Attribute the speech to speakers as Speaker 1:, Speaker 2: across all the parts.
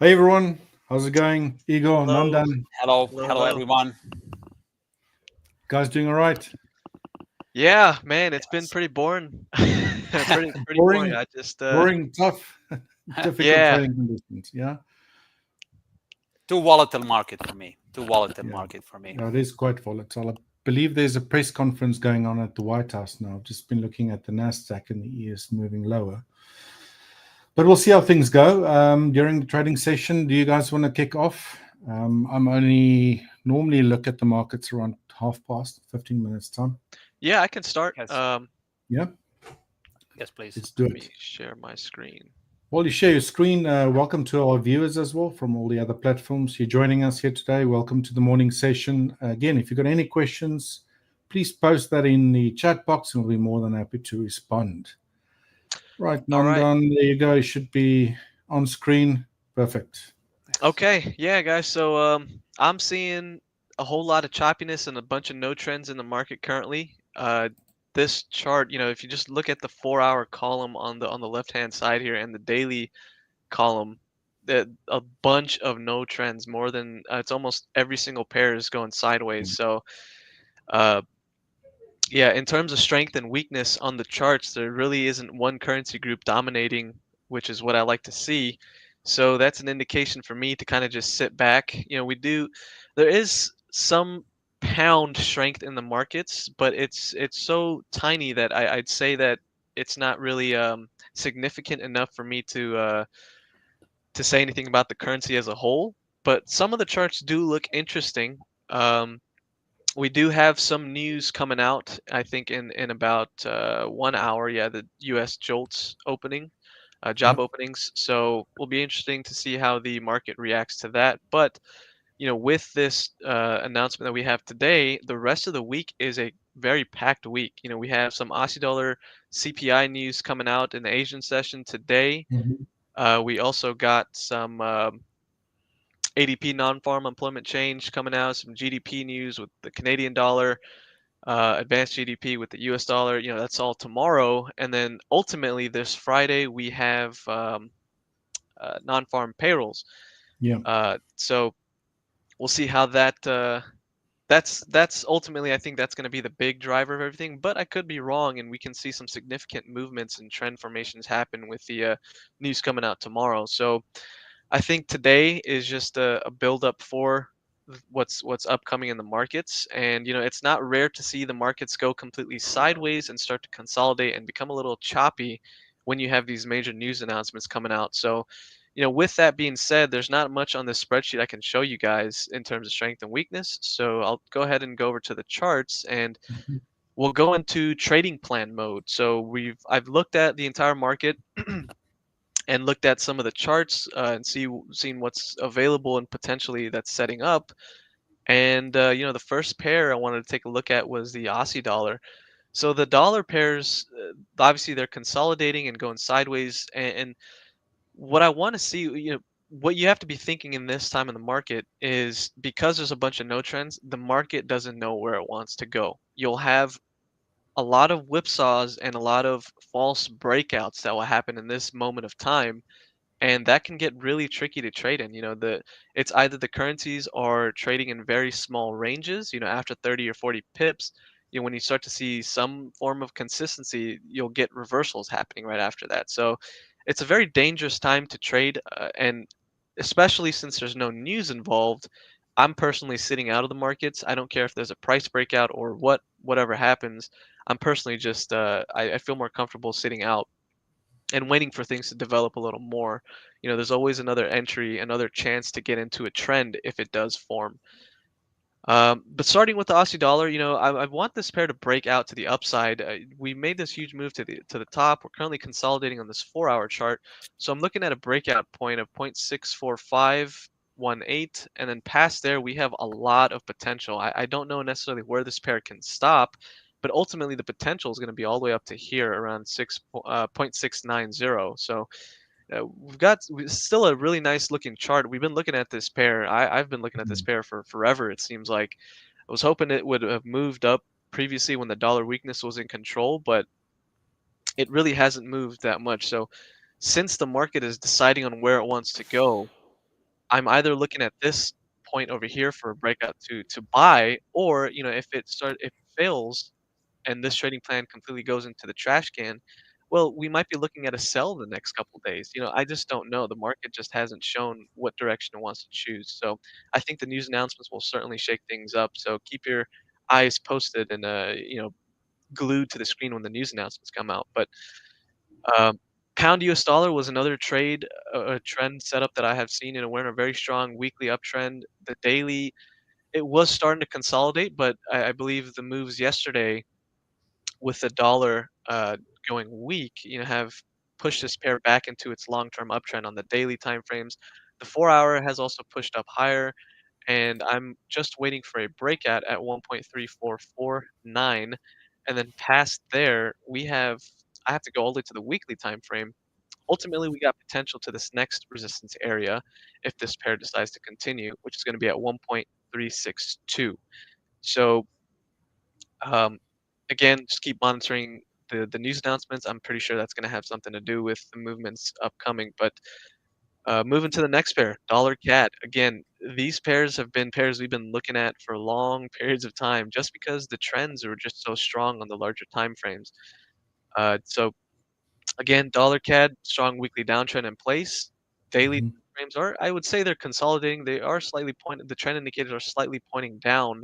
Speaker 1: Hey everyone, how's it going? Igor,
Speaker 2: Hello.
Speaker 1: Nandan,
Speaker 3: Hello,
Speaker 2: Hello,
Speaker 3: hello
Speaker 2: hello.
Speaker 3: everyone.
Speaker 1: guys doing all right?
Speaker 2: Yeah, man, it's been
Speaker 3: Yes.
Speaker 2: pretty boring. Pretty boring.
Speaker 1: Boring,
Speaker 2: I just
Speaker 1: boring, tough, difficult
Speaker 2: yeah.
Speaker 1: trading conditions. Yeah,
Speaker 3: Too volatile market for me. Too volatile
Speaker 1: yeah,
Speaker 3: market for me.
Speaker 1: yeah, it is quite volatile. I believe there's a press conference going on at the White House now. I've just been looking at the NASDAQ and the ES moving lower. But we'll see how things go during the trading session. Do you guys want to kick off? I'm only normally look at the markets around 15 minutes time.
Speaker 2: Yeah, I can start.
Speaker 3: Yes,
Speaker 1: Yeah,
Speaker 3: yes, please.
Speaker 1: let's do
Speaker 2: Let
Speaker 1: it.
Speaker 2: me share my screen.
Speaker 1: While you share your screen, welcome to our viewers as well from all the other platforms. You're joining us here today. Welcome to the morning session. Again, if you've got any questions, please post that in the chat box and we'll be more than happy to respond. Right,
Speaker 2: All right.
Speaker 1: Nandan, there you go. You should be on screen. Perfect.
Speaker 2: Okay. Yeah, guys. So I'm seeing a whole lot of choppiness and a bunch of no trends in the market currently. This chart, if you just look at the 4-hour column on the left-hand side here and the daily column, a bunch of no trends, more than it's almost every single pair is going sideways. So uh, yeah, in terms of strength and weakness on the charts, there really isn't one currency group dominating, which is what I like to see. So that's an indication for me to kind of just sit back. There is some pound strength in the markets, but it's so tiny that I'd say that it's not really significant enough for me to say anything about the currency as a whole. But some of the charts do look interesting. We do have some news coming out, I think, in about 1 hour. Yeah, the U.S. JOLTS opening, job
Speaker 1: Yep.
Speaker 2: openings. So will be interesting to see how the market reacts to that. But with this announcement that we have today, the rest of the week is a very packed week. We have some Aussie dollar CPI news coming out in the Asian session today.
Speaker 1: Mhm.
Speaker 2: We also got some ADP non-farm employment change coming out, some GDP news with the Canadian dollar, advanced GDP with the US dollar. That's all tomorrow. And then ultimately this Friday, we have non-farm payrolls.
Speaker 1: Yeah.
Speaker 2: So we'll see how that's ultimately, I think that's going to be the big driver of everything, but I could be wrong, and we can see some significant movements and trend formations happen with the news coming out tomorrow. So I think today is just a build up for what's upcoming in the markets. And it's not rare to see the markets go completely sideways and start to consolidate and become a little choppy when you have these major news announcements coming out. So with that being said, there's not much on this spreadsheet I can show you guys in terms of strength and weakness. So I'll go ahead and go over to the charts, and
Speaker 1: Mhm.
Speaker 2: we'll go into trading plan mode. So I've looked at the entire market and looked at some of the charts and seen what's available and potentially that's setting up. And the first pair I wanted to take a look at was the Aussie dollar. So the dollar pairs, obviously they're consolidating and going sideways. And what I want to see, what you have to be thinking in this time in the market is, because there's a bunch of no trends, the market doesn't know where it wants to go. You'll have a lot of whipsaws and a lot of false breakouts that will happen in this moment of time, and that can get really tricky to trade in. It's either the currencies are trading in very small ranges, after 30 or 40 pips. When you start to see some form of consistency, you'll get reversals happening right after that. So it's a very dangerous time to trade, and especially since there's no news involved. I'm personally sitting out of the markets. I don't care if there's a price breakout or whatever happens. I'm personally just I feel more comfortable sitting out and waiting for things to develop a little more. There's always another entry, another chance to get into a trend if it does form. But starting with the Aussie dollar, I want this pair to break out to the upside. We made this huge move to the top. We're currently consolidating on this 4-hour chart, so I'm looking at a breakout point of 0.64518, and then past there we have a lot of potential. I don't know necessarily where this pair can stop, but ultimately the potential is going to be all the way up to here around 0.690. So still a really nice looking chart. We've been looking at this pair. I've been looking at this pair for forever. It seems like I was hoping it would have moved up previously when the dollar weakness was in control, but it really hasn't moved that much. So since the market is deciding on where it wants to go, I'm either looking at this point over here for a breakout to buy, or if if it fails and this trading plan completely goes into the trash can, well, we might be looking at a sell the next couple days. I just don't know. The market just hasn't shown what direction it wants to choose. So I think the news announcements will certainly shake things up. So keep your eyes posted and glued to the screen when the news announcements come out. But um, pound US dollar was another trade, a trend setup that I have seen, and we're in a very strong weekly uptrend. The daily, it was starting to consolidate, but I believe the moves yesterday with the dollar going weak, have pushed this pair back into its long-term uptrend on the daily time frames. The 4-hour has also pushed up higher, and I'm just waiting for a breakout at 1.3449, and then past there, I have to go all the way to the weekly time frame. Ultimately, we got potential to this next resistance area if this pair decides to continue, which is going to be at 1.362. So um, again, just keep monitoring the news announcements. I'm pretty sure that's going to have something to do with the movements upcoming. But moving to the next pair, dollar CAD. Again, these pairs have been pairs we've been looking at for long periods of time, just because the trends are just so strong on the larger time frames. So again, dollar CAD, strong weekly downtrend in place. Daily
Speaker 1: Mhm.
Speaker 2: frames are, I would say, they're consolidating. They are slightly pointed. The trend indicators are slightly pointing down,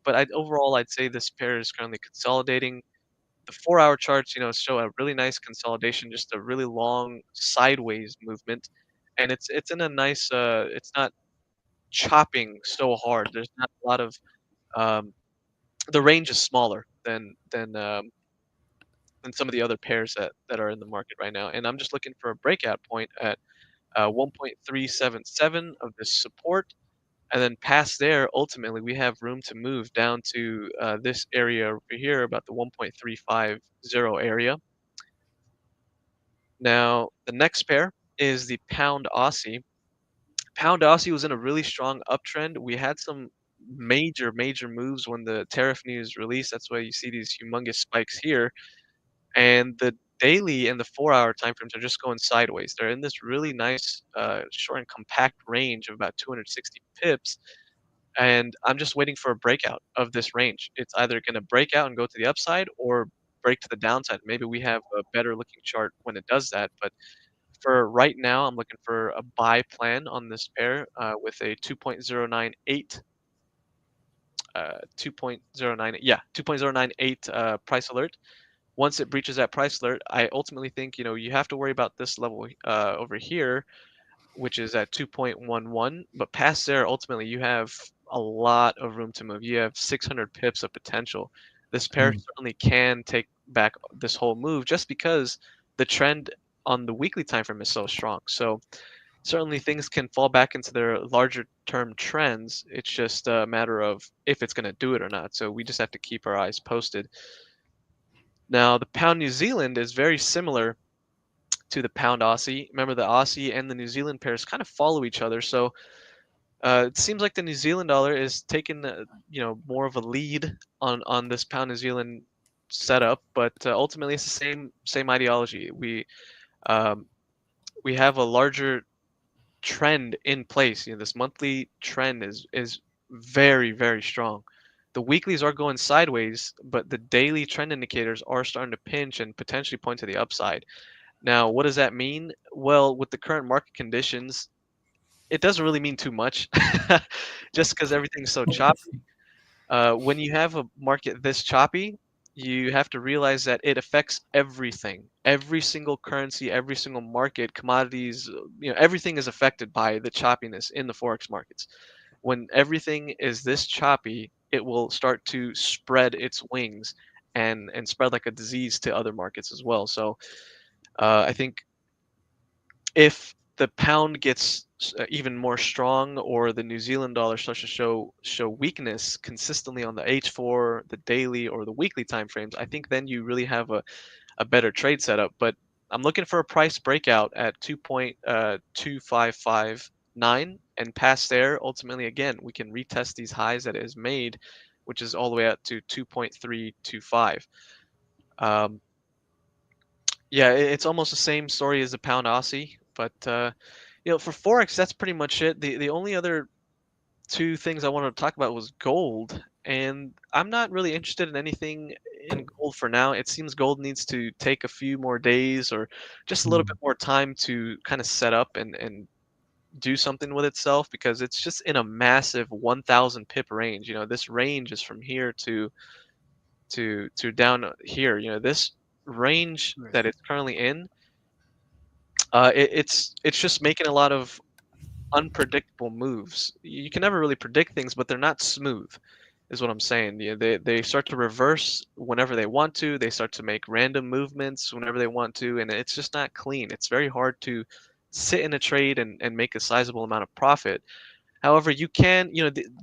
Speaker 2: but overall, I'd say this pair is currently consolidating. The 4-hour charts, show a really nice consolidation, just a really long sideways movement, and it's in a nice. It's not chopping so hard. There's not a lot of um, the range is smaller than some of the other pairs that are in the market right now. And I'm just looking for a breakout point at 1.377 of this support. And then past there, ultimately, we have room to move down to this area over here, about the 1.350 area. Now, the next pair is the pound Aussie. Pound Aussie was in a really strong uptrend. We had some major, major moves when the tariff news released. That's why you see these humongous spikes here. And the daily and the 4-hour time frames are just going sideways. They're in this really nice, short and compact range of about 260 pips. And I'm just waiting for a breakout of this range. It's either going to break out and go to the upside or break to the downside. Maybe we have a better looking chart when it does that. But for right now, I'm looking for a buy plan on this pair with a 2.098, 2.09, yeah, 2.098 price alert. Once it breaches that price alert, I ultimately think you have to worry about this level over here, which is at 2.11. But past there, ultimately, you have a lot of room to move. You have 600 pips of potential. This pair
Speaker 1: Mm.
Speaker 2: certainly can take back this whole move just because the trend on the weekly time frame is so strong. So certainly things can fall back into their larger term trends. It's just a matter of if it's going to do it or not. So we just have to keep our eyes posted. Now, the pound New Zealand is very similar to the pound Aussie. Remember, the Aussie and the New Zealand pairs kind of follow each other. So it seems like the New Zealand dollar is taking, more of a lead on this pound New Zealand setup. But ultimately, it's the same ideology. Um, we have a larger trend in place. This monthly trend is very, very strong. The weeklies are going sideways, but the daily trend indicators are starting to pinch and potentially point to the upside. Now, what does that mean? Well, with the current market conditions, it doesn't really mean too much, just because everything's so choppy. When you have a market this choppy, you have to realize that it affects everything. Every single currency, every single market, commodities, everything is affected by the choppiness in the forex markets. When everything is this choppy, it will start to spread its wings and spread like a disease to other markets as well. So I think if the pound gets even more strong, or the New Zealand dollar starts to show weakness consistently on the H4, the daily, or the weekly time frames, I think then you really have a better trade setup. But I'm looking for a price breakout at 2.2559, and past there, ultimately, again, we can retest these highs that it has made, which is all the way up to 2.325. Um, yeah, it's almost the same story as the pound Aussie, but for Forex, that's pretty much it. The only other two things I wanted to talk about was gold, and I'm not really interested in anything in gold for now. It seems gold needs to take a few more days or just a little bit more time to kind of set up and do something with itself, because it's just in a massive 1,000 pip range. This range is from here to down here. This range that it's currently in, it's just making a lot of unpredictable moves. You can never really predict things, but they're not smooth, is what I'm saying. They start to reverse whenever they want to. They start to make random movements whenever they want to, and it's just not clean. It's very hard to sit in a trade and make a sizable amount of profit. However, you can,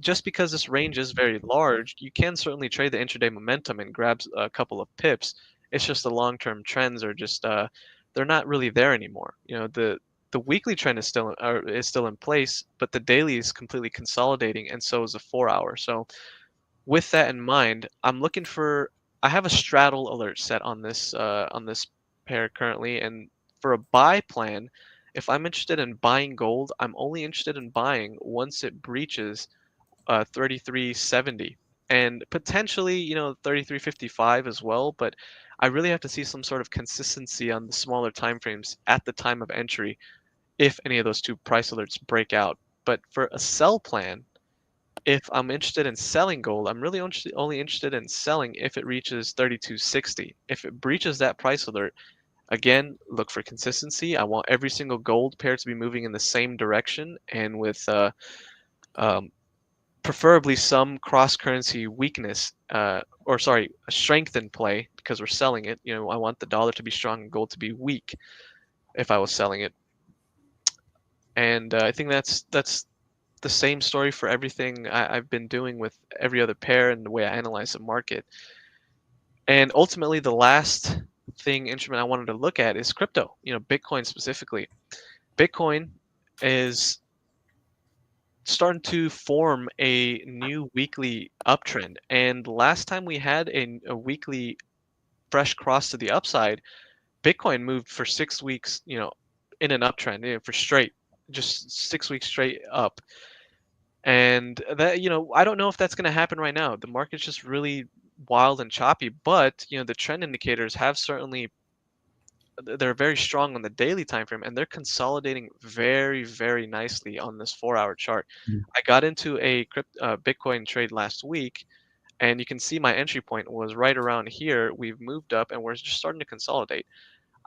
Speaker 2: just because this range is very large, you can certainly trade the intraday momentum and grab a couple of pips. It's just the long-term trends are just they're not really there anymore. The weekly trend is still in place, but the daily is completely consolidating, and so is the 4-hour. So with that in mind, I have a straddle alert set on this pair currently, and for a buy plan, if I'm interested in buying gold, I'm only interested in buying once it breaches 33.70 and potentially 33.55 as well. But I really have to see some sort of consistency on the smaller time frames at the time of entry if any of those two price alerts break out. But for a sell plan, if I'm interested in selling gold, I'm really only interested in selling if it reaches 32.60. If it breaches that price alert, again, look for consistency. I want every single gold pair to be moving in the same direction and with um, preferably some cross-currency weakness, or sorry, a strength in play, because we're selling it. I want the dollar to be strong and gold to be weak if I was selling it. And I think that's the same story for everything I've been doing with every other pair and the way I analyze the market. And ultimately, the last instrument I wanted to look at is crypto, Bitcoin specifically. Bitcoin is starting to form a new weekly uptrend. And last time we had a weekly fresh cross to the upside, Bitcoin moved for 6 weeks, in an uptrend, for just 6 weeks straight up. And that, I don't know if that's going to happen right now. The market's just really wild and choppy, but the trend indicators have certainly, they're very strong on the daily time frame, and they're consolidating very, very nicely on this 4-hour chart. I got into a Bitcoin trade last week, and you can see my entry point was right around here. We've moved up, and we're just starting to consolidate.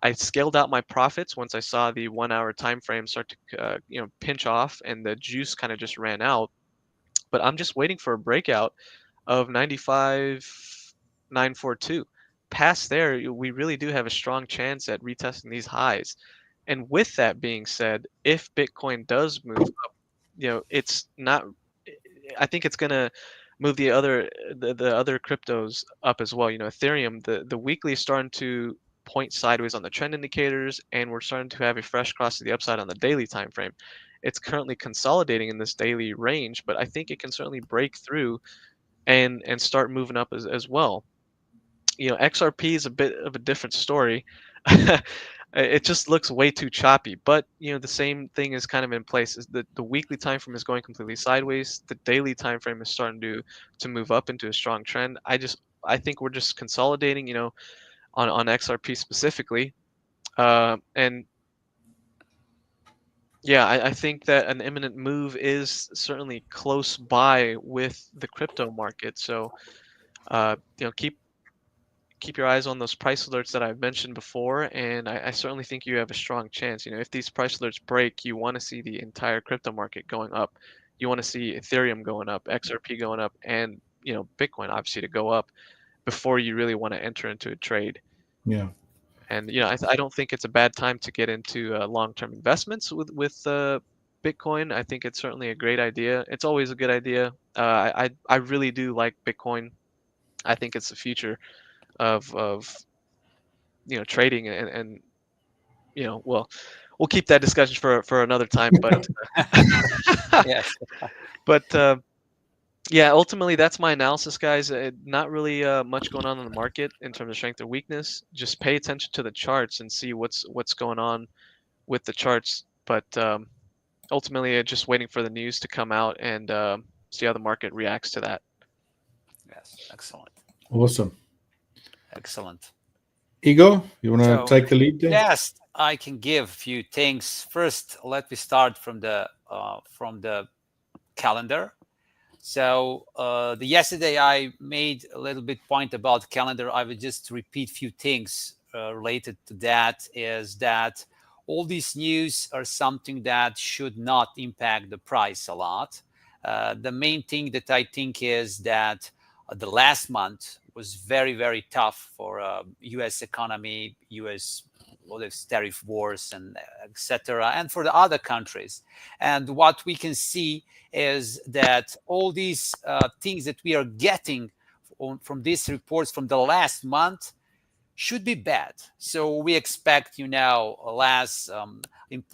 Speaker 2: I scaled out my profits once I saw the 1-hour time frame start to pinch off, and the juice kind of just ran out. But I'm just waiting for a breakout of 95,942. Past there, we really do have a strong chance at retesting these highs. And with that being said, if Bitcoin does move up, it's not. I think it's gonna move the other cryptos up as well. Ethereum, the weekly is starting to point sideways on the trend indicators, and we're starting to have a fresh cross to the upside on the daily time frame. It's currently consolidating in this daily range, but I think it can certainly break through and start moving up as well. XRP is a bit of a different story. It just looks way too choppy, but the same thing is kind of in place. Is the weekly time frame is going completely sideways. The daily time frame is starting to move up into a strong trend. I think we're just consolidating, on XRP specifically, and yeah, I think that an imminent move is certainly close by with the crypto market. So keep your eyes on those price alerts that I've mentioned before, and I certainly think you have a strong chance. If these price alerts break, you want to see the entire crypto market going up. You want to see Ethereum going up, XRP going up, and Bitcoin obviously to go up before you really want to enter into a trade.
Speaker 1: Yeah.
Speaker 2: And I don't think it's a bad time to get into long-term investments with Bitcoin. I think it's certainly a great idea. It's always a good idea. I really do like Bitcoin. I think it's the future of trading, and well, we'll keep that discussion for another time. But
Speaker 3: Yes.
Speaker 2: but yeah, ultimately that's my analysis, guys. Not really much going on in the market in terms of strength or weakness. Just pay attention to the charts and see what's going on with the charts. But ultimately, just waiting for the news to come out and see how the market reacts to that.
Speaker 3: Yes, excellent,
Speaker 1: Awesome.
Speaker 3: excellent.
Speaker 1: Igor, you want to
Speaker 3: So
Speaker 1: take the lead there?
Speaker 3: yes, I can give a few things. First, let me start from the calendar. So yesterday I made a little bit point about calendar. I will just repeat few things related to that. Is that all these news are something that should not impact the price a lot. The main thing that I think is that the last month was very tough for U.S. economy, U.S. all these tariff wars and etc. and for the other countries. And what we can see is that all these things that we are getting from these reports from the last month should be bad. So we expect, less a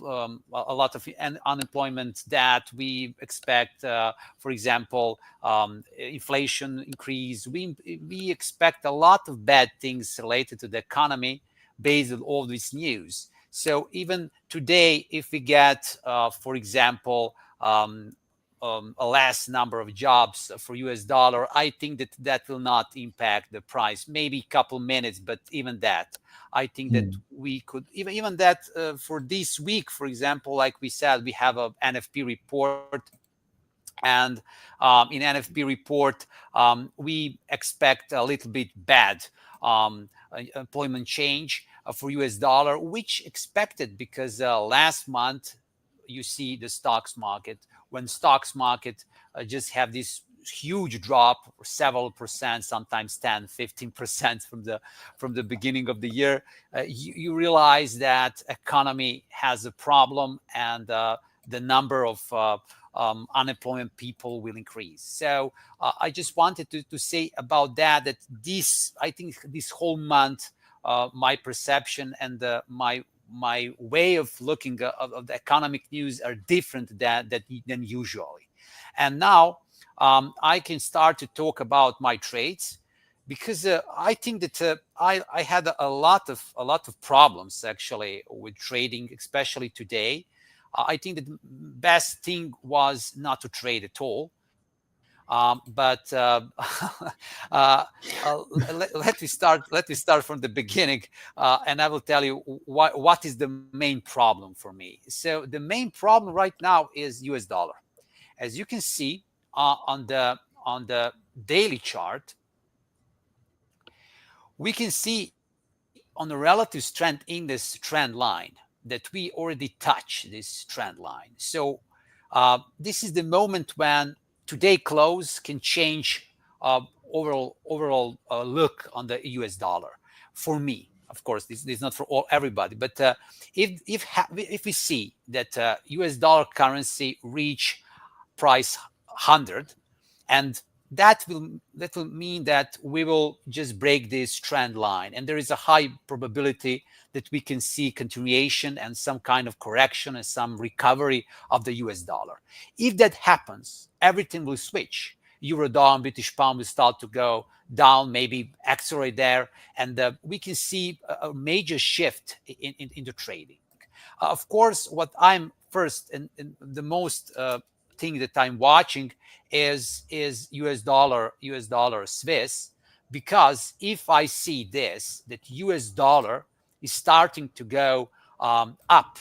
Speaker 3: lot of unemployment. That we expect, for example, inflation increase. We expect a lot of bad things related to the economy based on all this news. So even today, if we get, for example, a less number of jobs for US dollar, I think that will not impact the price. Maybe a couple minutes, but even that, I think that we could even that for this week, for example, like we said, we have a NFP report. And in NFP report, we expect a little bit bad employment change for US dollar, which expected because last month you see the stocks market, when stocks market just have this huge drop, several percent, sometimes 10-15% from the beginning of the year, you realize that economy has a problem, and the number of unemployment people will increase. So I just wanted to say about that I think this whole month, my perception and my way of looking of the economic news are different than usually. And now I can start to talk about my trades, because I think that I had a lot of problems actually with trading, especially today. I think the best thing was not to trade at all. But let me start from the beginning, and I will tell you what is the main problem for me. So the main problem right now is US dollar. As you can see on the daily chart, we can see on the relative strength in this trend line that we already touched this trend line. So this is the moment when today close can change overall look on the US dollar. For me, of course, this is not for everybody, but if we see that US dollar currency reach price 100, and that will mean that we will just break this trend line, and there is a high probability that we can see continuation and some kind of correction and some recovery of the US dollar. If that happens, everything will switch. Euro down, British pound will start to go down, maybe accelerate there, and we can see a major shift in the trading. Of course, what I'm first and the most thing that I'm watching is US dollar Swiss, because if I see this, that US dollar is starting to go up,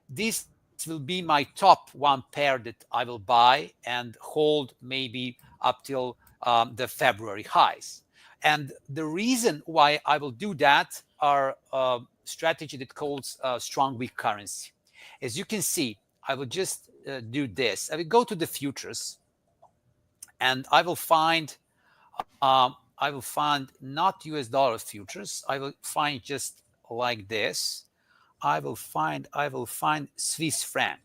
Speaker 3: this will be my top one pair that I will buy and hold maybe up till the February highs. And the reason why I will do that are strategy that calls strong weak currency. As you can see, I will just do this. I will go to the futures, and I will find not US dollar futures. I will find just like this. I will find Swiss franc,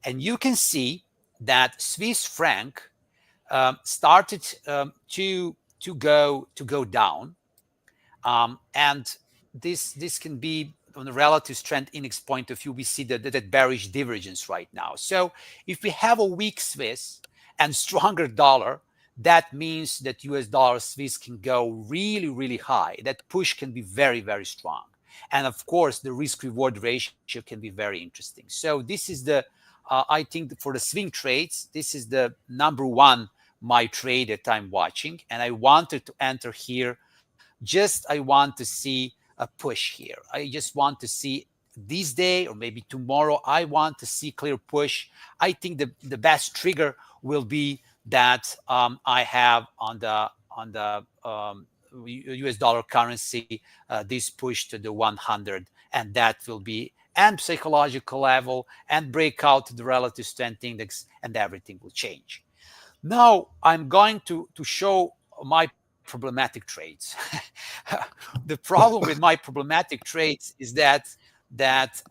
Speaker 3: and you can see that Swiss franc started to go down, and this can be on the relative strength index point of view. We see that bearish divergence right now. So if we have a weak Swiss and stronger dollar, that means that US dollar Swiss can go really high. That push can be very strong, and of course the risk reward ratio can be very interesting. So this is the I think for the swing trades, this is the number one my trade that I'm watching, and I wanted to enter here. Just I want to see a push here. I just want to see this day or maybe tomorrow. I want to see clear push. I think the best trigger will be that I have on the US dollar currency this push to the 100, and that will be and psychological level and breakout to the relative strength index, and everything will change. Now I'm going to show my problematic trades. The problem with my problematic trades is that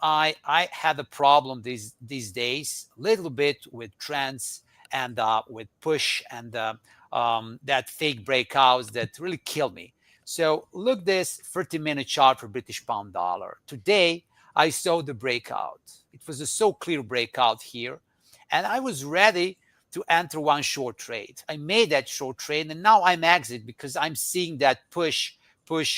Speaker 3: I had a problem these days, a little bit with trends and with push and that fake breakouts that really killed me. So look this 30-minute chart for British pound dollar. Today I saw the breakout. It was a so clear breakout here, and I was ready to enter one short trade. I made that short trade, and now I'm exit because I'm seeing that push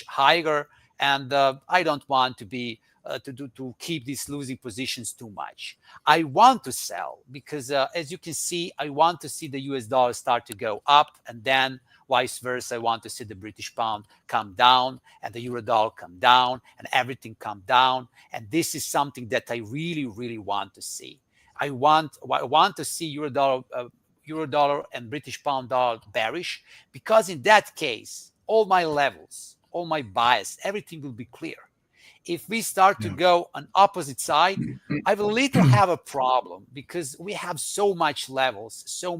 Speaker 3: higher, and I don't want to be to keep these losing positions too much. I want to sell because as you can see, I want to see the US dollar start to go up, and then vice versa. I want to see the British pound come down and the euro dollar come down and everything come down. And this is something that I really, really want to see. I want to see euro dollar and British pound dollar bearish, because in that case, all my levels, all my bias, everything will be clear. If we start to go on opposite side, I will little have a problem because we have so much levels, so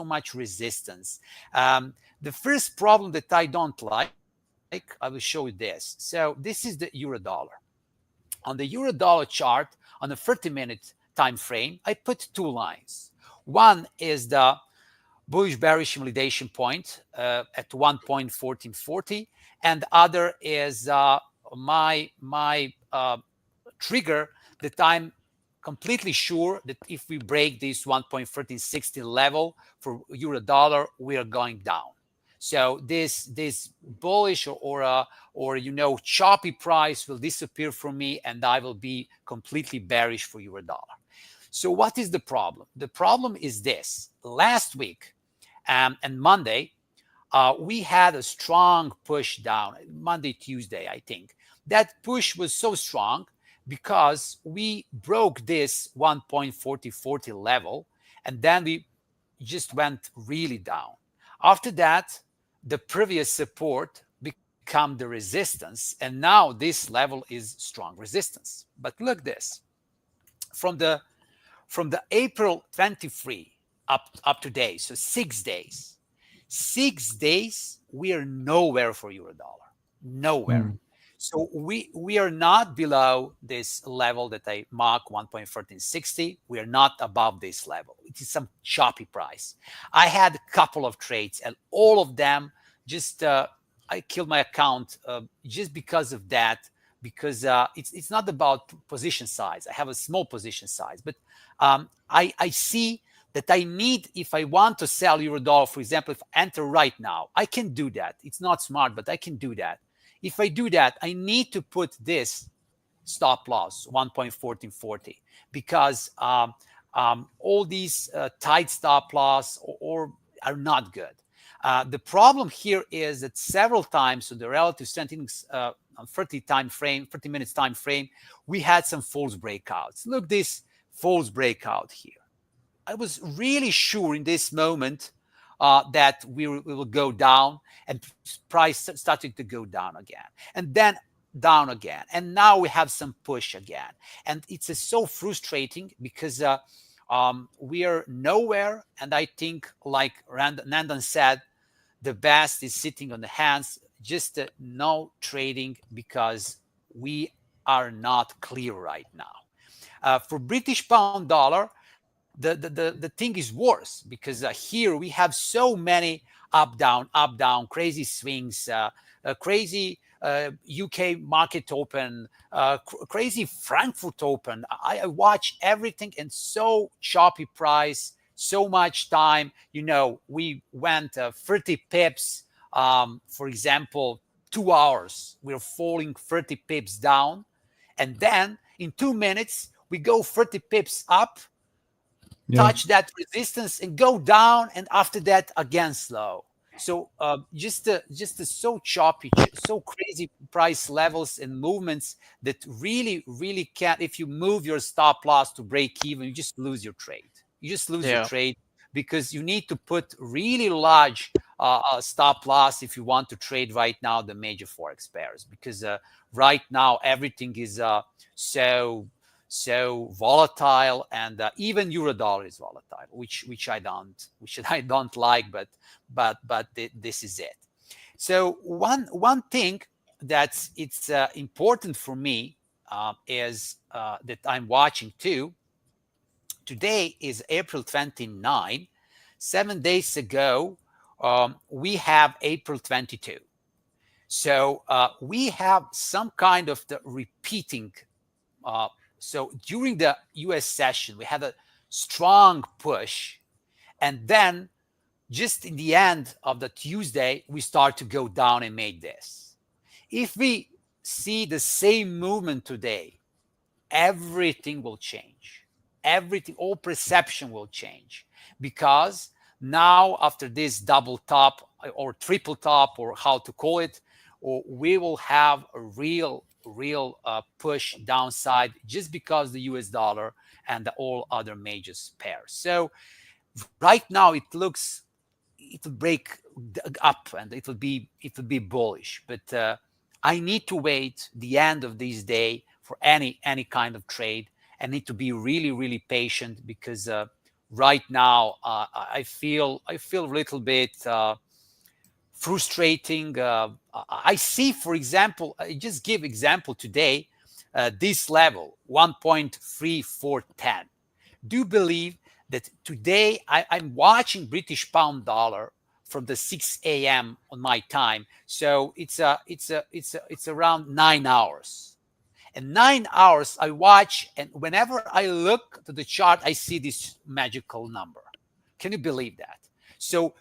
Speaker 3: much resistance. The first problem that I don't like, I will show you this. So this is the euro dollar. On the euro dollar chart, on a 30-minute time frame, I put two lines. One is the bullish bearish invalidation point at 1.1440, and the other is my trigger that I'm completely sure that if we break this 1.1360 level for euro dollar, we are going down. So this bullish or choppy price will disappear from me, and I will be completely bearish for euro dollar. So what is the problem? The problem is this. Last week and Monday, we had a strong push down. Monday, Tuesday, I think. That push was so strong because we broke this 1.4040 level, and then we just went really down. After that, the previous support became the resistance, and now this level is strong resistance. But look this. From the April 23 up to today, so 6 days. 6 days, we are nowhere for euro dollar. Nowhere. So we are not below this level that I mark 1.1360. We are not above this level. It is some choppy price. I had a couple of trades, and all of them just I killed my account just because of that. Because it's not about position size. I have a small position size, but I see that I need, if I want to sell euro dollar, for example, if I enter right now, I can do that. It's not smart, but I can do that. If I do that, I need to put this stop loss, 1.1440, because all these tight stop loss or are not good. The problem here is that several times, so the relative strength index on 30 minutes time frame, we had some false breakouts. Look, this false breakout here. I was really sure in this moment that we will go down, and price started to go down again, and then down again, and now we have some push again, and it's so frustrating because we are nowhere. And I think, like Nandan said, the best is sitting on the hands, just no trading, because we are not clear right now. For British pound dollar, the thing is worse, because here we have so many up down, crazy swings, crazy UK market open, crazy Frankfurt open. I watch everything, and so choppy price, so much time. We went 30 pips, for example, 2 hours. We're falling 30 pips down, and then in 2 minutes we go 30 pips up. touch that resistance and go down, and after that again slow. So just so choppy, so crazy price levels and movements that really can't. If you move your stop loss to break even, you just lose your trade. You just lose your trade, because you need to put really large stop loss if you want to trade right now the major forex pairs, because right now everything is so volatile, and even euro dollar is volatile, which I don't like, but this is it. So one thing that it's important for me is that I'm watching too. Today is April 29. 7 days ago, we have April 22. So we have some kind of the repeating. So during the US session, we had a strong push. And then just in the end of the Tuesday, we start to go down and make this. If we see the same movement today, everything will change. Everything, all perception will change, because now after this double top or triple top, or how to call it, we will have a real push downside, just because the US dollar and all other major pairs. So right now it looks, it will break up and it will be bullish, but I need to wait the end of this day for any kind of trade. I need to be really patient, because right now I feel a little bit frustrating. I see, for example, I just give example today, this level 1.3410. Do you believe that today I'm watching British pound dollar from the 6 a.m. on my time? So it's around 9 hours. And 9 hours I watch, and whenever I look to the chart, I see this magical number. Can you believe that? So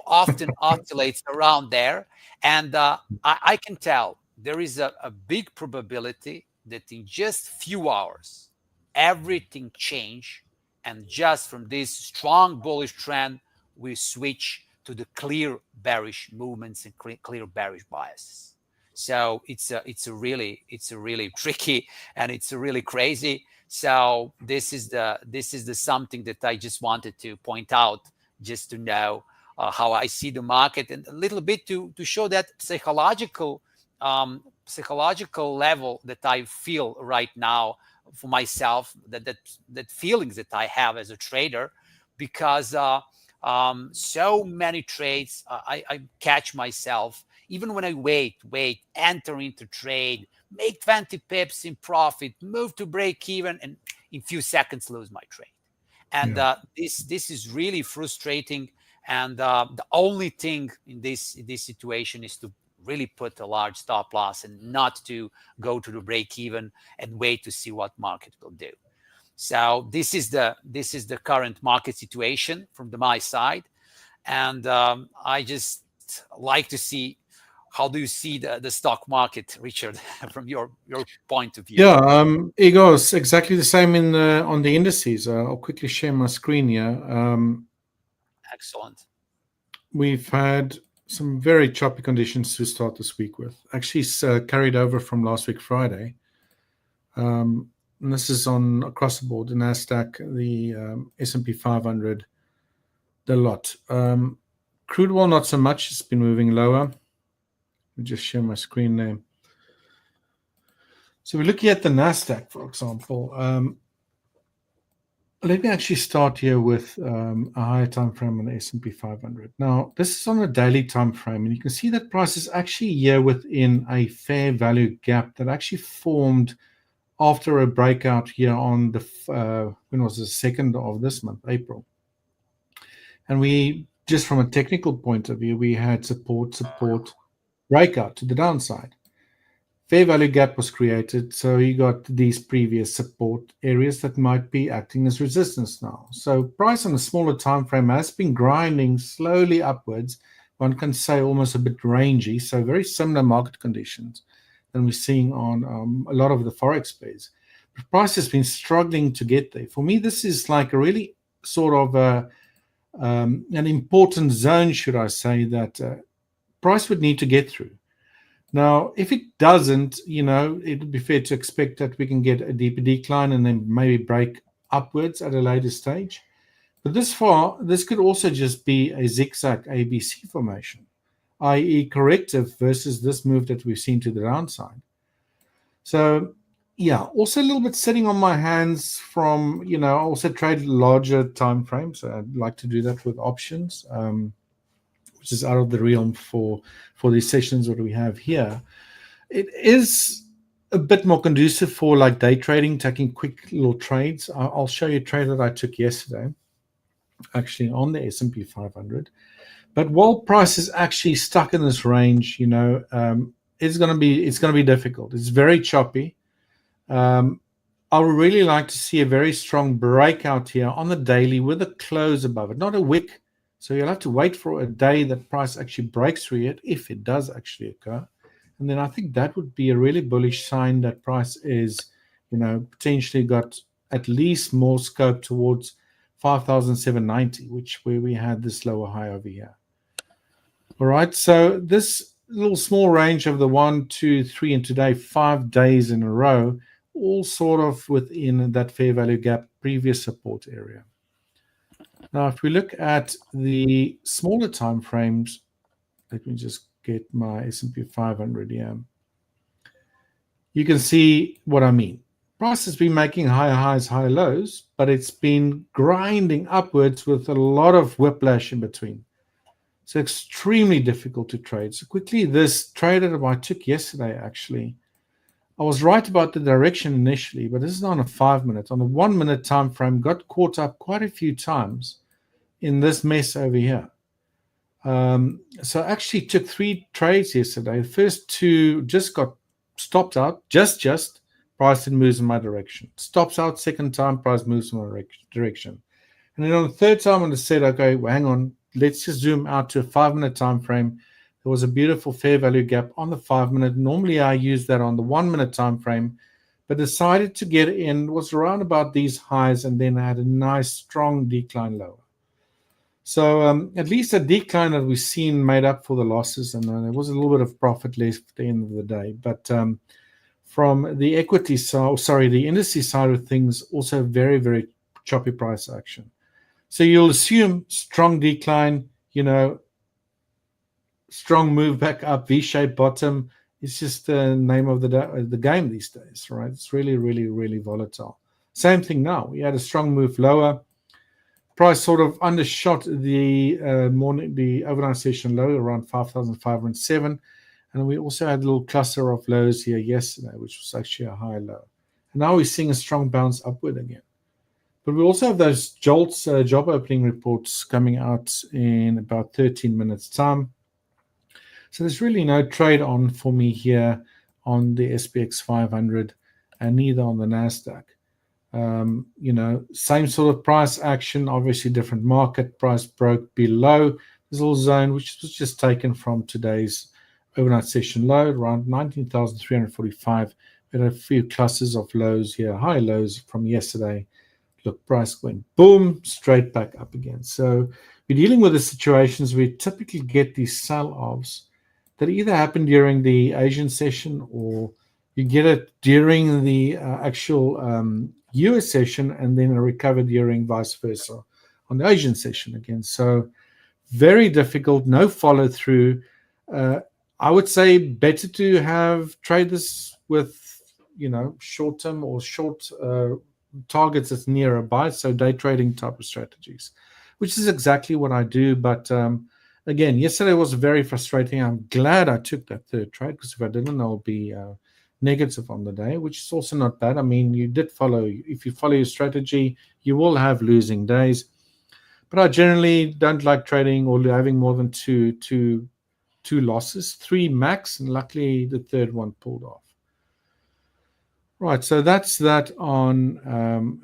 Speaker 3: often oscillates around there, and I can tell there is a big probability that in just few hours everything change, and just from this strong bullish trend we switch to the clear bearish movements and clear bearish biases. So it's a really tricky, and it's really crazy. So this is the something that I just wanted to point out, just to know how I see the market, and a little bit to show that psychological level that I feel right now for myself, that feelings that I have as a trader, because so many trades I catch myself, even when I wait, enter into trade, make 20 pips in profit, move to break even, and in few seconds lose my trade. And this is really frustrating. And the only thing in this situation is to really put a large stop loss, and not to go to the break even and wait to see what market will do. So this is the current market situation from my side. And I just like to see, how do you see the stock market, Richard, from your point of view?
Speaker 1: Yeah, Igor, it's exactly the same on the indices. I'll quickly share my screen here.
Speaker 3: Excellent.
Speaker 1: We've had some very choppy conditions to start this week with. Actually, it's carried over from last week Friday. And this is on across the board: the NASDAQ, the S&P 500, the lot. Crude oil, not so much. It's been moving lower. Let me just share my screen there. So we're looking at the NASDAQ, for example. Let me actually start here with a higher time frame on the S&P 500. Now, this is on a daily time frame, and you can see that price is actually here within a fair value gap that actually formed after a breakout here on the when was the 2nd of this month, April. And we, just from a technical point of view, we had support, breakout to the downside. Fair value gap was created, so you got these previous support areas that might be acting as resistance now. So price on a smaller time frame has been grinding slowly upwards. One can say almost a bit rangy, so very similar market conditions than we're seeing on a lot of the Forex pairs. But price has been struggling to get there. For me, this is like a really sort of an important zone, should I say, that price would need to get through. Now, if it doesn't, it would be fair to expect that we can get a deeper decline and then maybe break upwards at a later stage. But this could also just be a zigzag ABC formation, i.e. corrective versus this move that we've seen to the downside. So, yeah, also a little bit sitting on my hands from, I also trade larger time frames. So I'd like to do that with options, which is out of the realm for these sessions that we have here. It is a bit more conducive for like day trading, taking quick little trades. I'll show you a trade that I took yesterday, actually on the S&P 500. But while price is actually stuck in this range, it's going to be difficult. It's very choppy. I would really like to see a very strong breakout here on the daily with a close above it, not a wick. So you'll have to wait for a day that price actually breaks through it, if it does actually occur. And then I think that would be a really bullish sign that price is, potentially got at least more scope towards 5,790, where we had this lower high over here. All right, so this little small range of the 1, 2, 3, and today 5 days in a row, all sort of within that fair value gap previous support area. Now, if we look at the smaller time frames, let me just get my S&P 500 here. You can see what I mean. Price has been making higher highs, higher lows, but it's been grinding upwards with a lot of whiplash in between. So extremely difficult to trade. So quickly, this trade that I took yesterday, actually, I was right about the direction initially, but this is on a 5-minute. On a 1-minute time frame, got caught up quite a few times in this mess over here. So I actually took 3 trades yesterday. The first 2 just got stopped out, just price and moves in my direction. Stops out, second time, price moves in my direction. And then on the third time, I said, okay, well, hang on, let's just zoom out to a 5-minute time frame. There was a beautiful fair value gap on the 5-minute. Normally, I use that on the 1-minute time frame, but decided to get in, was around about these highs, and then had a nice, strong decline lower. So at least a decline that we've seen made up for the losses, and there was a little bit of profit left at the end of the day. But from the equity side, the indices side of things, also very, very choppy price action. So you'll assume strong decline, strong move back up, V-shaped bottom. It's just the name of the game these days, right? It's really, really, really volatile. Same thing now. We had a strong move lower. Price sort of undershot the overnight session low around 5,507. And we also had a little cluster of lows here yesterday, which was actually a high low. And now we're seeing a strong bounce upward again. But we also have those JOLTS job opening reports coming out in about 13 minutes time. So there's really no trade on for me here on the SPX 500 and neither on the NASDAQ. Same sort of price action, obviously different market. Price broke below this little zone, which was just taken from today's overnight session low, around 19,345. We had a few clusters of lows here, high lows from yesterday. Look, price went boom, straight back up again. So we're dealing with the situations we typically get these sell-offs that either happen during the Asian session or you get it during the actual US session and then a recover during vice versa on the Asian session again. So very difficult, no follow through. I would say better to trade this with, short term or short targets that's near a buy. So day trading type of strategies, which is exactly what I do. But again, yesterday was very frustrating. I'm glad I took that third trade because if I didn't, I'll be negative on the day, which is also not bad. I mean, if you follow your strategy, you will have losing days. But I generally don't like trading or having more than two losses, 3 max, and luckily the third one pulled off. Right, so that's that on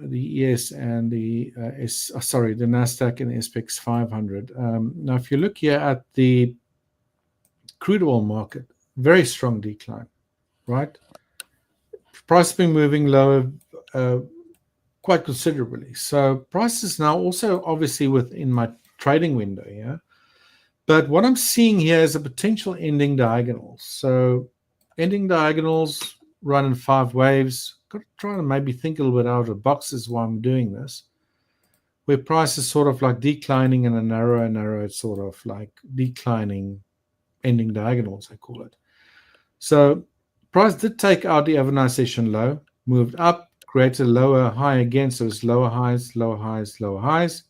Speaker 1: the ES and the NASDAQ and the SPX 500. Now, if you look here at the crude oil market, very strong decline, right? Price been moving lower, quite considerably. So price is now also obviously within my trading window, yeah. But what I'm seeing here is a potential ending diagonal. So ending diagonals run in 5 waves. Got to try and maybe think a little bit out of the boxes while I'm doing this, where price is sort of like declining in a narrow, sort of like declining ending diagonals, I call it. So price did take out the overnight session low, moved up, created a lower high again. So it's lower highs, lower highs, lower highs.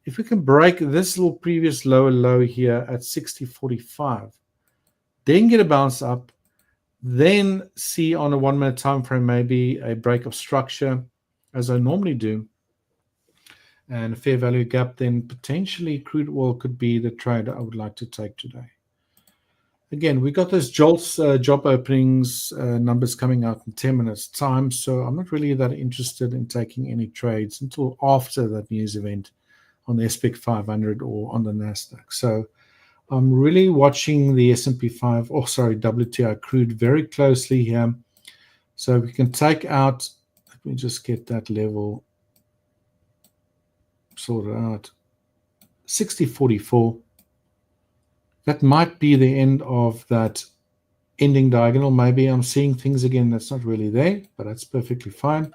Speaker 1: If we can break this little previous lower low here at 60.45, then get a bounce up, then see on a 1 minute time frame maybe a break of structure, as I normally do, and a fair value gap, then potentially crude oil could be the trade I would like to take today. Again, we got those JOLTS job openings numbers coming out in 10 minutes time, so I'm not really that interested in taking any trades until after that news event on the S&P 500 or on the NASDAQ. So I'm really watching the S&P WTI crude very closely here. So we can take out, let me just get that level sorted out, 60.44. That might be the end of that ending diagonal. Maybe I'm seeing things again that's not really there, but that's perfectly fine.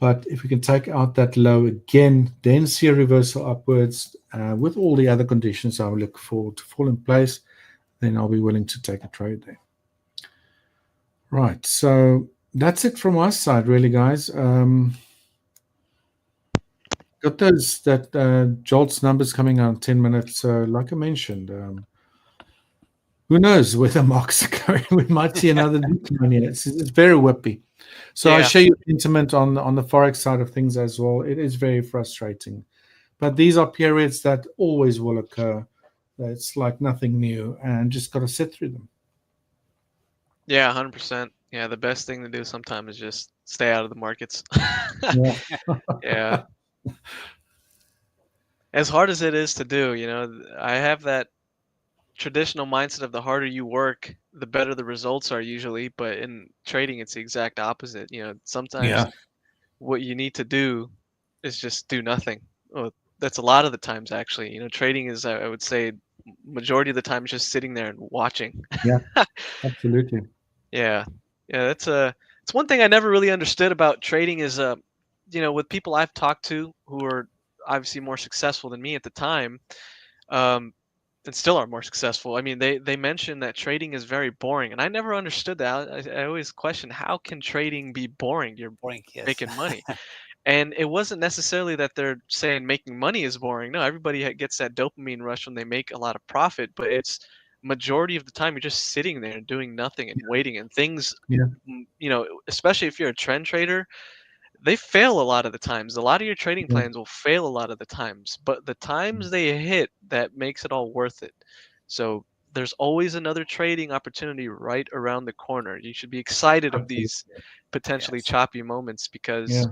Speaker 1: But if we can take out that low again, then see a reversal upwards with all the other conditions I will look for to fall in place, then I'll be willing to take a trade there. Right, so that's it from our side, really, guys. Got those JOLTS numbers coming out in 10 minutes. So like I mentioned, who knows where the markets are going? We might see another decline here. It's very whippy. So I share your sentiment on the Forex side of things as well. It is very frustrating. But these are periods that always will occur. It's like nothing new, and just got to sit through them.
Speaker 2: Yeah, 100%. Yeah, the best thing to do sometimes is just stay out of the markets.
Speaker 1: Yeah.
Speaker 2: Yeah. As hard as it is to do, I have that traditional mindset of the harder you work, the better the results are usually. But in trading, it's the exact opposite. Sometimes what you need to do is just do nothing. Well, that's a lot of the times actually. Trading is, I would say, majority of the time just sitting there and watching.
Speaker 1: Yeah, absolutely.
Speaker 2: Yeah, that's it's one thing I never really understood about trading is with people I've talked to who are obviously more successful than me at the time, and still are more successful. I mean, they mention that trading is very boring, and I never understood that. I always question, how can trading be boring? You're
Speaker 3: Boring, yes.
Speaker 2: making money. And it wasn't necessarily that they're saying making money is boring. No, everybody gets that dopamine rush when they make a lot of profit, but it's majority of the time you're just sitting there and doing nothing and waiting, and things,
Speaker 1: Yeah.
Speaker 2: especially if you're a trend trader, they fail a lot of the times. A lot of your trading plans will fail a lot of the times, but the times they hit, that makes it all worth it. So there's always another trading opportunity right around the corner. You should be excited of these potentially choppy moments, because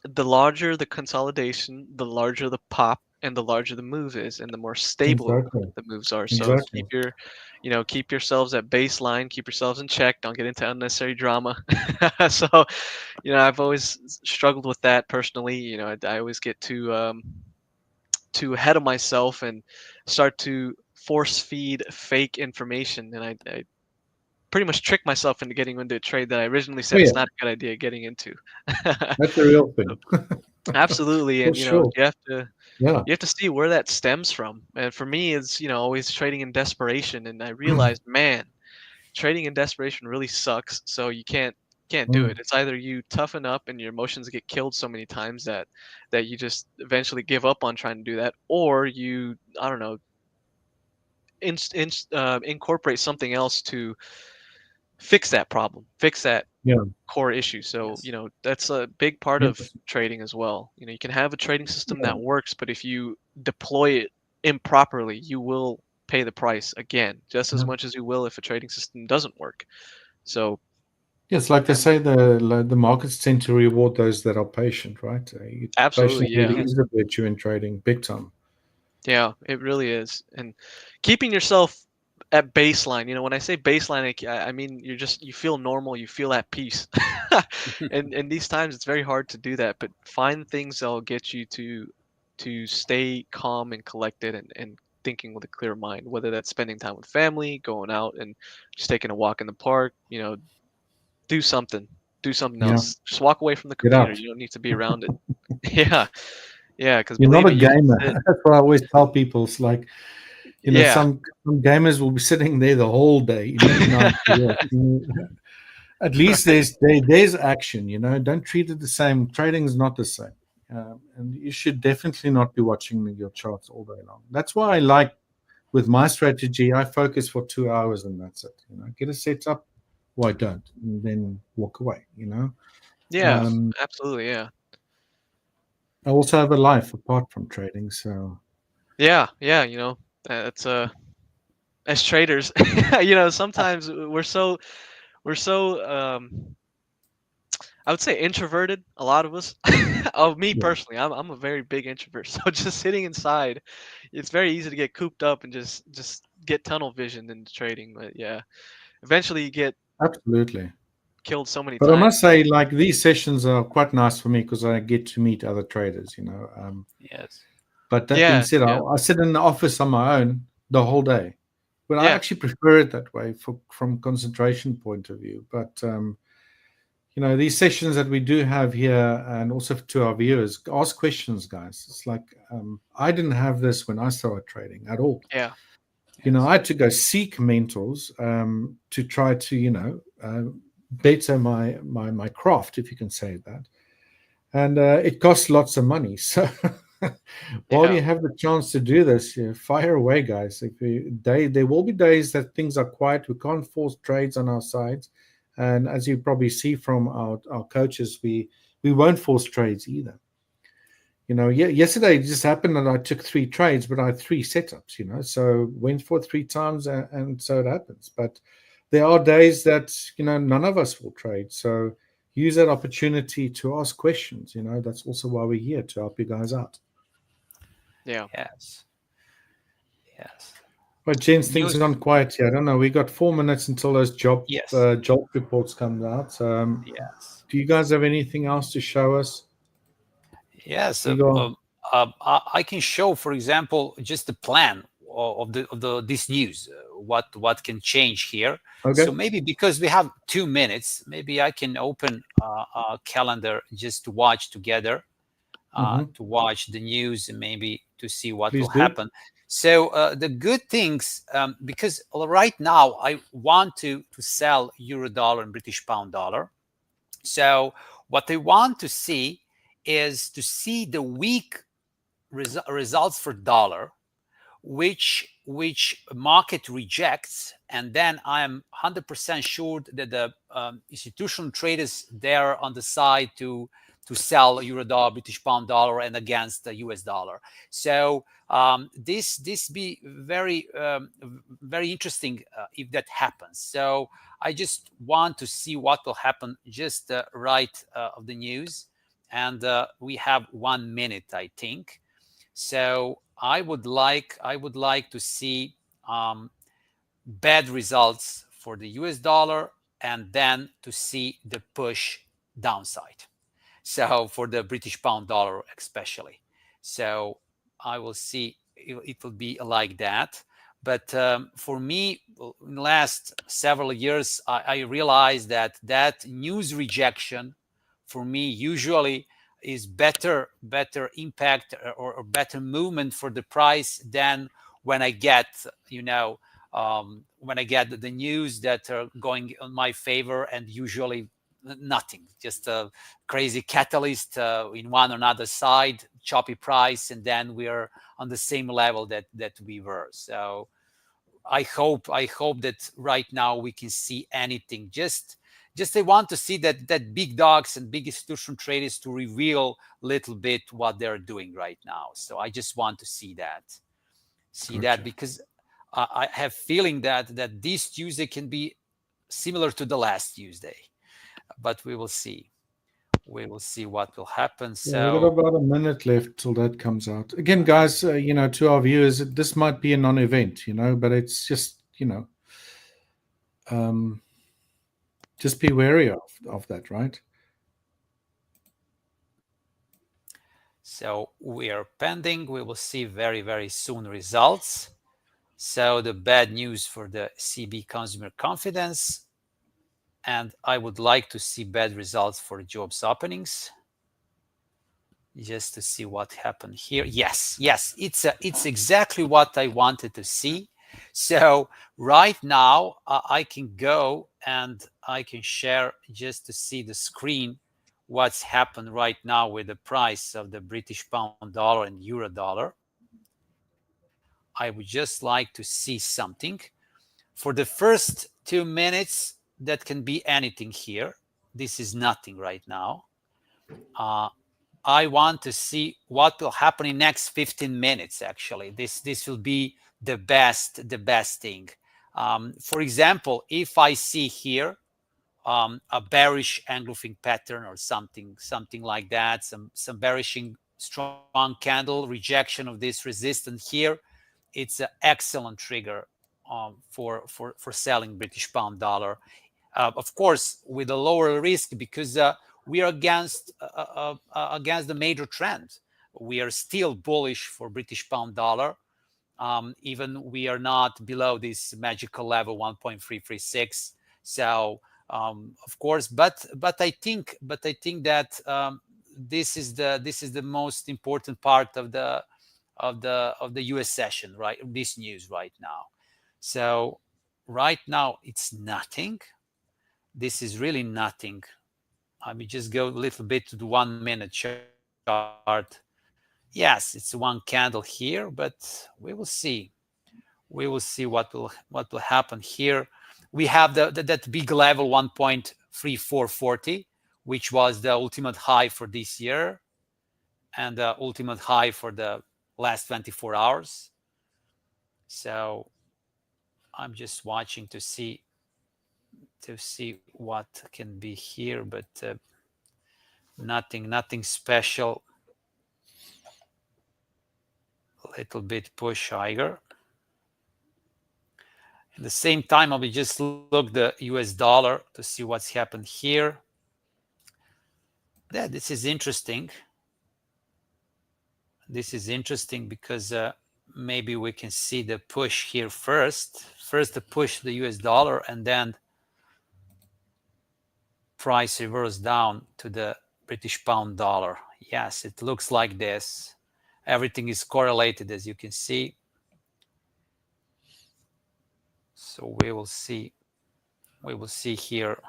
Speaker 2: the larger the consolidation, the larger the pop, and the larger the move is, and the more stable the moves are. So keep yourselves at baseline, keep yourselves in check, don't get into unnecessary drama. So, I've always struggled with that personally. I always get too ahead of myself and start to force feed fake information, and I pretty much trick myself into getting into a trade that I originally said it's not a good idea getting into.
Speaker 1: That's the real thing.
Speaker 2: Absolutely, and
Speaker 1: sure.
Speaker 2: you have to see where that stems from. And for me, it's always trading in desperation, and I realized, man, trading in desperation really sucks. So you can't do it. It's either you toughen up and your emotions get killed so many times that you just eventually give up on trying to do that, or you, I don't know, incorporate something else to fix that problem, fix that core issue. So that's a big part of trading as well. You can have a trading system that works, but if you deploy it improperly, you will pay the price again, just as much as you will if a trading system doesn't work. So
Speaker 1: yes, like they say, the markets tend to reward those that are patient, right?
Speaker 2: Absolutely,
Speaker 1: patience really is a virtue in trading, big time.
Speaker 2: Yeah, it really is. And keeping yourself at baseline. You know, when I say baseline, I mean you feel normal, you feel at peace. And these times it's very hard to do that, but find things that'll get you to stay calm and collected and thinking with a clear mind, whether that's spending time with family, going out and just taking a walk in the park, you know, do something. Do something
Speaker 1: Yeah.
Speaker 2: else. Just walk away from the
Speaker 1: Get
Speaker 2: computer.
Speaker 1: out.
Speaker 2: You don't need to be around it. Yeah. Yeah, because
Speaker 1: You're
Speaker 2: believe
Speaker 1: not a
Speaker 2: me, you can
Speaker 1: gamer.
Speaker 2: sit.
Speaker 1: That's what I always tell people. It's like, you know,
Speaker 2: Yeah.
Speaker 1: some gamers will be sitting there the whole day. At least there's action. You know, don't treat it the same. Trading is not the same, and you should definitely not be watching your charts all day long. That's why I like with my strategy. I focus for 2 hours and that's it. You know, get a setup. Why don't? And then walk away. You know.
Speaker 2: Yeah, absolutely. Yeah.
Speaker 1: I also have a life apart from trading, so
Speaker 2: Yeah, yeah, you know, it's as traders, you know, sometimes we're so I would say introverted, a lot of us. Of me
Speaker 1: yeah,
Speaker 2: personally, I'm a very big introvert. So just sitting inside, it's very easy to get cooped up and just get tunnel vision into trading. But yeah, eventually you get
Speaker 1: absolutely.
Speaker 2: killed so many
Speaker 1: But I
Speaker 2: times.
Speaker 1: must say, like these sessions are quite nice for me because I get to meet other traders. You know,
Speaker 3: Yes.
Speaker 1: but that being
Speaker 2: Yeah,
Speaker 1: said,
Speaker 2: yeah,
Speaker 1: I sit in the office on my own the whole day. But I
Speaker 2: yeah,
Speaker 1: actually prefer it that way from concentration point of view. But you know, these sessions that we do have here, and also to our viewers, ask questions, guys. It's like I didn't have this when I started trading at all.
Speaker 2: yeah,
Speaker 1: You know,
Speaker 3: Yes.
Speaker 1: I had to go seek mentors to try to, you know, better my craft, if you can say that. And it costs lots of money. So while
Speaker 2: yeah,
Speaker 1: you have the chance to do this, fire away, guys. There will be days that things are quiet. We can't force trades on our sides. And as you probably see from our coaches, we won't force trades either. You know, yesterday it just happened that I took 3 trades, but I had 3 setups, you know, so went for 3 times and so it happens. But there are days that, you know, none of us will trade. So use that opportunity to ask questions. You know, that's also why we're here, to help you guys out.
Speaker 2: yeah.
Speaker 3: Yes. Yes.
Speaker 1: But James, things
Speaker 3: News.
Speaker 1: have gone quiet here. I don't know. We got 4 minutes until those job
Speaker 3: Yes.
Speaker 1: reports come out.
Speaker 3: Yes.
Speaker 1: Do you guys have anything else to show us?
Speaker 3: Yes.
Speaker 1: Igor?
Speaker 3: I can show, for example, just the plan of this news. What can change here?
Speaker 1: Okay.
Speaker 3: So maybe because we have 2 minutes, maybe I can open a calendar just to watch together, to watch the news and maybe to see what
Speaker 1: Please
Speaker 3: will
Speaker 1: do.
Speaker 3: happen. So the good things, because right now I want to sell euro dollar and British pound dollar. So what I want to see is to see the week results for dollar, which market rejects, and then I'm 100% sure that the institutional traders there on the side to sell euro dollar, British pound dollar, and against the US dollar. So this be very very interesting if that happens. So I just want to see what will happen just right of the news, and we have 1 minute, I think. So I would like to see bad results for the US dollar, and then to see the push downside. So for the British pound dollar especially. So I will see it will be like that. But for me, in the last several years, I realized that news rejection for me usually is better impact or better movement for the price than when I get, when I get the news that are going on my favor, and usually nothing, just a crazy catalyst in one or another side, choppy price, and then we're on the same level that we were. So I hope that right now we can see anything. Just I want to see that big dogs and big institutional traders to reveal a little bit what they're doing right now. So I just want to see that.
Speaker 1: Gotcha.
Speaker 3: Because I have feeling that this Tuesday can be similar to the last Tuesday, but we will see. We will see what will happen.
Speaker 1: Yeah, we've got
Speaker 3: So
Speaker 1: about a minute left till that comes out. Again, guys, you know, to our viewers, this might be a non-event, you know, but it's just, just be wary of that, right?
Speaker 3: So we are pending. We will see very, very soon results. So the bad news for the CB consumer confidence. And I would like to see bad results for jobs openings, just to see what happened here. Yes, it's exactly what I wanted to see. So right now I can go and I can share just to see the screen what's happened right now with the price of the British pound dollar and euro dollar. I would just like to see something. For the first 2 minutes, that can be anything here. This is nothing right now. I want to see what will happen in next 15 minutes. Actually, this will be the best thing. For example, if I see here a bearish engulfing pattern or something like that, some bearish strong candle, rejection of this resistance here, it's an excellent trigger for selling British pound dollar. Of course, with a lower risk, because we are against the major trend. We are still bullish for British pound dollar. Even we are not below this magical level 1.336. So of course, but I think that this is the most important part of the US session, right? This news right now. So right now it's nothing. This is really nothing. Let me just go a little bit to the 1 minute chart. Yes, it's one candle here, but we will see. We will see what will happen here. We have that big level 1.3440, which was the ultimate high for this year and the ultimate high for the last 24 hours. So I'm just watching to see what can be here, but nothing special. A little bit push higher. At the same time, I will just look the US dollar to see what's happened here. Yeah, this is interesting. This is interesting because maybe we can see the push here first. First the push the US dollar, and then price reverse down to the British pound dollar. Yes, it looks like this. Everything is correlated, as you can see. So we will see here.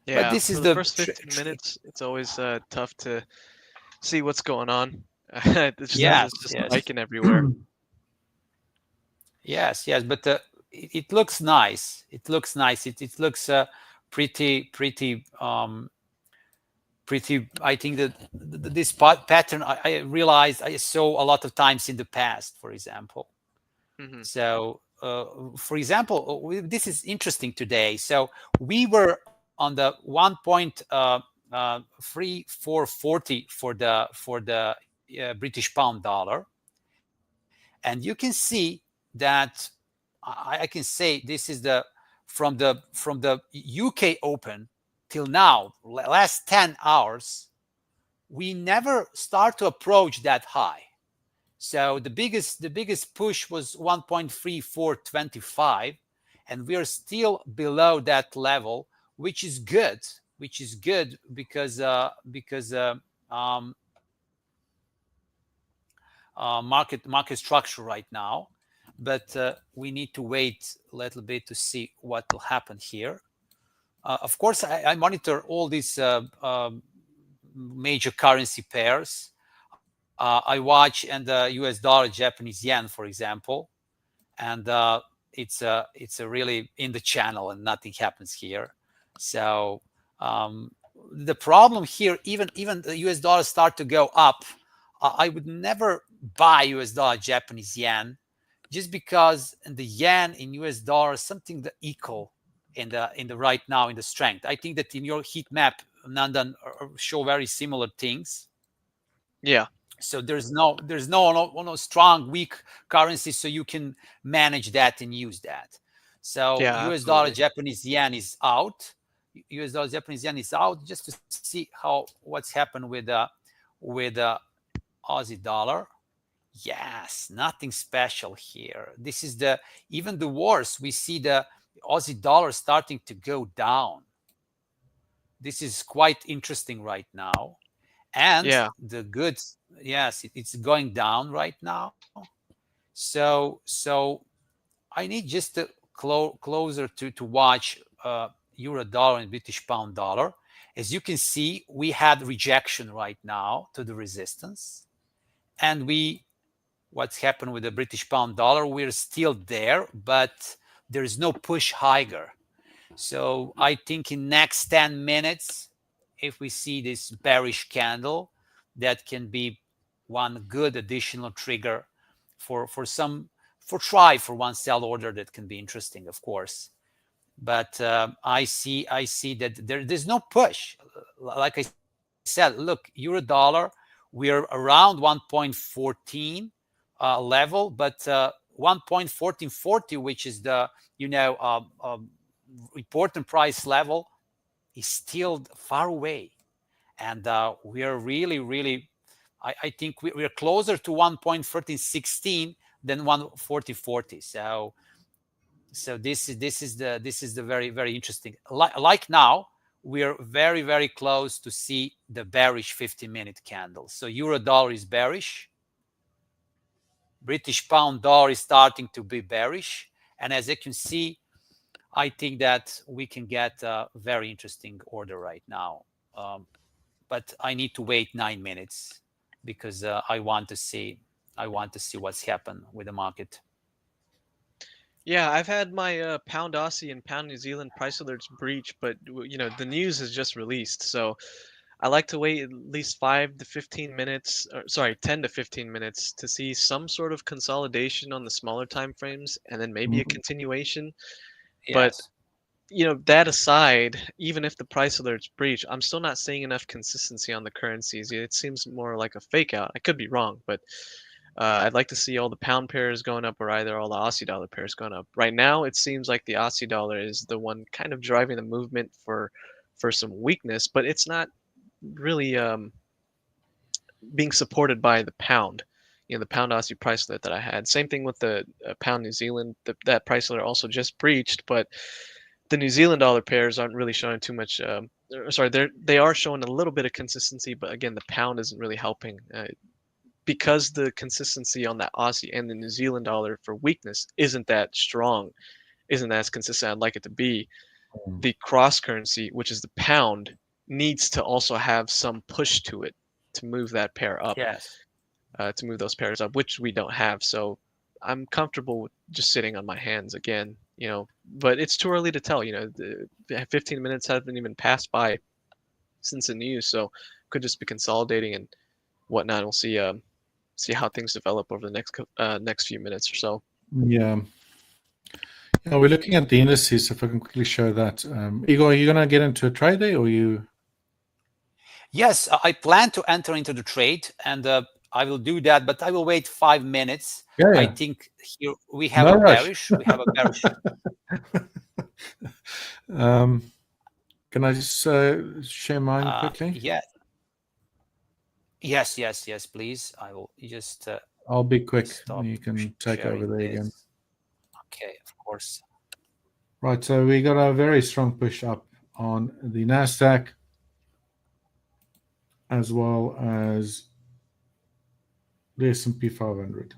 Speaker 2: Yeah,
Speaker 3: but this is
Speaker 2: for
Speaker 3: the
Speaker 2: first 15 minutes, it's always tough to see what's going on. It's just spiking everywhere.
Speaker 3: Yes, but it looks nice. It looks nice. It looks pretty. I think that this pattern I realized I saw a lot of times in the past, for example.
Speaker 2: Mm-hmm.
Speaker 3: So, for example, this is interesting today. So we were on the 1.3440 for the British pound dollar, and you can see that I can say this is from the UK open till now, last 10 hours, we never start to approach that high. So the biggest push was 1.3425, and we are still below that level, which is good. Because market structure right now. But we need to wait a little bit to see what will happen here. Of course, I monitor all these major currency pairs. I watch and the US dollar, Japanese yen, for example, and it's a really in the channel and nothing happens here. So the problem here, even the US dollar start to go up, I would never buy US dollar, Japanese yen, just because the yen in US dollar is something that equal in the right now in the strength. I think that in your heat map, Nandan, show very similar things.
Speaker 2: Yeah.
Speaker 3: So there's no strong weak currency, so you can manage that and use that. So
Speaker 2: Yeah,
Speaker 3: US dollar
Speaker 2: absolutely.
Speaker 3: Japanese yen is out. US dollar Japanese yen is out, just to see what's happened with Aussie dollar. Yes, nothing special here. This is even the worst. We see the Aussie dollar starting to go down. This is quite interesting right now. And
Speaker 2: Yeah.
Speaker 3: the goods, yes, it's going down right now. So I need just to closer to watch euro dollar and British pound dollar. As you can see, we had rejection right now to the resistance, and what's happened with the British pound dollar, we're still there, but there is no push higher. So I think in next 10 minutes, if we see this bearish candle, that can be one good additional trigger for one sell order that can be interesting, of course. But I see that there's no push. Like I said, look, euro dollar, we're around 1.14 level, but 1.1440, which is the important price level, is still far away. And we are really, I think we're closer to 1.1316 than 1.4040. So this is the very interesting. Like now, we're very close to see the bearish 50-minute candle. So euro dollar is bearish. British pound dollar is starting to be bearish. And as you can see, I think that we can get a very interesting order right now. But I need to wait 9 minutes because I want to see what's happened with the market.
Speaker 2: Yeah, I've had my pound Aussie and pound New Zealand price alerts breach, but the news is just released, so I like to wait at least 5 to 15 minutes, or sorry, 10 to 15 minutes to see some sort of consolidation on the smaller time frames, and then maybe a continuation. But
Speaker 3: Yes.
Speaker 2: that aside, even if the price alerts breach, I'm still not seeing enough consistency on the currencies. It seems more like a fake out. I could be wrong, but I'd like to see all the pound pairs going up or either all the Aussie dollar pairs going up. Right now, it seems like the Aussie dollar is the one kind of driving the movement for some weakness, but it's not really being supported by the pound. The pound Aussie price alert that I had. Same thing with the pound New Zealand. That price alert also just breached, but the New Zealand dollar pairs aren't really showing too much. Sorry, they are showing a little bit of consistency, but again, the pound isn't really helping. Because the consistency on that Aussie and the New Zealand dollar for weakness isn't that strong, isn't as consistent I'd like it to be, the cross currency, which is the pound, needs to also have some push to it to move that pair up,
Speaker 3: Yes.
Speaker 2: to move those pairs up, which we don't have. So I'm comfortable with just sitting on my hands again, but it's too early to tell. The 15 minutes haven't even passed by since the news, so could just be consolidating and whatnot. We'll see how things develop over the next few minutes or so.
Speaker 1: Yeah. We're looking at the indices. If I can quickly show that, Igor, are you going to get into a trade there, or you?
Speaker 3: Yes, I plan to enter into the trade, and I will do that, but I will wait 5 minutes.
Speaker 1: Yeah.
Speaker 3: I think here we have
Speaker 1: No
Speaker 3: a
Speaker 1: rush.
Speaker 3: bearish. We have a bearish.
Speaker 1: Can I just share mine quickly?
Speaker 3: Yeah. Yes, please. I will just.
Speaker 1: I'll be quick.
Speaker 3: Stop
Speaker 1: You can take over there again.
Speaker 3: Okay, of course.
Speaker 1: Right, so we got a very strong push up on the NASDAQ as well as the S&P 500.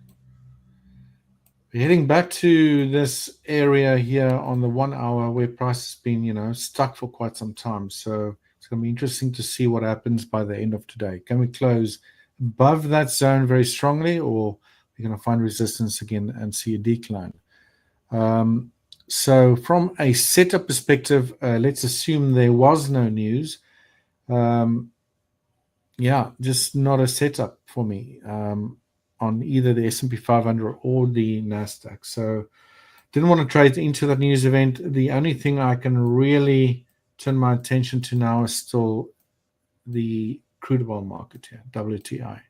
Speaker 1: We're heading back to this area here on the 1 hour where price has been, stuck for quite some time. So it's going to be interesting to see what happens by the end of today. Can we close above that zone very strongly, or we're going to find resistance again and see a decline? So from a setup perspective, let's assume there was no news. Just not a setup for me on either the S&P 500 or the NASDAQ. So didn't want to trade into that news event. The only thing I can really turn my attention to now is still the crude oil market here, WTI.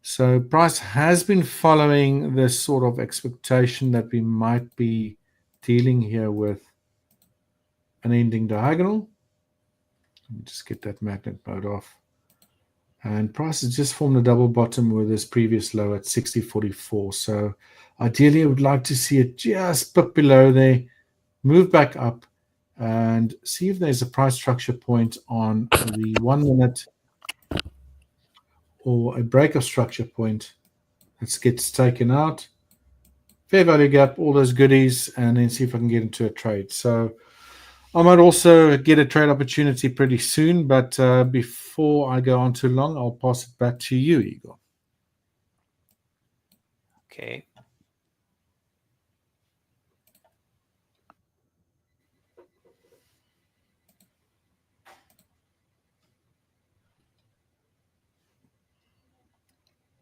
Speaker 1: So price has been following this sort of expectation that we might be dealing here with an ending diagonal. Let me just get that magnet mode off. And price has just formed a double bottom with this previous low at 60.44. So ideally, I would like to see it just put below there, move back up, and see if there's a price structure point on the 1 minute or a break of structure point that gets taken out. Fair value gap, all those goodies, and then see if I can get into a trade. So I might also get a trade opportunity pretty soon, but before I go on too long, I'll pass it back to you, Igor.
Speaker 3: Okay.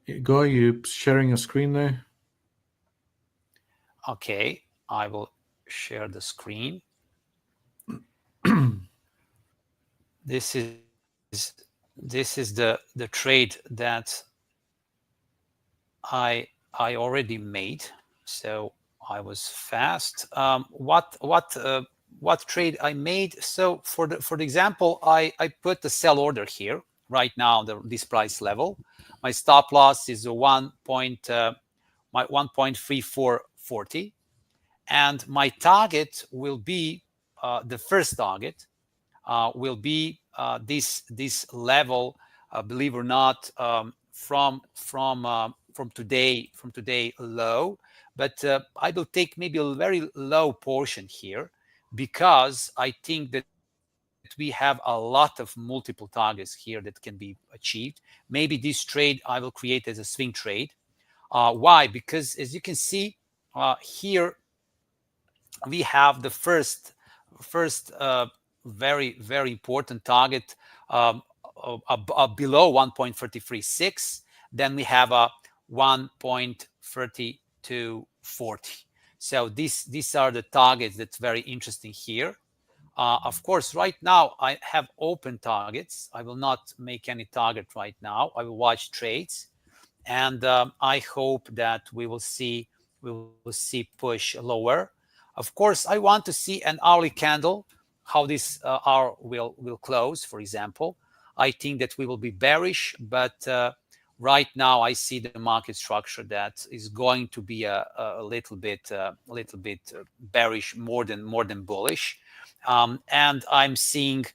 Speaker 1: Igor, you sharing your screen there?
Speaker 3: Okay, I will share the screen. This is the trade that I already made. So I was fast. What trade I made? So for the example, I put the sell order here right now, this price level. My stop loss is a 1.3440, and my target will be the first target will be this level. Believe or not, from today low, but I will take maybe a very low portion here, because I think that we have a lot of multiple targets here that can be achieved. Maybe this trade I will create as a swing trade. Why? Because as you can see here, we have the first very important target below 1.33.6. Then we have a 1.3240. So these are the targets that's very interesting here. Of course, right now I have open targets. I will not make any target right now. I will watch trades, and I hope that we will see push lower. Of course, I want to see an hourly candle, how this hour will close, for example. I think that we will be bearish, but right now I see the market structure that is going to be a little bit bearish, more than bullish. And I'm seeing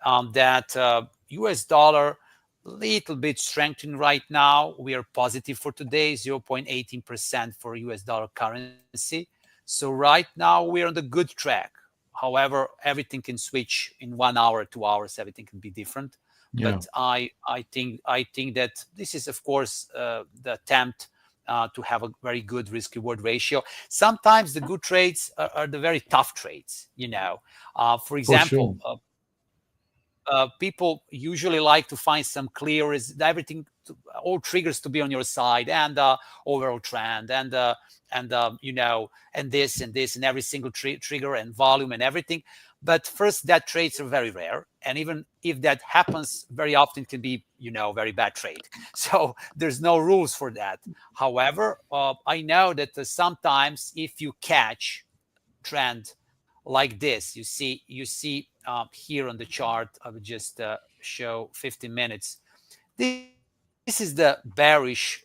Speaker 3: that US dollar little bit strengthening right now. We are positive for today, 0.18% for US dollar currency. So right now we're on the good track. However, everything can switch in 1 hour, 2 hours. Everything can be different.
Speaker 1: Yeah.
Speaker 3: But I think that this is, of course, the attempt to have a very good risk-reward ratio. Sometimes the good trades are the very tough trades. For example, people usually like to find some clear, everything, all triggers to be on your side, and overall trend, and this and every single trigger and volume and everything. But first, that trades are very rare, and even if that happens, very often can be very bad trade. So there's no rules for that. However, I know that sometimes if you catch trend like this, you see here on the chart, I would just show 15 minutes. This is the bearish,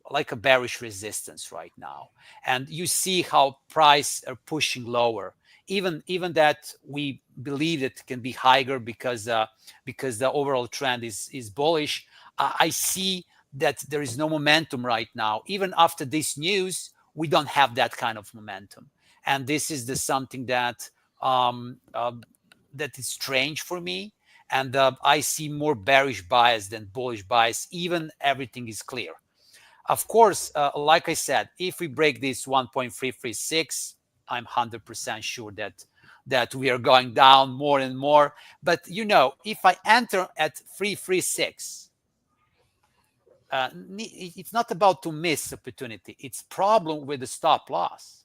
Speaker 3: like a bearish resistance right now, and you see how price are pushing lower. Even that we believe it can be higher because the overall trend is bullish. I see that there is no momentum right now. Even after this news, we don't have that kind of momentum, and this is something that that is strange for me. And I see more bearish bias than bullish bias, even everything is clear. Of course, like I said, if we break this 1.336, I'm 100% sure that we are going down more and more. But if I enter at 336, it's not about to miss opportunity. It's problem with the stop loss.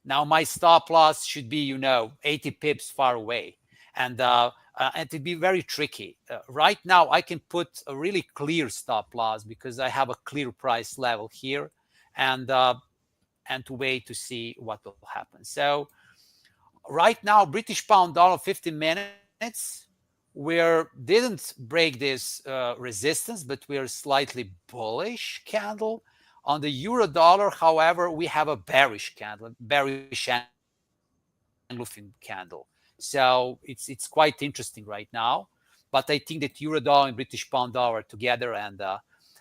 Speaker 3: Now my stop loss should be 80 pips far away. and to be very tricky. Right now, I can put a really clear stop loss because I have a clear price level here, and to wait to see what will happen. So right now, British pound dollar 15 minutes, we didn't break this resistance, but we are slightly bullish candle. On the euro dollar, however, we have a bearish candle, bearish engulfing candle. So it's quite interesting right now. But I think that euro dollar and British pound dollar are together, and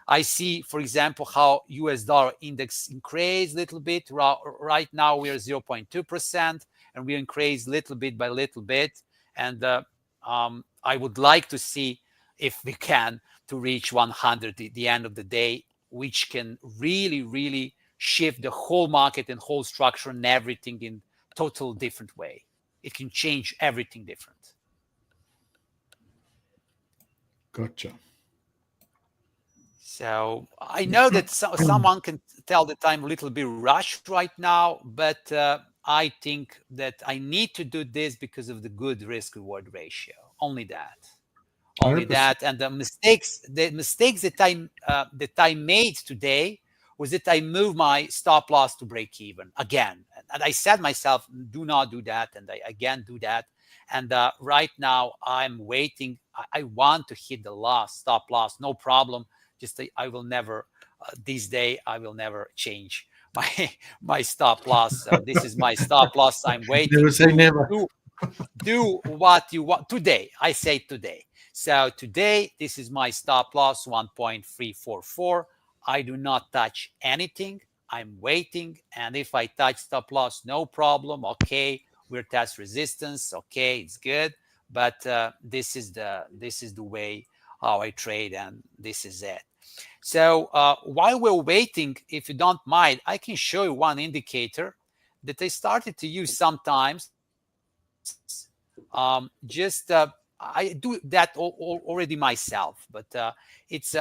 Speaker 3: I see, for example, how US dollar index increased a little bit. Right now we are 0.2%, and we increase little bit by little bit. And I would like to see if we can to reach 100 at the end of the day, which can really, really shift the whole market and whole structure and everything in total different way. It can change everything different.
Speaker 1: Gotcha.
Speaker 3: So I know that someone can tell that I'm a little bit rushed right now, but I think that I need to do this because of the good risk-reward ratio. Only that. Only
Speaker 1: 100%.
Speaker 3: that. And the mistakes that I made today was that I moved my stop loss to break even again. And I said myself, do not do that. And I again do that. And right now I'm waiting. I want to hit the stop loss, no problem. Just I will never, this day, I will never change my stop loss. This is my stop loss. I'm waiting.
Speaker 1: Never say never.
Speaker 3: Do what you want today. I say today. So today, this is my stop loss, 1.344. I do not touch anything. I'm waiting. And if I touch stop loss, no problem. Okay, we're test resistance. Okay, it's good. But this is the way how I trade, and this is it. So while we're waiting, if you don't mind, I can show you one indicator that I started to use sometimes. I do that already myself, but it's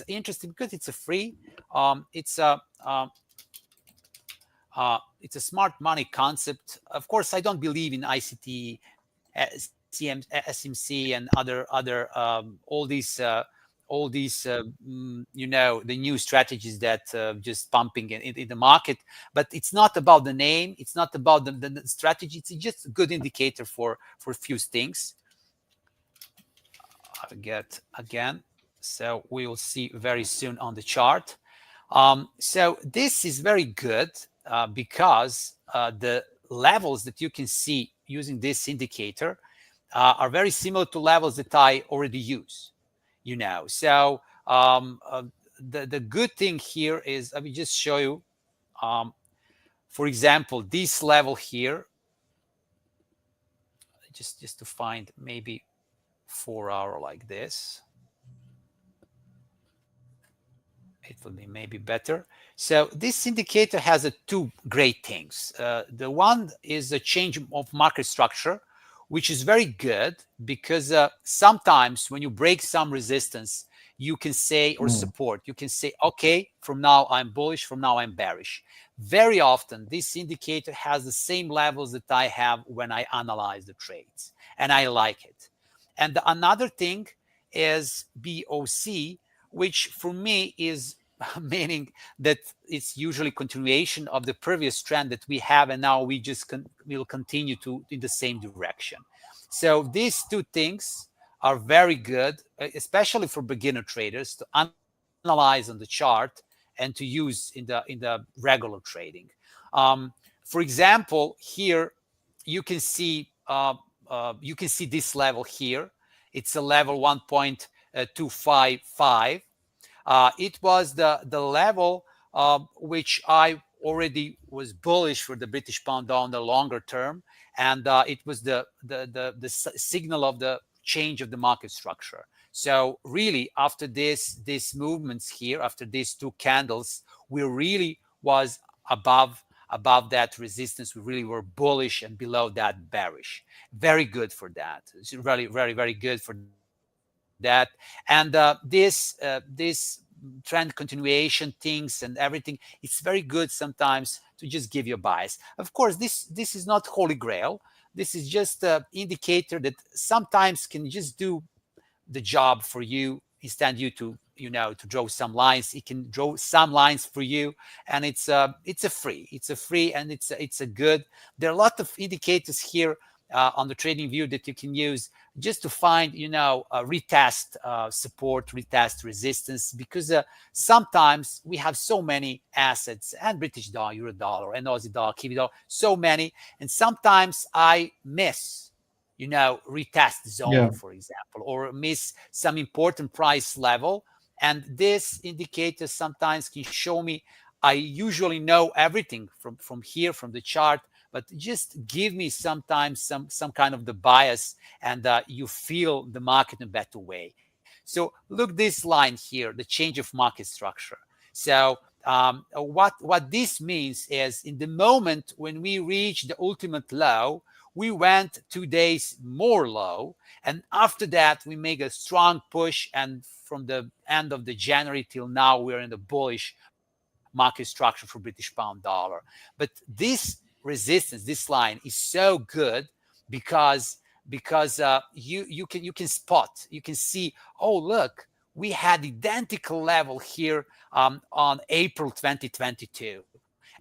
Speaker 3: interesting because it's a free. It's a smart money concept. Of course, I don't believe in ICT, SMC, and other all these the new strategies that just pumping in the market. But it's not about the name, it's not about the strategy. It's just a good indicator for a few things. I'll get again, so we will see very soon on the chart. So this is very good because the levels that you can see using this indicator are very similar to levels that I already use. So the good thing here is, let me just show you, for example, this level here, just to find maybe 4 hour like this, it will be maybe better. So this indicator has two great things. The one is a change of market structure, which is very good because sometimes when you break some resistance, you can say, or support, you can say, okay, from now I'm bullish, from now I'm bearish. Very often, this indicator has the same levels that I have when I analyze the trades, and I like it. And another thing is BOC, which for me is meaning that it's usually continuation of the previous trend that we have, and now we just will continue in the same direction. So these two things are very good, especially for beginner traders, to analyze on the chart and to use in the regular trading. For example, here you can see this level here. It's a level 1.255. It was the level which I already was bullish for the British pound on the longer term, and it was the signal of the change of the market structure. So really, after these movements here, after these two candles, we really was above that resistance. We really were bullish, and below that bearish. Very good for that. It's really very, very good for that. And this trend continuation things and everything, it's very good sometimes to just give you a bias. Of course, this is not holy grail. This is just an indicator that sometimes can just do the job for you instead you to to draw some lines. It can draw some lines for you, and it's a free and it's a good. There are a lot of indicators here on the trading view that you can use just to find retest support, retest resistance, because sometimes we have so many assets, and British dollar, euro dollar, and Aussie dollar, Kiwi dollar, so many, and sometimes I miss retest zone, for example, or miss some important price level. And this indicator sometimes can show me, I usually know everything from here, from the chart, but just give me sometimes some kind of the bias, and you feel the market in a better way. So look this line here, the change of market structure. So what this means is, in the moment when we reach the ultimate low, we went 2 days more low, and after that we make a strong push, and from the end of the January till now we're in the bullish market structure for British pound dollar. But this resistance, this line, is so good because you can spot, you can see, oh look, we had identical level here on April 2022,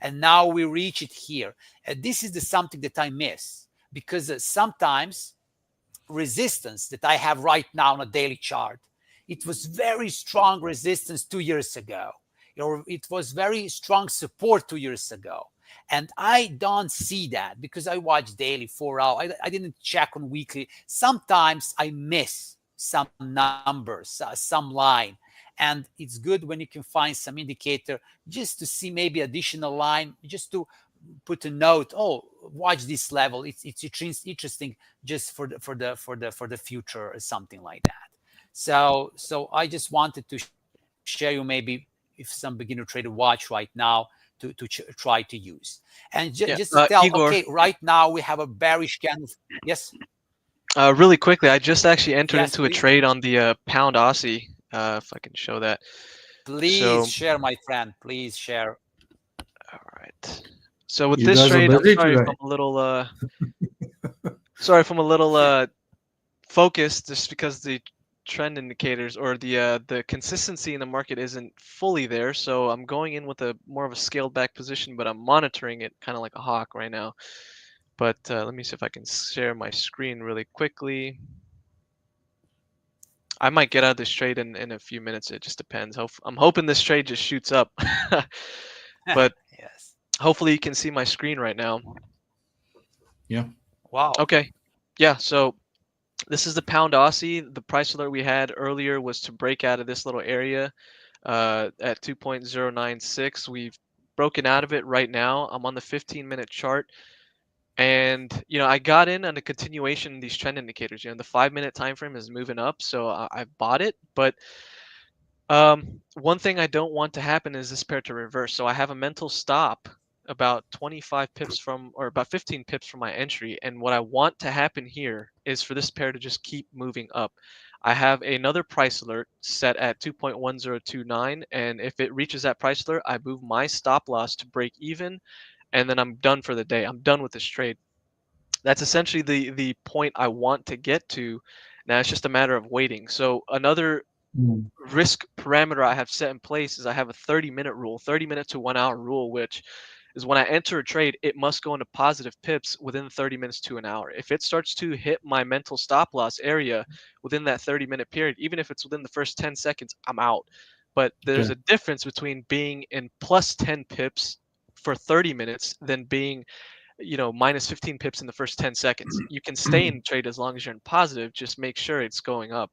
Speaker 3: and now we reach it here. And this is something that I miss, because sometimes resistance that I have right now on a daily chart, it was very strong resistance 2 years ago, or it was very strong support 2 years ago. And I don't see that because I watch daily 4 hours. I didn't check on weekly. Sometimes I miss some numbers, some line. And it's good when you can find some indicator just to see maybe additional line, just to put a note, oh, watch this level, it's interesting just for the future, or something like that. So I just wanted to share you, maybe if some beginner trader watch right now, to try to use. And just to tell,
Speaker 2: Igor,
Speaker 3: okay, right now we have a bearish candle. Yes.
Speaker 2: Really quickly, I just actually entered
Speaker 3: Yes,
Speaker 2: into a
Speaker 3: please.
Speaker 2: trade on the pound Aussie. If I can show that.
Speaker 3: Please share, my friend. Please share.
Speaker 2: All right. So with
Speaker 1: You
Speaker 2: this
Speaker 1: guys are
Speaker 2: trade, I'm
Speaker 1: busy
Speaker 2: sorry if
Speaker 1: today.
Speaker 2: I'm a little sorry if I'm a little focused, just because the trend indicators or the consistency in the market isn't fully there. So I'm going in with a more of a scaled back position, but I'm monitoring it kind of like a hawk right now. But let me see if I can share my screen really quickly. I might get out of this trade in a few minutes. It just depends. I'm hoping this trade just shoots up. But
Speaker 3: yes.
Speaker 2: Hopefully you can see my screen right now.
Speaker 1: Yeah.
Speaker 3: Wow.
Speaker 2: Okay. Yeah, so this is the pound Aussie. The price alert we had earlier was to break out of this little area at 2.096. We've broken out of it right now. I'm on the 15-minute chart. And, I got in on a continuation of these trend indicators. The 5-minute time frame is moving up, so I bought it. But one thing I don't want to happen is this pair to reverse. So I have a mental stop about 25 pips from, or about 15 pips from my entry. And what I want to happen here is for this pair to just keep moving up. I have another price alert set at 2.1029. And if it reaches that price alert, I move my stop loss to break even. And then I'm done for the day. I'm done with this trade. That's essentially the point I want to get to. Now it's just a matter of waiting. So another risk parameter I have set in place is I have a 30-minute rule, 30-minute to 1 hour rule, which is when I enter a trade, it must go into positive pips within 30 minutes to an hour. If it starts to hit my mental stop loss area within that 30-minute period, even if it's within the first 10 seconds, I'm out. But there's a difference between being in plus 10 pips for 30 minutes than being minus 15 pips in the first 10 seconds. You can stay in trade as long as you're in positive. Just make sure it's going up.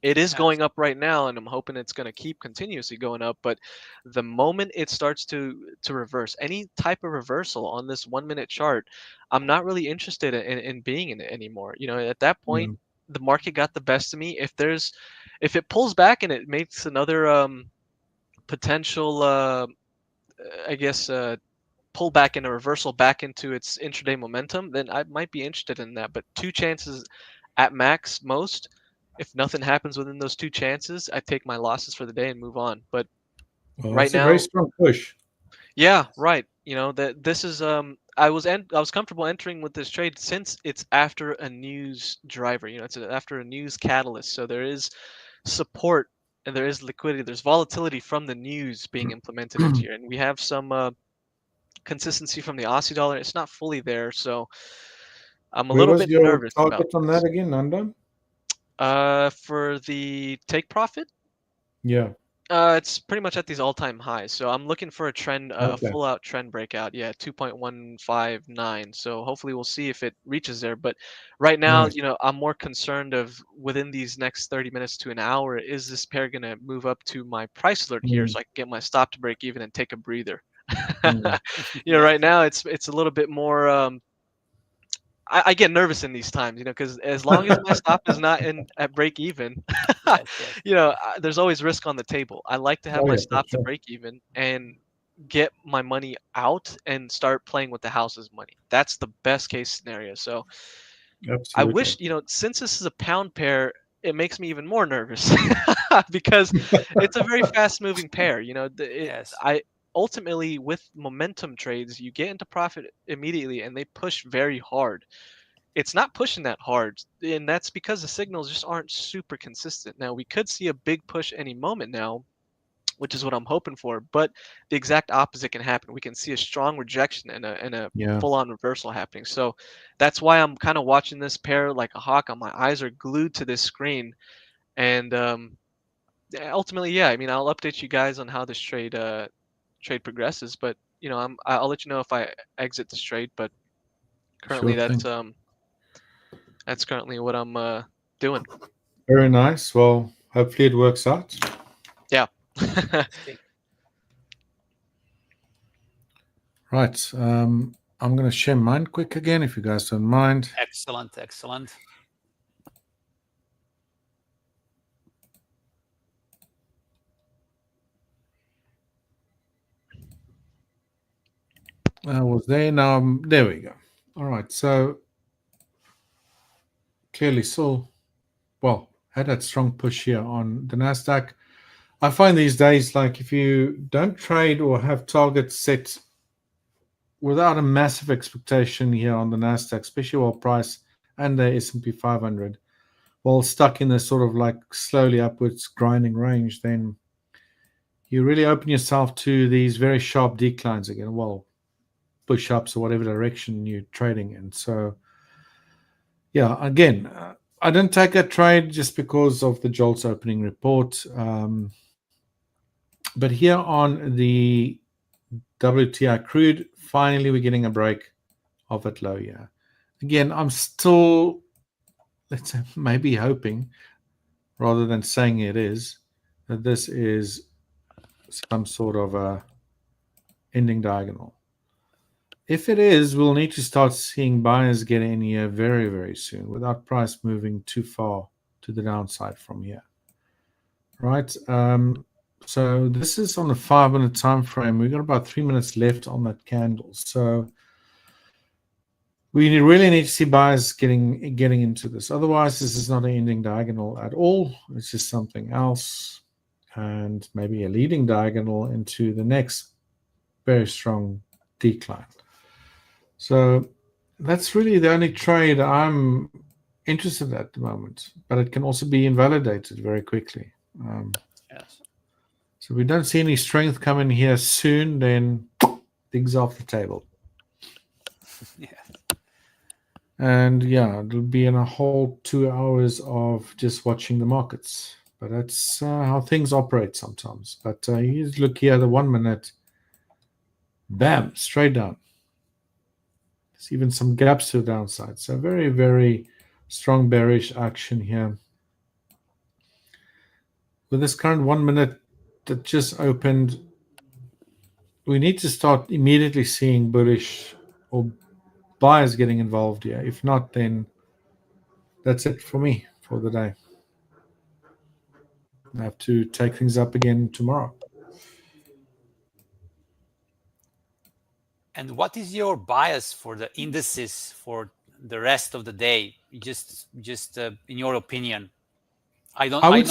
Speaker 2: It is going up right now, and I'm hoping it's going to keep continuously going up. But the moment it starts to reverse, any type of reversal on this 1-minute chart, I'm not really interested in being in it anymore. At that point, the market got the best of me. If it pulls back and it makes another potential, I guess, pull back in a reversal back into its intraday momentum, then I might be interested in that. But 2 chances at max most. If nothing happens within those 2 chances, I take my losses for the day and move on. But right
Speaker 1: It's a
Speaker 2: now,
Speaker 1: very strong push.
Speaker 2: yeah, right. That this is I was comfortable entering with this trade since it's after a news driver. It's after a news catalyst. So there is support and there is liquidity. There's volatility from the news being implemented into here, and we have some consistency from the Aussie dollar. It's not fully there, so I'm a
Speaker 1: Where
Speaker 2: little
Speaker 1: was
Speaker 2: bit
Speaker 1: your
Speaker 2: nervous about
Speaker 1: target on that again, Nandan?
Speaker 2: for the take profit.
Speaker 1: Yeah.
Speaker 2: It's pretty much at these all-time highs. So I'm looking for a trend,
Speaker 1: Okay.
Speaker 2: full-out trend breakout. Yeah, 2.159. So hopefully we'll see if it reaches there. But right now,
Speaker 1: Nice.
Speaker 2: I'm more concerned of within these next 30 minutes to an hour, is this pair gonna move up to my price alert here so I can get my stop to break even and take a breather?
Speaker 1: Mm.
Speaker 2: Right now it's a little bit more. I get nervous in these times, because as long as my stop is not in at break even,
Speaker 3: Yes, yes.
Speaker 2: there's always risk on the table. I like to have
Speaker 1: Oh,
Speaker 2: my
Speaker 1: yeah, for
Speaker 2: stop to
Speaker 1: sure.
Speaker 2: break even and get my money out and start playing with the house's money. That's the best case scenario. So I wish,
Speaker 1: Absolutely.
Speaker 2: since this is a pound pair, it makes me even more nervous because it's a very fast moving pair.
Speaker 3: Yes.
Speaker 2: I ultimately with momentum trades, you get into profit immediately and they push very hard. It's not pushing that hard, and that's because the signals just aren't super consistent. Now, we could see a big push any moment now, which is what I'm hoping for, but the exact opposite can happen. We can see a strong rejection and a
Speaker 1: Yeah.
Speaker 2: full-on reversal happening. So that's why I'm kind of watching this pair like a hawk. My eyes are glued to this screen, and ultimately, yeah, I mean, I'll update you guys on how this trade progresses, but I'll let you know if I exit this trade, but currently
Speaker 1: Sure thing.
Speaker 2: that's currently what I'm doing.
Speaker 1: Very nice. Well, hopefully it works out.
Speaker 2: Yeah.
Speaker 1: Right. I'm going to share mine quick again, if you guys don't mind.
Speaker 3: Excellent, excellent.
Speaker 1: Was there now? There we go. All right. So clearly saw, well, had that strong push here on the NASDAQ. I find these days, like if you don't trade or have targets set without a massive expectation here on the NASDAQ, especially while price and the S&P 500, while stuck in this sort of like slowly upwards grinding range, then you really open yourself to these very sharp declines again. Well, push-ups or whatever direction you're trading in. So yeah, again, I didn't take that trade just because of the JOLTS opening report. But here on the WTI crude, finally we're getting a break of it low here. Again, I'm still, let's say, maybe hoping, rather than saying it is, that this is some sort of a ending diagonal. If it is, we'll need to start seeing buyers get in here very, very soon without price moving too far to the downside from here. Right. So this is on a 5-minute time frame. We've got about 3 minutes left on that candle. So we really need to see buyers getting into this. Otherwise, this is not an ending diagonal at all. It's just something else, and maybe a leading diagonal into the next very strong decline. So that's really the only trade I'm interested in at the moment, but it can also be invalidated very quickly.
Speaker 3: Yes.
Speaker 1: So if we don't see any strength coming here soon, then things off the table.
Speaker 3: Yeah.
Speaker 1: And yeah, it'll be in a whole 2 hours of just watching the markets. But that's how things operate sometimes. But you just look here, the 1 minute, bam, straight down. There's even some gaps to the downside. So very, very strong bearish action here. With this current 1 minute that just opened, we need to start immediately seeing bullish or buyers getting involved here. If not, then that's it for me for the day. I have to take things up again tomorrow.
Speaker 3: And what is your bias for the indices for the rest of the day? Just in your opinion. I would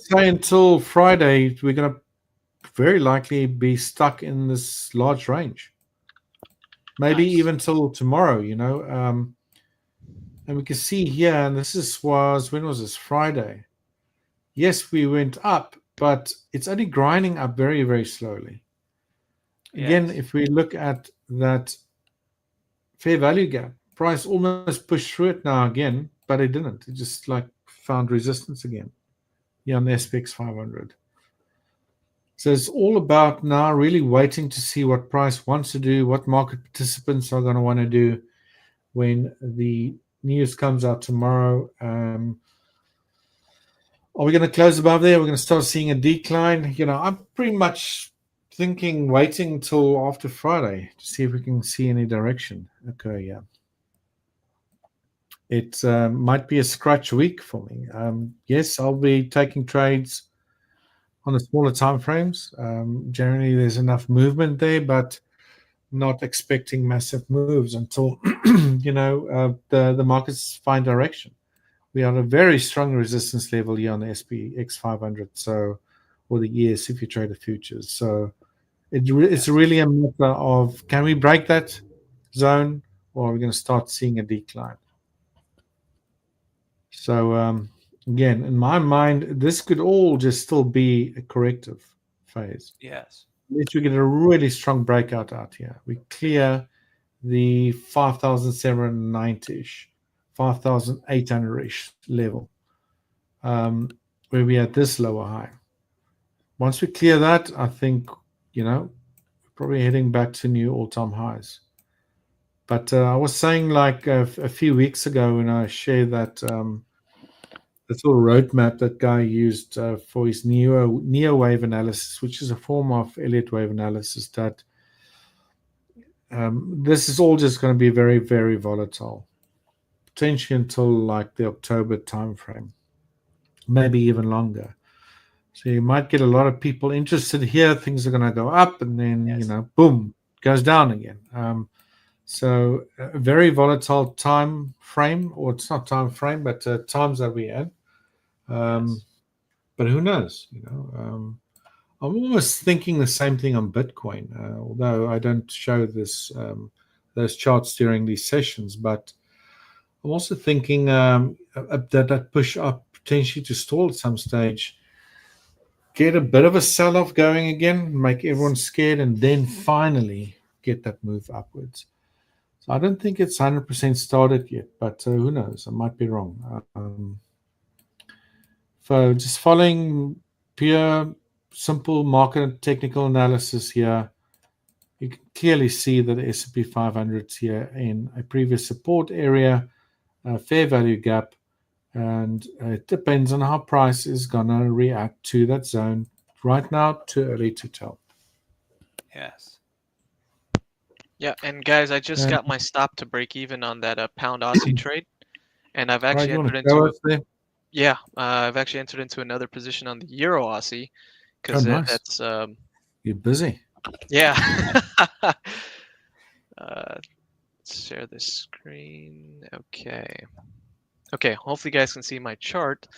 Speaker 1: say until Friday, we're going to very likely be stuck in this large range. maybe
Speaker 3: Nice.
Speaker 1: even till tomorrow, you know. And we can see here, and was when was this? Friday. Yes, we went up, but it's only grinding up very, very slowly. Again,
Speaker 3: Yes.
Speaker 1: if we look at that fair value gap, price almost pushed through it now again, but it didn't. It just like found resistance again here on the SPX 500. So it's all about now really waiting to see what price wants to do, what market participants are going to want to do when the news comes out tomorrow. Are we going to close above there? We're going to start seeing a decline. You know, I'm pretty much thinking waiting till after Friday to see if we can see any direction. Okay, yeah. It might be a scratch week for me. Yes, I'll be taking trades on the smaller time frames. Generally, there's enough movement there, but not expecting massive moves until the markets find direction. We are at a very strong resistance level here on the SPX 500, so or the ES if you trade the futures. So it's really a matter of, can we break that zone, or are we going to start seeing a decline? So again, in my mind, this could all just still be a corrective phase.
Speaker 3: Yes.
Speaker 1: Unless we get a really strong breakout out here. We clear the 5,790-ish, 5,800-ish level, where we had this lower high. Once we clear that, I think, we're probably heading back to new all-time highs. But I was saying like a few weeks ago when I shared that little roadmap that guy used for his neo wave analysis, which is a form of Elliott wave analysis, that this is all just going to be very, very volatile, potentially until like the October timeframe, maybe even longer. So you might get a lot of people interested here. Things are going to go up, and then boom, goes down again. So a very volatile time frame, or it's not time frame, but times that we had. But who knows? I'm almost thinking the same thing on Bitcoin, although I don't show those charts during these sessions. But I'm also thinking that push up potentially to stall at some stage, get a bit of a sell-off going again, make everyone scared, and then finally get that move upwards. So I don't think it's 100% started yet, but who knows? I might be wrong. So just following pure, simple market technical analysis here, you can clearly see that the S&P 500 is here in a previous support area, a fair value gap, and it depends on how price is going to react to that zone. Right now, too early to tell.
Speaker 3: Yes.
Speaker 2: Yeah, and guys, I just got my stop to break even on that pound Aussie trade, and I've actually entered into I've actually entered into another position on the Euro Aussie because that's
Speaker 1: you're busy.
Speaker 2: Yeah. Let's share this screen. Okay, hopefully you guys can see my chart.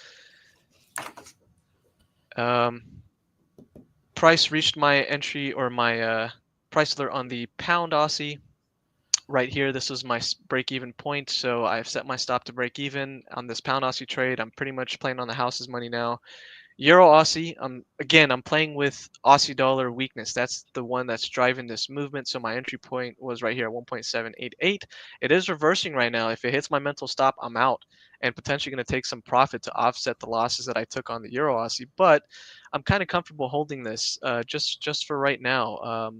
Speaker 2: Price reached my entry, or my price alert on the pound Aussie right here. This is my break-even point, so I've set my stop to break even on this pound Aussie trade. I'm pretty much playing on the house's money now. Euro Aussie, again, I'm playing with Aussie dollar weakness. That's the one that's driving this movement. So my entry point was right here, 1.788. It is reversing right now. If it hits my mental stop, I'm out and potentially going to take some profit to offset the losses that I took on the Euro Aussie. But I'm kind of comfortable holding this just for right now.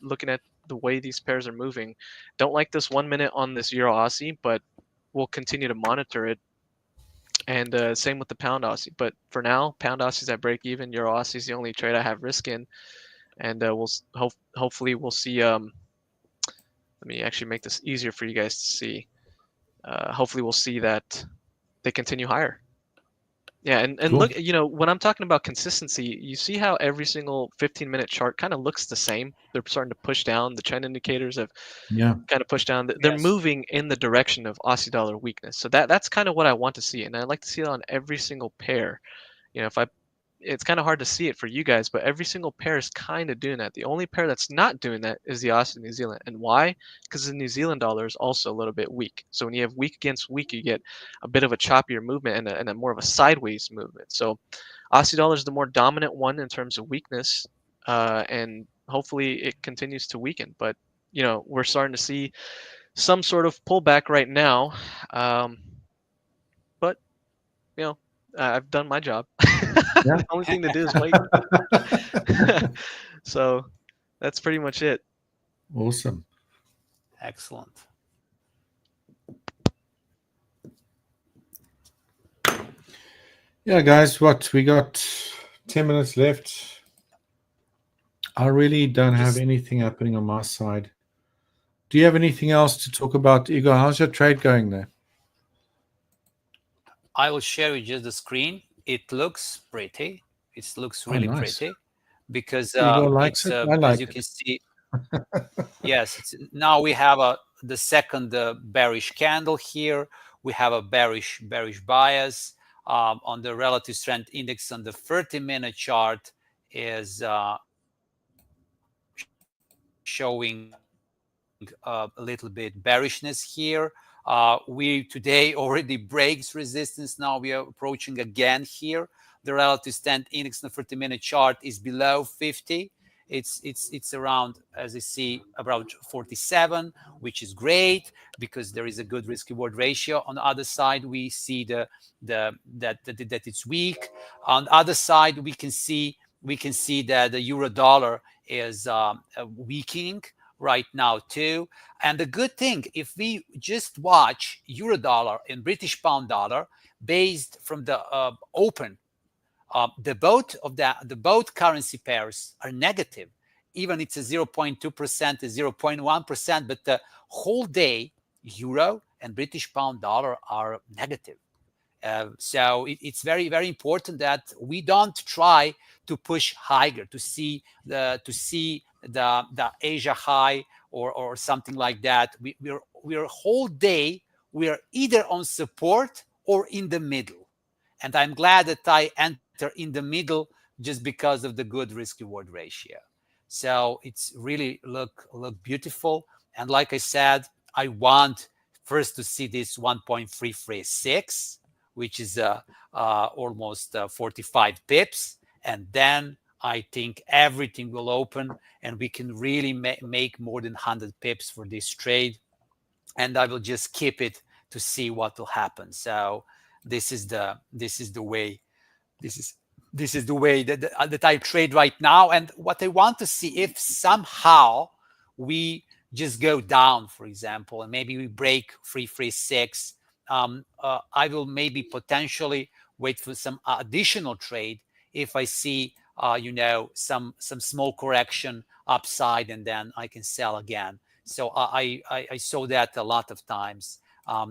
Speaker 2: Looking at the way these pairs are moving, don't like this 1 minute on this Euro Aussie, but we'll continue to monitor it. And same with the pound Aussie. But for now, pound Aussie's at break even. Euro Aussie's the only trade I have risk in, and hopefully we'll see. Let me actually make this easier for you guys to see. Hopefully we'll see that they continue higher. Yeah, and cool. Look, when I'm talking about consistency, you see how every single 15-minute chart kind of looks the same. They're starting to push down. The trend indicators have kind of pushed down. They're moving in the direction of Aussie dollar weakness. So that's kind of what I want to see, and I like to see it on every single pair. If I it's kind of hard to see it for you guys, but every single pair is kind of doing that. The only pair that's not doing that is the Aussie New Zealand. And why? Because the New Zealand dollar is also a little bit weak. So when you have weak against weak, you get a bit of a choppier movement and a more of a sideways movement. So Aussie dollar is the more dominant one in terms of weakness, and hopefully it continues to weaken. But we're starting to see some sort of pullback right now. But I've done my job.
Speaker 1: Yeah.
Speaker 2: The only thing to do is wait. So that's pretty much it.
Speaker 1: Awesome.
Speaker 3: Excellent.
Speaker 1: Yeah, guys, we got 10 minutes left. I really don't have anything happening on my side. Do you have anything else to talk about, Igor? How's your trade going there?
Speaker 3: I will share with you the screen. It looks pretty. It looks really pretty because
Speaker 1: Igor likes it. I like
Speaker 3: as you can see. Yes, now we have the second bearish candle here. We have a bearish bias on the relative strength index on the 30-minute chart is showing a little bit bearishness here. We today already breaks resistance. Now we are approaching again here. The relative strength index on the 30-minute chart is below 50. It's around, as you see, about 47, which is great because there is a good risk reward ratio. On the other side, we see that it's weak. On the other side, we can see that the euro dollar is weakening right now too. And the good thing, if we just watch euro dollar and British pound dollar based from the open, the both currency pairs are negative. Even it's a 0.2%, a 0.1%, but the whole day euro and British pound dollar are negative. So it's very, very important that we don't try to push higher to see the Asia high or something like that. We're whole day we're either on support or in the middle, and I'm glad that I enter in the middle just because of the good risk reward ratio. So it's really look beautiful. And like I said, I want first to see this 1.336, which is almost 45 pips. And then I think everything will open and we can really make more than 100 pips for this trade. And I will just keep it to see what will happen. So this is the way. This is the way that I trade right now. And what I want to see, if somehow we just go down, for example, and maybe we break 336, I will maybe potentially wait for some additional trade if I see some small correction upside, and then I can sell again. So I saw that a lot of times.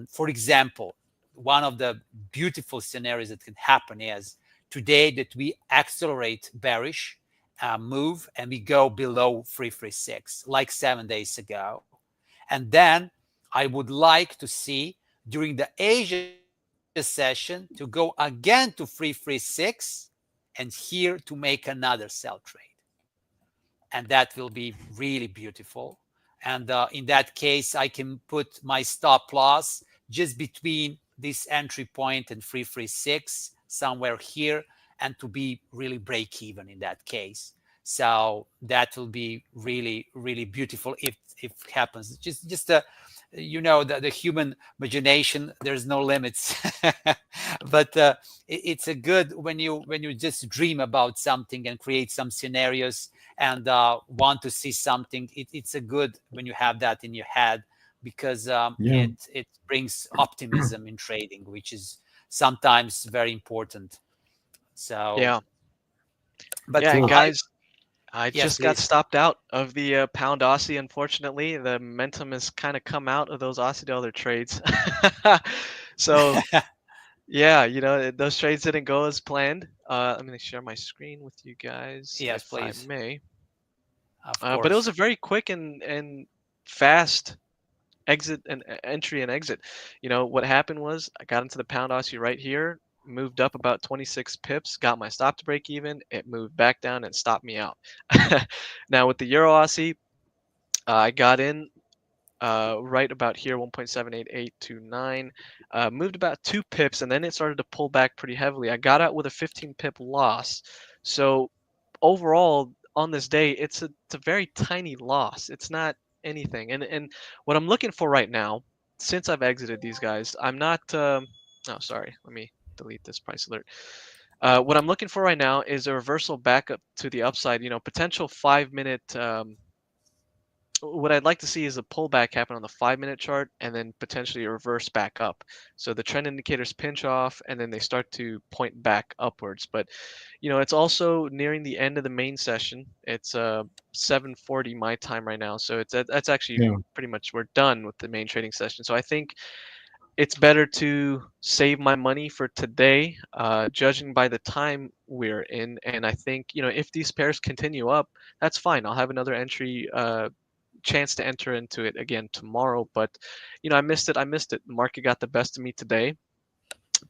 Speaker 3: For example, one of the beautiful scenarios that can happen is today that we accelerate bearish move and we go below 336 like 7 days ago. And then I would like to see during the Asia session to go again to 336 and here to make another sell trade. And that will be really beautiful. And in that case, I can put my stop loss just between this entry point and 336 somewhere here, and to be really break even in that case. So that will be really, really beautiful if it happens. Just the human imagination, there's no limits. But it's a good when you just dream about something and create some scenarios and want to see something. It's a good when you have that in your head, because it brings optimism in trading, which is sometimes very important. So
Speaker 2: yeah,
Speaker 3: but
Speaker 2: yeah, guys, I
Speaker 3: yes,
Speaker 2: just got
Speaker 3: please.
Speaker 2: stopped out of the pound Aussie. Unfortunately, the momentum has kind of come out of those Aussie dollar trades. So yeah, those trades didn't go as planned. I'm going to share my screen with you guys,
Speaker 3: Yes,
Speaker 2: if
Speaker 3: please.
Speaker 2: I may.
Speaker 3: Of
Speaker 2: But it was
Speaker 3: course.
Speaker 2: a very quick and fast exit and entry and exit. What happened was I got into the pound Aussie right here. moved up about 26 pips, got my stop to break even. It moved back down and stopped me out. Now with the Euro Aussie, I got in right about here, 1.78829. Moved about 2 pips, and then it started to pull back pretty heavily. I got out with a 15 pip loss. So overall, on this day, it's a very tiny loss. It's not anything. And what I'm looking for right now, since I've exited these guys, I'm not. Oh, sorry. Let me delete this price alert. What I'm looking for right now is a reversal back up to the upside. You know, potential 5-minute. What I'd like to see is a pullback happen on the 5-minute chart and then potentially a reverse back up. So the trend indicators pinch off and then they start to point back upwards. But you know, it's also nearing the end of the main session. It's 7:40 my time right now, so that's actually pretty much we're done with the main trading session. So I think it's better to save my money for today, judging by the time we're in. And I think, you know, if these pairs continue up, that's fine. I'll have another entry chance to enter into it again tomorrow. But you know, I missed it. The market got the best of me today.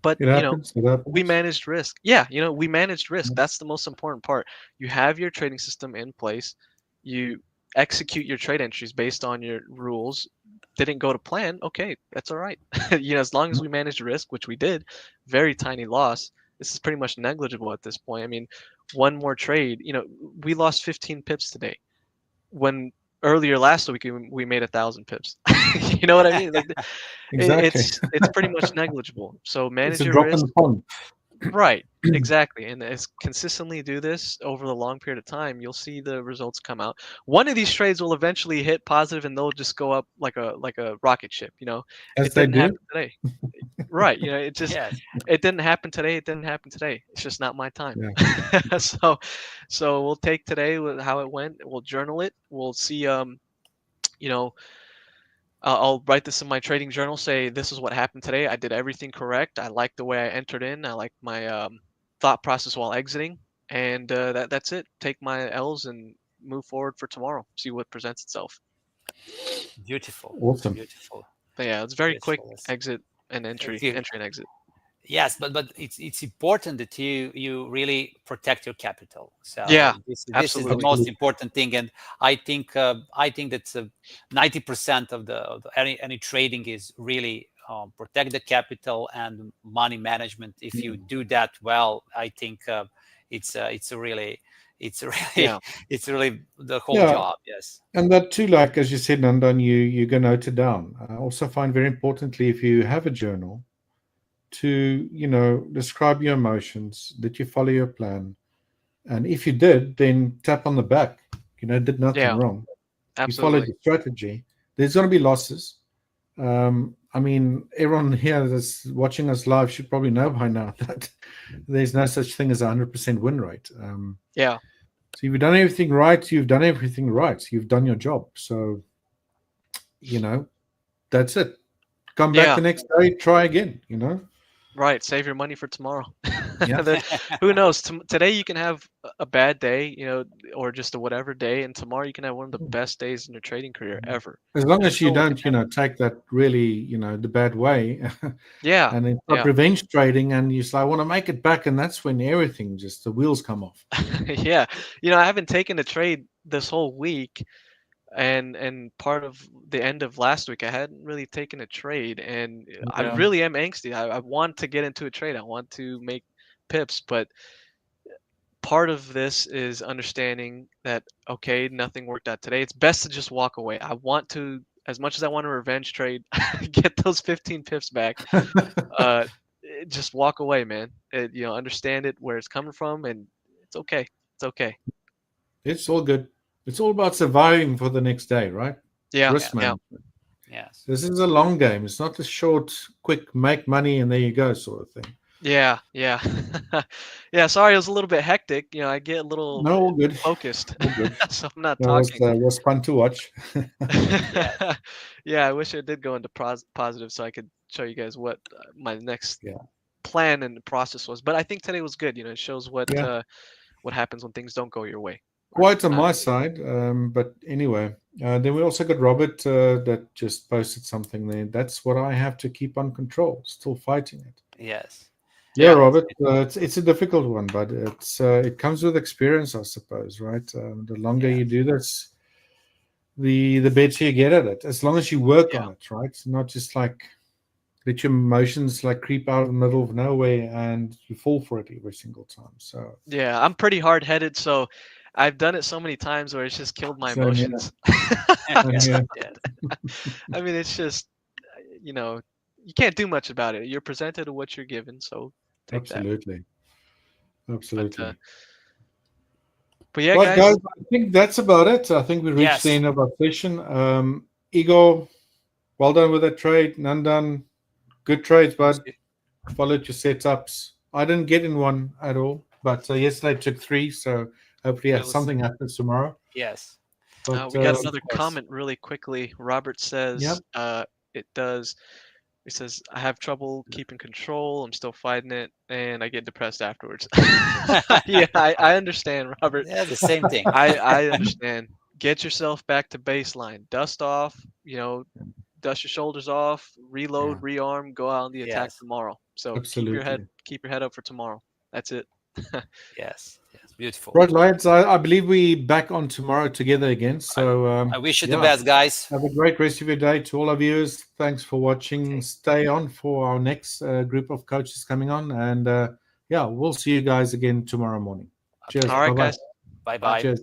Speaker 2: But
Speaker 1: It happens.
Speaker 2: we managed risk. Yeah, you know, we managed risk. That's the most important part. You have your trading system in place. You execute your trade entries based on your rules. Didn't go to plan. Okay, that's all right. You know, as long as we managed risk, which we did, very tiny loss. This is pretty much negligible at this point. I mean, one more trade. You know, we lost 15 pips today. When earlier last week we made 1,000 pips. You know what I mean? Like
Speaker 1: Exactly.
Speaker 2: it's pretty much negligible. So manage
Speaker 1: It's a
Speaker 2: your
Speaker 1: drop
Speaker 2: risk.
Speaker 1: in the pond.
Speaker 2: Right, exactly. And as consistently do this over the long period of time, you'll see the results come out. One of these trades will eventually hit positive and they'll just go up like a rocket ship, you know.
Speaker 1: As
Speaker 2: It
Speaker 1: they
Speaker 2: didn't
Speaker 1: do.
Speaker 2: happen today. Right, you know, it just
Speaker 3: Yes.
Speaker 2: it didn't happen today. It didn't happen today. It's just not my time.
Speaker 1: Yeah.
Speaker 2: So we'll take today with how it went. We'll journal it. We'll see you know, I'll write this in my trading journal, say this is what happened today. I did everything correct. I like the way I entered in. I like my thought process while exiting. And that's it. Take my L's and move forward for tomorrow. See what presents itself.
Speaker 3: Beautiful.
Speaker 1: Awesome.
Speaker 3: Beautiful.
Speaker 2: But yeah, it's very quick
Speaker 3: Beautiful.
Speaker 2: exit and entry,
Speaker 3: you.
Speaker 2: entry and exit.
Speaker 3: Yes, but it's important that you really protect your capital. So
Speaker 2: Yeah,
Speaker 3: this is the
Speaker 2: absolutely.
Speaker 3: most important thing, and I think that's 90% of the any trading is really protect the capital and money management. If you do that well, I think it's really
Speaker 2: Yeah.
Speaker 3: it's really the whole
Speaker 1: Yeah.
Speaker 3: job. Yes.
Speaker 1: And that too, like as you said, Nandan, you go note it down. I also find very importantly, if you have a journal, to, you know, describe your emotions, that you follow your plan. And if you did, then tap on the back. You know, did nothing
Speaker 2: Yeah,
Speaker 1: wrong. You followed
Speaker 2: absolutely.
Speaker 1: the strategy. There's going to be losses. I mean, everyone here that's watching us live should probably know by now that there's no such thing as a 100% win rate.
Speaker 2: Yeah.
Speaker 1: So if you've done everything right, you've done everything right. You've done your job. So, you know, that's it. Come back
Speaker 2: Yeah.
Speaker 1: the next day, try again, you know?
Speaker 2: Right. Save your money for tomorrow.
Speaker 1: Yeah.
Speaker 2: Who knows? Today you can have a bad day, you know, or just a whatever day, and tomorrow you can have one of the best days in your trading career ever.
Speaker 1: As long
Speaker 2: There's
Speaker 1: as you
Speaker 2: no way
Speaker 1: don't,
Speaker 2: to
Speaker 1: you know, take that really, you know, the bad way.
Speaker 2: Yeah.
Speaker 1: And it's
Speaker 2: Yeah.
Speaker 1: revenge trading, and you say, I want to make it back. And that's when everything just, the wheels come off.
Speaker 2: Yeah. You know, I haven't taken a trade this whole week, and part of the end of last week I hadn't really taken a trade, and I
Speaker 1: Yeah.
Speaker 2: really am angsty. I want to get into a trade. I want to make pips, but part of this is understanding that, okay, nothing worked out today. It's best to just walk away. I want to, as much as I want to revenge trade, get those 15 pips back. Just walk away, man. You know, understand it, where it's coming from, and it's okay. It's okay.
Speaker 1: It's all good. It's all about surviving for the next day, right?
Speaker 2: Yeah.
Speaker 1: Risk
Speaker 2: Yeah.
Speaker 1: management.
Speaker 3: Yes.
Speaker 1: This is a long game. It's not a short, quick, make money and there you go sort of thing.
Speaker 2: Yeah. Yeah. Yeah. Sorry, it was a little bit hectic. You know, I get a little
Speaker 1: No, all good.
Speaker 2: focused,
Speaker 1: All good.
Speaker 2: so I'm not
Speaker 1: That
Speaker 2: talking.
Speaker 1: was fun to watch.
Speaker 2: Yeah, I wish it did go into positive so I could show you guys what my next
Speaker 1: Yeah.
Speaker 2: plan and process was. But I think today was good. You know, it shows what
Speaker 1: Yeah.
Speaker 2: what happens when things don't go your way.
Speaker 1: Quite on my side. But anyway, then we also got Robert that just posted something there. That's what I have to keep on control. Still fighting it.
Speaker 3: Yes.
Speaker 1: Yeah,
Speaker 2: Yeah.
Speaker 1: Robert, it's a difficult one, but it comes with experience, I suppose, right? The longer
Speaker 3: Yeah.
Speaker 1: you do this, the better you get at it. As long as you work
Speaker 2: Yeah.
Speaker 1: on it, right? It's not just like let your emotions like creep out of the middle of nowhere and you fall for it every single time. So
Speaker 2: Yeah, I'm pretty hard-headed, so I've done it so many times where it's just killed my
Speaker 1: Same here.
Speaker 2: emotions.
Speaker 1: Yeah,
Speaker 2: I mean, it's just, you know, you can't do much about it. You're presented with what you're given, so take that.
Speaker 1: absolutely,
Speaker 2: But
Speaker 1: absolutely.
Speaker 2: but yeah,
Speaker 1: Right,
Speaker 2: guys.
Speaker 1: guys, I think that's about it. I think we reached the
Speaker 3: Yes.
Speaker 1: end of our session. Igor, well done with that trade. Nandan, good trades, bud. Followed your setups. I didn't get in one at all, but yesterday I took 3, so hopefully
Speaker 2: Yeah, let's-
Speaker 1: something happens tomorrow.
Speaker 3: Yes.
Speaker 1: But
Speaker 2: we got another comment really quickly. Robert says,
Speaker 1: Yep.
Speaker 2: it does. He says, I have trouble keeping control. I'm still fighting it, and I get depressed afterwards. Yeah, I understand, Robert.
Speaker 3: Yeah, the same thing.
Speaker 2: I understand. Get yourself back to baseline. Dust off, dust your shoulders off, reload, rearm, go out on the attack
Speaker 3: Yes.
Speaker 2: tomorrow. So
Speaker 1: Absolutely.
Speaker 2: keep your head up for tomorrow. That's it.
Speaker 3: Yes. Yes. Beautiful.
Speaker 1: Right, lads, I believe we back on tomorrow together again. So
Speaker 3: I wish you the best, guys.
Speaker 1: have a great rest of your day to all our viewers. Thanks for watching.
Speaker 3: Okay.
Speaker 1: Stay on for our next group of coaches coming on. And we'll see you guys again tomorrow morning. Cheers.
Speaker 2: All right,
Speaker 1: Bye-bye.
Speaker 2: guys.
Speaker 3: Bye-bye.
Speaker 1: Cheers.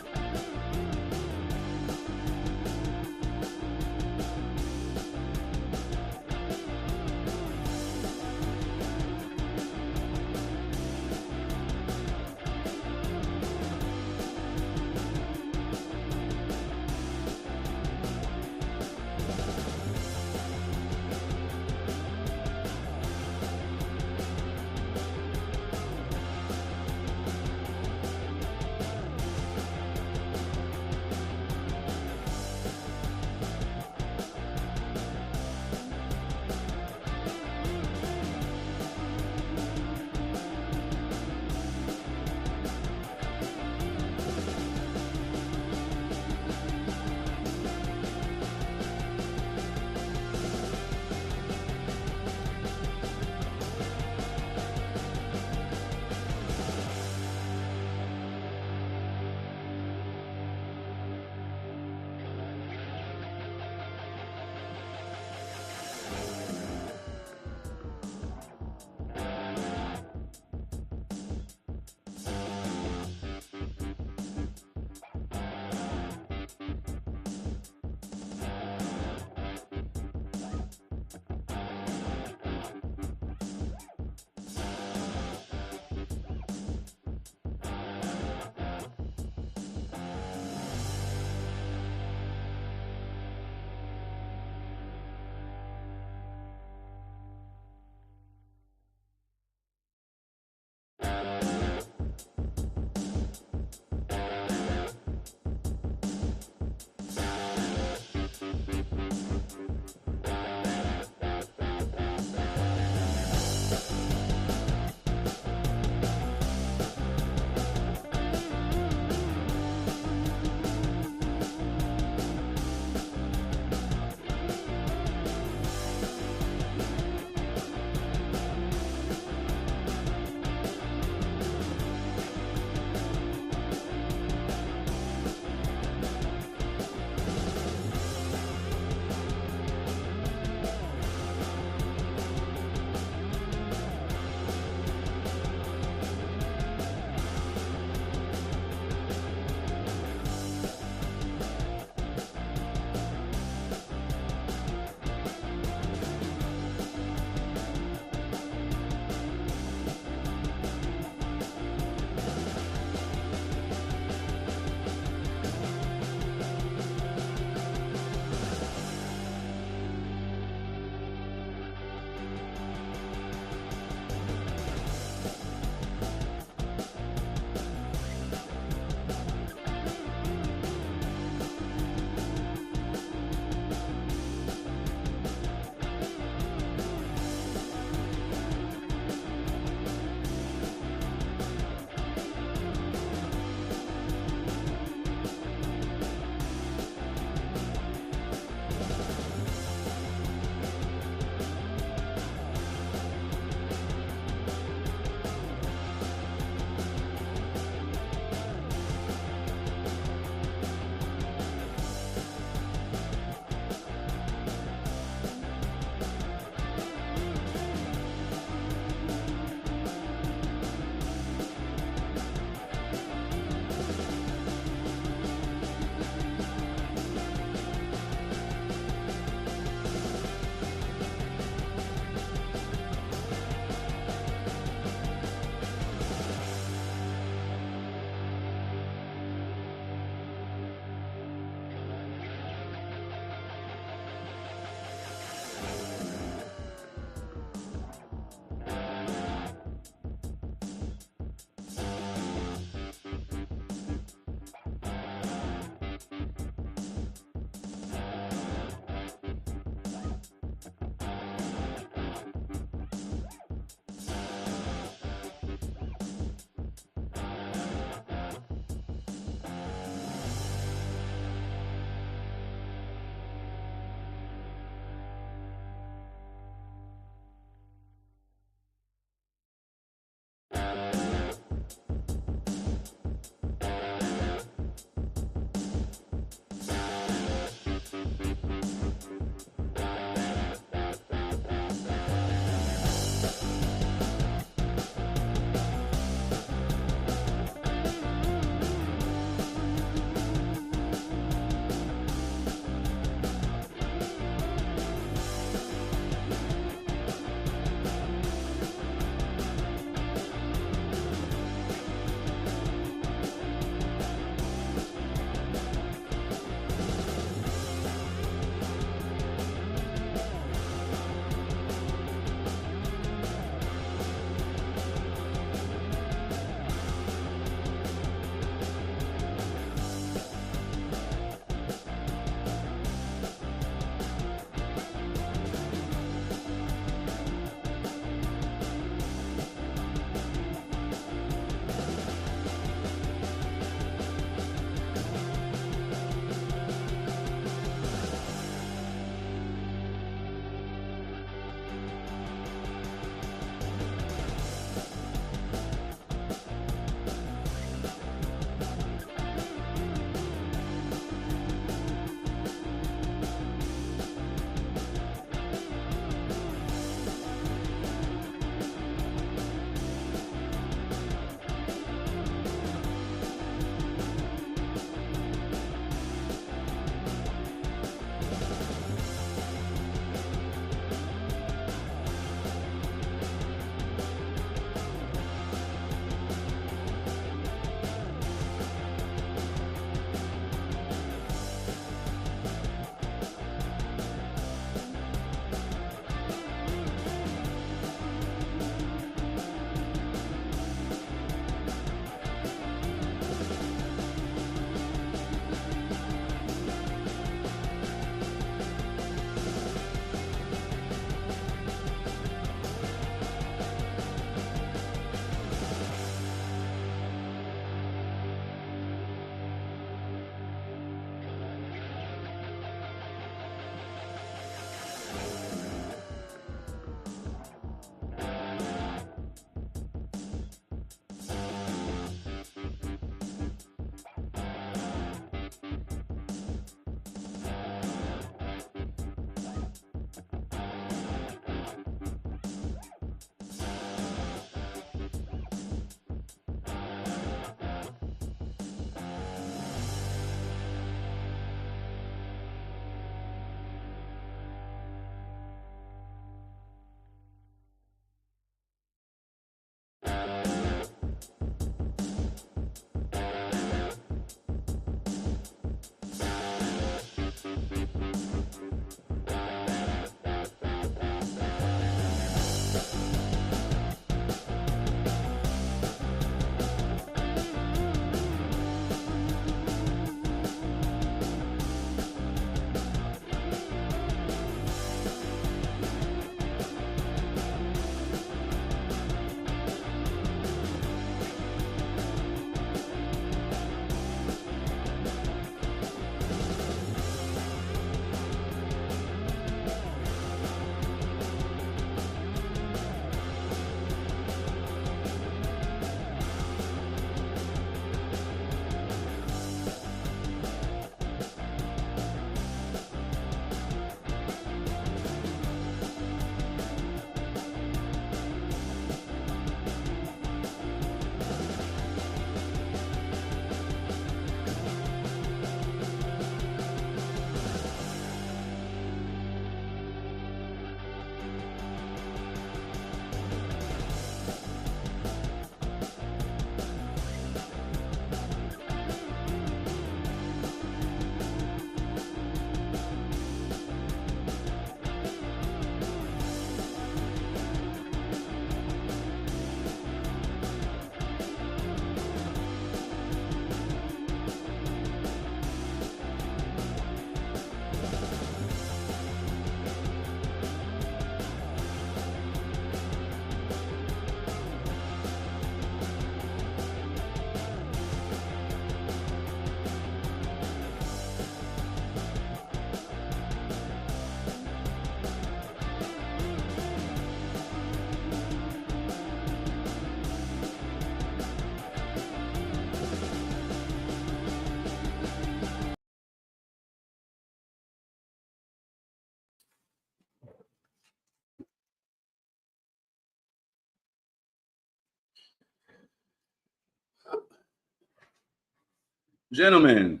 Speaker 4: Gentlemen,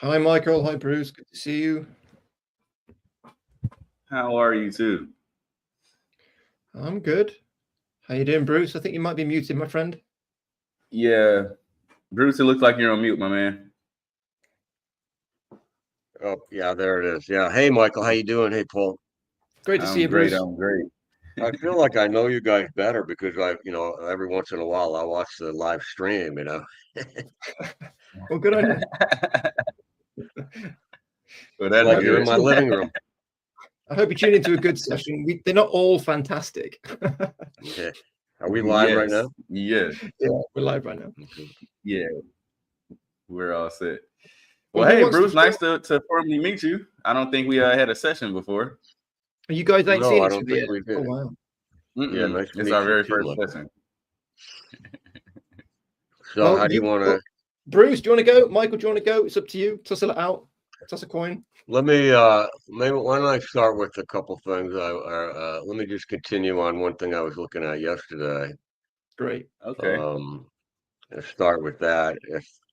Speaker 5: Hi, Michael. Hi, Bruce. Good to see you.
Speaker 4: how are you too?
Speaker 5: I'm good. How you doing, Bruce? I think you might be muted, my friend.
Speaker 4: Yeah, Bruce, it looks like you're on mute, my man.
Speaker 6: Oh, yeah, there it is. Yeah. Hey, Michael, how you doing? Hey, Paul.
Speaker 5: Great to see you, Bruce.
Speaker 4: I'm great.
Speaker 6: I feel like I know you guys better because every once in a while I watch the live stream,
Speaker 5: Well, good on you.
Speaker 4: Well, that's
Speaker 6: like you're in
Speaker 4: good.
Speaker 6: my living room.
Speaker 5: I hope you tune into a good session. They're not all fantastic.
Speaker 6: Okay. Are we live right now?
Speaker 4: Yes.
Speaker 5: Yeah, we're live right now.
Speaker 4: Yeah. We're all set.
Speaker 5: Well,
Speaker 4: Well,
Speaker 5: who
Speaker 4: hey,
Speaker 5: wants to
Speaker 4: Bruce, nice to formally meet you. I don't think we had a session before.
Speaker 5: You guys ain't
Speaker 6: No,
Speaker 5: seen
Speaker 6: I
Speaker 5: each
Speaker 6: don't
Speaker 5: other
Speaker 6: think
Speaker 5: yet.
Speaker 6: we did.
Speaker 5: Oh, wow.
Speaker 6: Yeah, nice to
Speaker 4: It's
Speaker 6: meet
Speaker 4: our
Speaker 6: you
Speaker 4: very
Speaker 6: too,
Speaker 4: first
Speaker 6: Michael.
Speaker 4: session.
Speaker 6: So
Speaker 5: Well,
Speaker 6: how do you want to?
Speaker 5: Bruce, do you want to go? Michael, do you want to go? It's up to you. Toss it out. Toss a coin.
Speaker 6: Let me maybe why don't I start with a couple things? Let me just continue on one thing I was looking at yesterday.
Speaker 5: Great.
Speaker 4: Okay.
Speaker 6: And start with that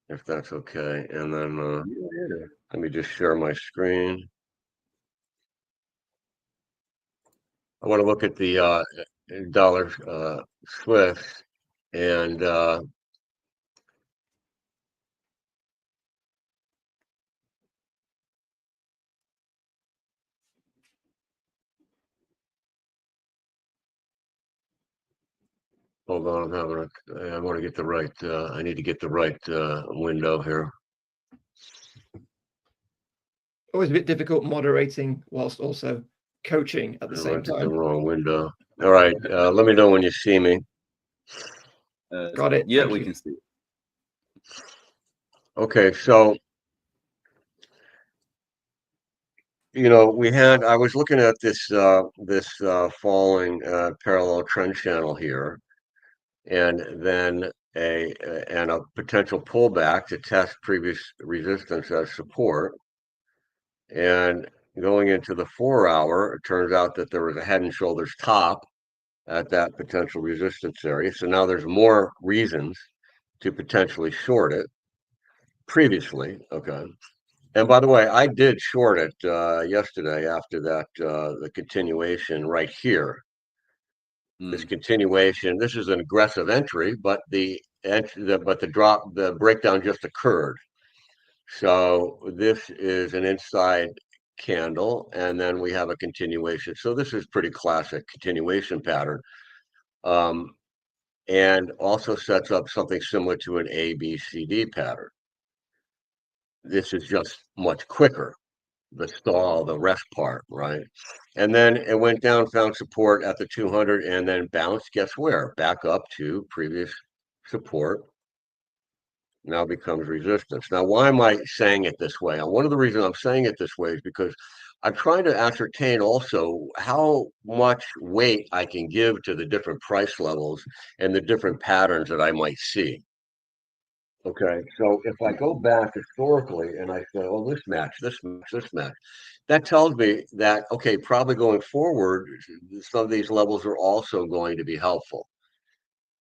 Speaker 6: if that's okay, and then let me just share my screen. I want to look at the dollar Swift and hold on, I want to get the right. I need to get the right window here.
Speaker 5: Always a bit difficult moderating whilst also coaching at the same
Speaker 6: The
Speaker 5: time.
Speaker 6: wrong window. All right, let me know when you see me.
Speaker 5: Got it.
Speaker 4: Yeah,
Speaker 5: Thank
Speaker 4: we
Speaker 5: you.
Speaker 4: can see.
Speaker 6: Okay, so I was looking at this falling parallel trend channel here, and then a potential pullback to test previous resistance as support. And going into the 4-hour, it turns out that there was a head and shoulders top at that potential resistance area. So now there's more reasons to potentially short it previously. Okay. And by the way, I did short it yesterday after that, the continuation right here. This continuation, this is an aggressive entry, but the breakdown just occurred. So this is an inside candle, and then we have a continuation. So this is pretty classic continuation pattern. And also sets up something similar to an ABCD pattern. This is just much quicker, the stall, the rest part, right? And then it went down, found support at the 200, and then bounced, guess where? Back up to previous support. Now becomes resistance. Now, why am I saying it this way? One of the reasons I'm saying it this way is because I'm trying to ascertain also how much weight I can give to the different price levels and the different patterns that I might see. Okay, so if I go back historically and I say, oh, this match, that tells me that, okay, probably going forward, some of these levels are also going to be helpful.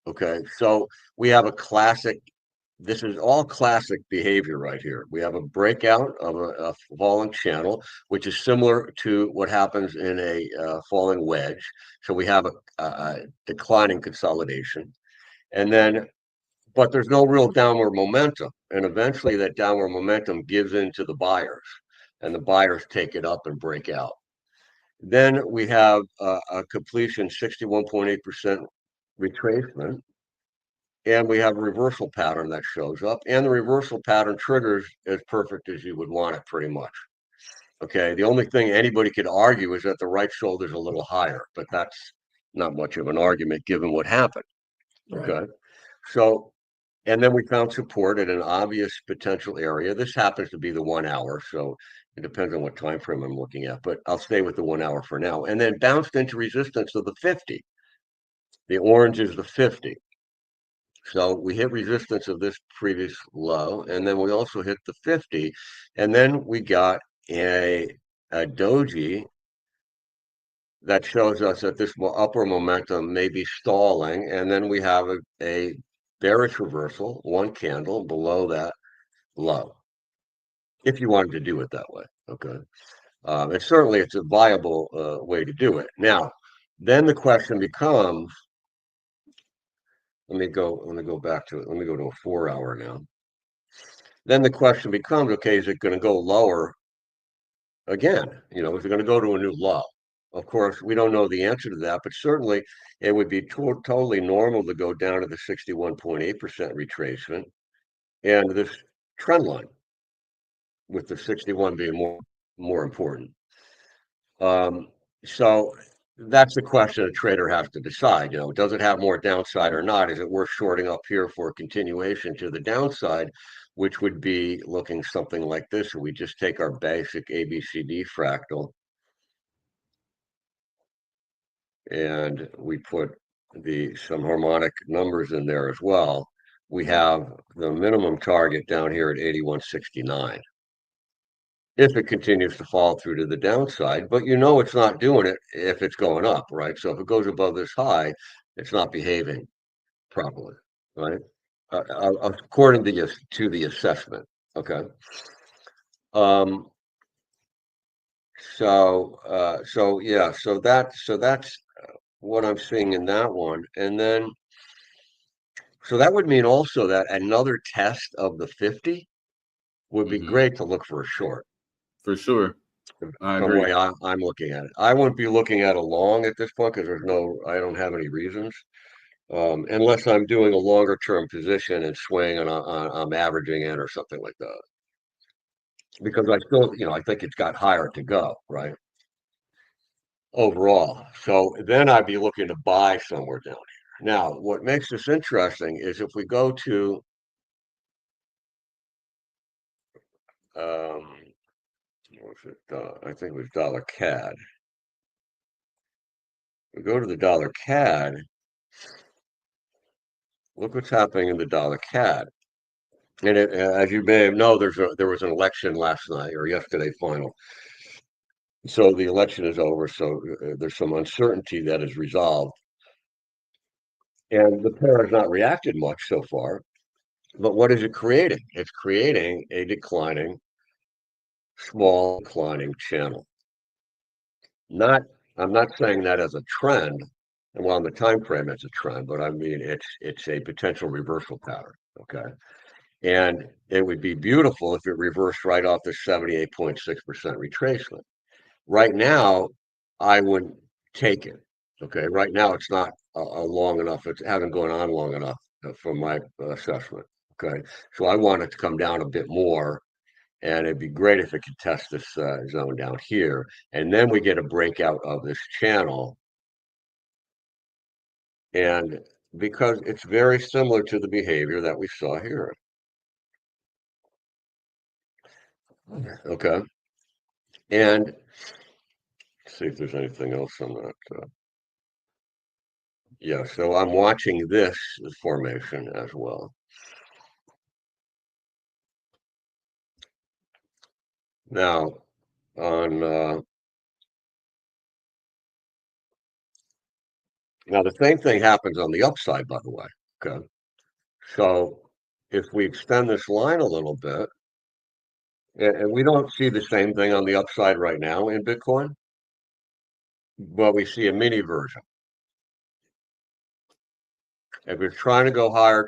Speaker 6: Okay, so we have a classic, this is all classic behavior right here. We have a breakout of a falling channel, which is similar to what happens in a falling wedge. So we have a declining consolidation. And then but there's no real downward momentum. And eventually that downward momentum gives into the buyers, and the buyers take it up and break out. Then we have a completion 61.8% retracement, and we have a reversal pattern that shows up, and the reversal pattern triggers as perfect as you would want it, pretty much. Okay, the only thing anybody could argue is that the right shoulder is a little higher, but that's not much of an argument given what happened. Okay, right. So and then we found support at an obvious potential area. This happens to be the 1 hour, so it depends on what time frame I'm looking at, but I'll stay with the 1 hour for now. And then bounced into resistance of the 50. The orange is the 50. So we hit resistance of this previous low, and then we also hit the 50. And then we got a doji that shows us that this upper momentum may be stalling. And then we have a bearish reversal, one candle below that low, if you wanted to do it that way. Okay. And certainly it's a viable way to do it. Now, then the question becomes, let me go back to it. Let me go to a 4-hour now. Then the question becomes, okay, is it going to go lower again? You know, is it going to go to a new low? Of course, we don't know the answer to that, but certainly it would be totally normal to go down to the 61.8% retracement and this trend line, with the 61 being more important. So that's the question a trader has to decide. You know, does it have more downside or not? Is it worth shorting up here for a continuation to the downside, which would be looking something like this? We just take our basic ABCD fractal and we put some harmonic numbers in there as well. We have the minimum target down here at 81.69. If it continues to fall through to the downside, but you know it's not doing it if it's going up, right? So if it goes above this high, it's not behaving properly, right? According to the assessment, okay? So that's what I'm seeing in that one. And then, so that would mean also that another test of the 50 would be great to look for a short.
Speaker 4: For sure. I
Speaker 6: The
Speaker 4: agree.
Speaker 6: way I'm looking at it. I wouldn't be looking at a long at this point because I don't have any reasons. Unless I'm doing a longer term position and swing and I'm averaging in or something like that. Because I still, I think it's got higher to go, right? Overall. So then I'd be looking to buy somewhere down here. Now, what makes this interesting is if we go to what was it? I think it was dollar CAD. We go to the dollar CAD. Look what's happening in the dollar CAD. And as you may know, there was an election last night or yesterday final. So the election is over. So there's some uncertainty that is resolved. And the pair has not reacted much so far. But what is it creating? It's creating a small declining channel. I'm not saying that as a trend. And well, on the time frame, it's a trend, but I mean, it's a potential reversal pattern. Okay. And it would be beautiful if it reversed right off the 78.6% retracement. Right now, I wouldn't take it. Okay. Right now, it's not long enough. It hasn't gone on long enough for my assessment. Okay. So I want it to come down a bit more. And it'd be great if it could test this zone down here. And then we get a breakout of this channel. And because it's very similar to the behavior that we saw here. Okay. And let's see if there's anything else on that. Yeah, so I'm watching this formation as well. Now, now the same thing happens on the upside, by the way. Okay. So if we extend this line a little bit, and we don't see the same thing on the upside right now in Bitcoin, but we see a mini version. If it's trying to go higher,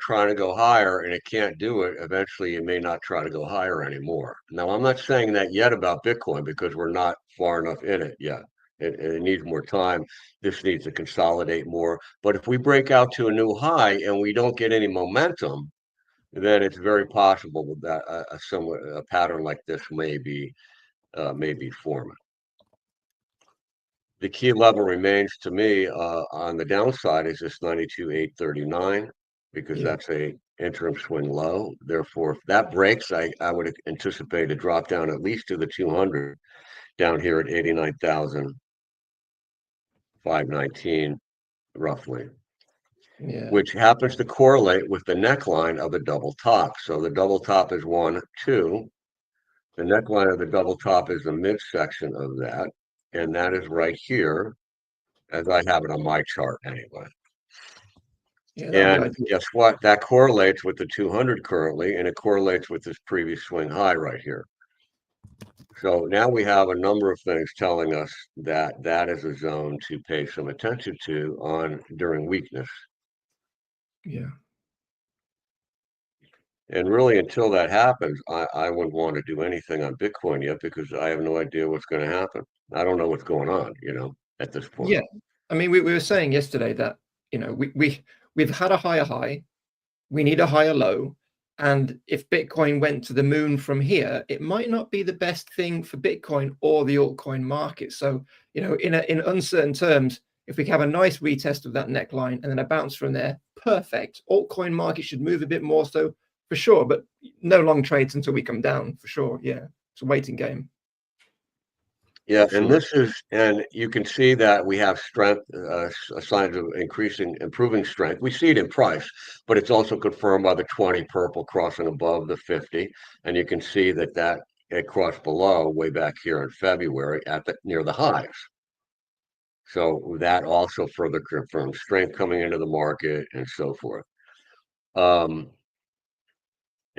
Speaker 6: and it can't do it, eventually it may not try to go higher anymore. Now, I'm not saying that yet about Bitcoin because we're not far enough in it yet. It needs more time. This needs to consolidate more. But if we break out to a new high and we don't get any momentum, then it's very possible that a pattern like this may be forming. The key level remains to me on the downside is this 92,839 because that's a interim swing low. Therefore, if that breaks, I would anticipate a drop down at least to the 200 down here at 89,519 roughly. Yeah. Which happens to correlate with the neckline of the double top. So the double top is 1, 2. The neckline of the double top is the midsection of that. And that is right here, as I have it on my chart anyway.
Speaker 5: Yeah, that'd be
Speaker 6: And
Speaker 5: ideal.
Speaker 6: guess what? That correlates with the 200 currently, and it correlates with this previous swing high right here. So now we have a number of things telling us that that is a zone to pay some attention to during weakness.
Speaker 5: Yeah.
Speaker 6: And really, until that happens, I wouldn't want to do anything on Bitcoin yet because I have no idea what's going to happen. I don't know what's going on, at this point.
Speaker 5: Yeah. I mean, we were saying yesterday that, we've had a higher high, we need a higher low. And if Bitcoin went to the moon from here, it might not be the best thing for Bitcoin or the altcoin market. So, in uncertain terms, if we have a nice retest of that neckline and then a bounce from there, perfect. Altcoin market should move a bit more so for sure, but no long trades until we come down for sure. Yeah, it's a waiting game.
Speaker 6: Yeah,
Speaker 5: For sure.
Speaker 6: and you can see that we have strength, signs of improving strength. We see it in price, but it's also confirmed by the 20 purple crossing above the 50. And you can see that it crossed below way back here in February near the highs. So that also further confirms strength coming into the market and so forth.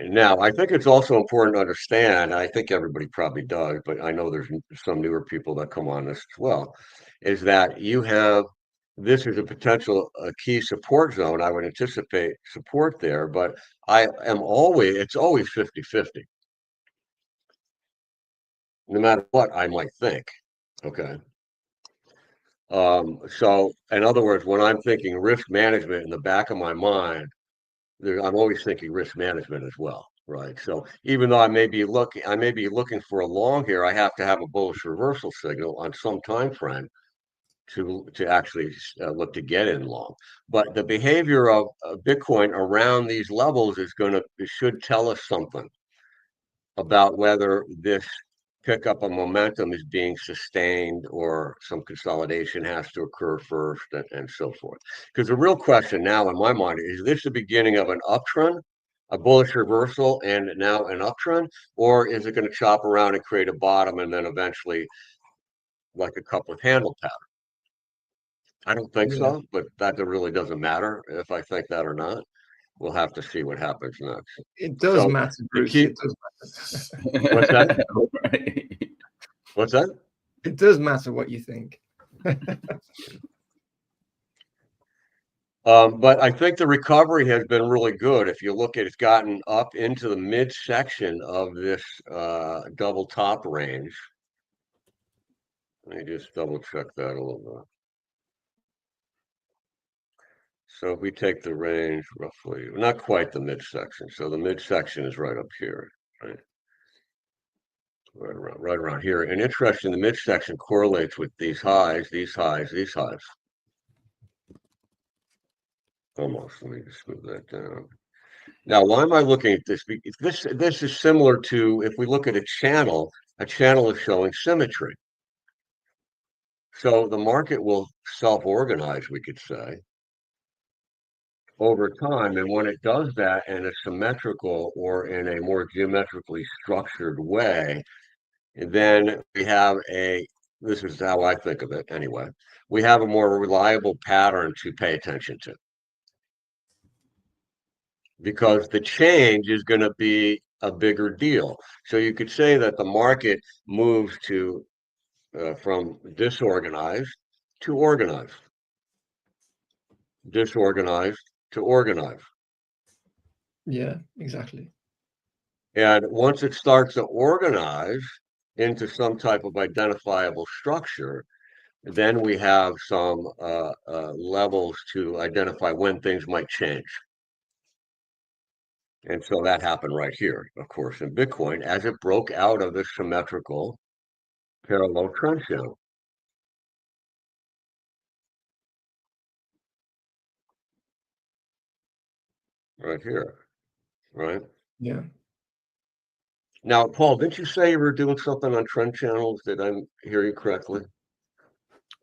Speaker 6: Now, I think it's also important to understand, I think everybody probably does, but I know there's some newer people that come on this as well, is that this is a potential key support zone. I would anticipate support there, but it's always 50-50. No matter what I might think, okay? So in other words, when I'm thinking risk management in the back of my mind, I'm always thinking risk management as well, right? So even though I may be looking for a long here, I have to have a bullish reversal signal on some time frame to actually look to get in long. But the behavior of Bitcoin around these levels should tell us something about whether this pickup of momentum is being sustained or some consolidation has to occur first and so forth. Because the real question now in my mind is this the beginning of an uptrend, a bullish reversal and now an uptrend, or is it going to chop around and create a bottom and then eventually like a cup with handle pattern? I don't think so, but that really doesn't matter if I think that or not. We'll have to see what happens next.
Speaker 5: It does matter, Bruce. It does matter.
Speaker 6: What's that? What's that?
Speaker 5: It does matter what you think.
Speaker 6: But I think the recovery has been really good. If you look at it's gotten up into the midsection of this double top range. Let me just double check that a little bit. So if we take the range roughly, not quite the midsection. So the midsection is right up here, right? Right around here. And interesting, the midsection correlates with these highs, these highs, these highs. Almost. Let me just move that down. Now, why am I looking at this? This is similar to if we look at a channel is showing symmetry. So the market will self-organize, we could say, over time. And when it does that in a symmetrical or in a more geometrically structured way, then we have this is how I think of it anyway, we have a more reliable pattern to pay attention to. Because the change is going to be a bigger deal. So you could say that the market moves from disorganized to organized, disorganized to organized.
Speaker 5: Yeah, exactly.
Speaker 6: And once it starts to organize into some type of identifiable structure, then we have some levels to identify when things might change. And so that happened right here, of course, in Bitcoin as it broke out of the symmetrical parallel trend channel. Right here, right?
Speaker 5: Yeah.
Speaker 6: Now, Paul, didn't you say you were doing something on trend channels? Did I hear you correctly?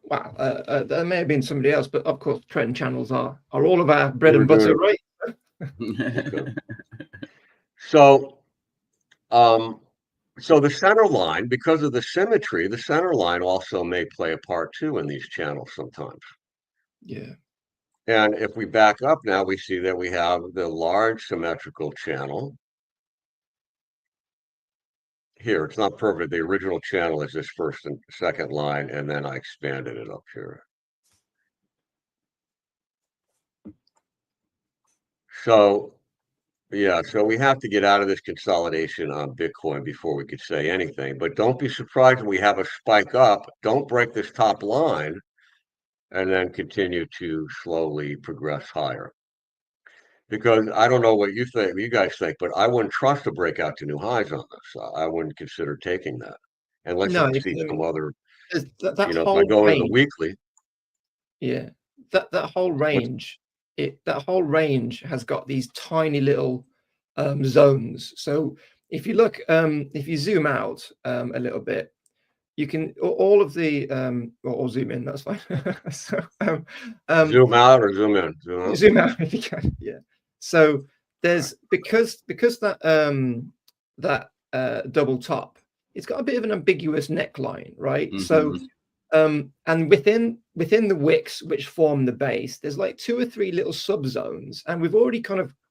Speaker 5: Wow, there may have been somebody else, but of course, trend channels are all of our bread and butter, right?
Speaker 6: Okay. So the center line, because of the symmetry, the center line also may play a part too in these channels sometimes.
Speaker 5: Yeah.
Speaker 6: And if we back up now, we see that we have the large symmetrical channel. Here, it's not perfect. The original channel is this first and second line, and then I expanded it up here. So, yeah, so we have to get out of this consolidation on Bitcoin before we could say anything. But don't be surprised when we have a spike up. Don't break this top line and then continue to slowly progress higher. Because I don't know what you think, you guys think, but I wouldn't trust a breakout to new highs on this. I wouldn't consider taking that unless
Speaker 5: No,
Speaker 6: you see some other,
Speaker 5: that
Speaker 6: you know, if
Speaker 5: whole
Speaker 6: I go into the
Speaker 5: range,
Speaker 6: weekly.
Speaker 5: yeah, that whole range, that whole range has got these tiny little zones. So if you look, if you zoom out a little bit, you can all of the or zoom in. That's fine. So
Speaker 6: Zoom out or zoom in.
Speaker 5: Zoom out if you can. Yeah. So there's because that that double top, it's got a bit of an ambiguous neckline, right?
Speaker 6: Mm-hmm.
Speaker 5: So and within the wicks which form the base, there's like 2 or 3 little subzones, and we've already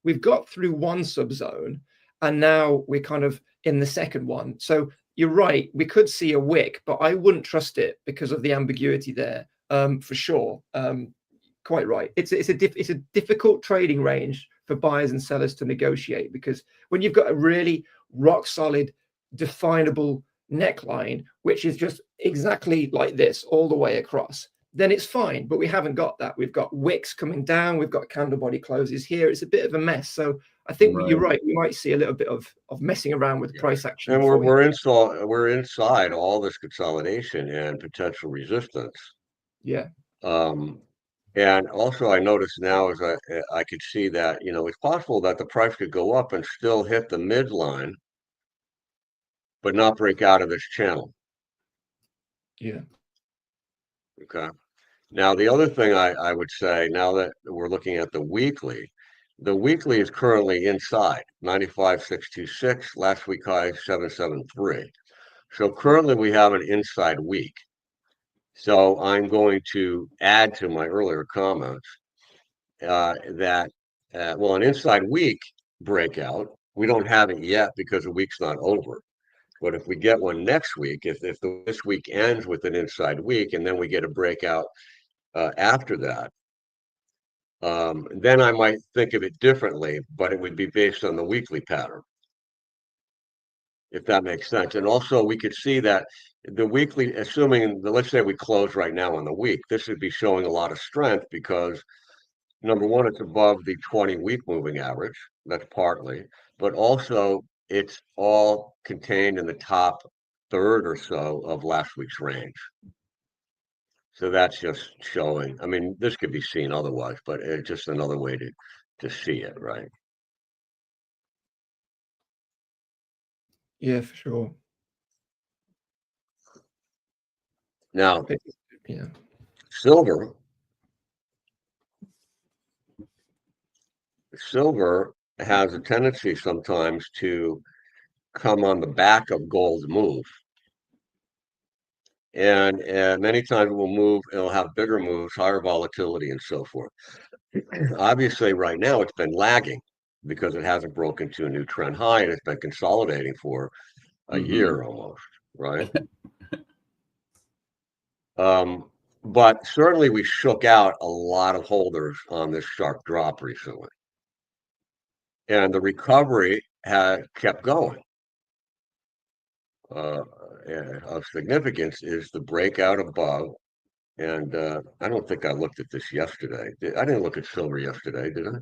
Speaker 5: we've got through one subzone, and now we're kind of in the second one. So you're right, we could see a wick, but I wouldn't trust it because of the ambiguity there, for sure. Quite right. It's a difficult trading range for buyers and sellers to negotiate, because when you've got a really rock solid, definable neckline, which is just exactly like this all the way across, then it's fine. But we haven't got that. We've got wicks coming down. We've got candle body closes here. It's a bit of a mess. So I think you're right. We might see a little bit of messing around with price action.
Speaker 6: And we're inside all this consolidation and potential resistance.
Speaker 5: Yeah.
Speaker 6: And also I noticed now as I could see that, you know, it's possible that the price could go up and still hit the midline, but not break out of this channel.
Speaker 5: Yeah.
Speaker 6: Okay. Now, the other thing I would say, now that we're looking at the weekly is currently inside 95,626, last week high 773. So currently we have an inside week. So I'm going to add to my earlier comments that, well, an inside week breakout, we don't have it yet because the week's not over. But if we get one next week, if this week ends with an inside week and then we get a breakout after that, then I might think of it differently, but it would be based on the weekly pattern, if that makes sense. And also we could see that the weekly, assuming that, let's say we close right now on the week, this would be showing a lot of strength because number one, it's above the 20-week moving average. That's partly, but also it's all contained in the top third or so of last week's range. So that's just showing, I mean, this could be seen otherwise, but it's just another way to see it, right?
Speaker 5: Yeah, for sure.
Speaker 6: Now,
Speaker 5: yeah,
Speaker 6: silver has a tendency sometimes to come on the back of gold's move. And many times it will move, it'll have bigger moves, higher volatility, and so forth. Obviously, right now it's been lagging because it hasn't broken to a new trend high, and it's been consolidating for a year almost, right? But certainly we shook out a lot of holders on this sharp drop recently. And the recovery had kept going. Of significance is the breakout above. And I don't think I looked at this yesterday. I didn't look at silver yesterday, did I?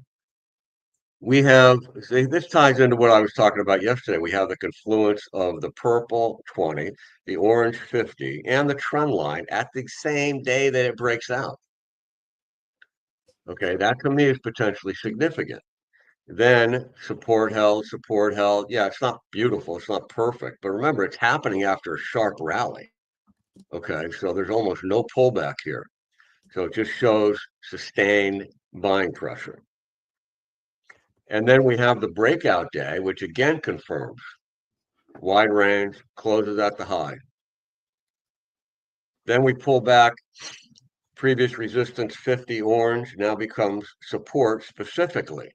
Speaker 6: We have, see, this ties into what I was talking about yesterday. We have the confluence of the purple 20, the orange 50, and the trend line at the same day that it breaks out. Okay, that to me is potentially significant. Then support held. Yeah, it's not beautiful, it's not perfect, but remember, it's happening after a sharp rally. Okay, so there's almost no pullback here. So it just shows sustained buying pressure. And then we have the breakout day, which again confirms wide range, closes at the high. Then we pull back previous resistance 50 orange now becomes support specifically.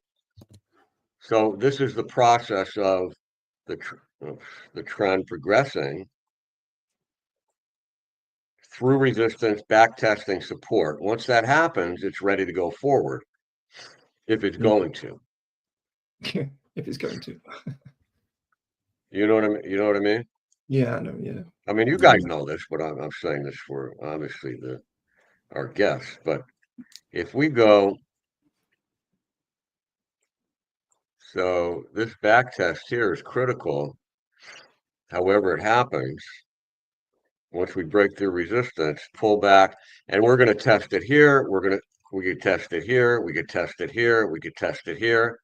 Speaker 6: So this is the process of the trend progressing through resistance, back testing, support. Once that happens, it's ready to go forward if it's going to.
Speaker 5: If it's going to.
Speaker 6: You know what I mean? You know what I mean?
Speaker 5: Yeah, I know. Yeah.
Speaker 6: I mean, you guys know this, but I'm saying this for obviously our guests. But if we go, so this back test here is critical. However it happens, once we break through resistance, pull back, and we're going to test it here. We could test it here. We could test it here. We could test it here,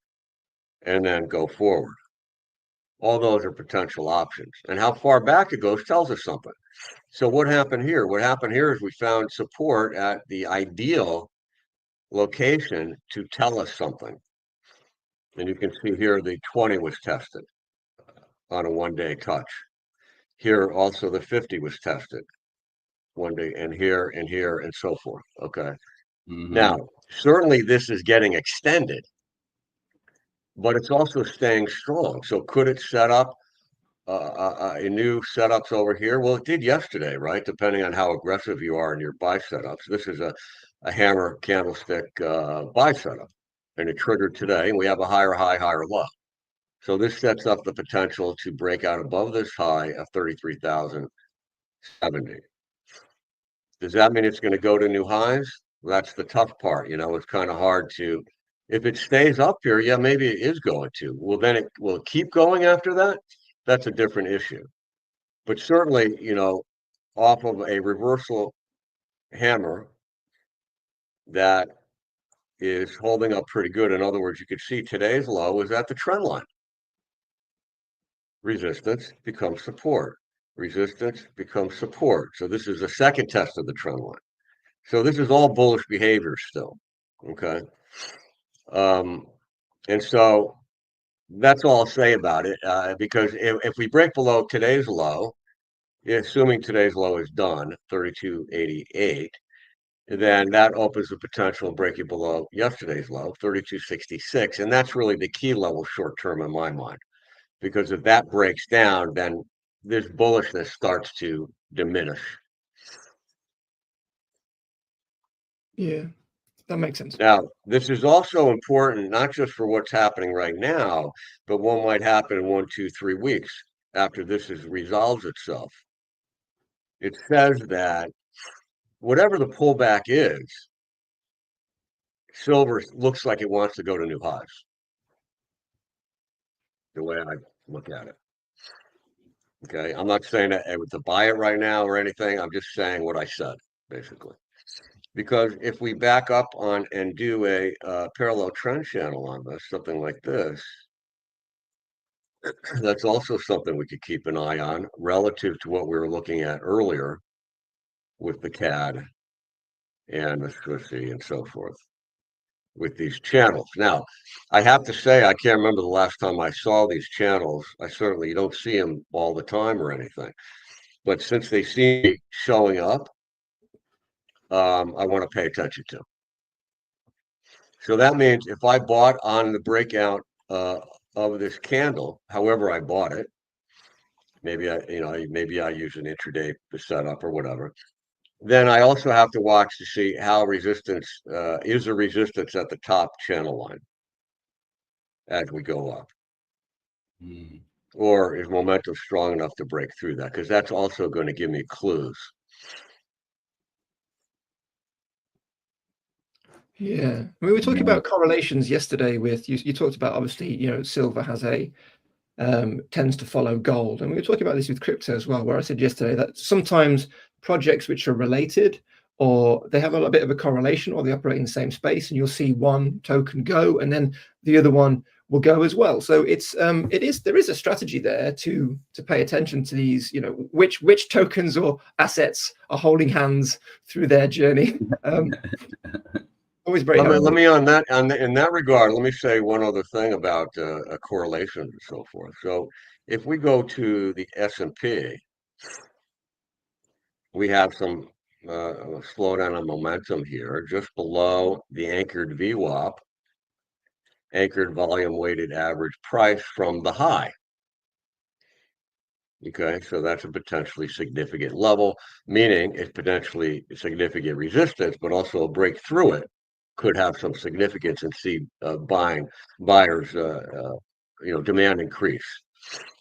Speaker 6: and then go forward. All those are potential options. And how far back it goes tells us something. So what happened here? What happened here is we found support at the ideal location to tell us something. And you can see here the 20 was tested on a one-day touch. Here also the 50 was tested one day, and here and so forth. Okay. Now, certainly this is getting extended, but it's also staying strong. So could it set up a new setups over here? Well, it did yesterday, right? Depending on how aggressive you are in your buy setups. This is a hammer candlestick buy setup, and it triggered today, and we have a higher high, higher low. So this sets up the potential to break out above this high of 33,070. Does that mean it's going to go to new highs? That's the tough part. You know, it's kind of hard to, if it stays up here, yeah, maybe it is going to. Well, then it will keep going after that. That's a different issue. But certainly, you know, off of a reversal hammer that is holding up pretty good. In other words, you could see today's low is at the trend line. Resistance becomes support. Resistance becomes support. So this is the second test of the trend line. So this is all bullish behavior still. Okay. And so that's all I'll say about it. Because if we break below today's low, assuming today's low is done, 32.88, then that opens the potential of breaking below yesterday's low, 32.66. And that's really the key level short term in my mind. Because if that breaks down, then this bullishness starts to diminish.
Speaker 5: Yeah, that makes sense.
Speaker 6: Now, this is also important, not just for what's happening right now, but what might happen in 1, 2, 3 weeks after this resolves itself. It says that whatever the pullback is, silver looks like it wants to go to new highs. The way I look at it. Okay, I'm not saying that to buy it right now or anything. I'm just saying what I said, basically. Because if we back up on and do a parallel trend channel on this, something like this, that's also something we could keep an eye on relative to what we were looking at earlier with the CAD and the Swissy and so forth with these channels. Now, I have to say, I can't remember the last time I saw these channels. I certainly don't see them all the time or anything. But since they seem to be showing up, I want to pay attention to. So that means if I bought on the breakout of this candle, however I bought it, maybe I use an intraday setup or whatever. Then I also have to watch to see how resistance is the resistance at the top channel line as we go up. Or is momentum strong enough to break through that? Because that's also going to give me clues.
Speaker 5: Yeah, we were talking about correlations yesterday with you talked about, obviously, you know, silver has a tends to follow gold, and we were talking about this with crypto as well, where I said yesterday that sometimes projects which are related, or they have a bit of a correlation, or they operate in the same space, and you'll see one token go and then the other one will go as well. So there is a strategy there to pay attention to these, you know, which tokens or assets are holding hands through their journey. Always very helpful.
Speaker 6: Let me in that regard, let me say one other thing about correlations and so forth. So if we go to the S&P, we have some slowdown on momentum here, just below the anchored VWAP, anchored volume weighted average price from the high. Okay, so that's a potentially significant level, meaning it's potentially significant resistance, but also a break through it could have some significance and see buyers, demand increase.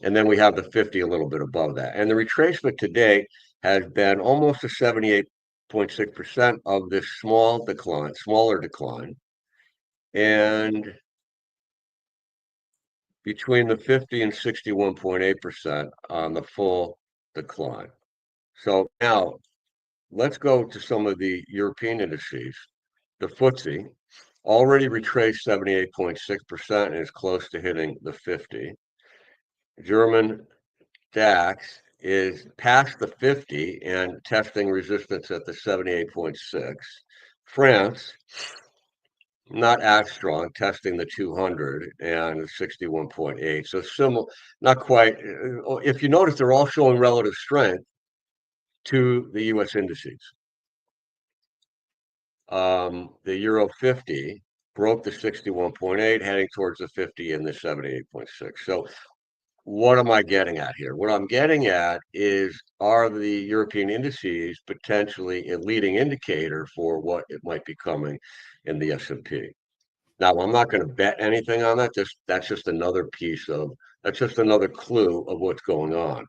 Speaker 6: And then we have the 50 a little bit above that. And the retracement today has been almost a 78.6% of this smaller decline. And between the 50 and 61.8% on the full decline. So now let's go to some of the European indices. The FTSE already retraced 78.6% and is close to hitting the 50. German DAX is past the 50 and testing resistance at the 78.6. France, not as strong, testing the 200 and 61.8. So similar, not quite. If you notice, they're all showing relative strength to the U.S. indices. The Euro 50 broke the 61.8, heading towards the 50 and the 78.6. So what am I getting at here? What I'm getting at is, are the European indices potentially a leading indicator for what it might be coming in the S&P? Now, I'm not going to bet anything on that. That's just another that's just another clue of what's going on.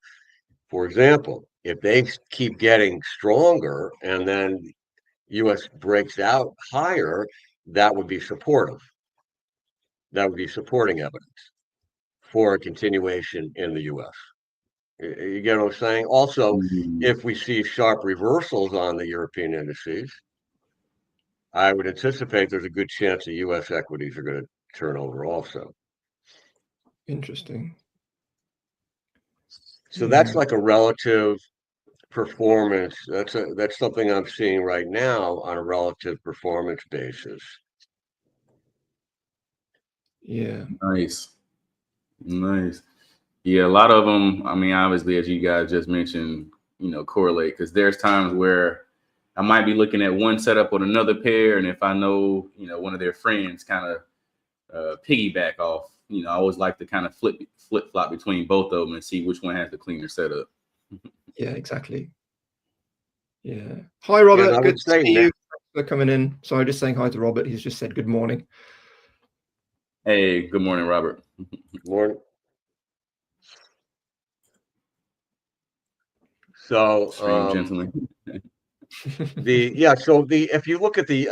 Speaker 6: For example, if they keep getting stronger and then U.S. breaks out higher, that would be supportive. That would be supporting evidence for a continuation in the U.S. You get what I'm saying? Also, if we see sharp reversals on the European indices, I would anticipate there's a good chance the U.S. equities are going to turn over also.
Speaker 5: Interesting.
Speaker 6: So that's like a relative performance. That's something I'm seeing right now on a relative performance basis.
Speaker 5: Yeah.
Speaker 7: Nice. Yeah, a lot of them, I mean, obviously, as you guys just mentioned, correlate, because there's times where I might be looking at one setup with another pair, and if I know, one of their friends kind of piggyback off, I always like to kind of flip-flop between both of them and see which one has the cleaner setup.
Speaker 5: Yeah, exactly. Yeah. Hi, Robert.
Speaker 6: Yeah,
Speaker 5: good to see you. Thanks for coming in. Sorry, just saying hi to Robert. He's just said good morning.
Speaker 7: Hey, good morning, Robert.
Speaker 6: Good morning. So,
Speaker 7: gentlemen.
Speaker 6: if you look at the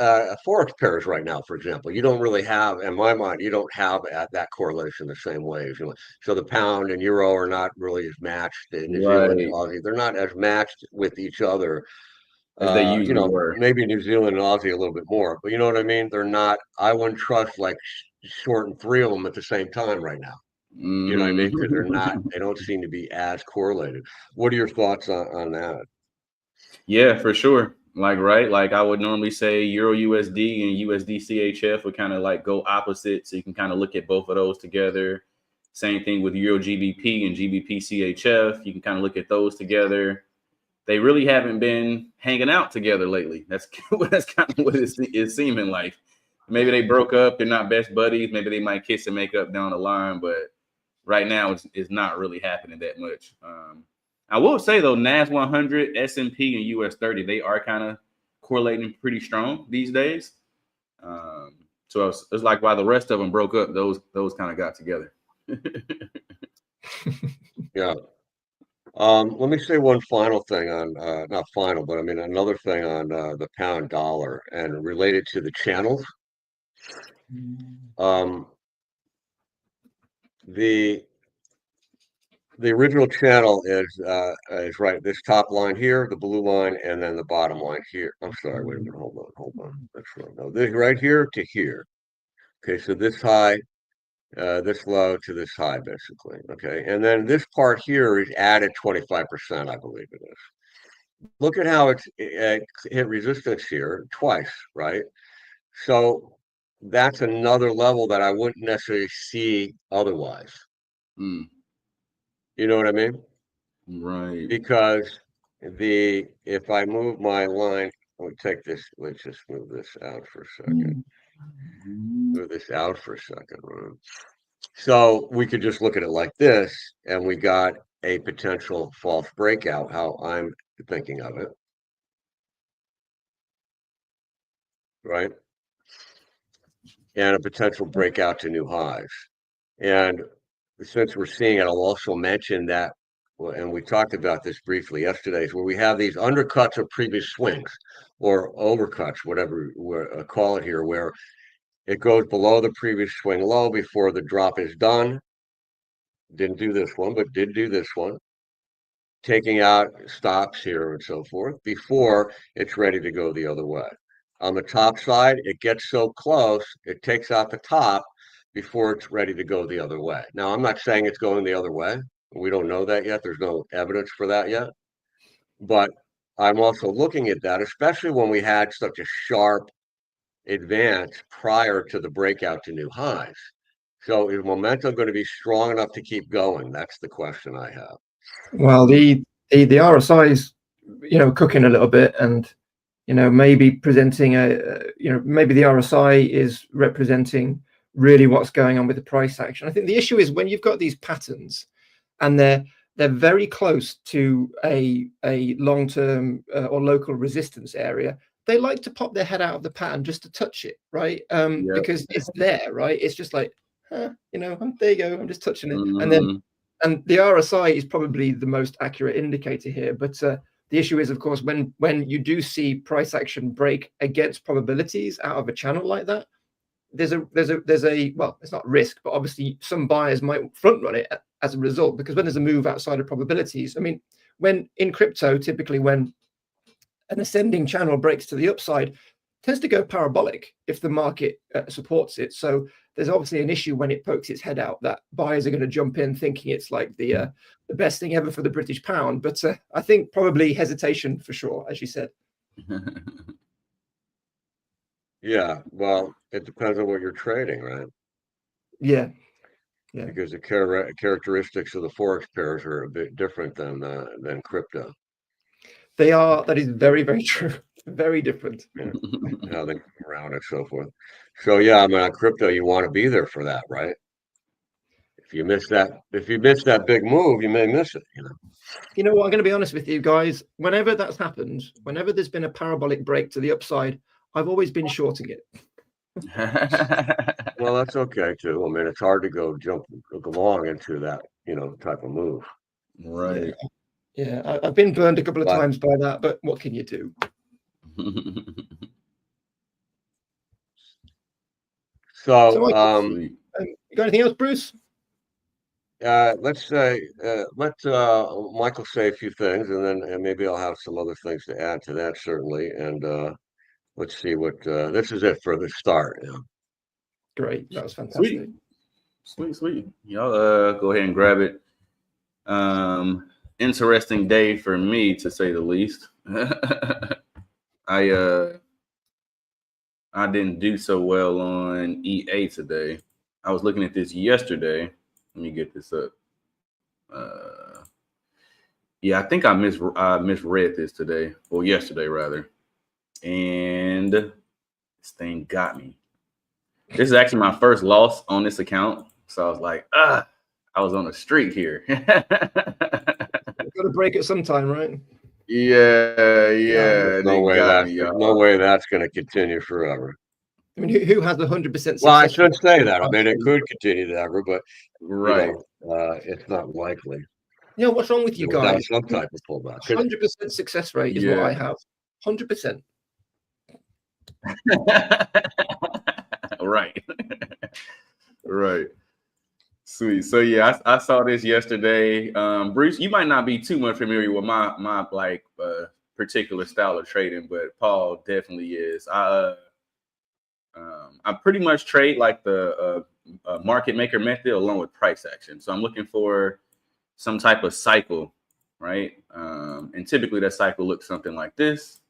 Speaker 6: Forex pairs right now, for example, you don't really have, in my mind, you don't have that correlation the same way as so the pound and euro are not really as matched. New Zealand and Aussie, they're not as matched with each other
Speaker 7: as they usually were.
Speaker 6: Maybe New Zealand and Aussie a little bit more, but you know what I mean? They're not. I wouldn't trust like shorting 3 of them at the same time right now. You know what I mean? Because they're not. They don't seem to be as correlated. What are your thoughts on that?
Speaker 7: Yeah, for sure. Like I would normally say Euro USD and USD CHF would kind of like go opposite. So you can kind of look at both of those together. Same thing with Euro GBP and GBP CHF. You can kind of look at those together. They really haven't been hanging out together lately. That's kind of what it's seeming like. Maybe they broke up. They're not best buddies. Maybe they might kiss and make up down the line. But right now, it's not really happening that much. I will say, though, NAS 100, S&P, and US 30, they are kind of correlating pretty strong these days. So it's like while the rest of them broke up, those kind of got together.
Speaker 6: Yeah. Let me say one final thing on, not final, but I mean another thing on the pound dollar and related to the channels. The original channel is right. This top line here, the blue line, and then the bottom line here. I'm sorry. Wait a minute. Hold on. That's wrong. No, this right here to here. Okay, so this high, this low to this high, basically. Okay, and then this part here is added 25%, I believe it is. Look at how it's hit resistance here twice, right? So that's another level that I wouldn't necessarily see otherwise. You know what I mean?
Speaker 7: Right.
Speaker 6: Because if I move my line, we'll take this, let's just move this out for a second. Move this out for a second, right? So we could just look at it like this, and we got a potential false breakout, how I'm thinking of it. Right? And a potential breakout to new highs. And since we're seeing it, I'll also mention that, and we talked about this briefly yesterday, is where we have these undercuts of previous swings or overcuts, whatever we call it here, where it goes below the previous swing low before the drop is done. Didn't do this one, but did do this one. Taking out stops here and so forth before it's ready to go the other way. On the top side, it gets so close, it takes out the top before it's ready to go the other way. Now, I'm not saying it's going the other way. We don't know that yet. There's no evidence for that yet. But I'm also looking at that, especially when we had such a sharp advance prior to the breakout to new highs. So is momentum going to be strong enough to keep going? That's the question I have.
Speaker 5: Well, the RSI is, cooking a little bit, and maybe presenting maybe the RSI is representing really what's going on with the price action. I think the issue is when you've got these patterns and they're very close to a long-term or local resistance area, they like to pop their head out of the pattern just to touch it, right? Because it's there, right? It's just like, there you go, I'm just touching it. And the RSI is probably the most accurate indicator here, but the issue is, of course, when you do see price action break against probabilities out of a channel like that, there's a well, it's not risk, but obviously some buyers might front run it as a result, because when there's a move outside of probabilities, I mean, when in crypto, typically when an ascending channel breaks to the upside, it tends to go parabolic if the market supports it. So there's obviously an issue when it pokes its head out that buyers are going to jump in thinking it's like the best thing ever for the British pound. But I think probably hesitation for sure, as you said.
Speaker 6: Yeah, well, it depends on what you're trading, right?
Speaker 5: Yeah.
Speaker 6: Because the characteristics of the Forex pairs are a bit different than crypto.
Speaker 5: They are. That is very, very true. Very different.
Speaker 6: Yeah. How they come around and so forth. So yeah, I mean, on crypto, you want to be there for that, right? If you miss that big move, you may miss it.
Speaker 5: You know what? I'm going to be honest with you guys. Whenever that's happened, whenever there's been a parabolic break to the upside, I've always been shorting it.
Speaker 6: Well, that's okay too. I mean, it's hard to go along into that, type of move.
Speaker 7: Right.
Speaker 5: Yeah, I've been burned a couple of times by that, but what can you do?
Speaker 6: So,
Speaker 5: you got anything else, Bruce?
Speaker 6: Let's say let Michael say a few things, and then maybe I'll have some other things to add to that, certainly. And let's see what this is it for the start. Yeah.
Speaker 5: Great, that was fantastic.
Speaker 7: Sweet. Y'all go ahead and grab it. Interesting day for me, to say the least. I didn't do so well on EA today. I was looking at this yesterday. Let me get this up. Yeah, I think I misread this today, or yesterday rather. And this thing got me. This is actually my first loss on this account. So I was like, I was on a streak here.
Speaker 5: Got to break it sometime, right?
Speaker 7: Yeah.
Speaker 6: There's no way that's going to continue forever.
Speaker 5: I mean, who has 100% success?
Speaker 6: Well, I shouldn't say that. I mean, it could continue forever, but
Speaker 7: right,
Speaker 6: it's not likely.
Speaker 5: What's wrong with you guys?
Speaker 6: Some type of pullback.
Speaker 5: 100% success rate is what I have. 100%.
Speaker 7: Right. Sweet. So yeah, I saw this yesterday. Bruce, you might not be too much familiar with my particular style of trading, but Paul definitely is. I pretty much trade like the market maker method along with price action. So I'm looking for some type of cycle, right? And typically that cycle looks something like this,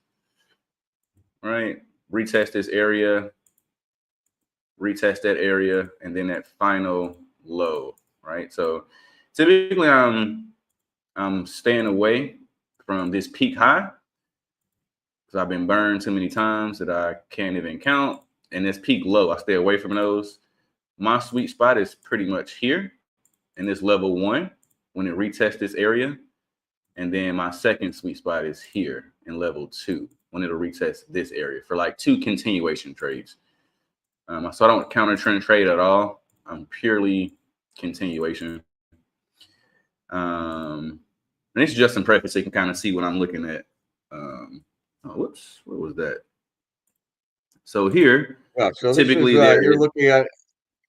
Speaker 7: right? Retest this area, retest that area, and then that final low, right? So typically I'm staying away from this peak high. So I've been burned too many times that I can't even count. And this peak low, I stay away from those. My sweet spot is pretty much here in this level 1 when it retests this area. And then my second sweet spot is here in level 2 when it'll retest this area for like 2 continuation trades. So I don't counter trend trade at all. I'm purely continuation. And it's just some preface so you can kind of see what I'm looking at. Whoops, what was that? So here,
Speaker 6: Yeah, so
Speaker 7: typically
Speaker 6: you're looking at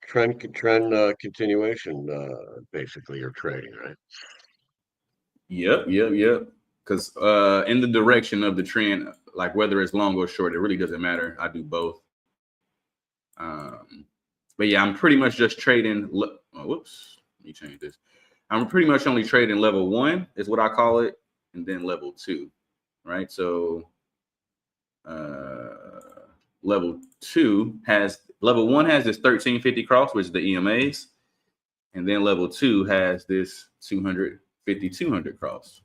Speaker 6: trend continuation, basically you're trading, right?
Speaker 7: Yep. Because in the direction of the trend, like whether it's long or short, it really doesn't matter. I do both. But yeah, I'm pretty much just trading. Whoops, let me change this. I'm pretty much only trading level 1 is what I call it, and then level 2, right? So level 1 has this 1350 cross, which is the EMAs, and then level 2 has this 200 cross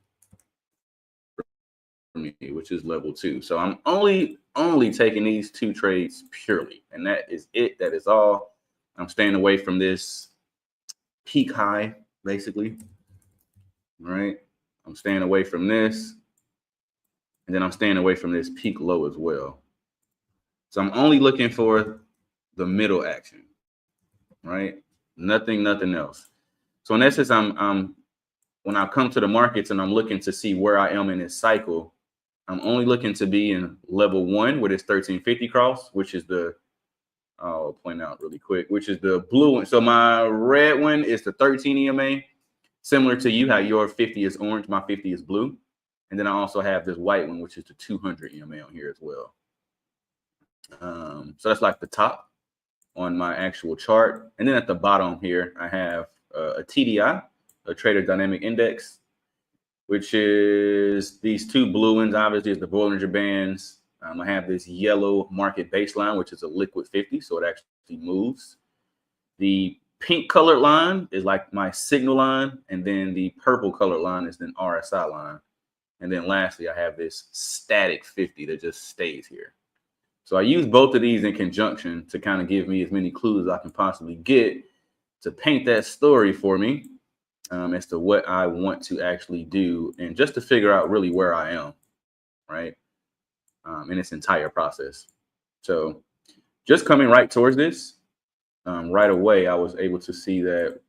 Speaker 7: for me, which is level 2. So I'm only taking these 2 trades purely, and that is it. That is all. I'm staying away from this peak high, basically. Right? I'm staying away from this, and then I'm staying away from this peak low as well. So I'm only looking for the middle action, right? Nothing else. So in essence, I'm when I come to the markets and I'm looking to see where I am in this cycle, I'm only looking to be in level 1 with this 1350 cross, which is the, I'll point out really quick, which is the blue one. So my red one is the 13 EMA, similar to you, how your 50 is orange, my 50 is blue. And then I also have this white one, which is the 200 EMA on here as well. So that's like the top on my actual chart. And then at the bottom here, I have a TDI, a Trader Dynamic Index, which is these 2 blue ones, obviously, is the Bollinger Bands. I have this yellow market baseline, which is a liquid 50, so it actually moves. The pink colored line is like my signal line, and then the purple colored line is an RSI line. And then lastly, I have this static 50 that just stays here. So I use both of these in conjunction to kind of give me as many clues as I can possibly get to paint that story for me as to what I want to actually do, and just to figure out really where I am, right, in this entire process. So just coming right towards this, right away, I was able to see that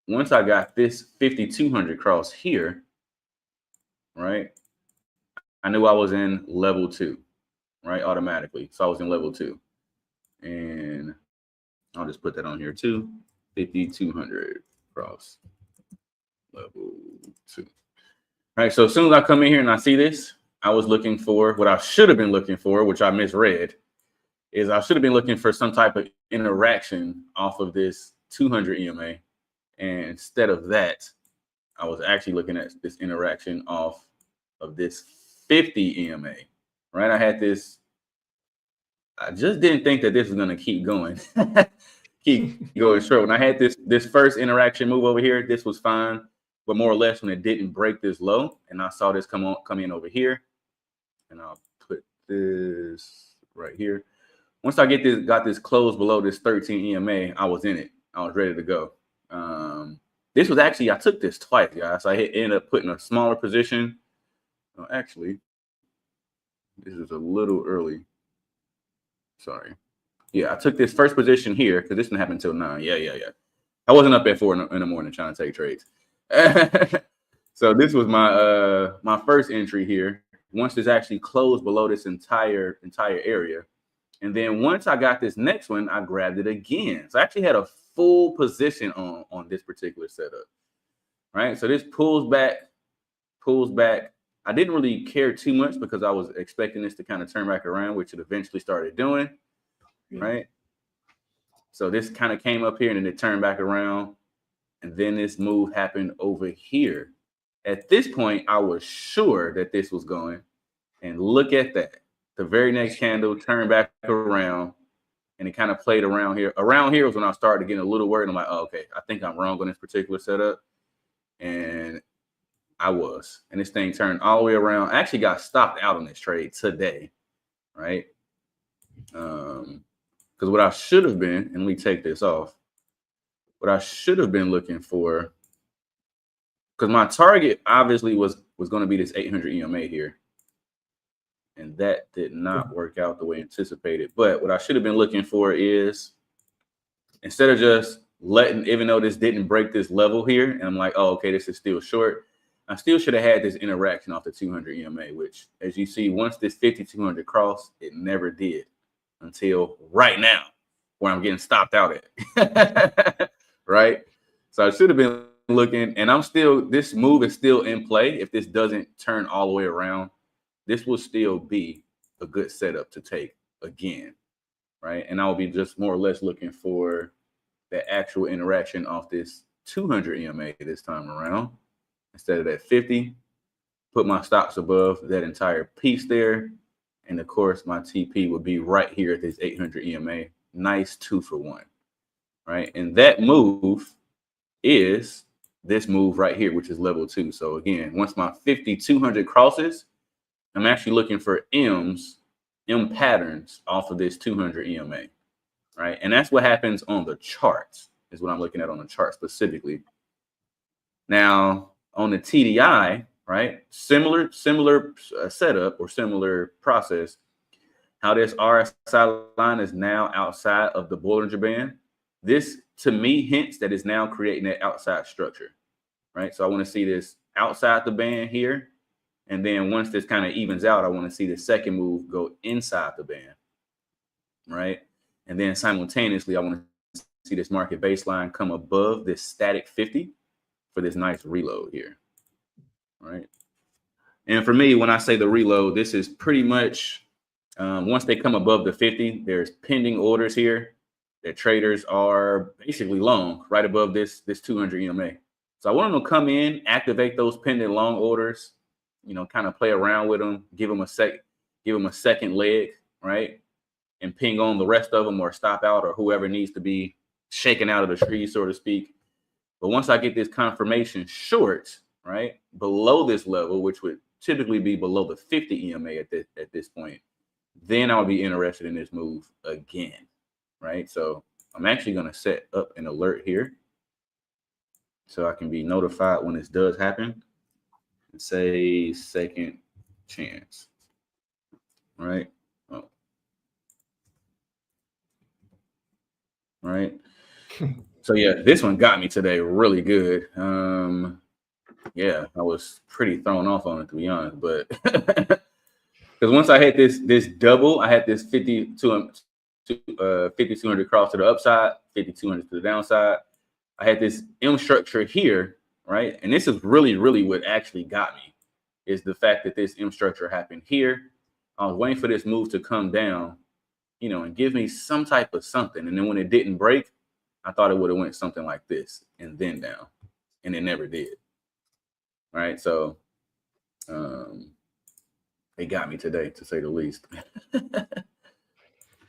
Speaker 7: once I got this 5200 cross here, right, I knew I was in level 2, right, automatically. So I was in level 2, and I'll just put that on here too. 5200 cross level 2. All right. So as soon as I come in here and I see this, I was looking for what I should have been looking for, which I misread, is I should have been looking for some type of interaction off of this 200 EMA. And instead of that, I was actually looking at this interaction off of this 50 EMA, right? I had this, I just didn't think that this was going to keep going. Keep going short. When I had this first interaction move over here, this was fine. But more or less when it didn't break this low, and I saw this come in over here, and I'll put this right here. Once I got this close below this 13 EMA, I was in it. I was ready to go. This was actually, I took this twice, guys. So I ended up putting a smaller position. Actually, this is a little early. Sorry. Yeah, I took this first position here because this didn't happen until 9. Yeah. I wasn't up at 4 in the morning trying to take trades. So this was my my first entry here. Once this actually closed below this entire area, and then once I got this next one, I grabbed it again. So I actually had a full position on this particular setup, right? So this pulls back. I didn't really care too much because I was expecting this to kind of turn back around, which it eventually started doing, right? So this kind of came up here and then it turned back around. And then this move happened over here. At this point, I was sure that this was going. And look at that. The very next candle turned back around. And it kind of played around here. Around here was when I started getting a little worried. I'm like, oh, okay, I think I'm wrong on this particular setup. And I was. And this thing turned all the way around. I actually got stopped out on this trade today, right? Because what I should have been, and let me take this off. What I should have been looking for, because my target obviously was going to be this 800 EMA here. And that did not work out the way anticipated. But what I should have been looking for is, instead of just letting, even though this didn't break this level here, and I'm like, oh, okay, this is still short, I still should have had this interaction off the 200 EMA, which, as you see, once this 5200 crossed, it never did until right now, where I'm getting stopped out at. Right? So I should have been looking, and I'm still, this move is still in play. If this doesn't turn all the way around, this will still be a good setup to take again, right? And I'll be just more or less looking for the actual interaction off this 200 EMA this time around instead of that 50. Put my stops above that entire piece there. And of course, my TP would be right here at this 800 EMA. Nice 2-for-1, right? And that move is this move right here, which is level 2. So again, once my 5200 crosses, I'm actually looking for M patterns off of this 200 EMA, right? And that's what happens on the charts, is what I'm looking at on the chart specifically. Now, on the TDI, right, similar setup or similar process, how this RSI line is now outside of the Bollinger Band. This, to me, hints that it's now creating that outside structure, right? So I want to see this outside the band here. And then once this kind of evens out, I want to see the second move go inside the band, right? And then simultaneously, I want to see this market baseline come above this static 50 for this nice reload here, right? And for me, when I say the reload, this is pretty much once they come above the 50, there's pending orders here that traders are basically long right above this 200 EMA. So I want them to come in, activate those pending long orders, you know, kind of play around with them, give them a second leg, right? And ping on the rest of them or stop out or whoever needs to be shaken out of the tree, so to speak. But once I get this confirmation short, right, below this level, which would typically be below the 50 EMA at this point, then I'll be interested in this move again, right? So I'm actually going to set up an alert here so I can be notified when this does happen. Say second chance, right? Oh. Right. So yeah, this one got me today really good. Yeah, I was pretty thrown off on it, to be honest, but because once I had this double, I had this 5200 cross to the upside, 5200 to the downside. I had this M structure here, right? And this is really, really what actually got me, is the fact that this M structure happened here. I was waiting for this move to come down, you know, and give me some type of something. And then when it didn't break, I thought it would have went something like this and then down, and it never did. Right? So it got me today, to say the least.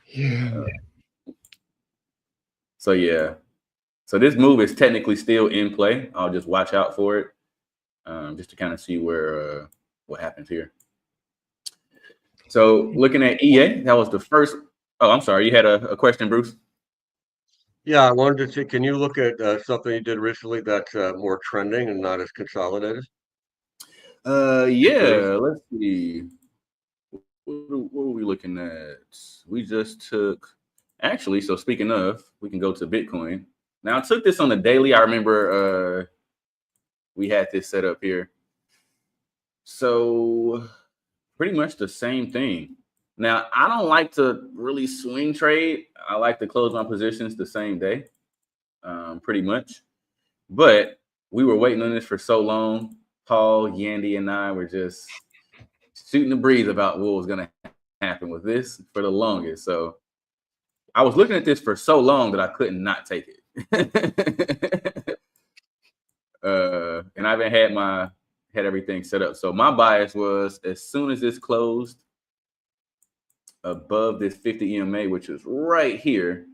Speaker 5: Yeah.
Speaker 7: So yeah. So this move is technically still in play. I'll just watch out for it, just to kind of see where what happens here. So looking at EA, that was the first. Oh, I'm sorry. You had a question, Bruce?
Speaker 6: Yeah, I wanted to see, can you look at something you did recently that's more trending and not as consolidated?
Speaker 7: Yeah, let's see. What were we looking at? We just took, actually, so speaking of, we can go to Bitcoin. Now, I took this on the daily. I remember we had this set up here. So pretty much the same thing. Now, I don't like to really swing trade. I like to close my positions the same day, pretty much. But we were waiting on this for so long. Paul, Yandy, and I were just shooting the breeze about what was going to happen with this for the longest. So I was looking at this for so long that I couldn't not take it. And I haven't had everything set up. So my bias was, as soon as this closed above this 50 EMA, which is right here,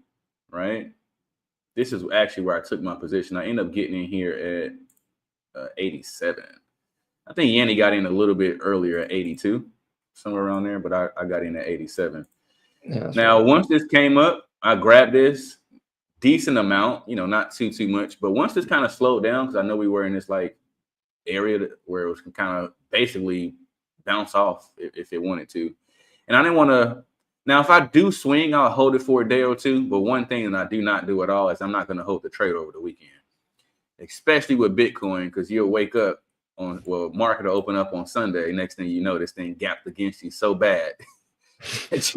Speaker 7: right? This is actually where I took my position. I ended up getting in here at 87. I think Jannie got in a little bit earlier at 82, somewhere around there, but I got in at 87.
Speaker 5: Yeah,
Speaker 7: now,
Speaker 5: right.
Speaker 7: once this came up, I grabbed this decent amount, you know, not too much. But once this kind of slowed down, because I know we were in this like area where it was kind of basically bounce off if it wanted to. And I didn't want to. Now, if I do swing, I'll hold it for a day or two. But one thing that I do not do at all is I'm not going to hold the trade over the weekend, especially with Bitcoin, because you'll wake up on, well, market will open up on Sunday. Next thing you know, this thing gapped against you so bad that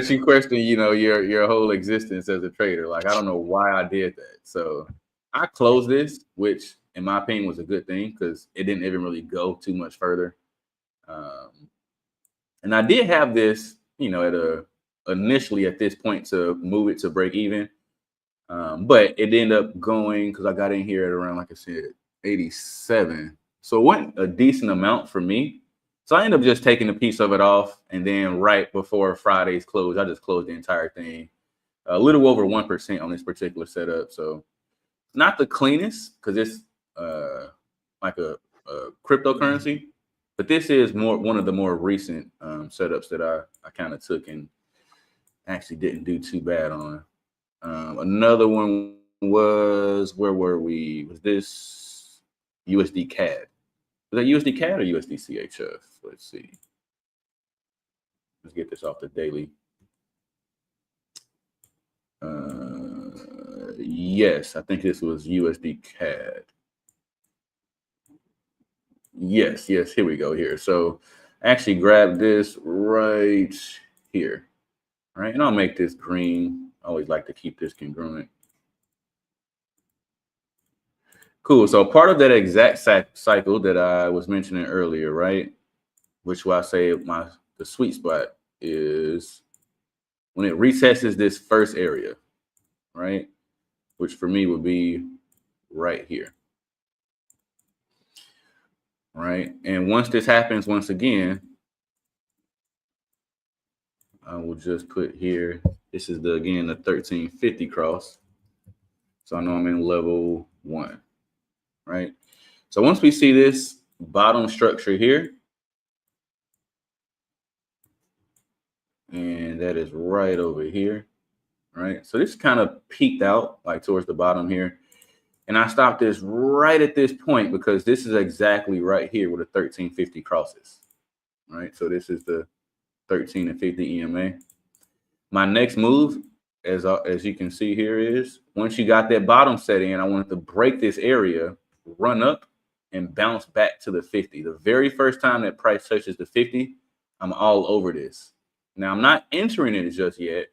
Speaker 7: you question, you know, your whole existence as a trader. Like, I don't know why I did that. So I closed this, which in my opinion was a good thing because it didn't even really go too much further. And I did have this, you know, initially at this point to move it to break even. But it ended up going, because I got in here at around, like I said, 87. So it went a decent amount for me. So I ended up just taking a piece of it off. And then right before Friday's close, I just closed the entire thing. A little over 1% on this particular setup. So not the cleanest, because it's like a cryptocurrency. But this is one of the more recent setups that I kind of took and actually didn't do too bad on. Another one was, where were we? Was this USD CAD? Was that USD CAD or USD CHF? Let's see. Let's get this off the daily. Yes, I think this was USD CAD. Yes, here we go here. So I actually grabbed this right here. All right, and I'll make this green. I always like to keep this congruent. Cool. So part of that exact cycle that I was mentioning earlier, right? Which I say the sweet spot is when it recesses this first area, right? Which for me would be right here. Right. And once this happens, once again, I will just put here, this is again the 1350 cross. So I know I'm in level 1, right? So once we see this bottom structure here, and that is right over here, right? So this kind of peaked out like towards the bottom here. And I stopped this right at this point because this is exactly right here where the 1350 crosses, right? So this is the 13 and 50 EMA. My next move, as you can see here, is once you got that bottom set in, I wanted to break this area, run up, and bounce back to the 50. The very first time that price touches the 50, I'm all over this. Now, I'm not entering it just yet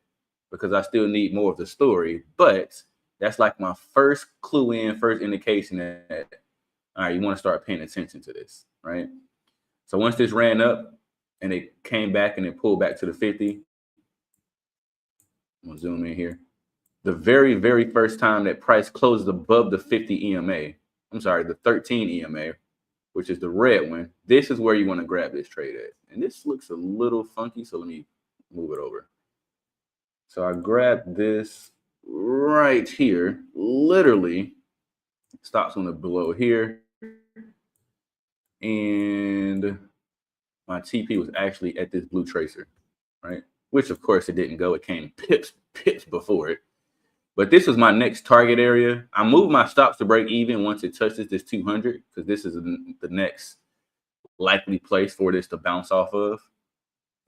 Speaker 7: because I still need more of the story, but that's like my first clue in, first indication that, all right, you want to start paying attention to this, right? So once this ran up and it came back and it pulled back to the 50, I'm gonna zoom in here. The very, very first time that price closes above the 50 EMA, I'm sorry, the 13 EMA, which is the red one, this is where you want to grab this trade at. And this looks a little funky, so let me move it over. So I grabbed this right here, literally stops on the below here. And my TP was actually at this blue tracer, right? Which of course it didn't go. It came pips before it. But this was my next target area. I moved my stops to break even once it touches this 200 because this is the next likely place for this to bounce off of.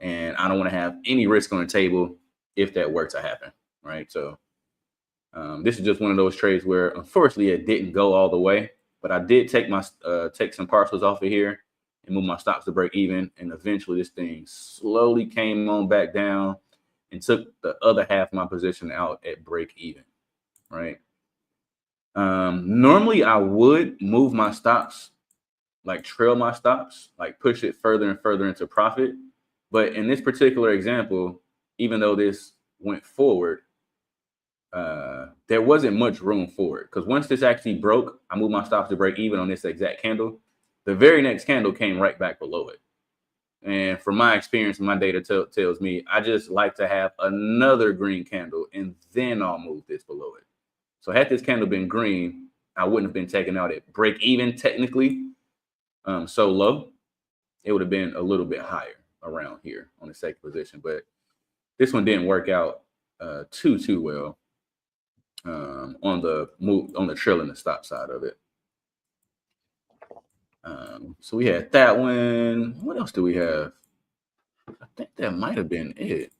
Speaker 7: And I don't want to have any risk on the table if that were to happen, right? So this is just one of those trades where unfortunately it didn't go all the way, but I did take my take some partials off of here and move my stops to break even. And eventually this thing slowly came on back down and took the other half of my position out at break even, right? Normally I would move my stops, like trail my stops, like push it further and further into profit. But in this particular example, even though this went forward, there wasn't much room for it because once this actually broke, I moved my stops to break even on this exact candle. The very next candle came right back below it. And from my experience, my data tells me I just like to have another green candle and then I'll move this below it. So had this candle been green, I wouldn't have been taken out at break even technically so low. It would have been a little bit higher around here on the second position, but this one didn't work out too well on the trail and the stop side of it. So we had that one. What else do we have? I think that might have been it.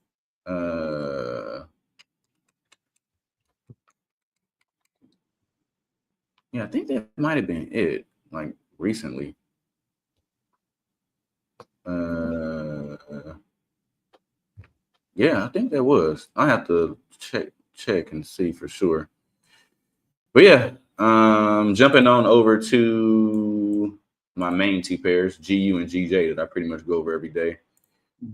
Speaker 7: Yeah, I think that might have been it, like recently. Yeah, I think that was. I have to check and see for sure. But yeah, jumping on over to my main two pairs, GU and GJ, that I pretty much go over every day.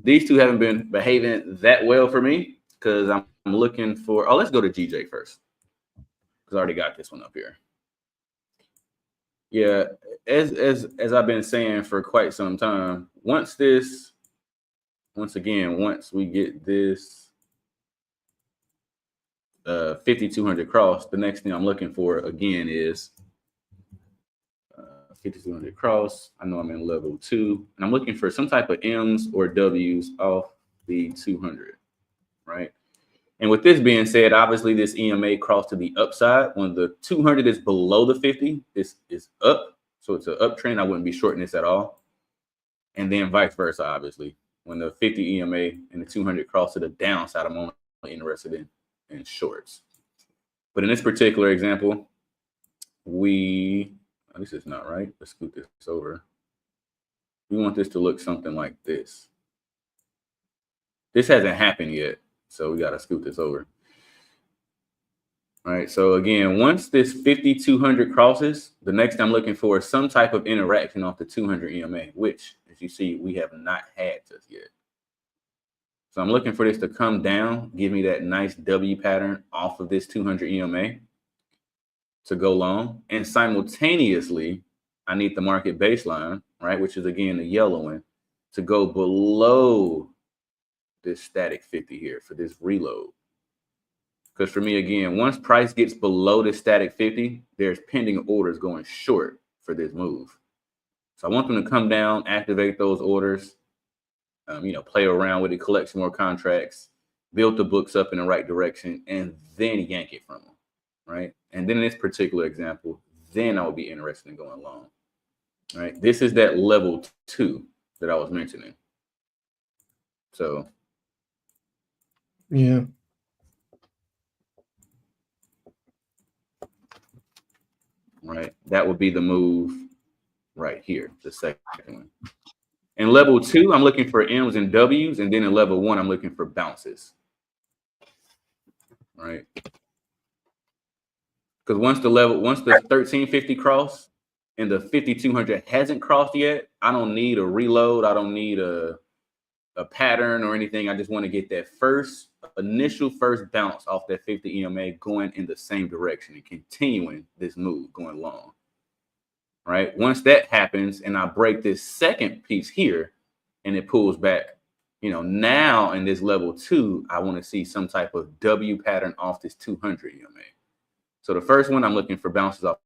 Speaker 7: These two haven't been behaving that well for me because I'm looking for. Oh, let's go to GJ first because I already got this one up here. Yeah, as I've been saying for quite some time, once we get this 5200 cross, the next thing I'm looking for again is 5200 cross. I know I'm in level 2, and I'm looking for some type of M's or W's off the 200, right? And with this being said, obviously this EMA crossed to the upside. When the 200 is below the 50, this is up. So it's an uptrend. I wouldn't be shorting this at all. And then vice versa, obviously. When the 50 EMA and the 200 cross to the downside, I'm only interested in shorts. But in this particular example, this is not right. Let's scoot this over. We want this to look something like this. This hasn't happened yet. So we got to scoot this over. All right. So again, once this 5200 crosses, the next I'm looking for is some type of interaction off the 200 EMA, which, as you see, we have not had just yet. So I'm looking for this to come down, give me that nice W pattern off of this 200 EMA to go long. And simultaneously, I need the market baseline, right, which is, again, the yellow one, to go below this static 50 here for this reload. Because for me, again, once price gets below this static 50, there's pending orders going short for this move. So I want them to come down, activate those orders, play around with it, collect some more contracts, build the books up in the right direction, and then yank it from them, right? And then in this particular example, then I would be interested in going long, right? This is that level 2 that I was mentioning. So
Speaker 5: yeah.
Speaker 7: Right. That would be the move right here, the second one. In level 2, I'm looking for M's and W's. And then in level 1, I'm looking for bounces. Right. Because once the 1350 cross and the 5200 hasn't crossed yet, I don't need a reload. I don't need a pattern or anything. I just want to get that initial first bounce off that 50 EMA going in the same direction and continuing this move going long. Right. Once that happens and I break this second piece here and it pulls back, now in this level 2, I want to see some type of W pattern off this 200 EMA. So the first one, I'm looking for bounces off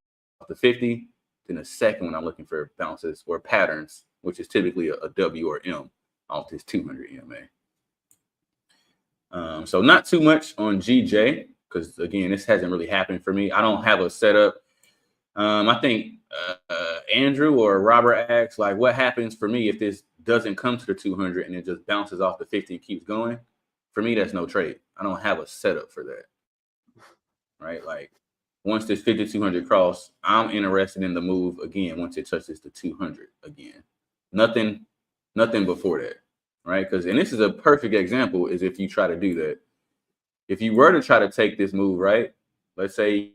Speaker 7: the 50. Then the second one, I'm looking for bounces or patterns, which is typically a W or M off this 200 EMA. So not too much on GJ because, again, this hasn't really happened for me. I don't have a setup. I think Andrew or Robert asked, like, what happens for me if this doesn't come to the 200 and it just bounces off the 50 and keeps going? For me, that's no trade. I don't have a setup for that, right? Like, once this 5200 cross, I'm interested in the move again once it touches the 200 again. Nothing before that. Right? And this is a perfect example is if you try to do that. If you were to try to take this move, right? Let's say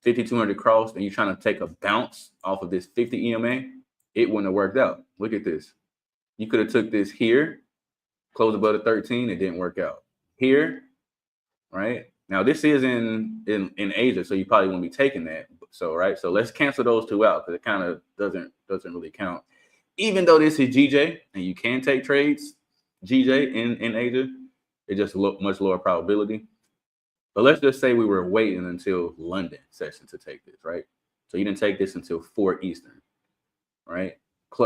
Speaker 7: 5200 crossed and you're trying to take a bounce off of this 50 EMA, it wouldn't have worked out. Look at this. You could have took this here, closed above the 13, it didn't work out. Here, right? Now this is in Asia, so you probably won't be taking that. So, right? So let's cancel those two out because it kind of doesn't really count. Even though this is GJ and you can take trades, GJ in Asia, it's just much lower probability. But let's just say we were waiting until London session to take this, right? So you didn't take this until 4 Eastern, right?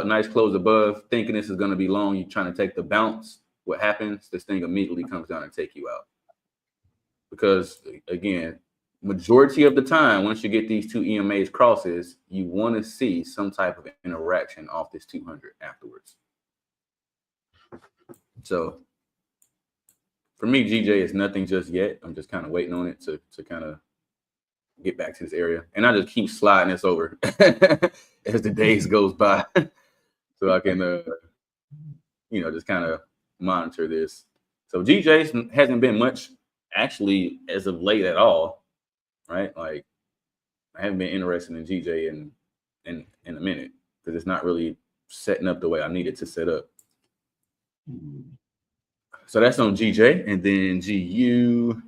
Speaker 7: Nice close above, thinking this is going to be long. You're trying to take the bounce. What happens? This thing immediately comes down and take you out. Because, again, majority of the time, once you get these two EMAs crosses, you want to see some type of interaction off this 200 afterwards. So for me, GJ is nothing just yet. I'm just kind of waiting on it to kind of get back to this area. And I just keep sliding this over as the days goes by so I can, you know, just kind of monitor this. So GJ hasn't been much actually as of late at all, right? Like I haven't been interested in GJ in a minute because it's not really setting up the way I need it to set up. So that's on GJ. And then GU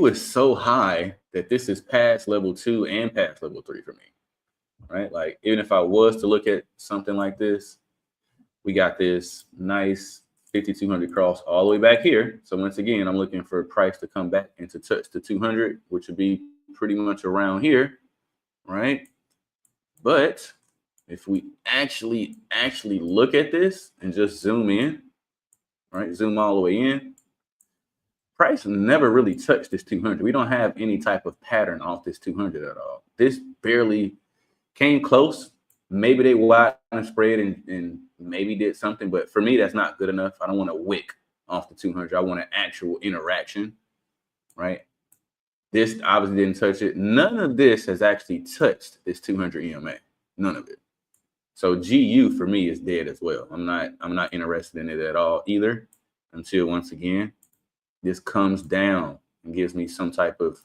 Speaker 7: is so high that this is past level 2 and past level 3 for me, right? Like even if I was to look at something like this, we got this nice 5,200 cross all the way back here. So once again, I'm looking for a price to come back and to touch the 200, which would be pretty much around here, right? But if we actually look at this and just zoom in, right? Zoom all the way in. Price never really touched this 200. We don't have any type of pattern off this 200 at all. This barely came close. Maybe they widened spread and maybe did something, but for me, that's not good enough. I don't want a wick off the 200. I want an actual interaction, right? This obviously didn't touch it. None of this has actually touched this 200 EMA. None of it. So GU for me is dead as well. I'm not interested in it at all either until once again this comes down and gives me some type of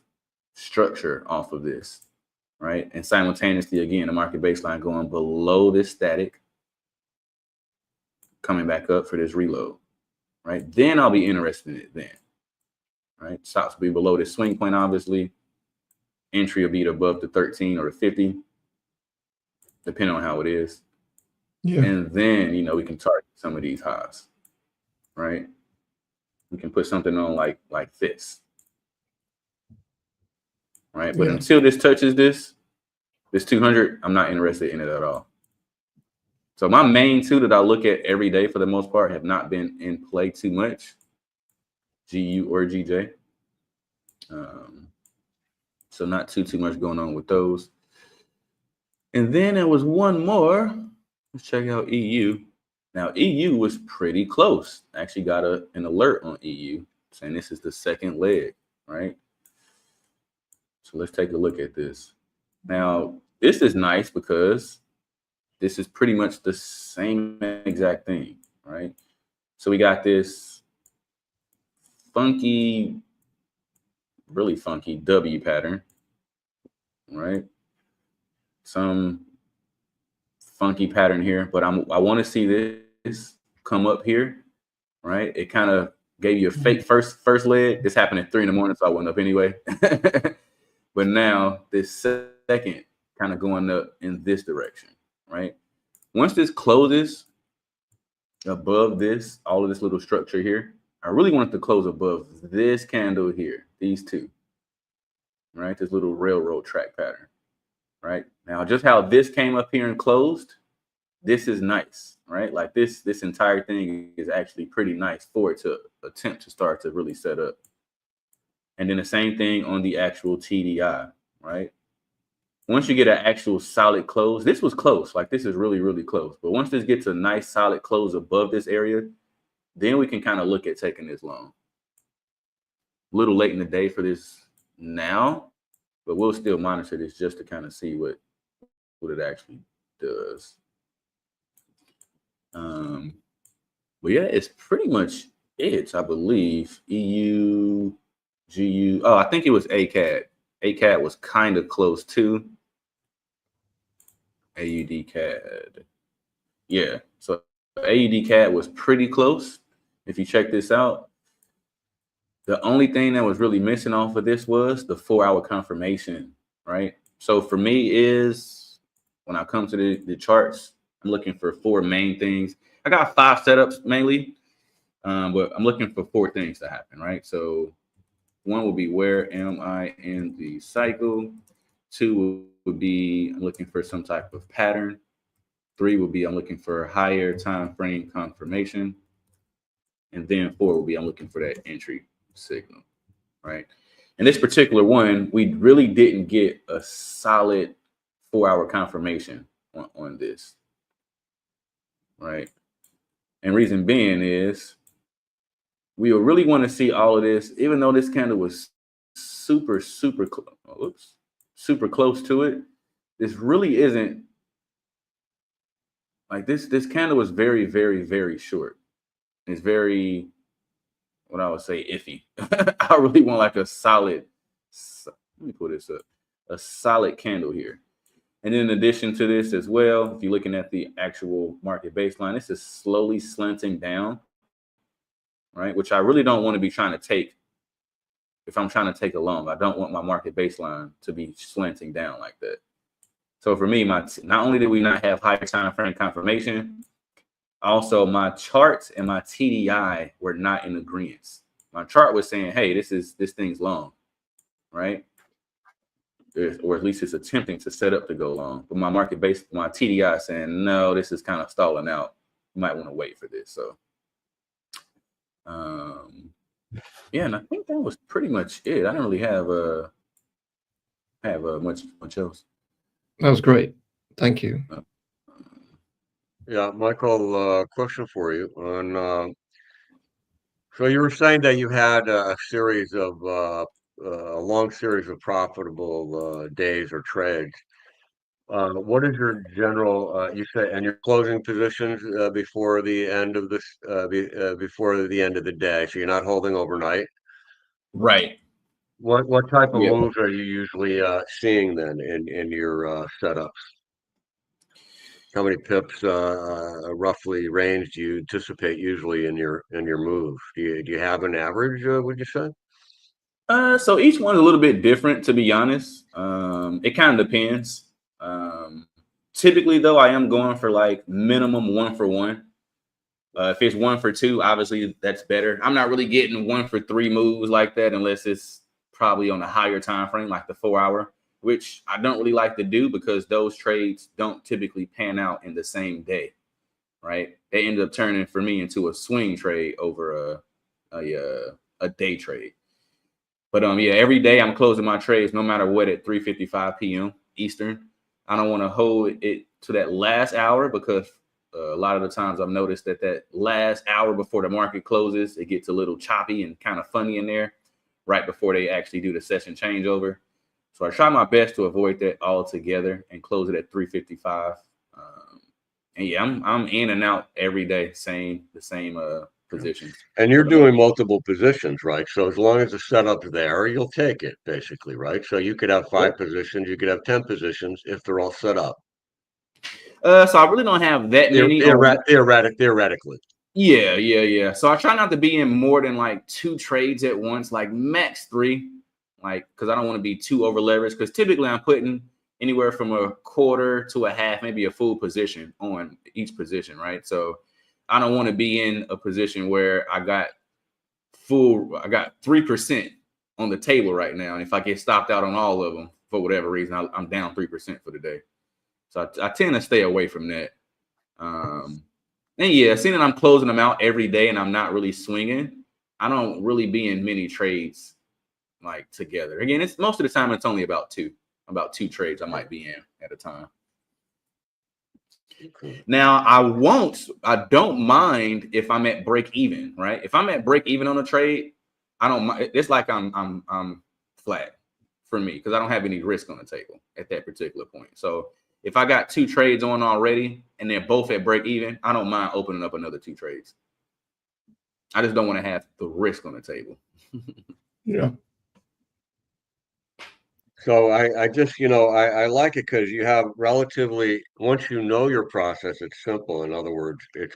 Speaker 7: structure off of this, right? And simultaneously, again, the market baseline going below this static, coming back up for this reload, right? Then I'll be interested in it then, right? Stops will be below this swing point, obviously. Entry will be above the 13 or the 50, depending on how it is. Yeah. And then, you know, we can target some of these highs, right? We can put something on like this, right? But until this touches this 200, I'm not interested in it at all. So my main two that I look at every day for the most part have not been in play too much, GU or GJ. So not too much going on with those. And then there was one more. Let's check out EU. Now, EU was pretty close. I actually got an alert on EU saying this is the second leg, right? So let's take a look at this. Now, this is nice because this is pretty much the same exact thing, right? So we got this funky, really funky W pattern, right? Some funky pattern here, but I want to see this come up here, right? It kind of gave you a fake first leg. This happened at 3 in the morning, so I went up anyway. But now this second kind of going up in this direction, right? Once this closes above this, all of this little structure here, I really want it to close above this candle here, these two, right? This little railroad track pattern. Right now, just how this came up here and closed, this is nice, right? Like this entire thing is actually pretty nice for it to attempt to start to really set up. And then the same thing on the actual TDI, right? Once you get an actual solid close, this was close, like this is really, really close. But once this gets a nice solid close above this area, then we can kind of look at taking this long. A little late in the day for this now. But we'll still monitor this just to kind of see what it actually does. But yeah, it's pretty much it, I believe. EU, GU. Oh, I think it was ACAD. ACAD was kind of close too. AUDCAD. Yeah, so AUDCAD was pretty close. If you check this out. The only thing that was really missing off of this was the 4-hour confirmation, right? So for me is when I come to the charts, I'm looking for 4 main things. I got 5 setups mainly, but I'm looking for 4 things to happen, right? So One would be, where am I in the cycle? Two would be, I'm looking for some type of pattern. Three would be, I'm looking for higher time frame confirmation. And then four would be, I'm looking for that entry signal, right? And this particular one, we really didn't get a solid 4-hour confirmation on this, right? And reason being is, we really want to see all of this, even though this candle was super close to it. This really isn't like this. This candle was very, very, very short. It's very, what I would say, iffy. I really want like a solid, let me pull this up, a solid candle here. And in addition to this as well, if you're looking at the actual market baseline, this is slowly slanting down, right? Which I really don't want to be trying to take. If I'm trying to take a long, I don't want my market baseline to be slanting down like that. So for me, not only did we not have higher time frame confirmation, also my charts and my TDI were not in agreement. My chart was saying, hey, this thing's long, right? Or at least it's attempting to set up to go long. But my market base, my TDI saying, no, this is kind of stalling out. You might want to wait for this. So yeah, and I think that was pretty much it. I don't really have much else.
Speaker 5: That was great. Thank you.
Speaker 6: Yeah, Michael, question for you on. So you were saying that you had a series of a long series of profitable days or trades. What is your general? You say, and you're closing positions before the end of this, before the end of the day. So you're not holding overnight.
Speaker 7: Right.
Speaker 6: What type of moves are you usually seeing then in your setups? How many pips roughly range do you anticipate usually in your move? Do you have an average? Would you say?
Speaker 7: So each one's a little bit different, to be honest. It kind of depends. Typically, though, I am going for like minimum 1 for 1. If it's 1 for 2, obviously that's better. I'm not really getting 1 for 3 moves like that unless it's probably on a higher time frame, like the 4-hour, which I don't really like to do because those trades don't typically pan out in the same day, right? They end up turning for me into a swing trade over a day trade. But yeah, every day I'm closing my trades, no matter what, at 3:55 p.m. Eastern. I don't want to hold it to that last hour because a lot of the times I've noticed that last hour before the market closes, it gets a little choppy and kind of funny in there right before they actually do the session changeover. So I try my best to avoid that altogether and close it at 3:55. And yeah, I'm in and out every day, the same positions.
Speaker 6: And you're doing multiple positions, right? So as long as the setup's there, you'll take it, basically, right? So you could have 5 positions, you could have 10 positions if they're all set up.
Speaker 7: So I really don't have that many.
Speaker 6: Theoretically.
Speaker 7: Yeah. So I try not to be in more than like 2 trades at once, like max 3, like because I don't want to be too over leveraged. Because typically I'm putting anywhere from a quarter to a half, maybe a full position on each position, right? So I don't want to be in a position where I got 3% on the table right now. And if I get stopped out on all of them for whatever reason, I'm down 3% for the day. So I tend to stay away from that. And yeah, seeing that I'm closing them out every day and I'm not really swinging, I don't really be in many trades like together. Again, it's most of the time it's only about two trades I might be in at a time. Okay. Now I don't mind if I'm at break even, right? If I'm at break even on a trade, I don't mind. It's like I'm flat for me because I don't have any risk on the table at that particular point. So if I got 2 trades on already and they're both at break even, I don't mind opening up another 2 trades. I just don't want to have the risk on the table.
Speaker 5: Yeah.
Speaker 6: So I just, I like it because you have relatively, once you know your process, it's simple. In other words, it's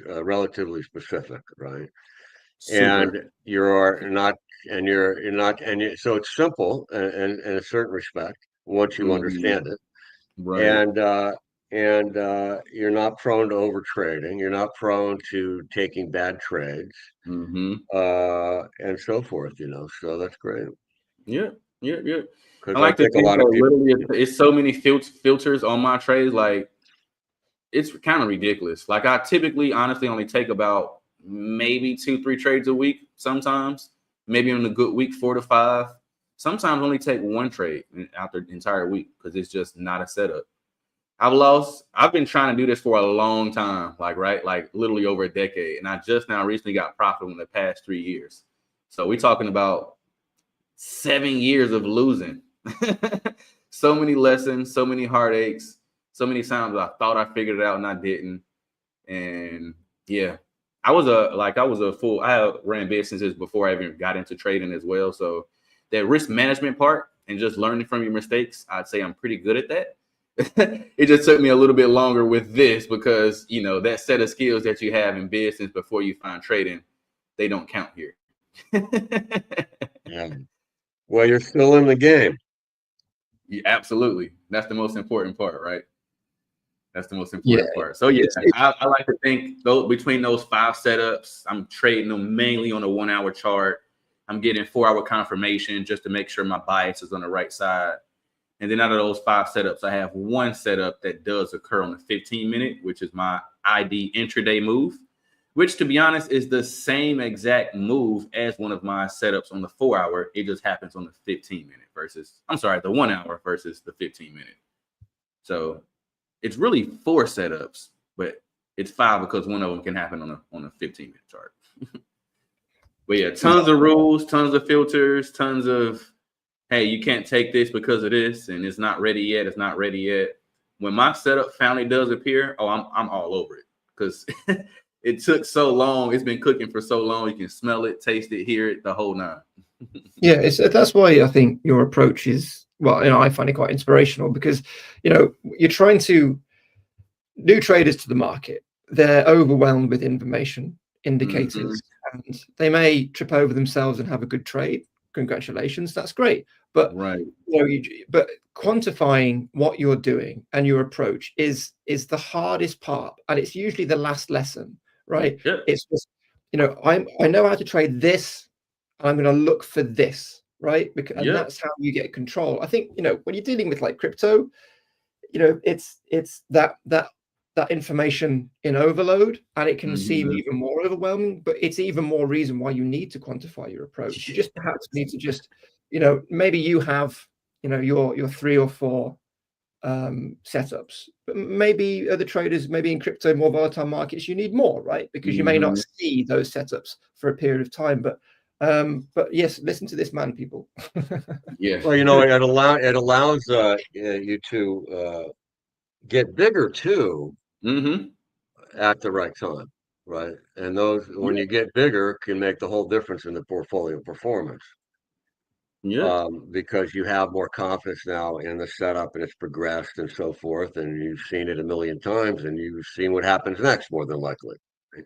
Speaker 6: relatively specific, right? Super. And so it's simple in a certain respect once you understand it.
Speaker 7: Right.
Speaker 6: And and you're not prone to over trading. You're not prone to taking bad trades, and so forth. So that's great.
Speaker 7: Yeah.
Speaker 6: Because
Speaker 7: I like to
Speaker 6: think a
Speaker 7: think
Speaker 6: lot
Speaker 7: though,
Speaker 6: of people.
Speaker 7: literally, it's so many filters on my trades. Like, it's kind of ridiculous. Like, I typically, honestly, only take about maybe 2-3 trades a week. Sometimes, maybe on a good week, 4 to 5. Sometimes only take 1 trade out the entire week because it's just not a setup. I've been trying to do this for a long time, like literally over a decade. And I just now recently got profitable in the past 3 years. So we're talking about 7 years of losing. So many lessons, so many heartaches, so many times I thought I figured it out and I didn't. And yeah, I ran businesses before I even got into trading as well. So that risk management part and just learning from your mistakes, I'd say I'm pretty good at that. It just took me a little bit longer with this because, that set of skills that you have in business before you find trading, they don't count here.
Speaker 6: Yeah. Well, you're still in the game.
Speaker 7: Yeah, absolutely. That's the most important part, right? That's the most important part. So yeah, I like to think between those 5 setups, I'm trading them mainly on a 1-hour chart. I'm getting 4-hour confirmation just to make sure my bias is on the right side. And then out of those 5 setups, I have 1 setup that does occur on the 15-minute, which is my ID intraday move, which, to be honest, is the same exact move as one of my setups on the 4-hour. It just happens on the 15-minute the 1-hour versus the 15-minute. So it's really 4 setups, but it's 5 because one of them can happen on a 15-minute chart. But yeah, tons of rules, tons of filters, tons of, hey, you can't take this because of this, and it's not ready yet. It's not ready yet. When my setup finally does appear, I'm all over it because it took so long. It's been cooking for so long. You can smell it, taste it, hear it, the whole 9.
Speaker 5: Yeah, that's why I think your approach is, well, I find it quite inspirational because, you're trying to new traders to the market. They're overwhelmed with information, indicators, and they may trip over themselves and have a good trade. Congratulations, that's great. But but quantifying what you're doing and your approach is the hardest part, and it's usually the last lesson, right?
Speaker 7: Yeah.
Speaker 5: It's just, I know how to trade this, and I'm going to look for this, right? Because and that's how you get control. I think, when you're dealing with like crypto, it's that information in overload, and it can seem even more overwhelming, but it's even more reason why you need to quantify your approach. You just perhaps need to just, maybe you have, your 3 or 4 setups, but maybe other traders, maybe in crypto, more volatile markets, you need more, right? Because you may not see those setups for a period of time. But yes, listen to this man, people.
Speaker 7: Yeah.
Speaker 6: Well, it allows you to get bigger too at the right time, right? And those, when you get bigger, can make the whole difference in the portfolio performance. Because you have more confidence now in the setup, and it's progressed and so forth, and you've seen it a million times, and you've seen what happens next more than likely.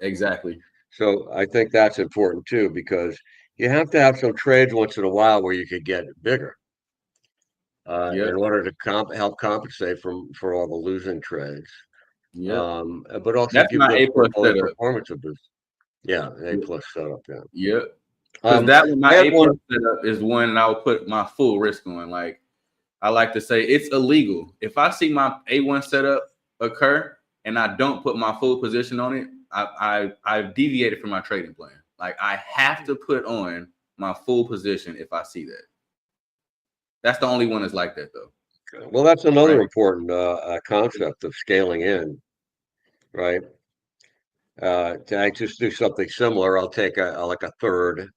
Speaker 7: Exactly.
Speaker 6: So I think that's important too, because you have to have some trades once in a while where you could get bigger. In order to help compensate for all the losing trades. But also
Speaker 7: that's
Speaker 6: give
Speaker 7: my
Speaker 6: the
Speaker 7: A+ setup.
Speaker 6: performance a boost. Yeah, A+ setup. Yeah.
Speaker 7: Yeah. Because that one, my A+ setup is one I'll put my full risk on. Like, I like to say, it's illegal. If I see my A1 setup occur and I don't put my full position on it, I've deviated from my trading plan. Like, I have to put on my full position if I see that. That's the only one that's like that, though.
Speaker 6: Well, that's another important concept of scaling in, right? I just do something similar. I'll take a third,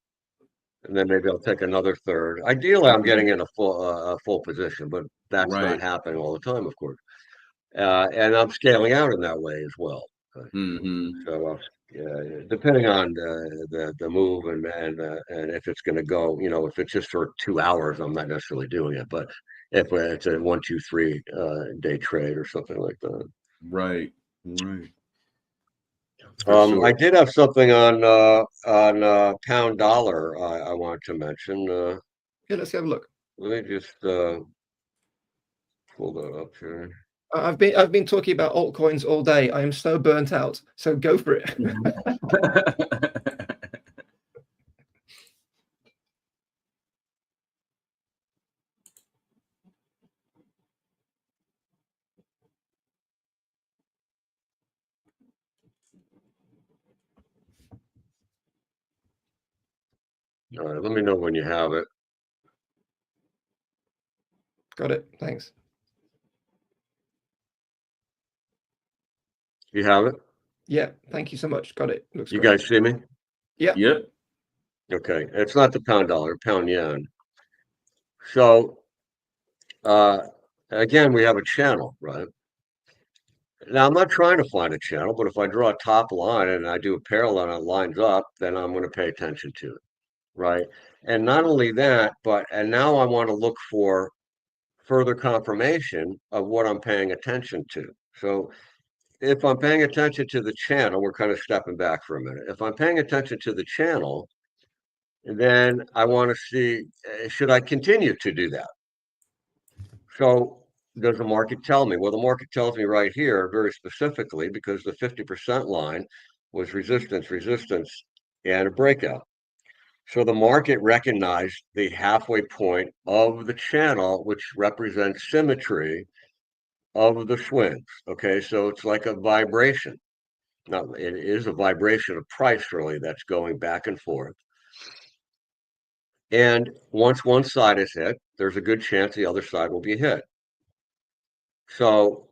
Speaker 6: and then maybe I'll take another third. Ideally, I'm getting in a full position, but that's not happening all the time, of course. And I'm scaling out in that way as well. So depending on the move and if it's going to go, if it's just for 2 hours, I'm not necessarily doing it. But if it's a 1, 2, 3 day trade or something like that,
Speaker 7: right.
Speaker 6: I did have something on pound dollar I wanted to mention.
Speaker 5: Yeah, let's have a look.
Speaker 6: Let me just pull that up here.
Speaker 5: I've been talking about altcoins all day. I am so burnt out. So go for it.
Speaker 6: All right, let me know when you have it.
Speaker 5: Got it. Thanks.
Speaker 6: You have it?
Speaker 5: Yeah. Thank you so much. Got it. Looks
Speaker 6: You
Speaker 5: great.
Speaker 6: guys see me?
Speaker 5: Yeah.
Speaker 7: Yep.
Speaker 6: Okay. It's not the pound dollar, pound yen. So again, we have a channel, right? Now, I'm not trying to find a channel, but if I draw a top line and I do a parallel and it lines up, then I'm going to pay attention to it, right? And not only that, and now I want to look for further confirmation of what I'm paying attention to. So if I'm paying attention to the channel, we're kind of stepping back for a minute. If I'm paying attention to the channel, then I want to see, should I continue to do that? So does the market tell me? Well, the market tells me right here very specifically because the 50% line was resistance, and a breakout. So the market recognized the halfway point of the channel, which represents symmetry of the swings. Okay, so it's like a vibration. Now, it is a vibration of price, really, that's going back and forth. And once one side is hit, there's a good chance the other side will be hit. So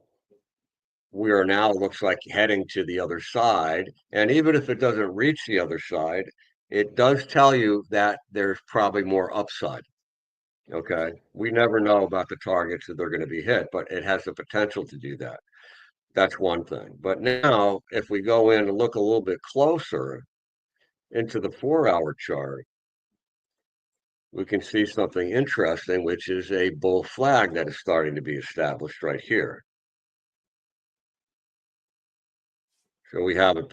Speaker 6: we are now, looks like, heading to the other side. And even if it doesn't reach the other side, it does tell you that there's probably more upside. Okay. We never know about the targets that they're going to be hit, but it has the potential to do that. That's one thing. But now, if we go in and look a little bit closer into the 4-hour chart, we can see something interesting, which is a bull flag that is starting to be established right here. So we have a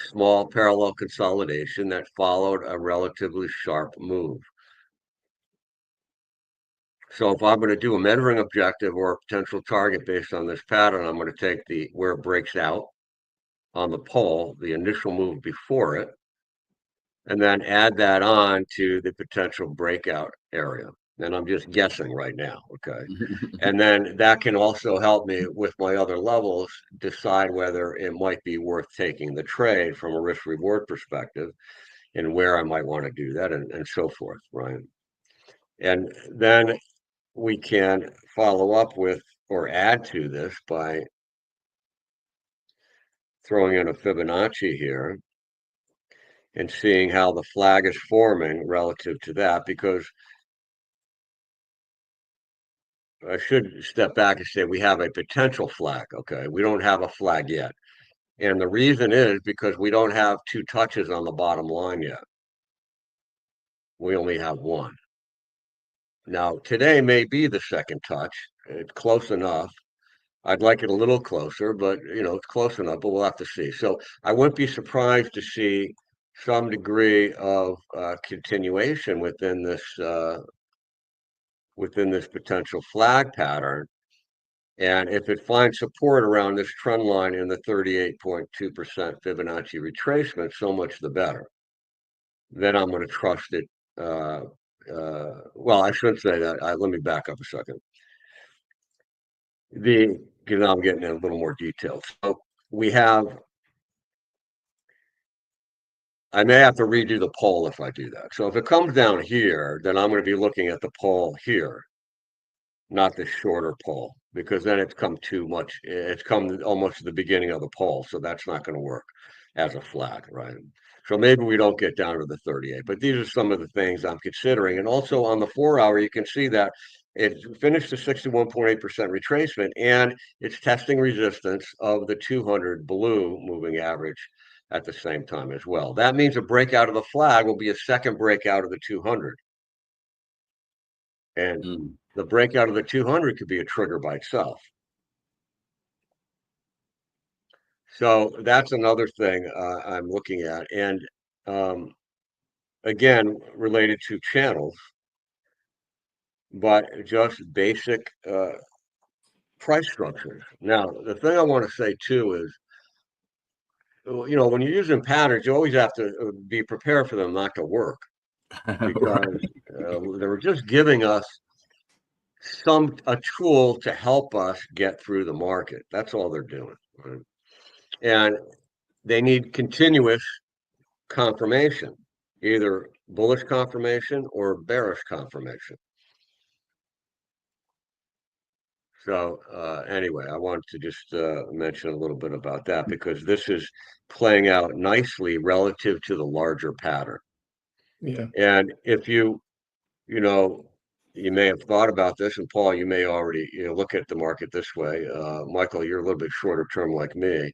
Speaker 6: small parallel consolidation that followed a relatively sharp move. So if I'm going to do a measuring objective or a potential target based on this pattern, I'm going to take where it breaks out on the pole, the initial move before it, and then add that on to the potential breakout area. And I'm just guessing right now, okay? And then that can also help me with my other levels decide whether it might be worth taking the trade from a risk reward perspective and where I might want to do that and so forth, right? And then we can follow up with or add to this by throwing in a Fibonacci here and seeing how the flag is forming relative to that, because I should step back and say we have a potential flag, okay? We don't have a flag yet. And the reason is because we don't have two touches on the bottom line yet. We only have one. Now, today may be the second touch. It's close enough. I'd like it a little closer, but, it's close enough, but we'll have to see. So I wouldn't be surprised to see some degree of continuation within this potential flag pattern. And if it finds support around this trend line in the 38.2% Fibonacci retracement, so much the better. Then I'm going to trust it. Well, I shouldn't say that. Let me back up a second. Because now I'm getting in a little more detail. So I may have to redo the poll if I do that. So if it comes down here, then I'm going to be looking at the poll here, not the shorter poll, because then it's come too much. It's come almost to the beginning of the poll. So that's not going to work as a flag, right? So maybe we don't get down to the 38, but these are some of the things I'm considering. And also on the 4-hour, you can see that it finished the 61.8% retracement, and it's testing resistance of the 200 blue moving average at the same time as well. That means a breakout of the flag will be a second breakout of the 200. And the breakout of the 200 could be a trigger by itself. So that's another thing I'm looking at. And again, related to channels, but just basic price structures. Now, the thing I want to say too is, you know, when you're using patterns, you always have to be prepared for them not to work, because they were just giving us a tool to help us get through the market. That's all they're doing, right? And they need continuous confirmation, either bullish confirmation or bearish confirmation. So anyway, I wanted to just mention a little bit about that, because this is playing out nicely relative to the larger pattern.
Speaker 5: Yeah.
Speaker 6: And if you know, you may have thought about this, and Paul, you may already look at the market this way. Michael, you're a little bit shorter term like me.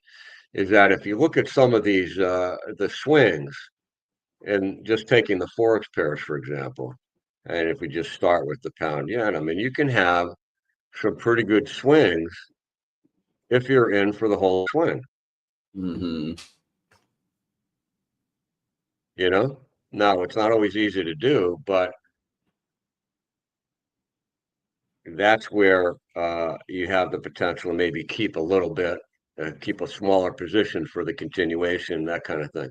Speaker 6: Is that if you look at some of these the swings, and just taking the Forex pairs, for example, and if we just start with the pound yen, I mean, you can have some pretty good swings if you're in for the whole swing.
Speaker 7: Mm-hmm.
Speaker 6: You know, now it's not always easy to do, but that's where you have the potential to maybe keep a little bit, keep a smaller position for the continuation, that kind of thing.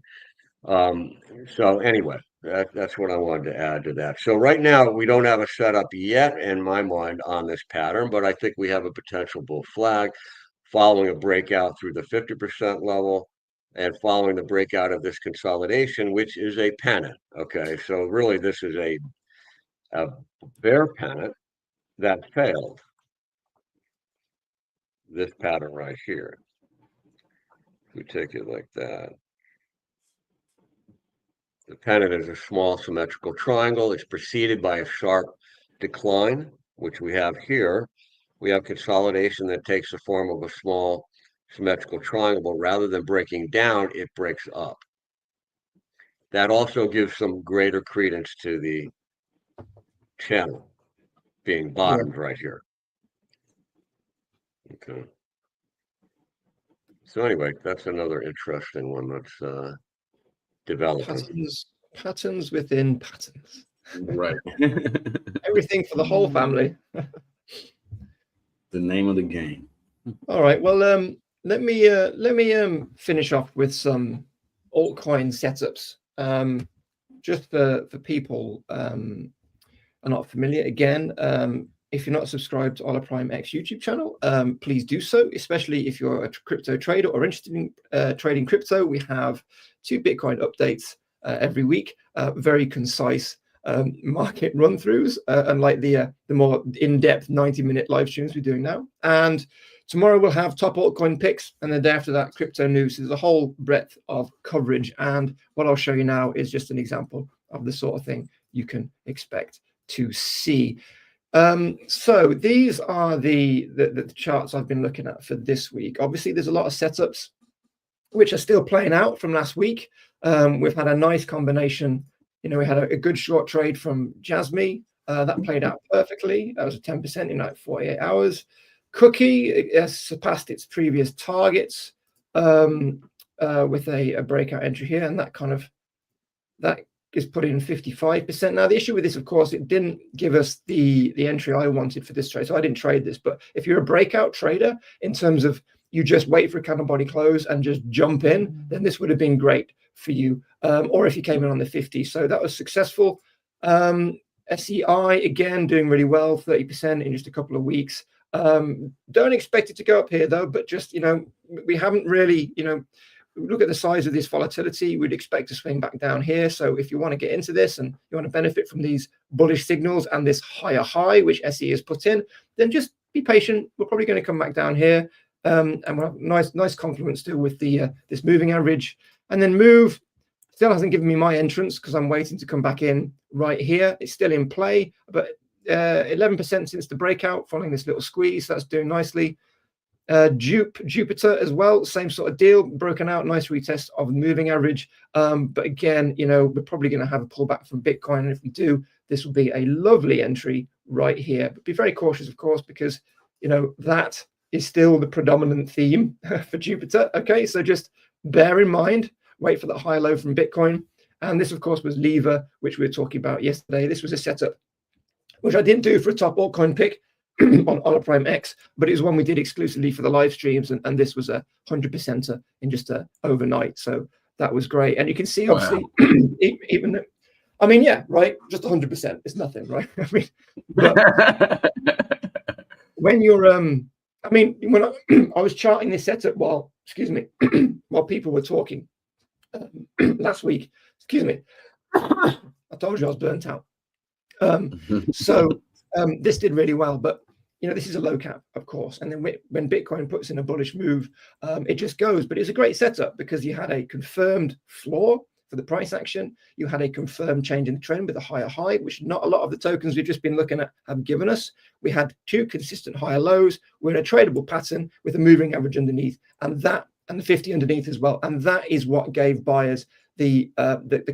Speaker 6: So anyway, that's what I wanted to add to that. So right now we don't have a setup yet in my mind on this pattern, but I think we have a potential bull flag following a breakout through the 50% level and following the breakout of this consolidation, which is a pennant. Okay, so really this is a bear pennant that failed. This pattern right here. If we take it like that. The pennant is a small symmetrical triangle. It's preceded by a sharp decline, which we have here. We have consolidation that takes the form of a small symmetrical triangle, but rather than breaking down, it breaks up. That also gives some greater credence to the channel being bottomed right here. Okay. So anyway, that's another interesting one that's developing.
Speaker 5: Patterns within patterns.
Speaker 7: Right.
Speaker 5: Everything for the whole family.
Speaker 7: The name of the game.
Speaker 5: All right. Well, let me finish off with some altcoin setups. Just for people are not familiar. Again, if you're not subscribed to Ola Prime X YouTube channel, please do so, especially if you're a crypto trader or interested in trading crypto. We have 2 Bitcoin updates every week, very concise market run-throughs, unlike the more in-depth 90-minute live streams we're doing now. And tomorrow we'll have top altcoin picks, and the day after that, crypto news. So there's a whole breadth of coverage. And what I'll show you now is just an example of the sort of thing you can expect to see. So these are the charts I've been looking at for this week. Obviously, there's a lot of setups which are still playing out from last week. We've had a nice combination. You know, we had a good short trade from Jasmine. That played out perfectly. That was a 10% in like 48 hours. Cookie has surpassed its previous targets with a breakout entry here, and that is put in 55%. Now, the issue with this, of course, it didn't give us the entry I wanted for this trade, so I didn't trade this. But if you're a breakout trader, in terms of you just wait for a candle body close and just jump in, then this would have been great for you. Or if you came in on the 50. So that was successful. SEI, again, doing really well, 30% in just a couple of weeks. Don't expect it to go up here, though, but just, you know, we haven't really, you know, look at the size of this volatility, we'd expect to swing back down here. So if you want to get into this and you want to benefit from these bullish signals and this higher high, which SE has put in, then just be patient. We're probably going to come back down here. And we'll have nice confluence still with the this moving average. And then move still hasn't given me my entrance because I'm waiting to come back in right here. It's still in play, but 11% since the breakout following this little squeeze. That's doing nicely. Jupiter as well, same sort of deal, broken out, nice retest of the moving average. But again, you know, we're probably going to have a pullback from Bitcoin, and if we do, this will be a lovely entry right here. But be very cautious, of course, because, you know, that is still the predominant theme for Jupiter. Okay, so just bear in mind, wait for that high low from Bitcoin. And this, of course, was Lever, which we were talking about yesterday. This was a setup which I didn't do for a top altcoin pick. on a Prime X, but it was one we did exclusively for the live streams, and this was a 100%er in just overnight. So that was great. And you can see, obviously, even though, I mean, yeah, right, just 100%. It's nothing, right? I mean, but when you're, I mean, when I was charting this setup while, excuse me, while people were talking last week, excuse me, I told you I was burnt out. So this did really well, but you know, this is a low cap, of course. And then when Bitcoin puts in a bullish move, it just goes. But it's a great setup because you had a confirmed floor for the price action. You had a confirmed change in the trend with a higher high, which not a lot of the tokens we've just been looking at have given us. We had two consistent higher lows. We're in a tradable pattern with a moving average underneath, and the 50 underneath as well. And that is what gave buyers the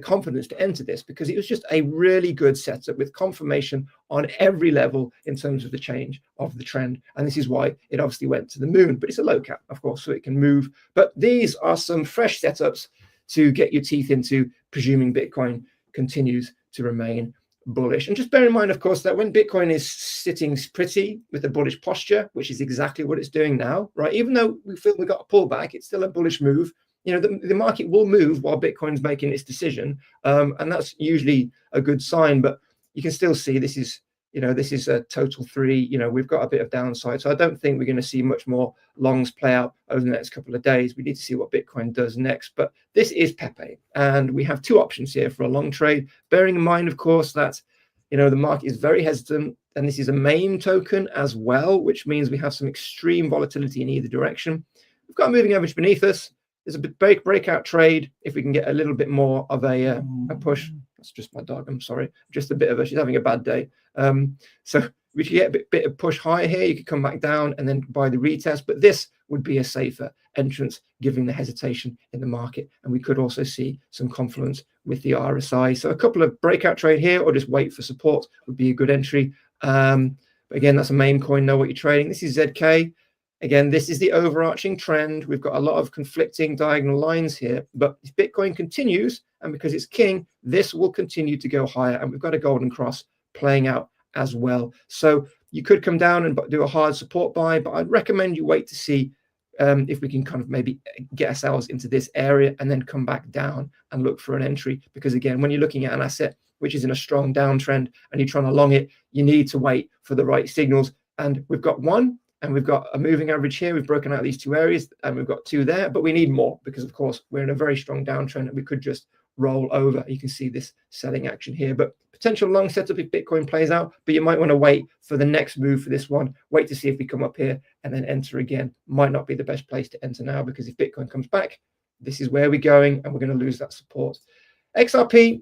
Speaker 5: confidence to enter this, because it was just a really good setup with confirmation on every level in terms of the change of the trend. And this is why it obviously went to the moon, but it's a low cap, of course, so it can move. But these are some fresh setups to get your teeth into, presuming Bitcoin continues to remain bullish. And just bear in mind, of course, that when Bitcoin is sitting pretty with a bullish posture, which is exactly what it's doing now, right? Even though we feel we got a pullback, it's still a bullish move. You know, the market will move while Bitcoin's making its decision, and that's usually a good sign. But you can still see this is, you know, this is a total 3. You know, we've got a bit of downside, so I don't think we're going to see much more longs play out over the next couple of days. We need to see what Bitcoin does next. But this is Pepe, and we have two options here for a long trade. Bearing in mind, of course, that you know the market is very hesitant, and this is a meme token as well, which means we have some extreme volatility in either direction. We've got a moving average beneath us. There's a breakout trade if we can get a little bit more of a push. That's just my dog. I'm sorry. Just a bit of she's having a bad day. So we could get a bit of push higher here. You could come back down and then buy the retest. But this would be a safer entrance, given the hesitation in the market. And we could also see some confluence with the RSI. So a couple of breakout trade here, or just wait for support would be a good entry. But again, that's a meme coin. Know what you're trading. This is ZK. Again, this is the overarching trend. We've got a lot of conflicting diagonal lines here, but if Bitcoin continues, and because it's king, this will continue to go higher, and we've got a golden cross playing out as well. So you could come down and do a hard support buy, but I'd recommend you wait to see if we can kind of maybe get ourselves into this area and then come back down and look for an entry. Because again, when you're looking at an asset which is in a strong downtrend and you're trying to long it, you need to wait for the right signals. And we've got one. And we've got a moving average here. We've broken out these two areas, and we've got 2 there, but we need more because, of course, we're in a very strong downtrend and we could just roll over. You can see this selling action here, but potential long setup if Bitcoin plays out, but you might want to wait for the next move for this one. Wait to see if we come up here and then enter again. Might not be the best place to enter now, because if Bitcoin comes back, this is where we're going and we're going to lose that support. XRP,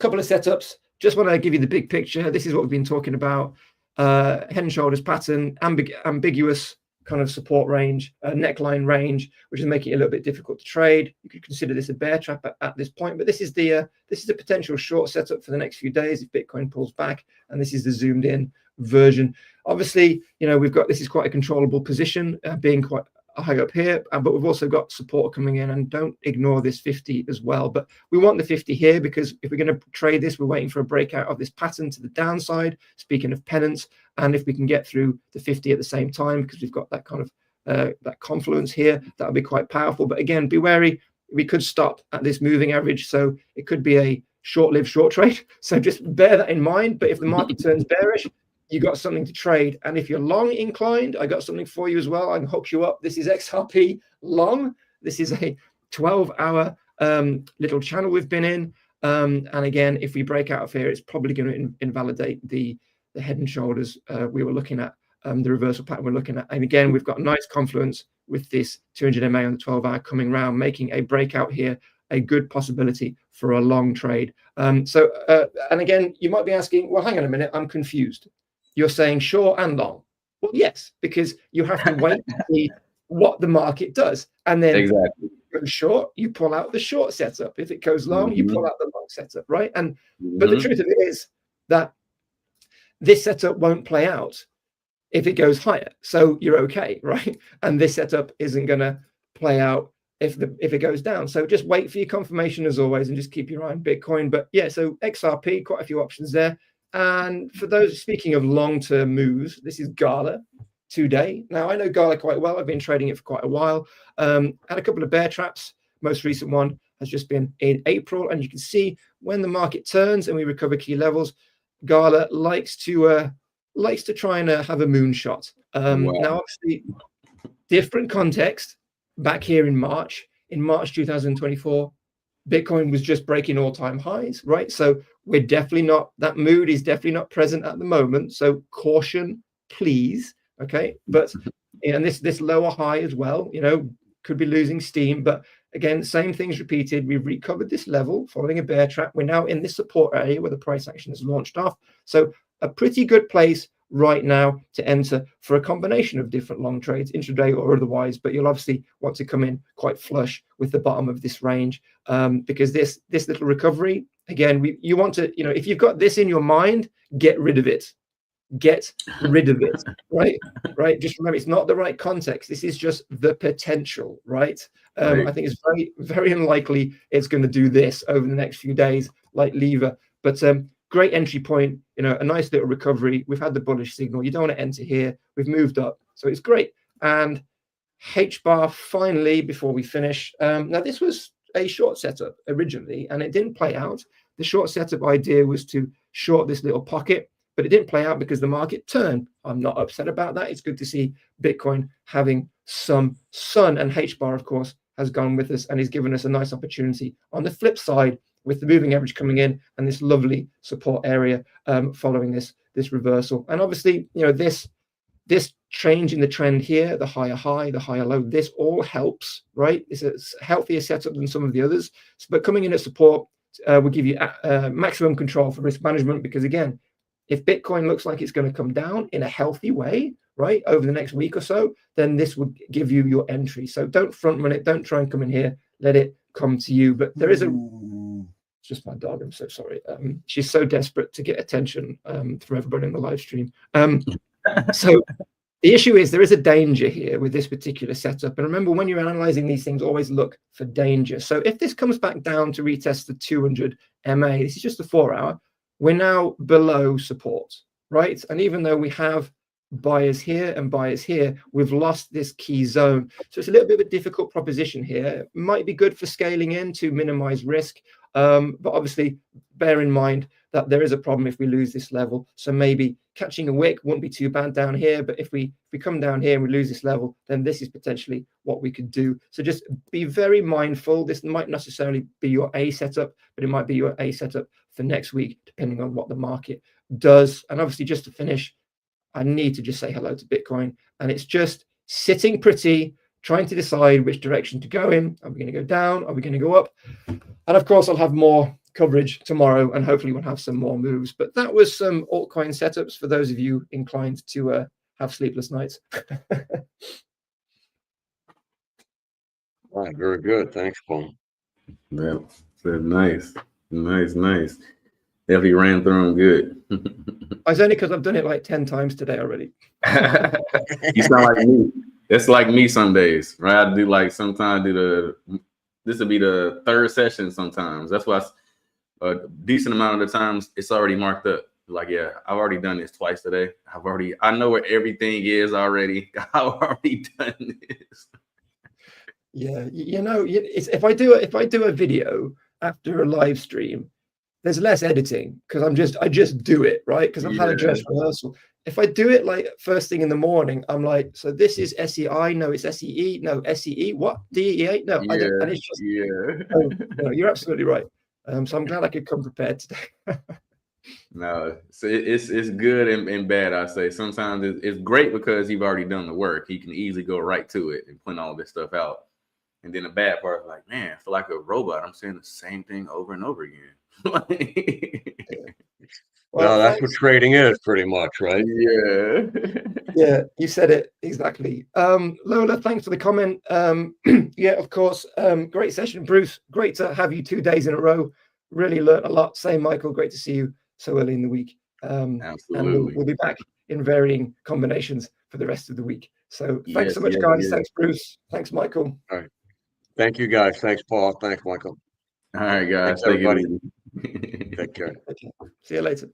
Speaker 5: couple of setups. Just want to give you the big picture. This is what we've been talking about. Head and shoulders pattern, ambiguous kind of support range, neckline range, which is making it a little bit difficult to trade. You could consider this a bear trap at this point, but this is the potential short setup for the next few days if Bitcoin pulls back, and this is the zoomed in version. Obviously, you know, we've got, this is quite a controllable position, being quite high up here, but we've also got support coming in, and don't ignore this 50 as well. But we want the 50 here, because if we're going to trade this, we're waiting for a breakout of this pattern to the downside, speaking of pennants. And if we can get through the 50 at the same time, because we've got that kind of that confluence here, that would be quite powerful. But again, be wary, we could stop at this moving average, so it could be a short-lived short trade. So just bear that in mind. But if the market turns bearish, you got something to trade. And if you're long inclined, I got something for you as well. I can hook you up. This is XRP long. This is a 12-hour little channel we've been in. And again, if we break out of here, it's probably going to invalidate the head and shoulders we were looking at, the reversal pattern we're looking at. And again, we've got a nice confluence with this 200 MA on the 12-hour coming around, making a breakout here a good possibility for a long trade. And again, you might be asking, well, hang on a minute, I'm confused. You're saying short and long. Well, yes, because you have to wait to see what the market does. And then
Speaker 7: exactly.
Speaker 5: if it goes short, you pull out the short setup. If it goes long, you pull out the long setup, right? And but the truth of it is that this setup won't play out if it goes higher. So you're okay, right? And this setup isn't going to play out if it goes down. So just wait for your confirmation as always, and just keep your eye on Bitcoin. But yeah, so XRP, quite a few options there. And for those speaking of long-term moves, this is Gala today. Now, I know Gala quite well. I've been trading it for quite a while. Had a couple of bear traps. Most recent one has just been in April. And you can see when the market turns and we recover key levels, Gala likes to try and have a moonshot. Now, obviously, different context back here in March 2024. Bitcoin was just breaking all-time highs, right? So we're definitely not, that mood is definitely not present at the moment. So caution, please. Okay. But, and this lower high as well, you know, could be losing steam. But again, same things repeated. We've recovered this level following a bear trap. We're now in this support area where the price action has launched off. So a pretty good place right now to enter for a combination of different long trades, intraday or otherwise, but you'll obviously want to come in quite flush with the bottom of this range, because this little recovery, again, you want to, you know, if you've got this in your mind, get rid of it. Get rid of it, right? Just remember, it's not the right context. This is just the potential, right? I think it's very, very unlikely it's going to do this over the next few days, like lever. But great entry point, you know, a nice little recovery. We've had the bullish signal. You don't want to enter here. We've moved up, so it's great. And H bar finally, before we finish. Now this was a short setup originally, and it didn't play out. The short setup idea was to short this little pocket, but it didn't play out because the market turned. I'm not upset about that. It's good to see Bitcoin having some sun, and H bar, of course, has gone with us and is given us a nice opportunity. On the flip side, with the moving average coming in and this lovely support area following this reversal. And obviously, you know, this change in the trend here, the higher high, the higher low, this all helps, right? It's a healthier setup than some of the others. But coming in at support will give you maximum control for risk management, because again, if Bitcoin looks like it's going to come down in a healthy way, right, over the next week or so, then this would give you your entry. So don't front run it. Don't try and come in here. Let it come to you. But there is it's just my dog. I'm so sorry. She's so desperate to get attention from everybody in the live stream. So the issue is there is a danger here with this particular setup. And remember, when you're analyzing these things, always look for danger. So if this comes back down to retest the 200 MA, this is just a 4-hour, we're now below support, right? And even though we have buyers here and buyers here, we've lost this key zone. So it's a little bit of a difficult proposition here. It might be good for scaling in to minimize risk, but obviously bear in mind that there is a problem if we lose this level. So maybe catching a wick won't be too bad down here, but if we come down here and we lose this level, then this is potentially what we could do. So just be very mindful. This might not necessarily be your A setup, but it might be your A setup for next week, depending on what the market does. And obviously, just to finish, I need to just say hello to Bitcoin, and it's just sitting pretty, trying to decide which direction to go in. Are we going to go down? Are we going to go up? And of course, I'll have more coverage tomorrow, and hopefully we'll have some more moves. But that was some altcoin setups for those of you inclined to have sleepless nights.
Speaker 6: All right, very good. Thanks, Paul.
Speaker 7: That's nice. Nice. Definitely ran through them good.
Speaker 5: It's only because I've done it like 10 times today already.
Speaker 7: You sound like me. It's like me some days, right? I do like sometimes this will be the third session sometimes. That's why a decent amount of the times it's already marked up. Like, yeah, I've already done this twice today. I know where everything is already. I've already done this.
Speaker 5: Yeah, you know, it's, if I do a video after a live stream, there's less editing because I just do it, right? Because I've had a dress rehearsal. If I do it like first thing in the morning, I'm like, so this is SEI, no, it's SEE, no, SEE, what? DEA, no, I don't, and it's just, no, you're absolutely right. So I'm glad I could come prepared today.
Speaker 7: No, so it's good and bad. I say sometimes it's great because you've already done the work. You can easily go right to it and print all this stuff out. And then the bad part is like, man, I feel like a robot. I'm saying the same thing over and over again.
Speaker 6: Well, that's what trading is pretty much, right?
Speaker 7: Yeah.
Speaker 5: Yeah, you said it exactly. Lola, thanks for the comment. Yeah, of course. Great session, Bruce. Great to have you 2 days in a row. Really learned a lot. Same, Michael. Great to see you so early in the week.
Speaker 7: Absolutely.
Speaker 5: And we'll be back in varying combinations for the rest of the week. So thanks so much, guys. Thanks, Bruce. Thanks, Michael.
Speaker 6: All right. Thank you, guys. Thanks, Paul. Thanks, Michael.
Speaker 7: All right, guys.
Speaker 6: Thanks, everybody.
Speaker 7: Take
Speaker 6: Take care.
Speaker 5: See you later.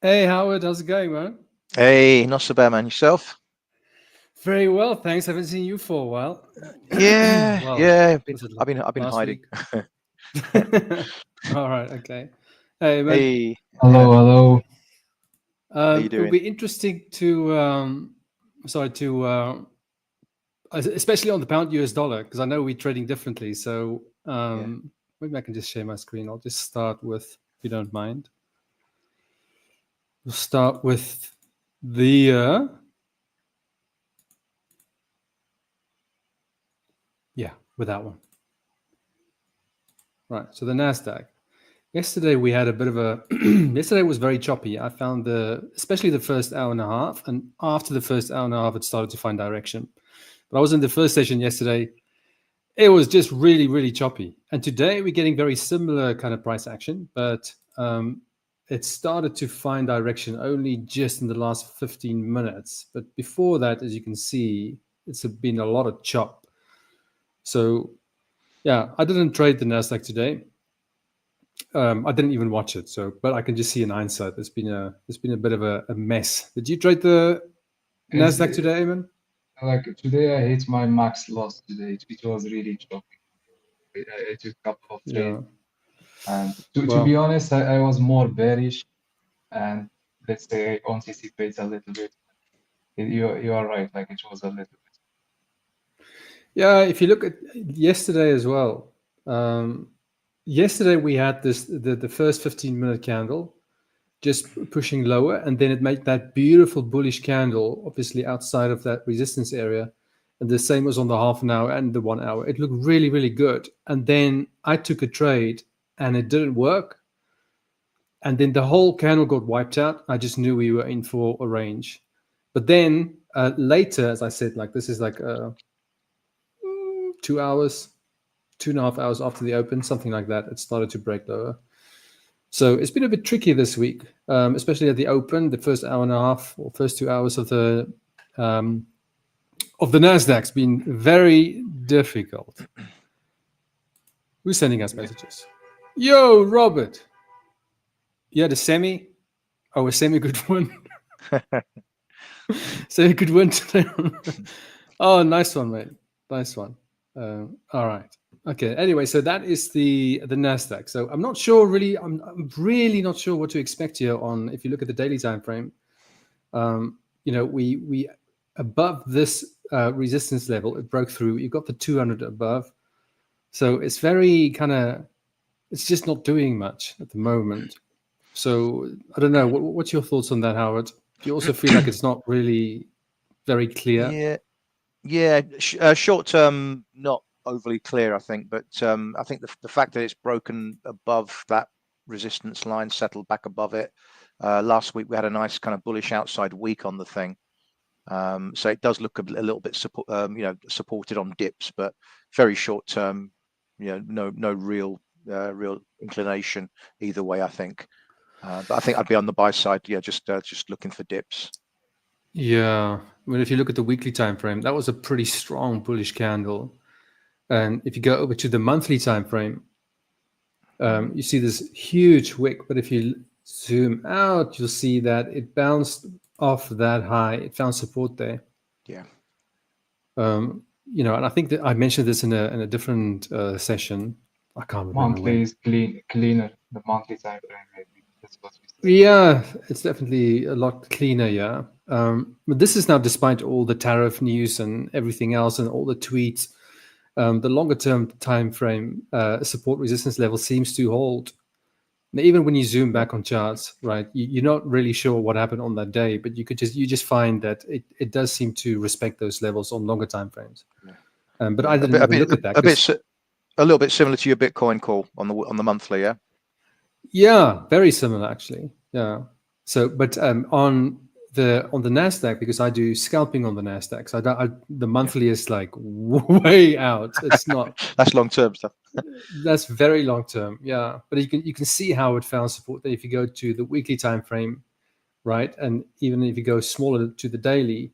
Speaker 8: Hey, Howard, how's it going, man?
Speaker 9: Hey, not so bad, man. Yourself?
Speaker 8: Very well, thanks. Haven't seen you for a while.
Speaker 9: Yeah,
Speaker 8: Well,
Speaker 9: yeah.
Speaker 8: was it
Speaker 9: I've been
Speaker 8: last
Speaker 9: hiding.
Speaker 8: week? All right, okay. Hey, man.
Speaker 9: Hey,
Speaker 10: Hello, hello.
Speaker 9: how you
Speaker 8: It'll
Speaker 9: doing?
Speaker 8: be interesting to, especially on the pound US dollar, because I know we're trading differently. So maybe I can just share my screen. I'll just start with, if you don't mind. We'll start with the with that one. Right. So the NASDAQ. Yesterday we had a bit of a. Yesterday was very choppy. I found especially the first hour and a half, and after the first hour and a half, it started to find direction. But I was in the first session yesterday. It was just really, really choppy. And today we're getting very similar kind of price action, but it started to find direction only just in the last 15 minutes. But before that, as you can see, it's been a lot of chop. So, yeah, I didn't trade the NASDAQ today. I didn't even watch it. So, but I can just see in hindsight, there's been a bit of a mess. Did you trade the NASDAQ today, Aymane?
Speaker 10: Like today, I hit my max loss today, which was really choppy. I took a couple of trades, and to be honest, I was more bearish, and let's say I anticipate a little bit. You are right, like it was a little bit.
Speaker 8: Yeah, if you look at yesterday as well. Yesterday we had the first 15-minute candle just pushing lower, and then it made that beautiful bullish candle, obviously outside of that resistance area. And the same was on the half an hour and the 1 hour. It looked really, really good. And then I took a trade and it didn't work. And then the whole candle got wiped out. I just knew we were in for a range. But then later, as I said, like this is like 2 hours, 2.5 hours after the open, something like that, it started to break lower. So it's been a bit tricky this week, especially at the open, the first hour and a half or first 2 hours of the NASDAQ's been very difficult. Who's sending us messages? Yo, Robert. You had a semi? Oh, a semi-good one. Semi-good one today. Oh, nice one, mate. Nice one. All right. Okay. Anyway, so that is the NASDAQ. So I'm not sure really. I'm really not sure what to expect here on. If you look at the daily time frame, we above this resistance level, it broke through. You got the 200 above. So it's very kind of. It's just not doing much at the moment. So I don't know. What's your thoughts on that, Howard? Do you also feel like it's not really very clear?
Speaker 9: Yeah. Short term, not overly clear, I think. But I think the fact that it's broken above that resistance line, settled back above it. Last week we had a nice kind of bullish outside week on the thing. So it does look a little bit supported on dips, but very short term. No real inclination either way, I think. But I think I'd be on the buy side. Yeah, just looking for dips.
Speaker 8: Yeah, I mean, if you look at the weekly time frame, that was a pretty strong bullish candle. And if you go over to the monthly time frame, you see this huge wick. But if you zoom out, you'll see that it bounced off that high. It found support there.
Speaker 9: Yeah.
Speaker 8: And I think that I mentioned this in a different session. I can't remember.
Speaker 10: Monthly is cleaner. The monthly time frame, maybe. That's what we said.
Speaker 8: Yeah, it's definitely a lot cleaner. Yeah. But this is now despite all the tariff news and everything else and all the tweets. The longer term time frame support resistance level seems to hold. Now, even when you zoom back on charts, right, you're not really sure what happened on that day, but you just find that it does seem to respect those levels on longer time frames. Yeah. But I didn't even look at that.
Speaker 9: A little bit similar to your Bitcoin call on the monthly, yeah.
Speaker 8: Yeah, very similar actually. Yeah. So, but on the NASDAQ, because I do scalping on the NASDAQ, so the monthly is like way out. It's not.
Speaker 9: That's long term stuff.
Speaker 8: That's very long term. Yeah, but you can see how it found support there. If you go to the weekly time frame, right, and even if you go smaller to the daily,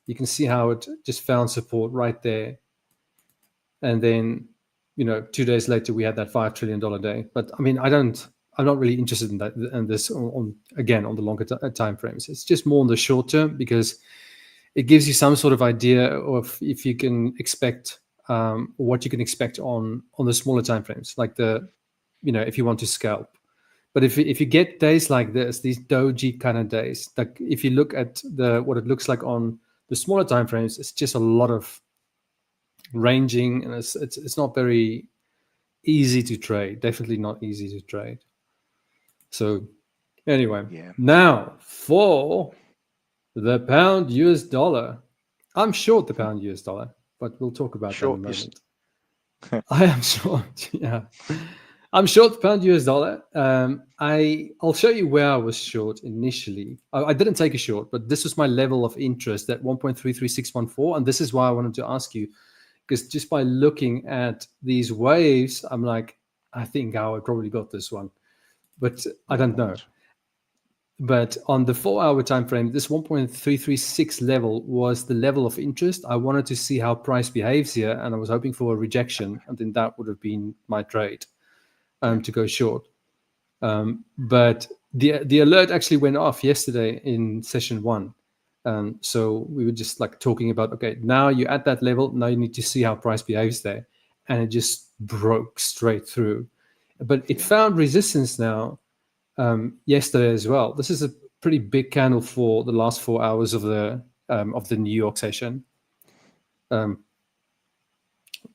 Speaker 8: you can see how it just found support right there. And then 2 days later we had that $5 trillion day. But I mean, I don't I'm not really interested in that and this on the longer time frames. It's just more on the short term because it gives you some sort of idea of if you can expect what you can expect on the smaller time frames, like if you want to scalp. But if you get days like this, these doji kind of days, like if you look at what it looks like on the smaller time frames, it's just a lot of ranging, and it's not very easy to trade. Definitely not easy to trade. So anyway, now for the pound US dollar. I'm short the pound US dollar, but we'll talk about that in a moment. I am short, yeah. I'm short the pound US dollar. I'll show you where I was short initially. I didn't take a short, but this was my level of interest at 1.33614, and this is why I wanted to ask you, because just by looking at these waves, I'm like, I think I probably got this one, but I don't know. But on the 4-hour time frame, this 1.336 level was the level of interest. I wanted to see how price behaves here, and I was hoping for a rejection, and then that would have been my trade to go short. But the alert actually went off yesterday in session 1. So we were just like talking about, okay, now you're at that level. Now you need to see how price behaves there. And it just broke straight through. But it found resistance now yesterday as well. This is a pretty big candle for the last 4 hours of the New York session. But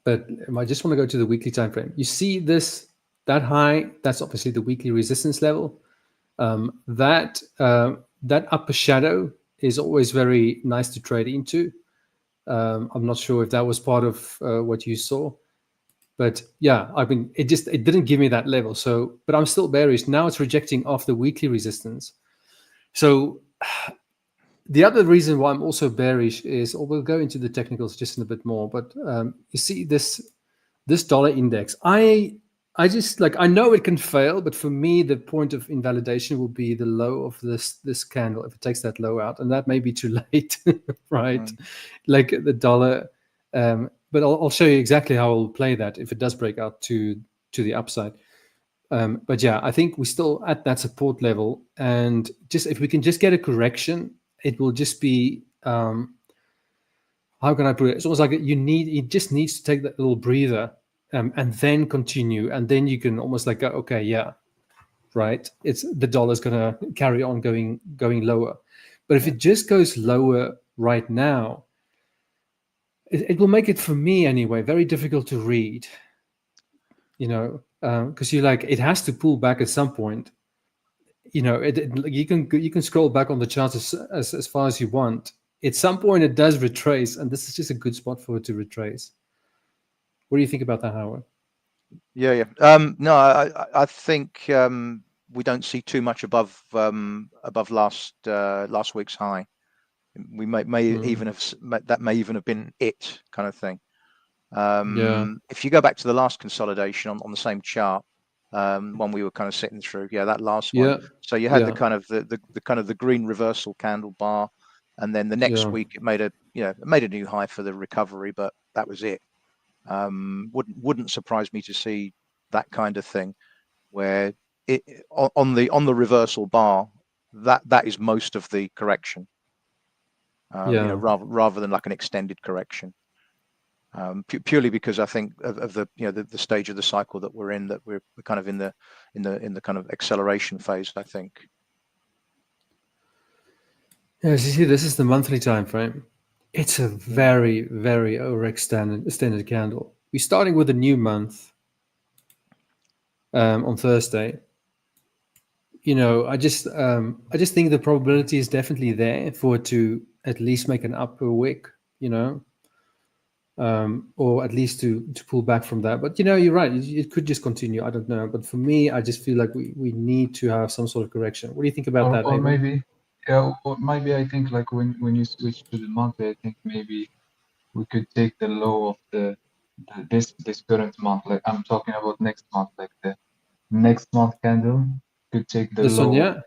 Speaker 8: I just want to go to the weekly time frame. You see that high, that's obviously the weekly resistance level. That upper shadow is always very nice to trade into. I'm not sure if that was part of what you saw. But yeah, I mean, it didn't give me that level. So, but I'm still bearish. Now it's rejecting off the weekly resistance. So the other reason why I'm also bearish is, or we'll go into the technicals just in a bit more, but you see this dollar index. I just like, I know it can fail, but for me, the point of invalidation will be the low of this candle if it takes that low out, and that may be too late, right? Like the dollar. But I'll show you exactly how I'll play that if it does break out to the upside. But yeah, I think we're still at that support level, and just if we can just get a correction, it will just be how can I put it? It's almost like it just needs to take that little breather and then continue, and then you can almost like go, okay, yeah, right. It's the dollar's gonna carry on going lower, but if it just goes lower right now, it will make it, for me anyway, very difficult to read, because you're like, it has to pull back at some point. You can scroll back on the charts as far as you want. At some point, it does retrace, and this is just a good spot for it to retrace. What do you think about that, Howard?
Speaker 9: Yeah. No, I think we don't see too much above last week's high. We may even have been it kind of thing. If you go back to the last consolidation on the same chart, one we were kind of sitting through, that last one. So you had the kind of the green reversal candle bar, and then the next week it made a new high for the recovery, but that was it. Wouldn't surprise me to see that kind of thing, where on the reversal bar, that is most of the correction. Rather than like an extended correction, purely because I think of the stage of the cycle that we're in, that we're kind of in the kind of acceleration phase, I think.
Speaker 8: Yes, you see, this is the monthly time frame. It's a very, very overextended candle. We're starting with a new month on Thursday. I just think the probability is definitely there for it to at least make an upper wick, or at least to pull back from that. But you're right, it could just continue. I don't know, but for me, I just feel like we need to have some sort of correction. What do you think about that?
Speaker 10: Or maybe, or maybe I think like when you switch to the monthly, I think maybe we could take the low of this current month. Like I'm talking about next month, like the next month candle could take the low.
Speaker 8: One,
Speaker 10: yeah.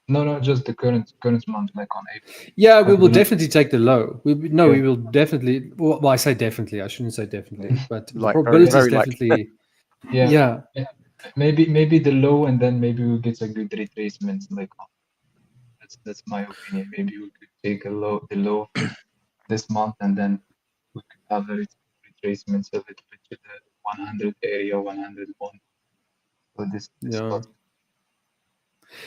Speaker 10: No, just the current month, like on April.
Speaker 8: Yeah, we will definitely take the low. We will definitely. Well, I say definitely. I shouldn't say definitely, but the probability is definitely. Yeah.
Speaker 10: maybe the low, and then maybe we'll get a good retracement. Like that's my opinion. Maybe we could take the low of this month, and then we could have a retracement a little bit to the 100 area, 101. So this spot.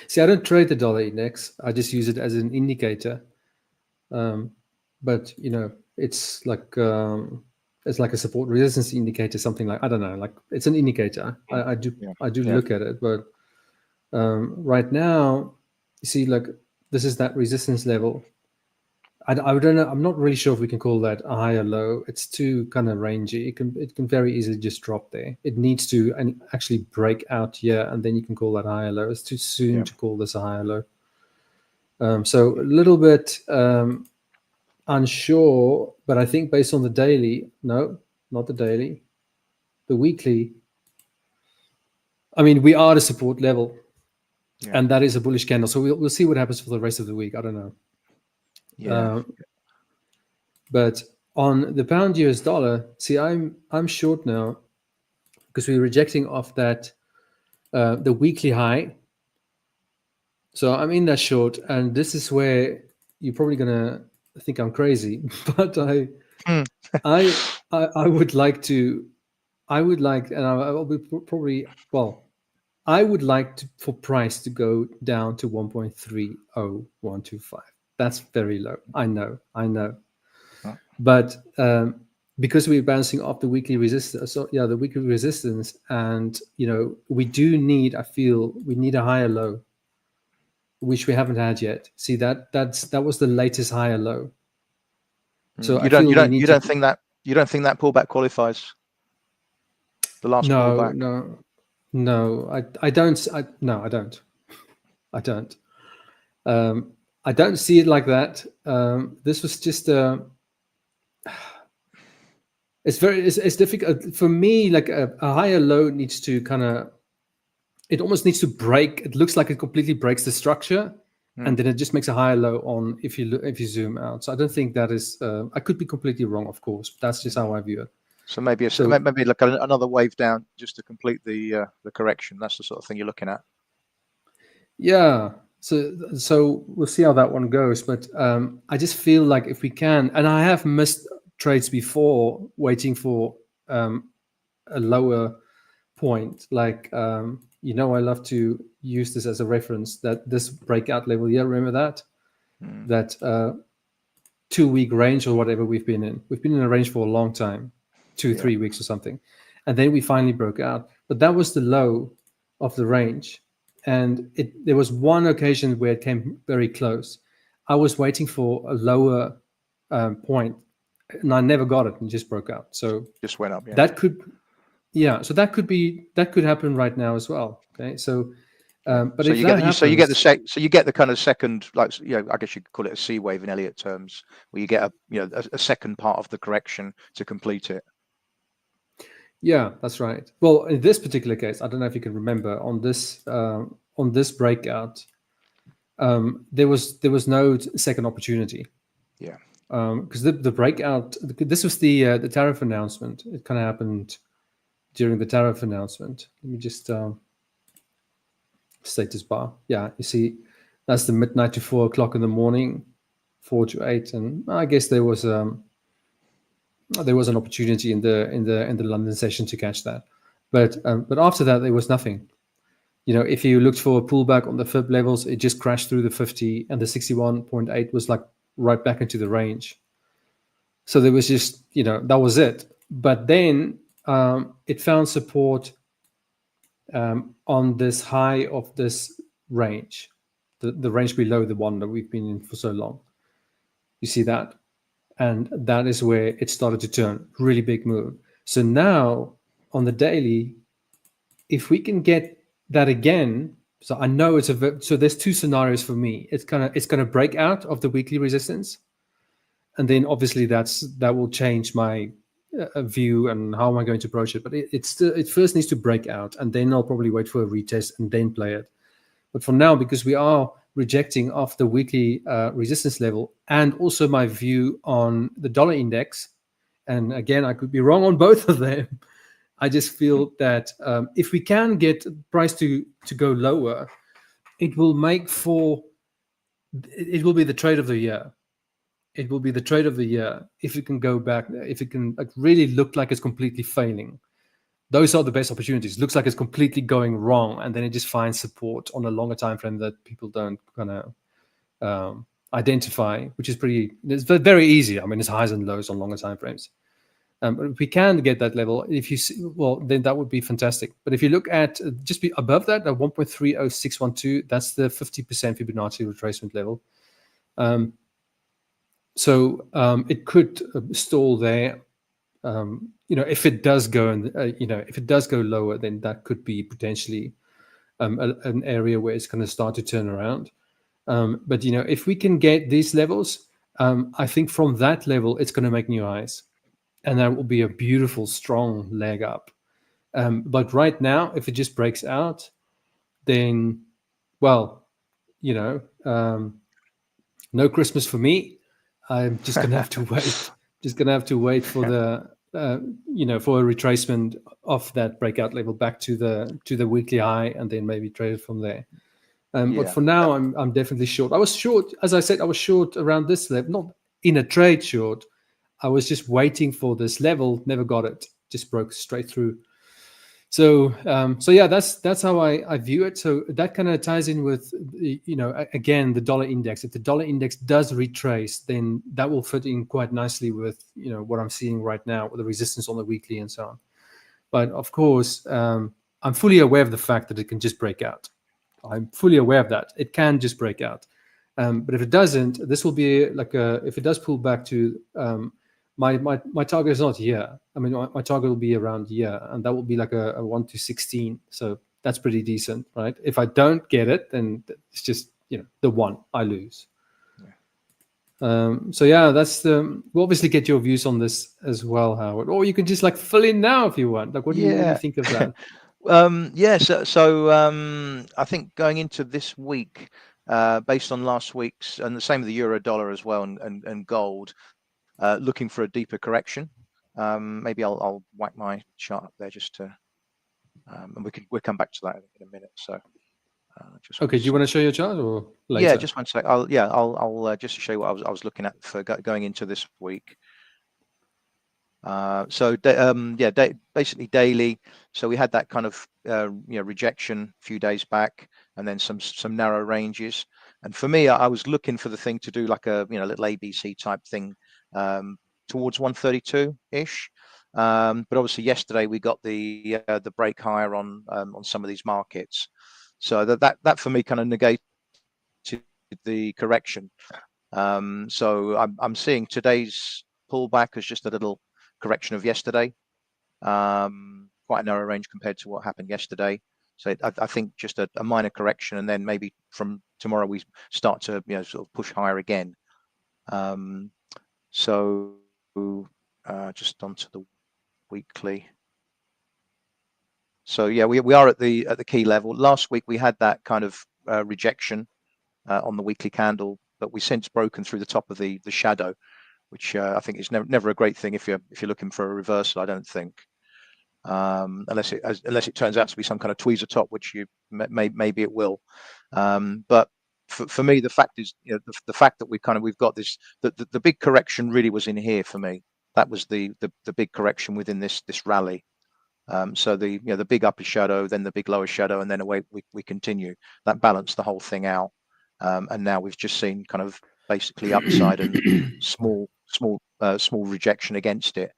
Speaker 8: See, I don't trade the dollar index. I just use it as an indicator. But you know, it's like a support resistance indicator, something like, I don't know, like it's an indicator. I do look at it, but right now, you see, like this is that resistance level. I don't know. I'm not really sure if we can call that a high or low. It's too kind of rangy. It can very easily just drop there. It needs to actually break out here, and then you can call that high or low. It's too soon to call this a high or low. So a little bit unsure, but I think based on the daily, no, not the daily, the weekly. I mean, we are at a support level, and that is a bullish candle. So we'll see what happens for the rest of the week. I don't know. But on the pound US dollar, see, I'm short now because we're rejecting off that the weekly high. So I'm in that short, and this is where you're probably gonna think I'm crazy, but I would like, and I'll be probably, well, I would like for price to go down to 1.30125. That's very low. I know. But because we're bouncing off the weekly resistance, the weekly resistance, and you know, we do need, I feel we need a higher low, which we haven't had yet. See, that was the latest higher low. So
Speaker 9: you don't think that pullback qualifies? The last pullback?
Speaker 8: No, I don't. I don't see it like that. This was just it's difficult for me. Like a higher low needs to it almost needs to break. It looks like it completely breaks the structure, and then it just makes a higher low on if you zoom out. So I don't think that is. I could be completely wrong, of course. But that's just how I view it.
Speaker 9: So maybe like another wave down just to complete the correction. That's the sort of thing you're looking at. Yeah.
Speaker 8: So we'll see how that one goes. But I just feel like if we can, and I have missed trades before waiting for a lower point. Like, you know, I love to use this as a reference, that this breakout level. Yeah, remember that? That 2-week range or whatever we've been in. We've been in a range for a long time, 2-3 weeks or something. And then we finally broke out. But that was the low of the range. And there was one occasion where it came very close. I was waiting for a lower point, and I never got it, and just broke out. So
Speaker 9: just went up.
Speaker 8: That could happen right now as well. Okay, so but
Speaker 9: you get the kind of second, like, you know, I guess you could call it a C wave in Elliott terms, where you get a second part of the correction to complete it.
Speaker 8: Yeah, that's right. Well, in this particular case, I don't know if you can remember on this breakout, there was no second opportunity.
Speaker 9: Yeah.
Speaker 8: Because the breakout, this was the tariff announcement. It kind of happened during the tariff announcement. Let me just status bar. Yeah, you see, that's the midnight to 4 o'clock in the morning, 4 to 8, and I guess there was an opportunity in the London session to catch that, but after that there was nothing. You know, if you looked for a pullback on the fib levels, it just crashed through the 50, and the 61.8 was like right back into the range. So there was just, you know, that was it. But then it found support on this high of this range, the range below the one that we've been in for so long. You see that? And that is where it started to turn, really big move. So now on the daily, if we can get that again, so I know so there's two scenarios for me. It's gonna break out of the weekly resistance, and then obviously that will change my view and how am I going to approach it. But it first needs to break out, and then I'll probably wait for a retest and then play it. But for now, because we are rejecting off the weekly resistance level, and also my view on the dollar index, and again I could be wrong on both of them, I just feel that if we can get price to go lower, it will make for, it will be the trade of the year. It will be the trade of the year if it can go back, if it can like really look like it's completely failing. Those are the best opportunities. Looks like it's completely going wrong, and then it just finds support on a longer time frame that people don't kind of identify, which is it's very easy. I mean, it's highs and lows on longer time frames. But if we can get that level, if you see, well, then that would be fantastic. But if you look at just be above that, at 1.30612, that's the 50% Fibonacci retracement level. So it could stall there. If it does go and if it does go lower, then that could be potentially an area where it's going to start to turn around. But if we can get these levels, I think from that level it's going to make new highs, and that will be a beautiful, strong leg up. But right now, if it just breaks out, then, well, no Christmas for me. I'm just going to have to wait. Just going to have to wait for the, for a retracement of that breakout level back to the weekly high, and then maybe trade it from there. But for now, I'm definitely short. I was short, as I said, I was short around this level, not in a trade short. I was just waiting for this level, never got it, just broke straight through. So yeah, that's how I view it. So that kind of ties in with, again, the dollar index. If the dollar index does retrace, then that will fit in quite nicely with, what I'm seeing right now with the resistance on the weekly and so on. But of course, I'm fully aware of the fact that it can just break out. I'm fully aware of that. It can just break out. But if it doesn't, this will be like if it does pull back to, my target is not here. I mean, my target will be around here, and that will be like a 1 to 16. So that's pretty decent, right? If I don't get it, then it's just, the one I lose. So yeah, we'll obviously get your views on this as well, Howard. Or you can just like fill in now if you want. Like, what do you think of that?
Speaker 9: I think going into this week, based on last week's, and the same with the euro dollar as well, and gold, looking for a deeper correction. Maybe I'll whack my chart up there just to, and we'll come back to that in a minute. So,
Speaker 8: okay. Do you want to show your chart or later?
Speaker 9: Yeah, just one sec. I'll just to show you what I was looking at for going into this week. Basically daily. So we had that kind of rejection a few days back, and then some narrow ranges. And for me, I was looking for the thing to do like a little ABC type thing towards 132 ish. But obviously yesterday we got the break higher on some of these markets. So that for me kind of negated the correction. So I'm seeing today's pullback as just a little correction of yesterday, quite a narrow range compared to what happened yesterday. So I think just a minor correction, and then maybe from tomorrow we start to sort of push higher again. So just onto the weekly. So yeah, we are at the key level. Last week we had that kind of rejection on the weekly candle, but we since broken through the top of the shadow, which I think is never a great thing if you're looking for a reversal. I don't think, unless it turns out to be some kind of tweezer top, which maybe it will. But for me, the fact is, the fact that we've got this, the big correction really was in here for me. That was the big correction within this rally. So the big upper shadow, then the big lower shadow, and then away we continue. That balanced the whole thing out. And now we've just seen kind of basically upside and small rejection against it.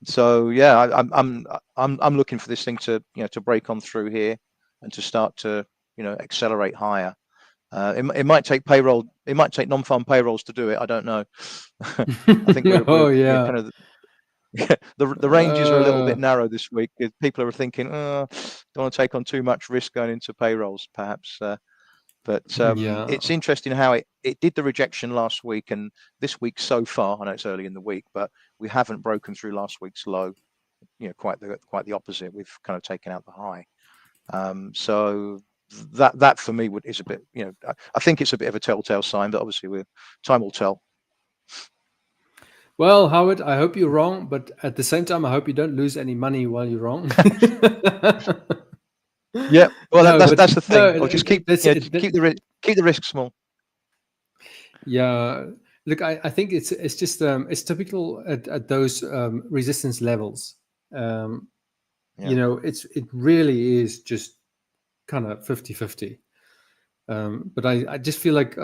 Speaker 9: So yeah, I'm looking for this thing to break on through here and to start to accelerate higher. It might take payroll. It might take non-farm payrolls to do it. I don't know. I think we're kind of the ranges are a little bit narrow this week. People are thinking, don't want to take on too much risk going into payrolls, perhaps. But it's interesting how it did the rejection last week, and this week so far. I know it's early in the week, but we haven't broken through last week's low. Quite the opposite. We've kind of taken out the high. So that for me is a bit. I think it's a bit of a telltale sign, but obviously time will tell.
Speaker 8: Well, Howard, I hope you're wrong, but at the same time, I hope you don't lose any money while you're wrong.
Speaker 9: Yeah, well,
Speaker 8: No,
Speaker 9: that's the thing.
Speaker 8: no,
Speaker 9: Or just keep keep the risk small.
Speaker 8: Yeah, look, I think it's just it's typical at those resistance levels. You know, it really is just kind of 50-50. But I just feel like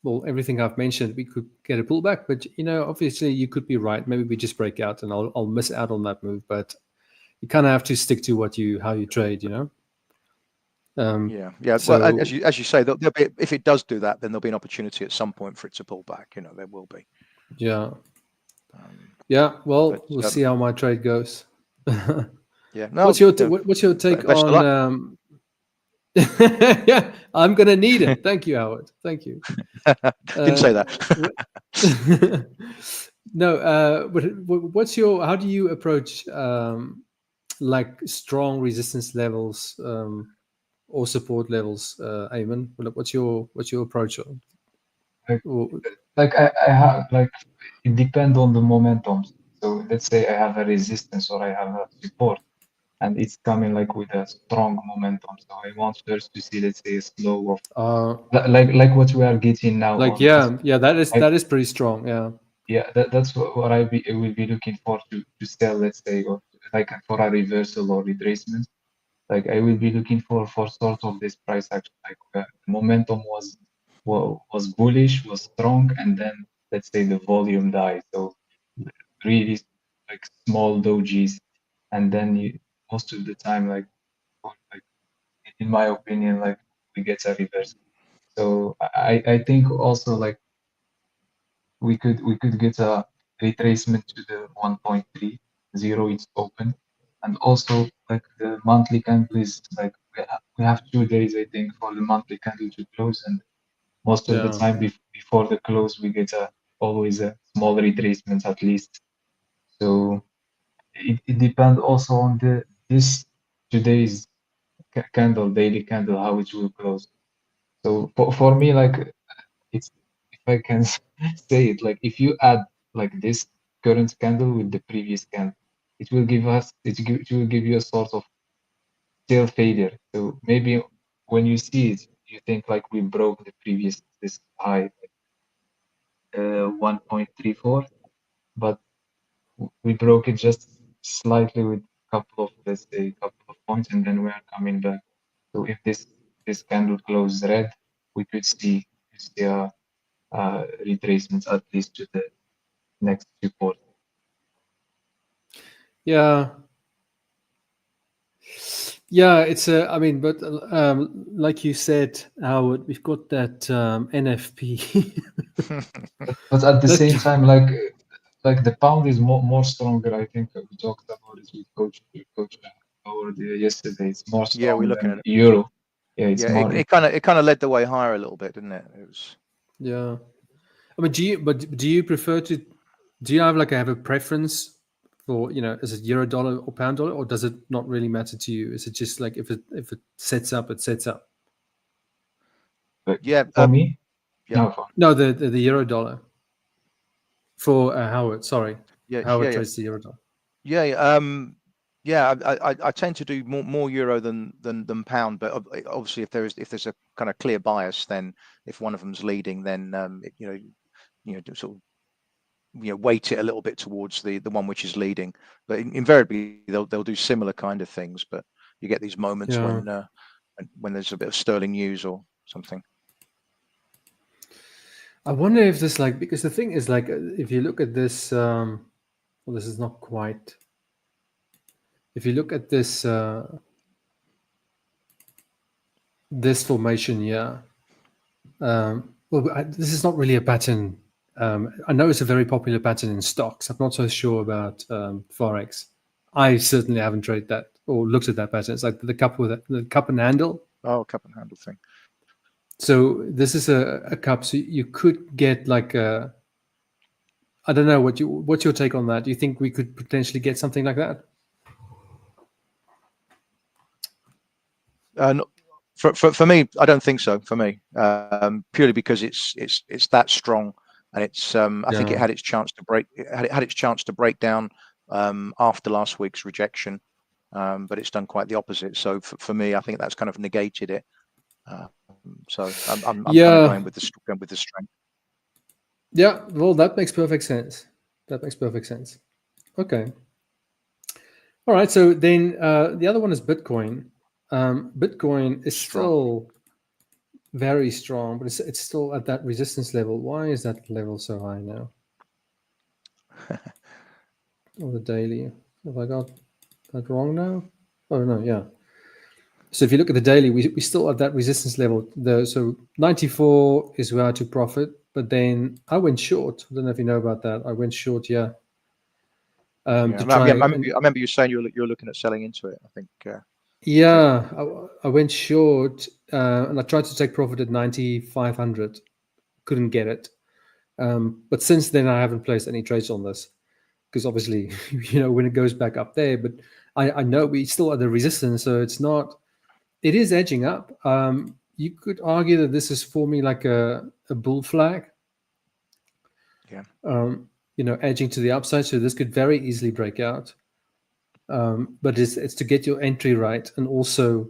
Speaker 8: well, everything I've mentioned, we could get a pullback, but you know, obviously you could be right. Maybe we just break out and I'll miss out on that move, but you kind of have to stick to how you trade, you know.
Speaker 9: Yeah.
Speaker 8: So,
Speaker 9: well, as you say, there'll be, if it does do that, then there'll be an opportunity at some point for it to pull back. You know, there will be.
Speaker 8: Yeah. Yeah. Well,
Speaker 9: but,
Speaker 8: we'll see how my trade goes.
Speaker 9: Yeah. No.
Speaker 8: What's your take on? Yeah, I'm gonna need it. Thank you, Howard. Thank you.
Speaker 9: Didn't say that.
Speaker 8: No. What's your? How do you approach like strong resistance levels or support levels, Aymane? What's your approach?
Speaker 10: Like I have, like, it depends on the momentum. So let's say I have a resistance or I have a support, and it's coming like with a strong momentum. So I want first to see, let's say, a slow of like what we are getting now.
Speaker 8: Like that is pretty strong.
Speaker 10: Yeah, that's what I will be looking for to sell, let's say, or like for a reversal or retracement. Like I will be looking for sort of this price action, like momentum was bullish, was strong, and then let's say the volume died. So really like small dojis, and then most of the time, like in my opinion, like we get a reversal. So I think also like we could get a retracement to the 1.30 it's open, and also like the monthly candle is like we have 2 days, I think, for the monthly candle to close, and most of the time before the close we get always a small retracement at least. So it depends also on this today's candle, daily candle, how it will close. So for me, like, it's, if I can say it, like if you add like this current candle with the previous candle, it will give you a sort of tail failure. So maybe when you see it, you think like we broke this high, 1.34, but we broke it just slightly with let's say a couple of points, and then we are coming back. So if this candle closes red, we could see retracements at least to the next support.
Speaker 8: Yeah, it's I mean, but like you said, Howard, we've got that NFP.
Speaker 10: But at the same time, like the pound is more stronger. I think we talked about it with Coach Howard yesterday. It's more strong
Speaker 9: we're looking
Speaker 10: than
Speaker 9: at
Speaker 10: euro. Yeah, it's more.
Speaker 9: It kind of led the way higher a little bit, didn't it? It was.
Speaker 8: Yeah, I mean, do you prefer to? Do you have a preference for, you know, is it euro dollar or pound dollar, or does it not really matter to you? Is it just like if it sets up, it sets up?
Speaker 10: Yeah, for me,
Speaker 8: no, the euro dollar for Howard. Sorry, Howard trades the euro dollar.
Speaker 9: I tend to do more euro than pound, but obviously if there's a kind of clear bias, then if one of them's leading, then sort of weight it a little bit towards the one which is leading. But invariably they'll do similar kind of things, but you get these moments when there's a bit of sterling news or something.
Speaker 8: I wonder if this, like, because the thing is, like, if you look at this, well, this is not quite. If you look at this this formation here, well, this is not really a pattern. I know it's a very popular pattern in stocks. I'm not so sure about Forex. I certainly haven't traded that or looked at that pattern. It's like the cup with the cup and handle.
Speaker 9: Oh, cup and handle thing.
Speaker 8: So this is a cup. So you could get like a. I don't know what's your take on that? Do you think we could potentially get something like that?
Speaker 9: For me, I don't think so. For me, purely because it's that strong, and it's I think it had its chance to break. It had its chance to break down after last week's rejection, but it's done quite the opposite. So for me, I think that's kind of negated it. So I'm kind of going with the strength.
Speaker 8: Yeah, well, that makes perfect sense. That makes perfect sense. Okay. All right. So then the other one is Bitcoin. Bitcoin is still very strong, but it's still at that resistance level. Why is that level so high now? On the daily. Have I got that wrong now? Oh, no, yeah. So if you look at the daily, we still at that resistance level. So 94 is where I took profit, but then I went short. I don't know if you know about that. I went short, yeah.
Speaker 9: I remember you saying you're looking at selling into it, I think.
Speaker 8: Yeah, I went short and I tried to take profit at 9,500. Couldn't get it. But since then, I haven't placed any trades on this because obviously, when it goes back up there, but I know we still at the resistance, so it's not. It is edging up. You could argue that this is forming like a bull flag.
Speaker 9: Yeah.
Speaker 8: Edging to the upside, so this could very easily break out. But it's to get your entry right, and also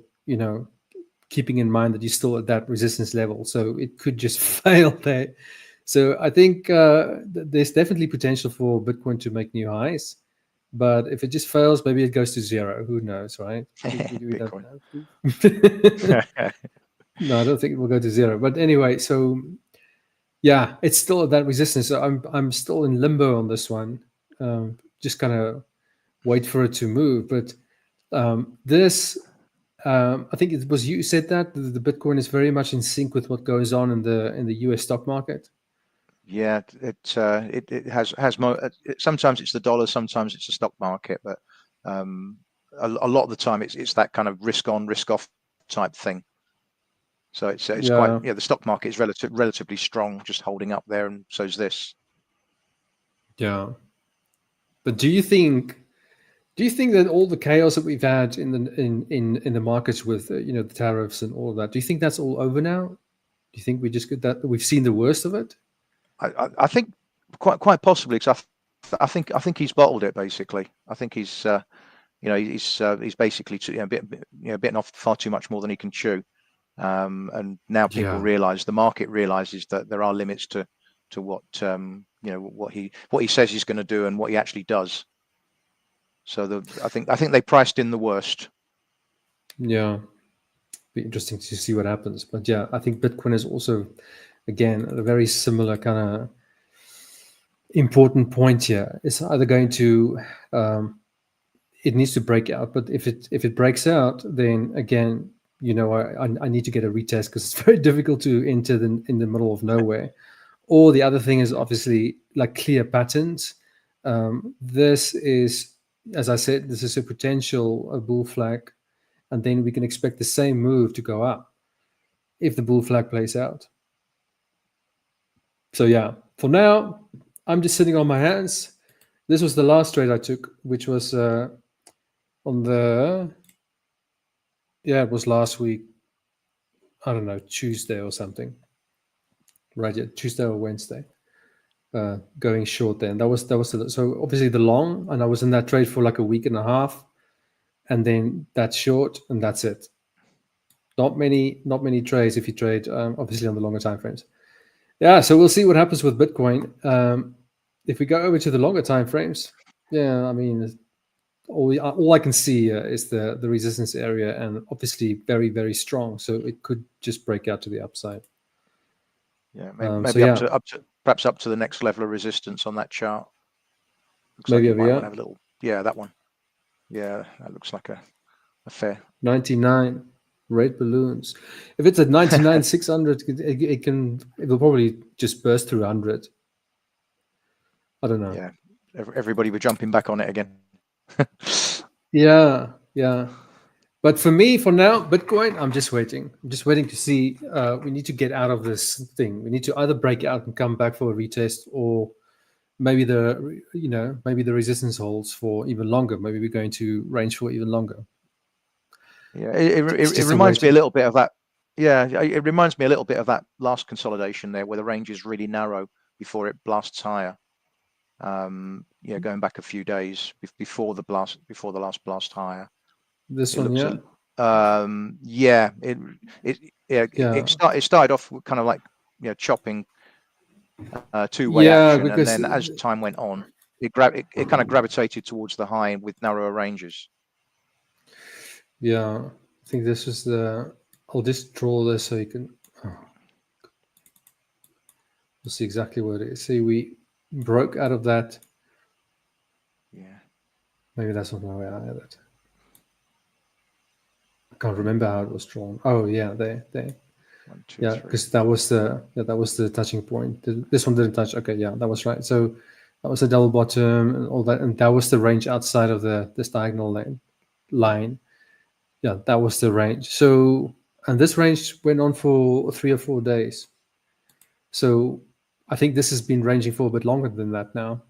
Speaker 8: keeping in mind that you're still at that resistance level, so it could just fail there. So I think there's definitely potential for Bitcoin to make new highs. But if it just fails, maybe it goes to zero. Who knows, right? We don't know. No, I don't think it will go to zero. But anyway, so yeah, it's still at that resistance. So I'm still in limbo on this one. Just kind of wait for it to move. But this, I think it was you said that the Bitcoin is very much in sync with what goes on in the US stock market.
Speaker 9: Yeah, it has more. Sometimes it's the dollar, sometimes it's the stock market, but a lot of the time it's that kind of risk on, risk off type thing. So it's quite the stock market is relatively strong, just holding up there, and so is this.
Speaker 8: Yeah, but do you think that all the chaos that we've had in the markets with the tariffs and all of that, do you think that's all over now? Do you think we've seen the worst of it?
Speaker 9: I think quite possibly, because I think he's bottled it basically. I think he's he's basically bitten off far too much more than he can chew, and now people realize, the market realizes that there are limits to what what he says he's going to do and what he actually does. So I think they priced in the worst.
Speaker 8: Yeah, be interesting to see what happens. But yeah, I think Bitcoin is also, again, a very similar kind of important point here. It's either going to it needs to break out, but if it breaks out, then again, I need to get a retest because it's very difficult to enter in the middle of nowhere. Or the other thing is obviously like clear patterns. This is, as I said, this is a potential bull flag, and then we can expect the same move to go up if the bull flag plays out. So yeah, for now, I'm just sitting on my hands. This was the last trade I took, which was on the, it was last week. I don't know, Tuesday or something. Right, yeah, Tuesday or Wednesday. Going short then. That was so obviously the long, and I was in that trade for like a week and a half, and then that's short, and that's it. Not many trades if you trade obviously on the longer time frames. Yeah, so we'll see what happens with Bitcoin. If we go over to the longer time frames, yeah, I mean, all I can see is the resistance area, and obviously very, very strong. So it could just break out to the upside.
Speaker 9: Yeah, maybe perhaps up to the next level of resistance on that chart. Looks
Speaker 8: maybe
Speaker 9: like you might want to have a little. Yeah, that one. Yeah, that looks like a fair.
Speaker 8: 99 red balloons. If it's at 99 600, it will probably just burst through 100. I don't know.
Speaker 9: Yeah, everybody be jumping back on it again.
Speaker 8: Yeah. But for me, for now, Bitcoin, I'm just waiting. I'm just waiting to see. We need to get out of this thing. We need to either break out and come back for a retest, or maybe the resistance holds for even longer. Maybe we're going to range for even longer.
Speaker 9: Yeah, it reminds me a little bit of that. Yeah, it reminds me a little bit of that last consolidation there, where the range is really narrow, before it blasts higher. Yeah, going back a few days before the last blast higher.
Speaker 8: This one, yeah.
Speaker 9: Yeah, it started off kind of like, you know, chopping two-way action, and then as time went on, it kind of gravitated towards the high with narrower ranges.
Speaker 8: Yeah, I think this is the. I'll just draw this so you can. We'll see exactly what it is. See, we broke out of that.
Speaker 9: Yeah.
Speaker 8: Maybe that's not the way I had it. I can't remember how it was drawn. Oh yeah, there.
Speaker 9: 1, 2,
Speaker 8: yeah, because that was the touching point. This one didn't touch. Okay, yeah, that was right. So that was the double bottom and all that, and that was the range outside of this diagonal line. Yeah, that was the range. So, and this range went on for 3 or 4 days. So I think this has been ranging for a bit longer than that now.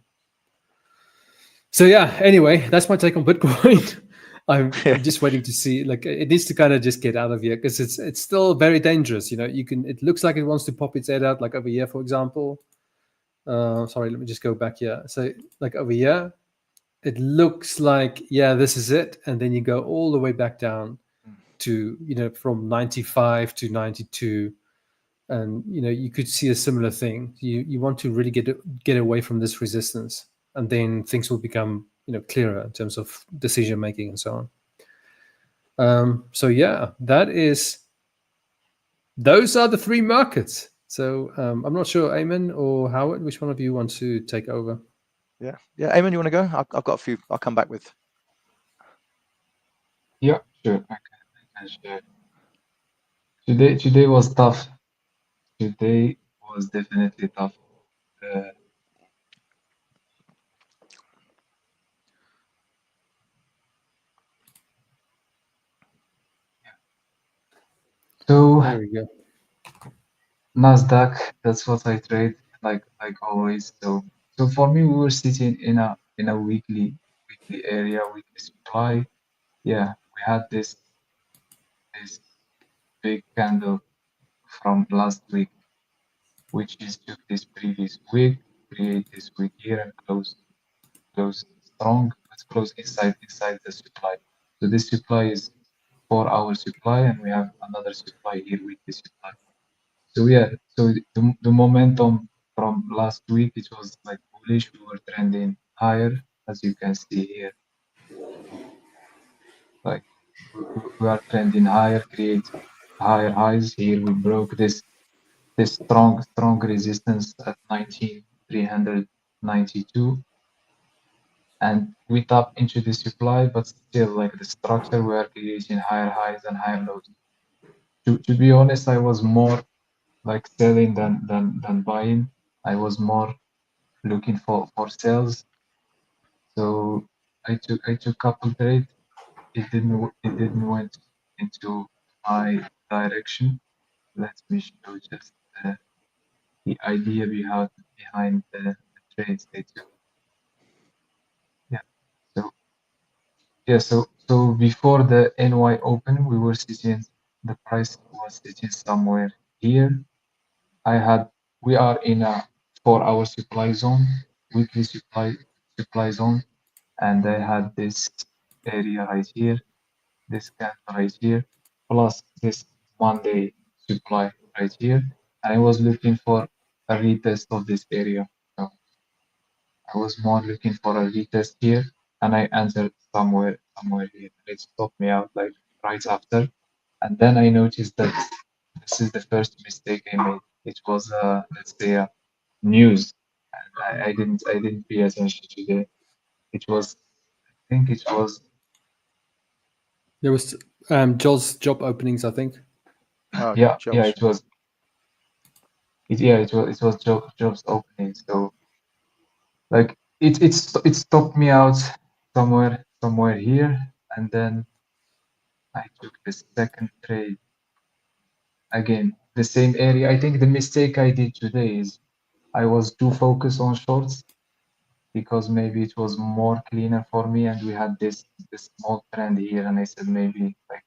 Speaker 8: So yeah, anyway, that's my take on Bitcoin. I'm just waiting to see, like, it needs to kind of just get out of here because it's still very dangerous. You know, it looks like it wants to pop its head out, like over here, for example. Sorry, let me just go back here. So like over here, it looks like, yeah, this is it. And then you go all the way back down to, you know, from 95 to 92. And, you know, you could see a similar thing. You want to really get away from this resistance, and then things will become, you know, clearer in terms of decision making and so on. So yeah, those are the 3 markets. So I'm not sure, Aymane or Howard, which one of you wants to take over?
Speaker 9: Yeah, Aymane, you want to go? I've got a few. I'll come back with.
Speaker 10: Yeah, sure. I can share. Today was tough. Today was definitely tough. So
Speaker 8: there we go.
Speaker 10: NASDAQ, that's what I trade, like always. So for me, we were sitting in a weekly area, weekly supply. Yeah, we had this big candle from last week, which is took this previous week, create this week here and close strong. Let's close inside the supply. So this supply is 4-hour supply, and we have another supply here, weekly supply. So yeah, so the momentum from last week, it was like bullish. We were trending higher, as you can see here. Like we are trending higher, create higher highs. Here we broke this strong resistance at 19,392, and we tap into the supply, but still, like the structure, we are creating higher highs and higher lows. To be honest, I was more like selling than buying. I was more looking for sales. So I took couple trades. It didn't went into my direction. Let me show just the idea behind the trades they took. So before the NY open, we were sitting, the price was sitting somewhere here. We are in a 4-hour supply zone, weekly supply zone, and I had this area right here, this candle right here, plus this Monday supply right here, and I was looking for a retest of this area. So I was more looking for a retest here, and I entered somewhere here. It stopped me out like right after, and then I noticed that this is the first mistake I made. It was let's say news, and I didn't pay attention to the. It was, I think it was.
Speaker 8: There was Joel's job openings, I think.
Speaker 9: Oh,
Speaker 10: yeah, it was. It was jobs opening. So like it stopped me out somewhere here, and then I took the second trade. Again, the same area. I think the mistake I did today is I was too focused on shorts, because maybe it was more cleaner for me, and we had this small trend here, and I said maybe like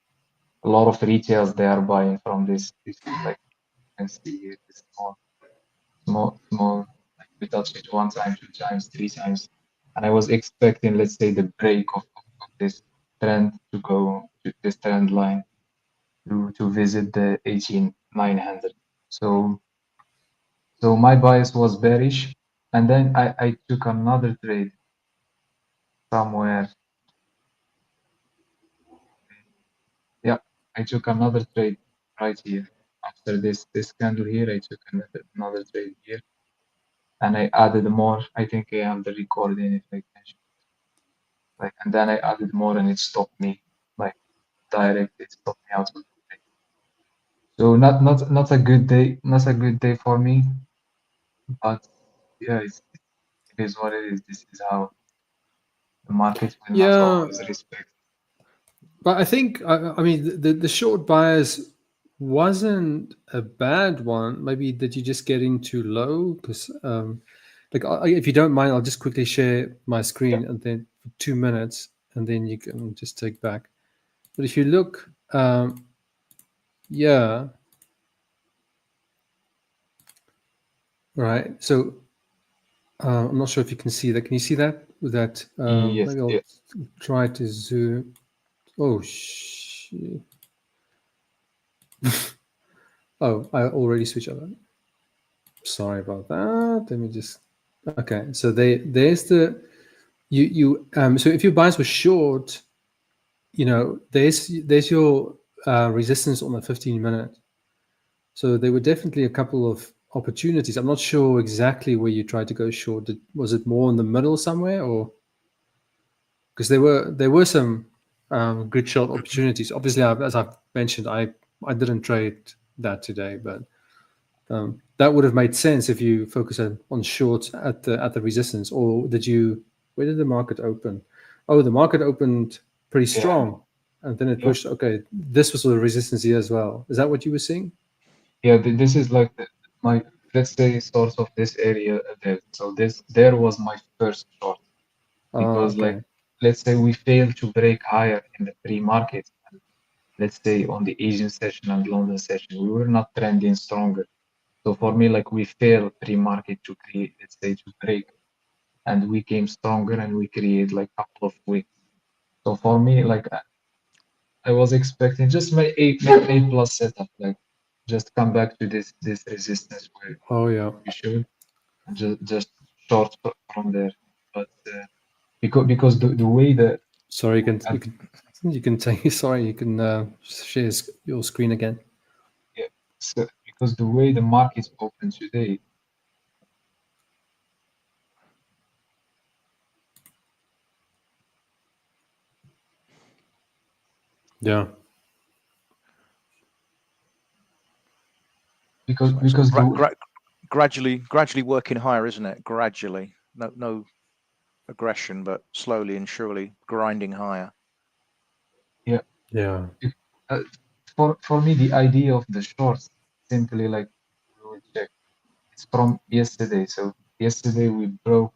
Speaker 10: a lot of retails, they are buying from this like you can see here, this small we touched it 1 time, 2 times, 3 times, and I was expecting, let's say, the break of this trend to go to this trend line to visit the 18,900. So my bias was bearish, and then I took another trade somewhere. Yeah, I took another trade right here. After this candle here, I took another trade here, and I added more. I think I have the recording if I can show. Like, and then I added more, and it stopped me. Like direct, it stopped me out of the trade. So not a good day, not a good day for me. But yeah, it is what it is. This is how the market will not always respect.
Speaker 8: But I think, I mean, the short bias wasn't a bad one. Maybe did you just get in too low? Because, like, if you don't mind, I'll just quickly share my screen and then for 2 minutes, and then you can just take back. But if you look, yeah, right. So I'm not sure if you can see that. Can you see that? With that,
Speaker 10: Yes,
Speaker 8: maybe I'll
Speaker 10: yes.
Speaker 8: try to zoom. Oh shit. Oh, I already switched over. Sorry about that. Let me just. Okay, so there's the you. So if your bias was short, you know, there's your resistance on the 15-minute. So there were definitely a couple of opportunities. I'm not sure exactly where you tried to go short. Was it more in the middle somewhere, or because there were some good short opportunities. Obviously, as I've mentioned, I didn't trade that today, but that would have made sense if you focus on short at the resistance. Or did you? Where did the market open? Oh, the market opened pretty strong, and then it pushed. Okay, this was the resistance here as well. Is that what you were seeing?
Speaker 10: Yeah, this is like my, let's say, source of this area there. So there was my first short, because like, let's say we failed to break higher in the pre-market. Let's say on the Asian session and London session, we were not trending stronger. So for me, like, we failed pre-market to create, let's say, to break, and we came stronger and we create like a couple of weeks. So for me, like, I was expecting just my A plus setup, like just come back to this resistance where we should, and just short from there. But because the way that
Speaker 8: sorry, you can take. Sorry, you can share your screen again.
Speaker 10: Yeah, so because the way the market's open today.
Speaker 8: Yeah.
Speaker 9: Because gradually working higher, isn't it? Gradually, no aggression, but slowly and surely grinding higher.
Speaker 10: Yeah.
Speaker 8: Yeah.
Speaker 10: For me, the idea of the shorts simply, like, we will check. It's from yesterday. So yesterday we broke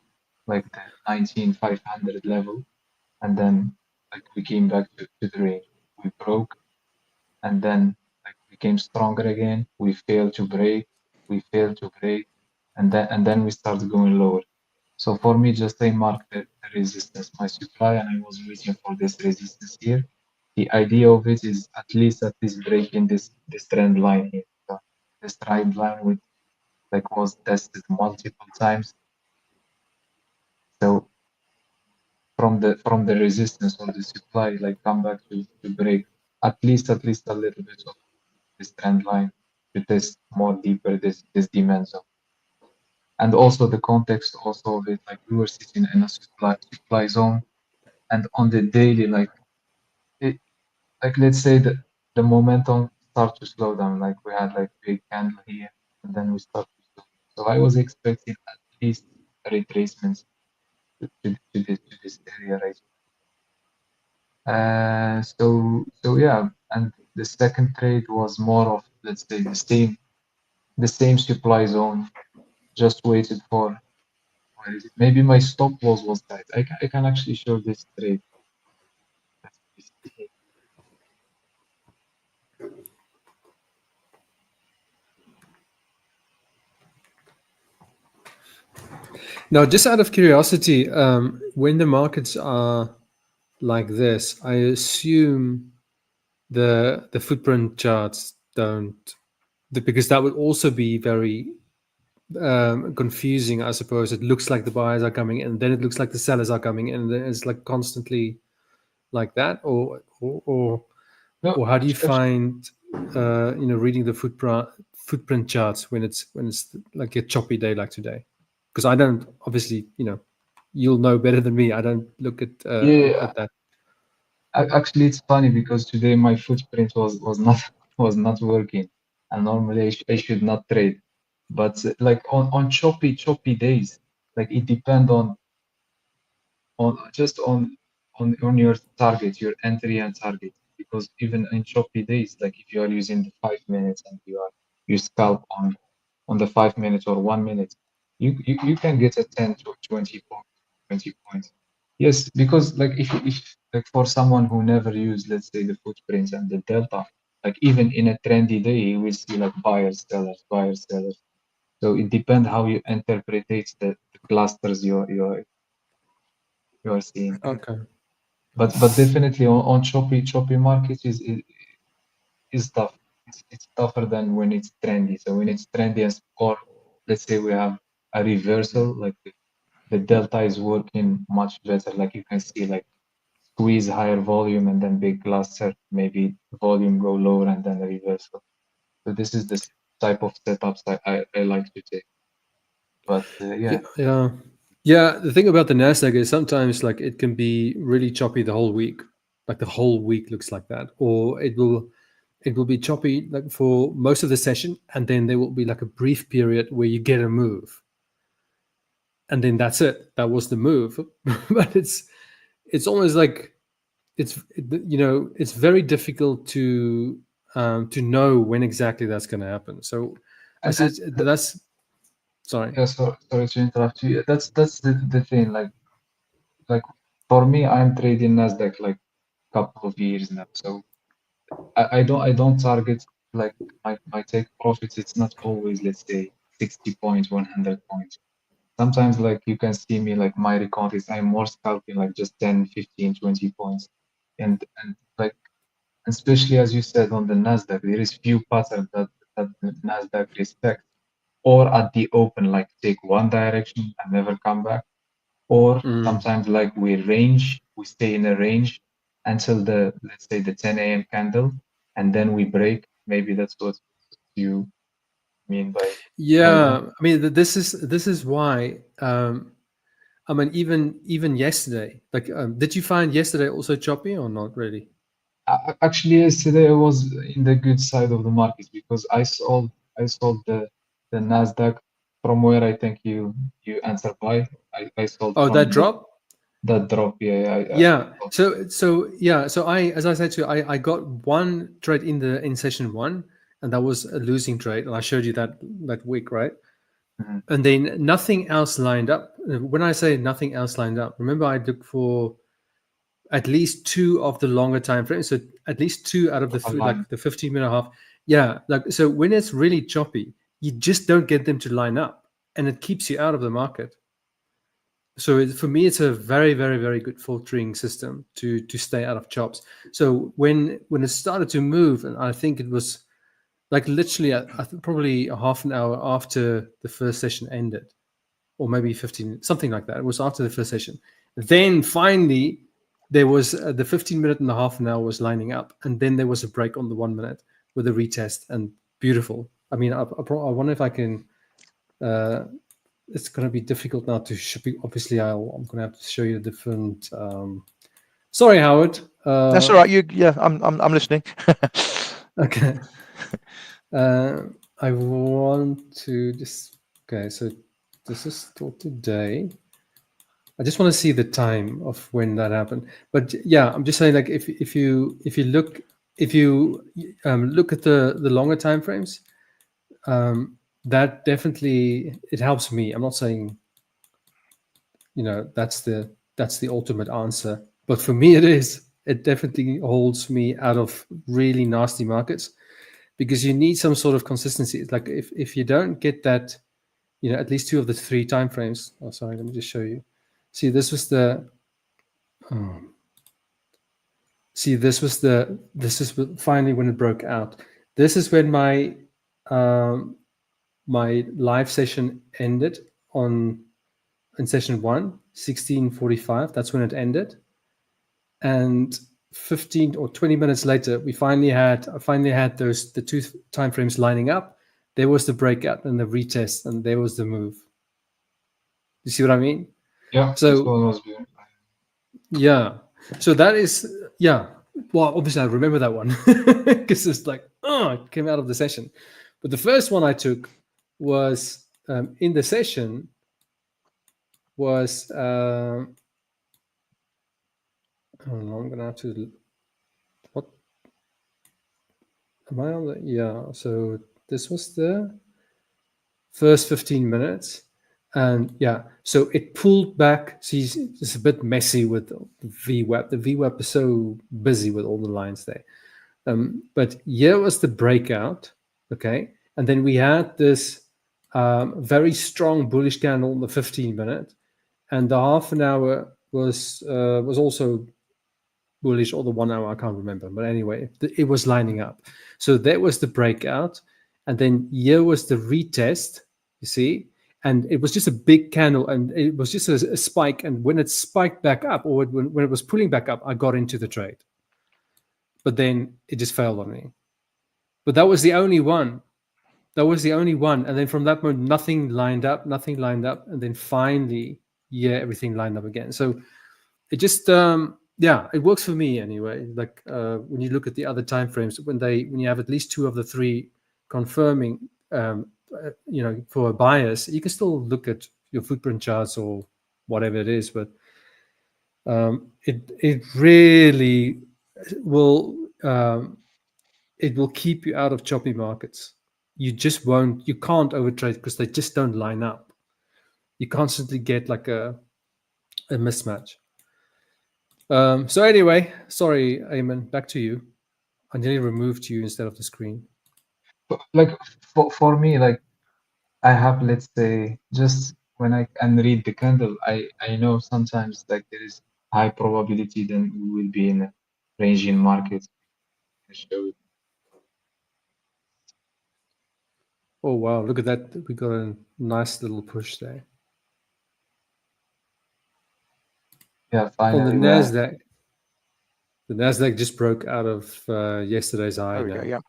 Speaker 10: like the 19,500 level, and then like we came back to the range. We broke, and then like we came stronger again. We failed to break. We failed to break, and then we started going lower. So for me, just I marked the resistance, my supply, and I was waiting for this resistance here. The idea of it is at least breaking this trend line here. So this trend line with like was tested multiple times. So from the resistance or the supply, like come back to break at least a little bit of this trend line to test more deeper this demand zone. And also the context also of it, like we were sitting in a supply zone, and on the daily, like let's say that the momentum start to slow down. Like we had like big candle here, and then we start to slow down. So I was expecting at least retracements to this area right. So yeah, and the second trade was more of, let's say, the same supply zone. Just waited for, where is it? Maybe my stop loss was tight. I can actually show this trade.
Speaker 8: Now, just out of curiosity, when the markets are like this, I assume the footprint charts don't, because that would also be very confusing, I suppose. It looks like the buyers are coming in, then it looks like the sellers are coming in, and then it's like constantly like that, or how do you find reading the footprint charts when it's like a choppy day like today? Because I don't, obviously, you'll know better than me. I don't look at that.
Speaker 10: Actually, it's funny because today my footprint was not working, and normally I should not trade, but like on choppy days, like it depends on your target, your entry and target. Because even in choppy days, like if you are using the 5 minutes and you scalp on the 5 minutes or 1 minute, you can get a 10 to 20 points. Yes, because like if like for someone who never used, let's say, the footprints and the delta, like even in a trendy day, you will see like buyers, sellers. So it depends how you interpret the clusters you're seeing.
Speaker 8: Okay.
Speaker 10: But definitely on choppy markets is tough. It's tougher than when it's trendy. So when it's trendy, or let's say we have a reversal, like the delta is working much better. Like you can see, like squeeze higher volume and then big cluster, maybe volume go lower and then a reversal. So this is the type of setups I like to take. But
Speaker 8: yeah. The thing about the NASDAQ is sometimes like it can be really choppy the whole week. Like the whole week looks like that, or it will be choppy like for most of the session, and then there will be like a brief period where you get a move, and then that's it. That was the move. But it's almost like it's very difficult to know when exactly that's going to happen. So that's sorry.
Speaker 10: Yeah, sorry to interrupt you. That's the thing. Like for me, I'm trading NASDAQ like a couple of years now. So I don't target like my take profits. It's not always, let's say, 60 points, 100 points. Sometimes like you can see me like my recount is I'm more scalping like just 10, 15, 20 points. And like, especially as you said on the NASDAQ, there is few patterns that the NASDAQ respects, or at the open, like take one direction and never come back. Or sometimes like we stay in a range until let's say the 10 a.m. candle, and then we break. Maybe that's what you mean by
Speaker 8: I mean, this is why I mean, even yesterday, like did you find yesterday also choppy or not really?
Speaker 10: Actually, yesterday I was in the good side of the market because I sold the NASDAQ from where I think you answered by. I sold from
Speaker 8: that drop?
Speaker 10: That drop,
Speaker 8: So I, as I said to you, I got one trade in session one, and that was a losing trade, and I showed you that week, right?
Speaker 10: Mm-hmm.
Speaker 8: And then nothing else lined up. When I say nothing else lined up, remember I looked for at least two of the longer time frames, so at least two out of the like the 15 minute half. Yeah, like so when it's really choppy, you just don't get them to line up, and it keeps you out of the market. So for me, it's a very, very, very good filtering system to stay out of chops. So when it started to move, and I think it was like literally probably a half an hour after the first session ended, or maybe 15, something like that. It was after the first session. Then finally, there was the 15 minute and the half an hour was lining up, and then there was a break on the 1 minute with a retest, and beautiful. I mean, I wonder if I can. It's going to be difficult now to obviously I'm going to have to show you a different sorry, Howard.
Speaker 9: That's all right. I'm listening.
Speaker 8: Okay. I want to just so this is for today. I just want to see the time of when that happened. But yeah, I'm just saying, like if you look look at the longer time frames, that definitely it helps me. I'm not saying that's the ultimate answer, but for me it definitely holds me out of really nasty markets, because you need some sort of consistency. It's like if you don't get that at least 2 of the 3 time frames. Oh, sorry, let me just show you. See, this was the. See, this is finally when it broke out. This is when my my live session ended in session 1, 16:45. That's when it ended, and 15 or 20 minutes later, I finally had the 2 time frames lining up. There was the breakout and the retest, and there was the move. You see what I mean?
Speaker 10: Yeah.
Speaker 8: So yeah. So that is Well, obviously I remember that one because it's like it came out of the session. But the first one I took was in the session was hold on, I'm gonna have to. What am I on the? Yeah. So this was the first 15 minutes. And so it pulled back. See, it's a bit messy with the VWAP. The VWAP is so busy with all the lines there. But here was the breakout, okay? And then we had this very strong bullish candle on the 15-minute, and the half an hour was also bullish, or the 1 hour, I can't remember. But anyway, it was lining up. So that was the breakout, and then here was the retest. You see. And it was just a big candle, and it was just a spike. And when it spiked back up, or when it was pulling back up, I got into the trade. But then it just failed on me. But that was the only one. And then from that moment, nothing lined up. And then finally, everything lined up again. So it just, it works for me anyway. Like when you look at the other time frames, when you have at least 2 of the 3 confirming, for a bias, you can still look at your footprint charts or whatever it is, but it really will keep you out of choppy markets. You just won't. You can't overtrade because they just don't line up. You constantly get like a mismatch. So anyway, sorry, Aymane, back to you. I nearly removed you instead of the screen.
Speaker 10: Like for me, like I have, let's say, just when I can read the candle, I know sometimes like there is high probability then we will be in a ranging market.
Speaker 8: Oh wow, look at that. We got a nice little push there.
Speaker 10: Yeah, finally.
Speaker 8: On the NASDAQ. The NASDAQ just broke out of yesterday's high.
Speaker 9: There we go, yeah.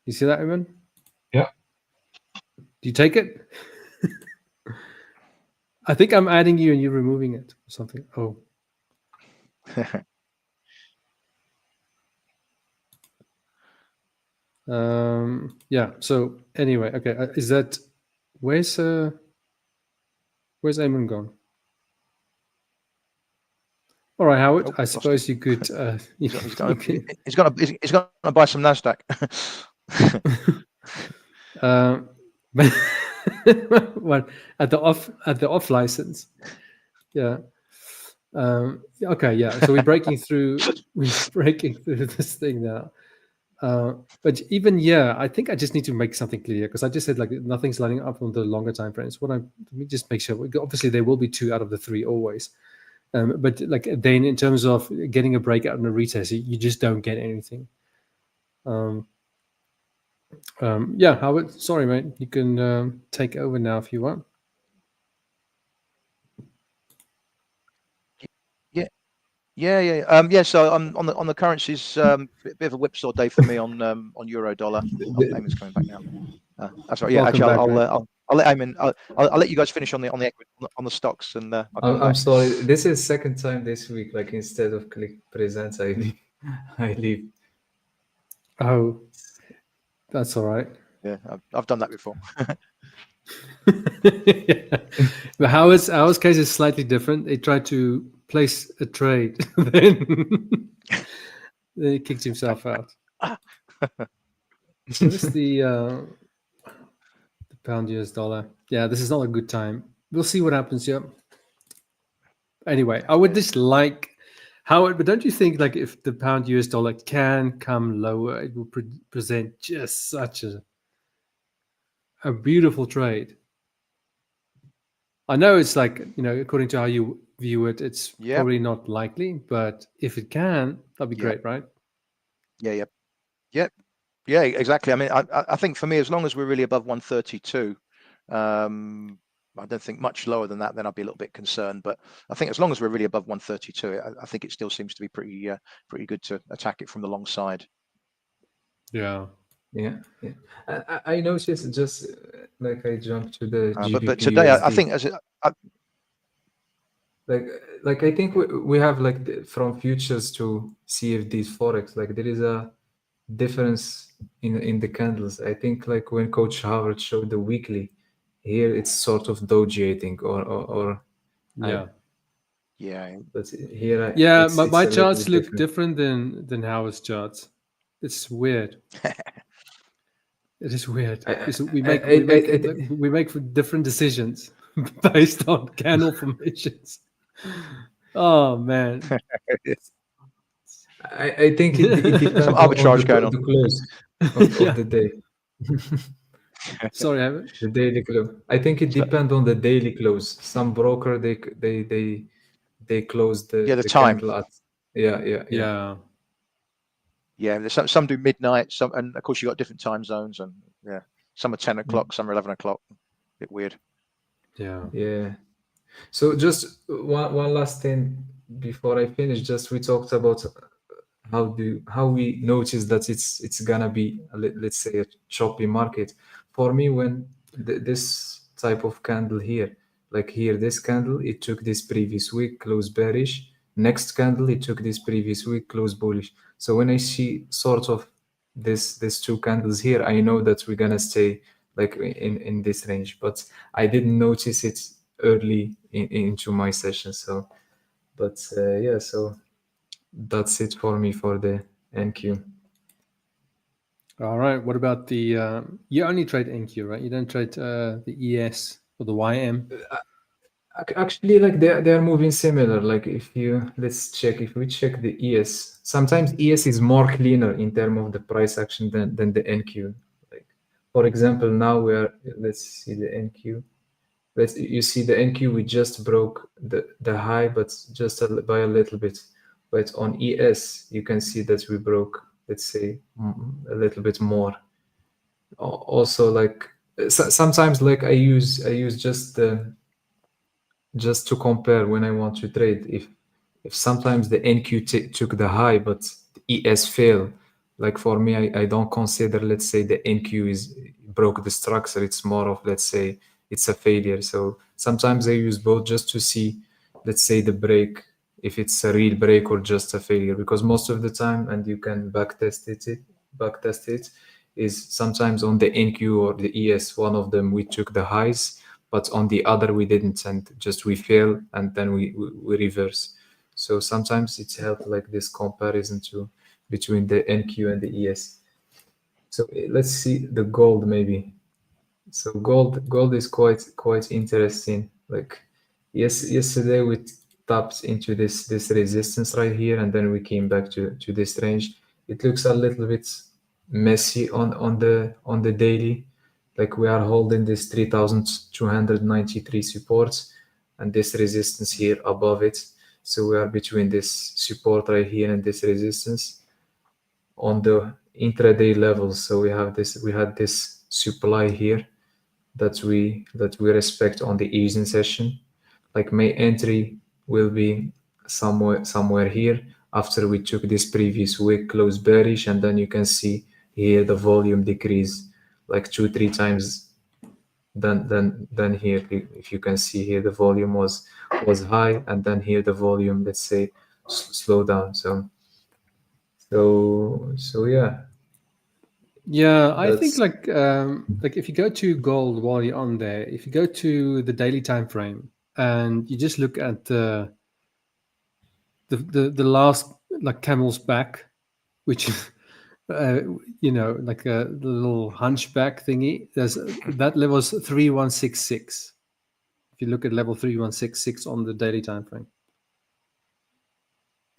Speaker 8: You see that, Aymane?
Speaker 10: Yeah.
Speaker 8: Do you take it? I think I'm adding you and you're removing it or something. Oh. So anyway, okay. Is that where's Aymane gone? All right, Howard. I suppose you could.
Speaker 9: He's gonna buy some NASDAQ.
Speaker 8: Well, at the off license. Yeah. Okay. Yeah. So we're breaking through. We're breaking through this thing now. But even I think I just need to make something clear, because I just said like nothing's lining up on the longer time frames. Let me just make sure. Obviously, there will be 2 out of the 3 always. But like then, in terms of getting a breakout and a retest, you just don't get anything. Howard, sorry, mate. You can take over now if you want.
Speaker 9: Yeah. So on the currencies, a bit of a whipsaw day for me on euro dollar. Aymane's coming back now. That's right. Yeah,
Speaker 8: Welcome
Speaker 9: actually,
Speaker 8: back,
Speaker 9: I'll let Aymane. I'll let you guys finish on the stocks, and
Speaker 10: I'm sorry. This is second time this week. Like instead of click presents, I leave.
Speaker 8: Oh, that's all right.
Speaker 9: Yeah, I've done that before.
Speaker 8: But Howard's case is slightly different. They tried to place a trade, then he kicked himself out. So this is the pound US dollar. Yeah, this is not a good time. We'll see what happens here. Anyway, I would just like Howard, but don't you think like if the pound US dollar can come lower, it will present just such a beautiful trade? I know it's like, according to how you view it, it's probably not likely, but if it can, that'd be great, right?
Speaker 9: Yeah, exactly. I mean, I think for me, as long as we're really above 132, I don't think much lower than that, then I'd be a little bit concerned. But I think as long as we're really above 132, I think it still seems to be pretty good to attack it from the long side.
Speaker 8: Yeah.
Speaker 10: I noticed just like I jumped to the GBPUSD.
Speaker 9: But today, I think
Speaker 10: like I think we have like from futures to CFDs Forex, like there is a difference in the candles. I think like when Coach Howard showed the weekly, here it's sort of doji, I think, or but here
Speaker 8: my charts look different than Howard's charts. It's weird. It is weird. We make different decisions based on candle formations. Oh man.
Speaker 10: I think it depends
Speaker 9: some arbitrage going on
Speaker 10: the close of the day.
Speaker 8: Sorry, Howard.
Speaker 10: The daily close. I think it depends on the daily close. Some broker they close the
Speaker 9: time.
Speaker 10: Candle at,
Speaker 9: yeah. Some do midnight. Some, and of course you got different time zones, and some are 10 o'clock, some are 11 o'clock. Bit weird.
Speaker 10: Yeah. So just one last thing before I finish. Just we talked about how we notice that it's gonna be, let's say, a choppy market. For me, when this type of candle here, like here, this candle, it took this previous week, close bearish. Next candle, it took this previous week, close bullish. So when I see sort of these two candles here, I know that we're gonna stay like in this range. But I didn't notice it early into my session. So, but so that's it for me for the NQ.
Speaker 8: All right. What about the? You only trade NQ, right? You don't trade the ES or the YM.
Speaker 10: Actually, like they are moving similar. Like if we check the ES, sometimes ES is more cleaner in terms of the price action than the NQ. Like for example, now let's see the NQ. You see the NQ, we just broke the high, but just by a little bit. But on ES, you can see that we broke, let's say, a little bit more. Also, like sometimes, like I use just to compare when I want to trade. If sometimes the NQ took the high, but the ES failed, like for me, I don't consider, let's say, the NQ broke the structure. It's more of, let's say, it's a failure. So sometimes I use both just to see, let's say, the break, if it's a real break or just a failure, because most of the time, and you can backtest it, is sometimes on the NQ or the ES, one of them we took the highs, but on the other we didn't, and just we fail, and then we reverse. So sometimes it's helped like this comparison between the NQ and the ES. So let's see the gold maybe. So gold is quite interesting. Like yesterday we tapped into this resistance right here, and then we came back to this range. It looks a little bit messy on the daily. Like we are holding this 3,293 supports and this resistance here above it. So we are between this support right here and this resistance on the intraday levels. So we had this supply here that we respect on the easing session. Like my entry will be somewhere here after we took this previous week close bearish, and then you can see here the volume decrease like 2-3 times than here. If you can see here, the volume was high, and then here the volume, let's say, slow down. So
Speaker 8: yeah, I think like if you go to gold while you're on there, if you go to the daily time frame and you just look at the last like camel's back, which like a little hunchback thingy, that level is 3166. If you look at level 3166 on the daily time frame,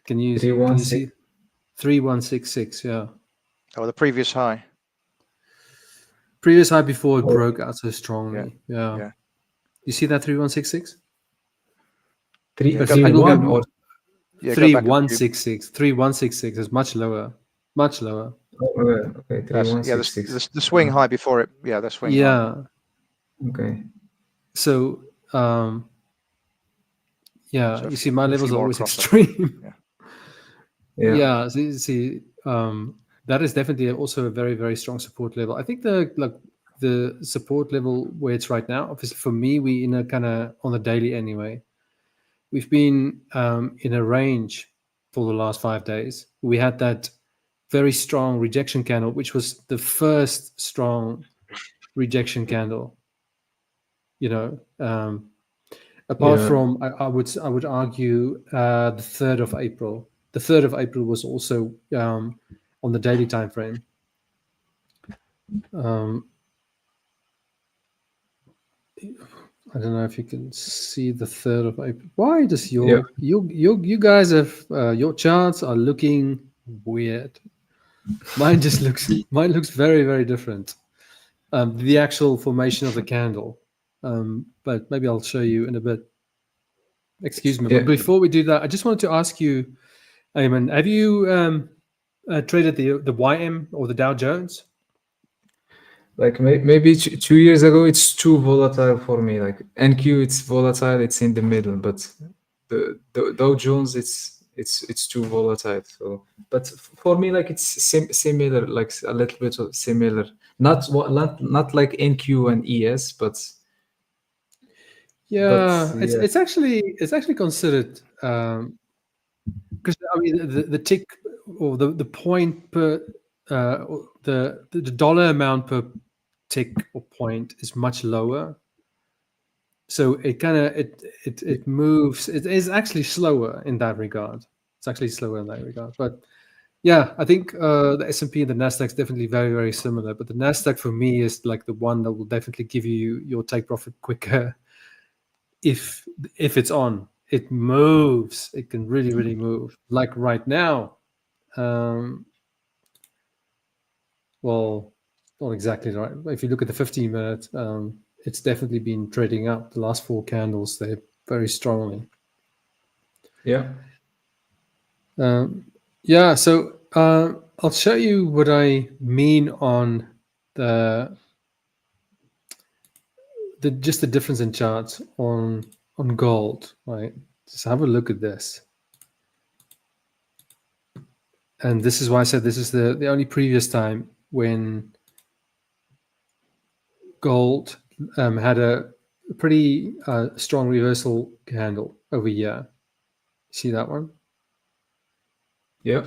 Speaker 8: Can you see 3166? Yeah.
Speaker 9: Oh, the previous high.
Speaker 8: Previous high before it broke out so strongly. Yeah.
Speaker 9: Yeah.
Speaker 8: You see that 3166?
Speaker 9: Yeah,
Speaker 10: 31 or
Speaker 8: 3166. 3166 is much lower. Much lower.
Speaker 10: okay, 3166.
Speaker 9: The swing high before it. Yeah, the swing high.
Speaker 8: Yeah.
Speaker 10: Okay.
Speaker 8: So yeah,
Speaker 9: So
Speaker 8: you see my levels are always
Speaker 9: across it.
Speaker 8: extreme.
Speaker 10: Yeah.
Speaker 8: See, that is definitely also a very, very strong support level. I think the support level where it's right now, obviously for me, we in a kind of on the daily anyway. We've been in a range for the last 5 days. We had that very strong rejection candle, which was the first strong rejection candle. You know, apart from I would argue the 3rd of April. The 3rd of April was also on the daily time frame. I don't know if you can see the 3rd of April. Why does you guys have your charts are looking weird? Mine looks very, very different. The actual formation of the candle, but maybe I'll show you in a bit. Excuse me, but before we do that, I just wanted to ask you, Aymane, have you traded the YM or the Dow Jones?
Speaker 10: Like maybe 2 years ago, it's too volatile for me. Like NQ, it's volatile, it's in the middle, but the Dow Jones, it's too volatile. So, but for me, like it's similar, like a little bit of similar. Not like NQ and ES, but
Speaker 8: it's actually considered because I mean the tick or the point per the dollar amount per tick or point is much lower, so it kind of it moves. It is actually slower in that regard. It's actually slower in that regard, but yeah, I think the S&P and the NASDAQ is definitely very, very similar. But the NASDAQ for me is like the one that will definitely give you your take profit quicker. If it's on, it moves. It can really, really move. Like right now, well, not exactly right. If you look at the 15-minute, it's definitely been trading up the last 4 candles there very strongly.
Speaker 10: Yeah.
Speaker 8: Yeah. So I'll show you what I mean on just the difference in charts on gold, right? Just have a look at this. And this is why I said this is the only previous time when gold had a pretty strong reversal candle over here. See that one?
Speaker 10: Yeah.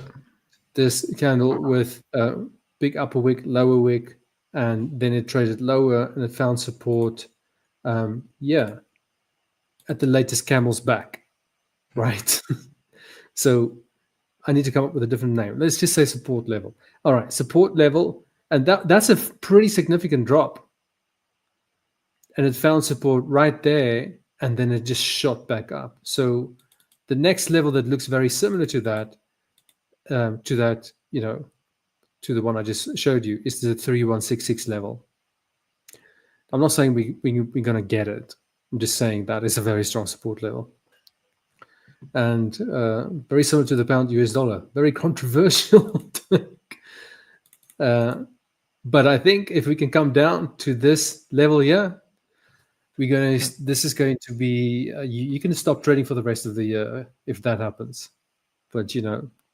Speaker 8: This candle with a big upper wick, lower wick, and then it traded lower and it found support. At the latest camel's back, right? So I need to come up with a different name. Let's just say support level. All right, support level, and that's a pretty significant drop. And it found support right there, and then it just shot back up. So the next level that looks very similar to that, to the one I just showed you, is the 3166 level. I'm not saying we're going to get it. I'm just saying that is a very strong support level. And very similar to the pound US dollar. Very controversial. But I think if we can come down to this level here, this is going to be, you can stop trading for the rest of the year if that happens. But,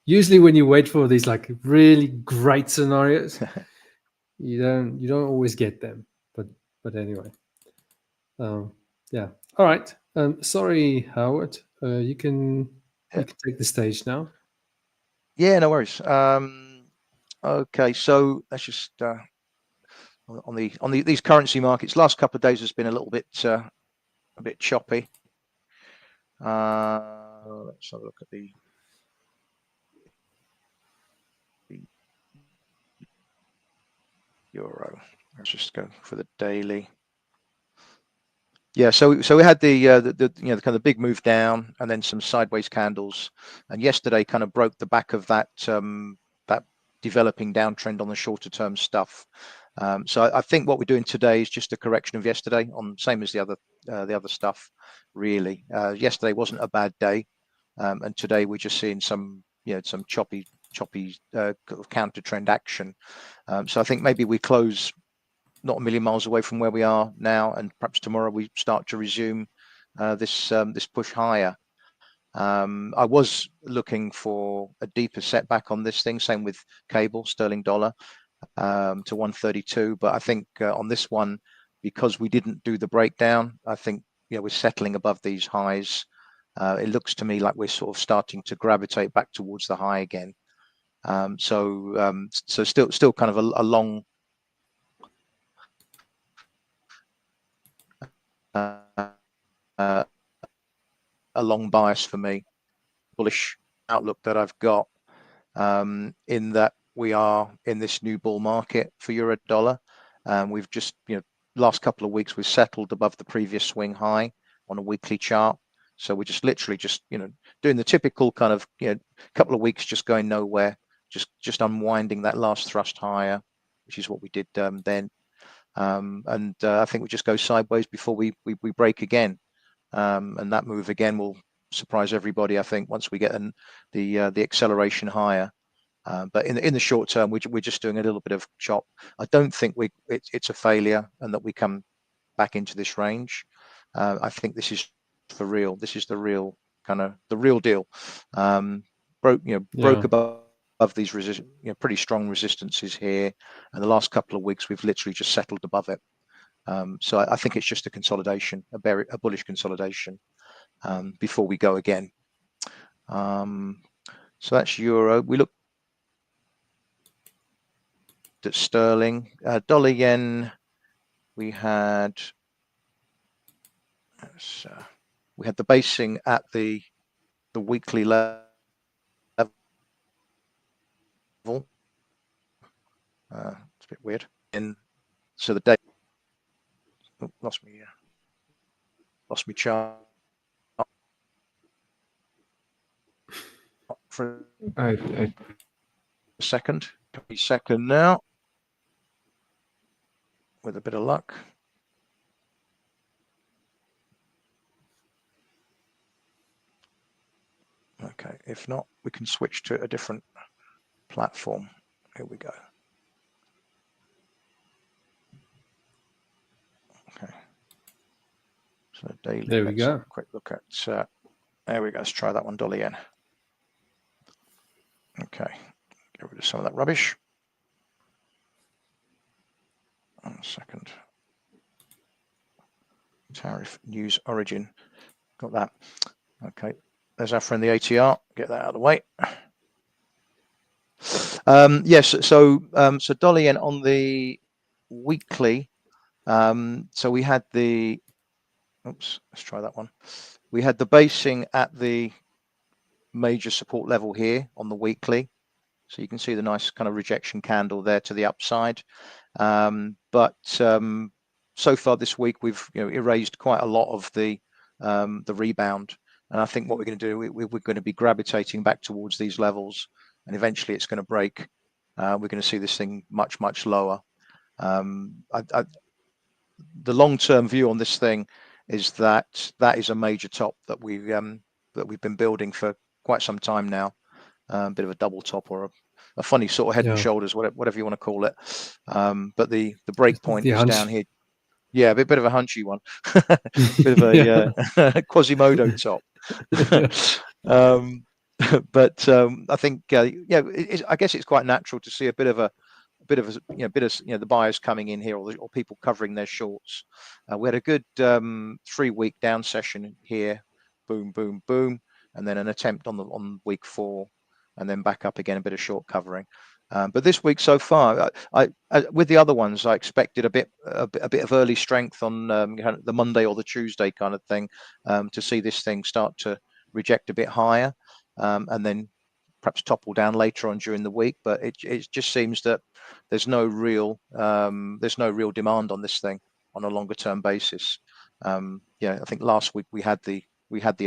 Speaker 8: usually when you wait for these like really great scenarios, you don't always get them. But anyway, yeah. All right. Sorry, Howard. You can take the stage now.
Speaker 9: Yeah, no worries. Okay, so let's just on these currency markets. Last couple of days has been a little bit choppy. Let's have a look at the euro. Let's just go for the daily. Yeah, so we had the kind of big move down and then some sideways candles, and yesterday kind of broke the back of that that developing downtrend on the shorter term stuff. So I think what we're doing today is just a correction of yesterday, on same as the other stuff, really. Yesterday wasn't a bad day, and today we're just seeing some some choppy counter trend action. So I think maybe we close not a million miles away from where we are now, and perhaps tomorrow we start to resume this push higher. I was looking for a deeper setback on this thing, same with cable, sterling dollar, to 132, but I think on this one, because we didn't do the breakdown, I think we're settling above these highs. It looks to me like we're sort of starting to gravitate back towards the high again. So still kind of a long a long bias for me, bullish outlook that I've got, in that we are in this new bull market for euro dollar. We've just last couple of weeks we've settled above the previous swing high on a weekly chart, so we're just literally just doing the typical kind of couple of weeks just going nowhere, just unwinding that last thrust higher, which is what we did then. And I think we just go sideways before we break again, and that move again will surprise everybody, I think, once we get the acceleration higher. But in the short term, we're just doing a little bit of chop. I don't think it's a failure and that we come back into this range. I think this is for real. This is the real kind of the real deal. Broke above these pretty strong resistances here, and the last couple of weeks we've literally just settled above it. So I think it's just a consolidation, a bullish consolidation, before we go again. So that's euro. We look at sterling, dollar yen. We had the basing at the weekly level. It's a bit weird. And so the day lost me chart for a second. Second now, with a bit of luck. Okay, if not, we can switch to a different platform. Here we go. Okay. So daily.
Speaker 8: There we go.
Speaker 9: Quick look at. There we go. Let's try that one. Dollar yen. Okay. Get rid of some of that rubbish. 1 second. Tariff news origin. Got that. Okay. There's our friend the ATR. Get that out of the way. Yes. So dollar yen on the weekly. So we had the. Oops. Let's try that one. We had the basing at the major support level here on the weekly. So you can see the nice kind of rejection candle there to the upside. But so far this week we've erased quite a lot of the rebound, and I think what we're going to do, we're going to be gravitating back towards these levels, and eventually it's going to break. We're going to see this thing much lower. The long-term view on this thing is that is a major top that we've been building for quite some time now. Bit of a double top or a funny sort of head and shoulders, whatever you want to call it. But the break point is down here. Yeah, a bit of a hunchy one. Bit of a Quasimodo top. But I think I guess it's quite natural to see a bit of the buyers coming in here, or people covering their shorts. We had a good 3-week down session here, boom, boom, boom, and then an attempt on week 4, and then back up again, a bit of short covering. But this week so far, I with the other ones, I expected a bit of early strength on the Monday or the Tuesday kind of thing, to see this thing start to reject a bit higher, and then perhaps topple down later on during the week. But it just seems that there's no real demand on this thing on a longer term basis. Yeah, I think last week we had the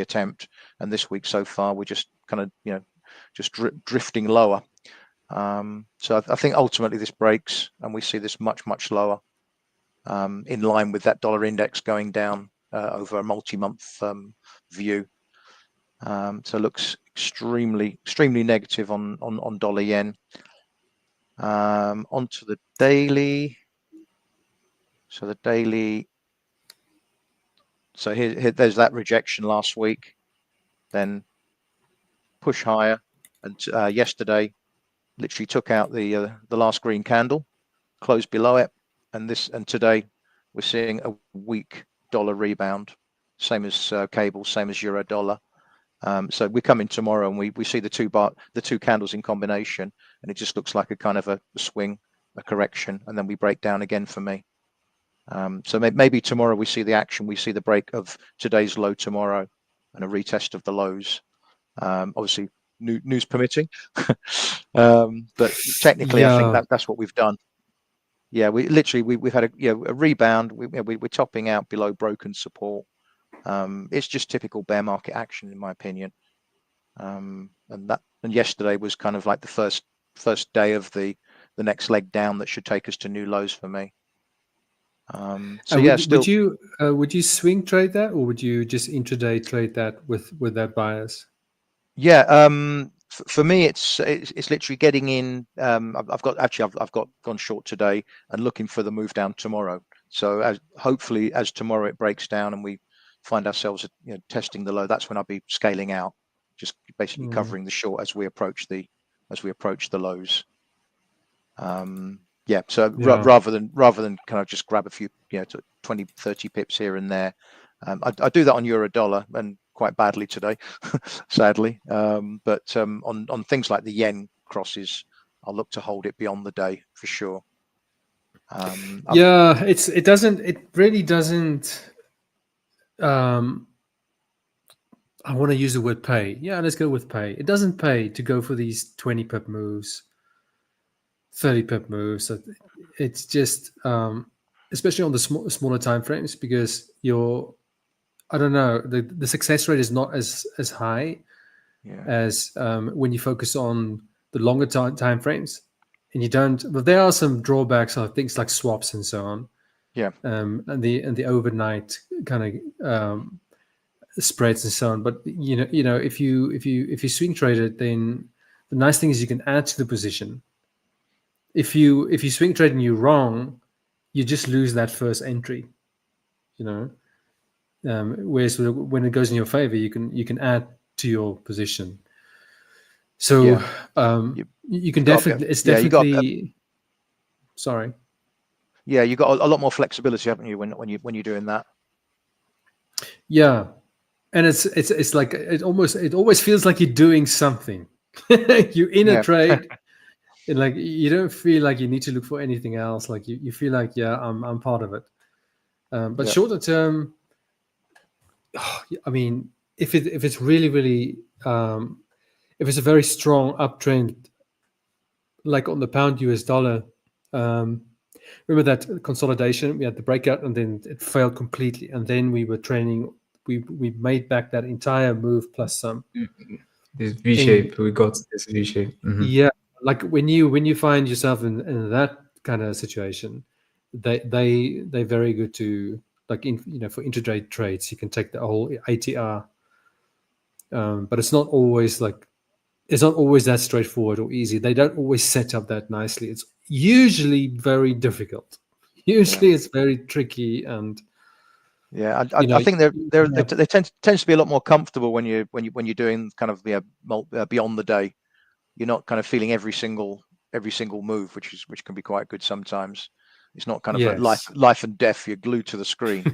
Speaker 9: attempt, and this week so far we're just kind of just drifting lower. So I think ultimately this breaks, and we see this much lower, in line with that dollar index going down over a multi-month view. So it looks extremely negative on dollar yen. Onto the daily. So the daily. So here there's that rejection last week, then push higher, and yesterday literally took out the last green candle, closed below it, and today we're seeing a weak dollar rebound, same as cable, same as euro dollar. So we come in tomorrow and we see the two candles in combination, and it just looks like a kind of a swing, a correction, and then we break down again for me. So maybe tomorrow we see the action, we see the break of today's low tomorrow, and a retest of the lows. Obviously, news permitting, but technically, I think that's what we've done. Yeah, we've had a rebound. We're topping out below broken support. It's just typical bear market action, in my opinion. And yesterday was kind of like the first day of the next leg down that should take us to new lows for me. So yeah,
Speaker 8: would you swing trade that, or would you just intraday trade that with that bias?
Speaker 9: Yeah, for me, it's literally getting in. I've gone short today and looking for the move down tomorrow. So hopefully as tomorrow it breaks down and we find ourselves testing the low, that's when I'll be scaling out, just basically covering the short as we approach the lows. Yeah, so rather than kind of just grab a few 20-30 pips here and there, I do that on euro dollar, and quite badly today, sadly. But on things like the yen crosses, I'll look to hold it beyond the day for sure.
Speaker 8: It really doesn't. I want to use the word pay. Yeah, let's go with pay. It doesn't pay to go for these 20 pip moves, 30 pip moves. It's just, especially on the smaller time frames, because I don't know, the success rate is not as high as when you focus on the longer time frames, and you don't. But there are some drawbacks of things like swaps and so on.
Speaker 9: Yeah.
Speaker 8: And the overnight kind of spreads and so on. But if you swing trade it, then the nice thing is you can add to the position. If you swing trade and you're wrong, you just lose that first entry. Whereas when it goes in your favor, you can add to your position. So you can definitely. It's definitely. Sorry.
Speaker 9: Yeah, you got a lot more flexibility, haven't you, when you're doing that?
Speaker 8: Yeah, and it's like it always feels like you're doing something. You're in a trade, and like you don't feel like you need to look for anything else. Like you feel like I'm part of it. But shorter term, I mean, if it's really if it's a very strong uptrend, like on the pound US dollar. Remember that consolidation? We had the breakout and then it failed completely, and then we were training. We made back that entire move plus some.
Speaker 10: This V shape, we got this V shape.
Speaker 8: Yeah, like when you find yourself in that kind of situation, they're very good to for intraday trades. You can take the whole ATR, but it's not always that straightforward or easy. They don't always set up that nicely. It's usually very difficult. Usually it's very tricky, and
Speaker 9: I think they tends to be a lot more comfortable when you're doing kind of beyond the day. You're not kind of feeling every single move, which can be quite good sometimes. It's not kind of like life and death. You're glued to the screen.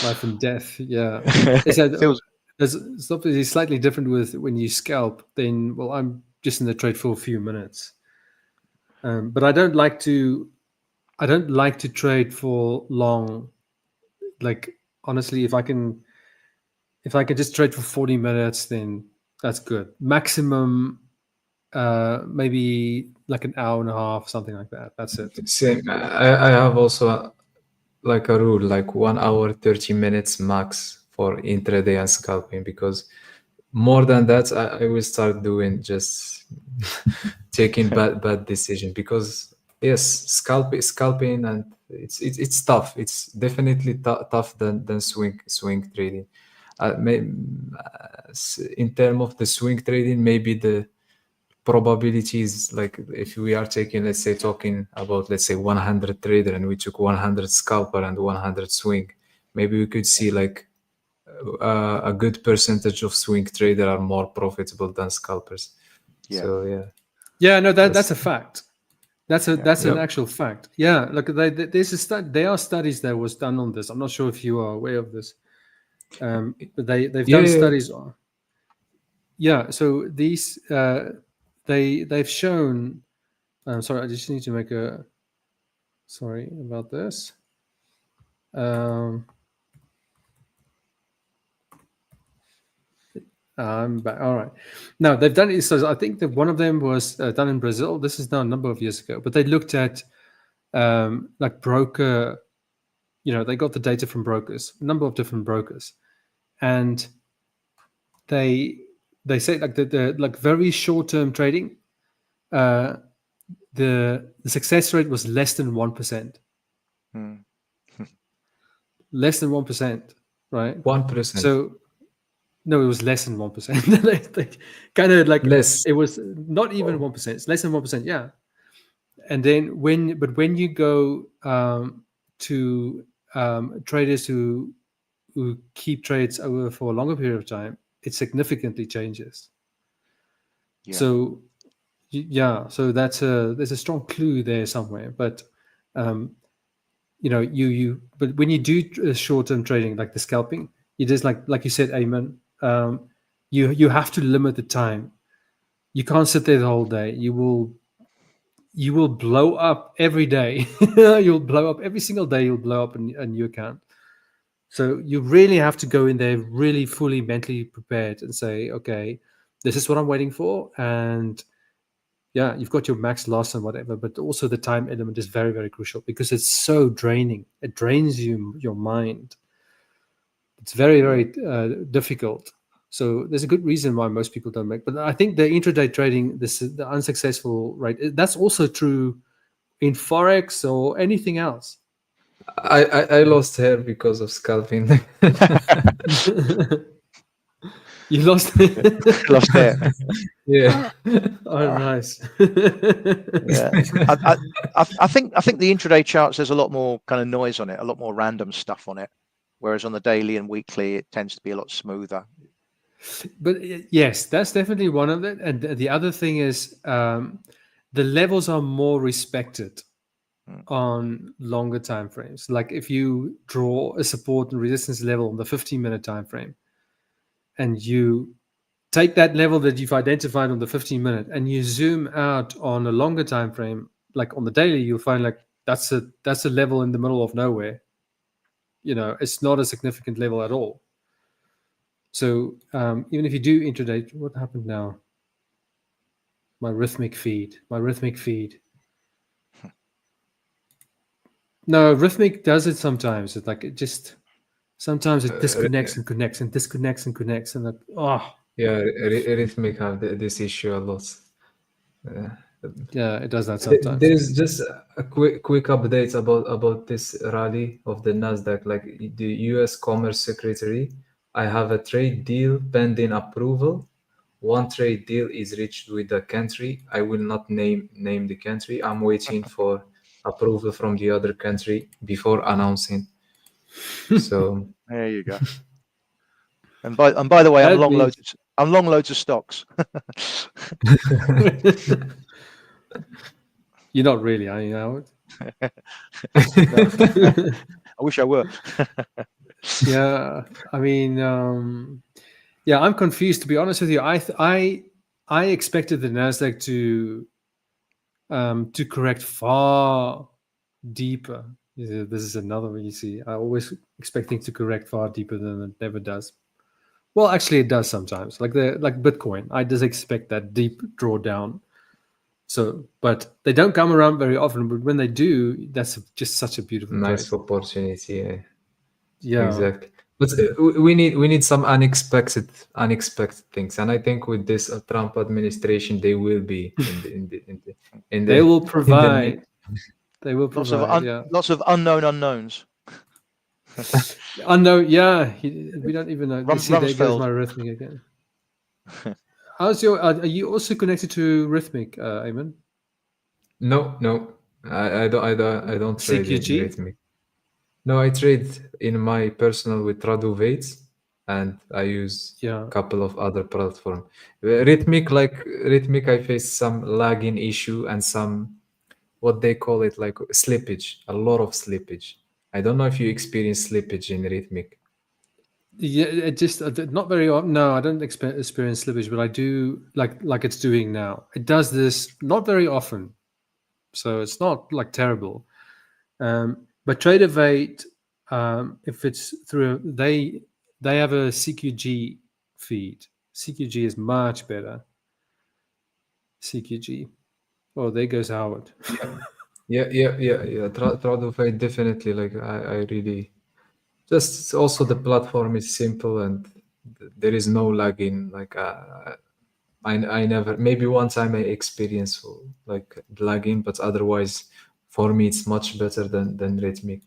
Speaker 8: Life and death. Yeah, it's obviously slightly different with when you scalp. Then, I'm just in the trade for a few minutes, but I don't like to trade for long. Like honestly, if I can just trade for 40 minutes, then that's good. Maximum, maybe like an hour and a half, something like that. That's it.
Speaker 10: Same. I have also like a rule, like 1 hour, 30 minutes max for intraday and scalping, because more than that, I will start doing just taking bad decision, because yes, scalping and it's tough. It's definitely tough than swing trading. In terms of the swing trading, maybe the probabilities, like if we are taking, let's say, talking about, let's say, 100 trader and we took 100 scalper and 100 swing, maybe we could see like a good percentage of swing trader are more profitable than scalpers.
Speaker 9: Yeah.
Speaker 10: So
Speaker 8: yeah, no, that's a fact. That's an
Speaker 10: Yep.
Speaker 8: actual fact. Yeah, look, there's a there are studies that was done on this. I'm not sure if you are aware of this, but they've done studies on. Yeah, so these they've shown. Sorry, I just need to make a. Sorry about this. I'm back. All right. Now they've done it. So I think that one of them was done in Brazil. This is now a number of years ago, but they looked at like broker. You know, they got the data from brokers, a number of different brokers, and they say like the like very short term trading, the success rate was less than 1%. Less than 1%, right?
Speaker 10: 1%.
Speaker 8: So no, it was less than 1%. they kind of like
Speaker 10: less.
Speaker 8: It was not even 1%. It's less than 1%. Yeah. And then when you go to traders who keep trades over for a longer period of time, it significantly changes.
Speaker 9: Yeah.
Speaker 8: So yeah, so there's a strong clue there somewhere. But you know, but when you do short-term trading like the scalping, you just like you said, Aymane, you have to limit the time. You can't sit there the whole day. You will blow up every day. You'll blow up every single day. You'll blow up a new account. So you really have to go in there really fully mentally prepared and say, okay, this is what I'm waiting for. And yeah, you've got your max loss and whatever, but also the time element is very, very crucial because it's so draining. It drains your mind. It's very, very difficult. So there's a good reason why most people don't make. But I think the intraday trading, the unsuccessful rate, that's also true in Forex or anything else.
Speaker 10: I lost hair because of scalping.
Speaker 8: You lost
Speaker 9: lost hair.
Speaker 10: Yeah.
Speaker 8: Oh, nice.
Speaker 9: Yeah. I think the intraday charts, there's a lot more kind of noise on it, a lot more random stuff on it. Whereas on the daily and weekly, it tends to be a lot smoother.
Speaker 8: But yes, that's definitely one of it. And the other thing is the levels are more respected on longer time frames. Like if you draw a support and resistance level on the 15-minute time frame, and you take that level that you've identified on the 15-minute and you zoom out on a longer time frame, like on the daily, you'll find like that's a level in the middle of nowhere. You know, it's not a significant level at all. So even if you do intraday, what happened now? My rhythmic feed. No, rhythmic does it sometimes. It's like sometimes it disconnects and connects and disconnects and connects, and
Speaker 10: yeah, rhythmic have this issue a lot.
Speaker 8: Yeah, it does that sometimes.
Speaker 10: There's just a quick update about this rally of the NASDAQ. Like the U.S. Commerce Secretary, I have a trade deal pending approval. One trade deal is reached with the country. I will not name the country. I'm waiting for approval from the other country before announcing. So
Speaker 9: there you go. And by the way, I'm long loads of stocks.
Speaker 8: You're not really, are you, Howard?
Speaker 9: I wish I were.
Speaker 8: Yeah, I mean, yeah, I'm confused, to be honest with you. I expected the NASDAQ to correct far deeper. This is another one you see. I always expect things to correct far deeper than it never does. Well, actually, it does sometimes. Like Bitcoin, I just expect that deep drawdown So, but they don't come around very often. But when they do, that's just such a beautiful
Speaker 11: Nice
Speaker 8: trade.
Speaker 11: opportunity. Yeah.
Speaker 8: Yeah,
Speaker 11: Exactly. But we need some unexpected things, and I think with this Trump administration, they will be in
Speaker 8: they
Speaker 11: the
Speaker 8: will
Speaker 11: in the
Speaker 8: provide. They will
Speaker 9: Lots of
Speaker 8: provide. Yeah.
Speaker 9: lots of unknown unknowns.
Speaker 8: Unknown. Yeah, we don't even know. See, there goes
Speaker 9: Rumsfeld.
Speaker 8: my rhythmic again. How's your? Are you also connected to Rhythmic, Aymane?
Speaker 11: No, I don't trade in
Speaker 8: CQG?
Speaker 11: Rhythmic. No, I trade in my personal with Radu weights, and I use a couple of other platforms. Rhythmic, I face some lagging issue and some what they call it like slippage, a lot of slippage. I don't know if you experience slippage in Rhythmic.
Speaker 8: Yeah, it just not very often. No, I don't experience slippage, but I do like it's doing now. It does this not very often, so it's not like terrible. But Tradeovate, if it's through they have a CQG feed. CQG is much better. CQG. Oh, there goes Howard.
Speaker 11: Yeah. Tradeovate definitely. Like I really just also the platform is simple and there is no lagging. Like I never, maybe one time I experienced like lagging, but otherwise for me it's much better than Rhythmic.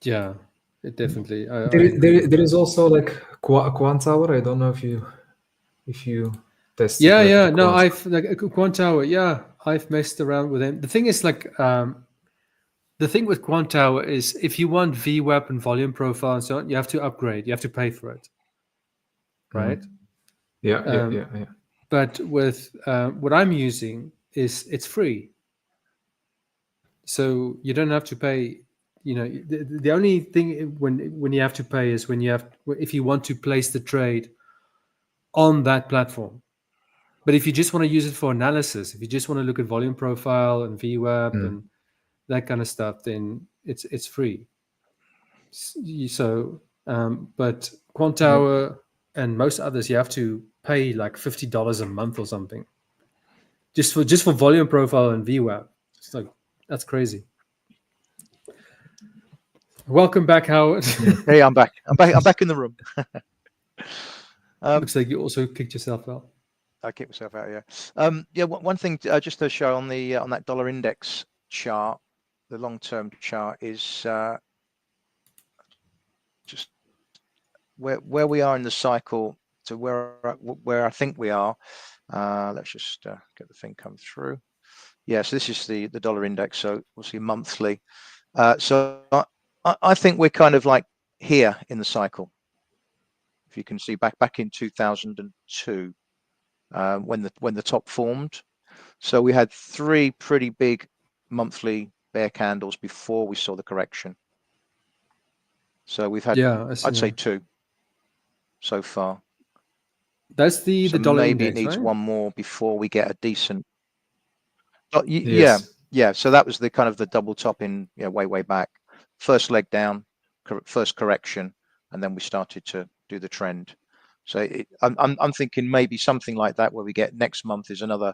Speaker 8: Yeah, it definitely.
Speaker 11: There is also like Quant Hour. I don't know if you tested.
Speaker 8: Yeah. No, I've like Quant Tower. Yeah, I've messed around with them. The thing is like the thing with Quant Tower is if you want VWAP and volume profile and so on, you have to upgrade. You have to pay for it, right?
Speaker 11: Yeah.
Speaker 8: But with what I'm using it's free, so you don't have to pay. You know, the only thing when you have to pay is when if you want to place the trade on that platform. But if you just want to use it for analysis, if you just want to look at volume profile and VWAP and that kind of stuff, then it's free. So, but Quant Tower and most others, you have to pay like $50 a month or something, just for volume profile and VWAP. It's like that's crazy. Welcome back, Howard.
Speaker 9: Hey, I'm back. I'm back in the room.
Speaker 8: Looks like you also kicked yourself out.
Speaker 9: I kicked myself out. Yeah. One thing just to show on the on that dollar index chart, the long-term chart is just where we are in the cycle to where I think we are. Let's just get the thing come through. Yeah, so this is the dollar index. So we'll see monthly. So I think we're kind of like here in the cycle. If you can see back in 2002, when the top formed. So we had 3 pretty big monthly bear candles before we saw the correction. So we've had, I'd say 2 so far.
Speaker 8: That's the dollar
Speaker 9: maybe
Speaker 8: index,
Speaker 9: it needs
Speaker 8: right?
Speaker 9: one more before we get a decent. Yeah. So that was the kind of the double top in way back. First leg down, first correction, and then we started to do the trend. So I'm thinking maybe something like that where we get next month is another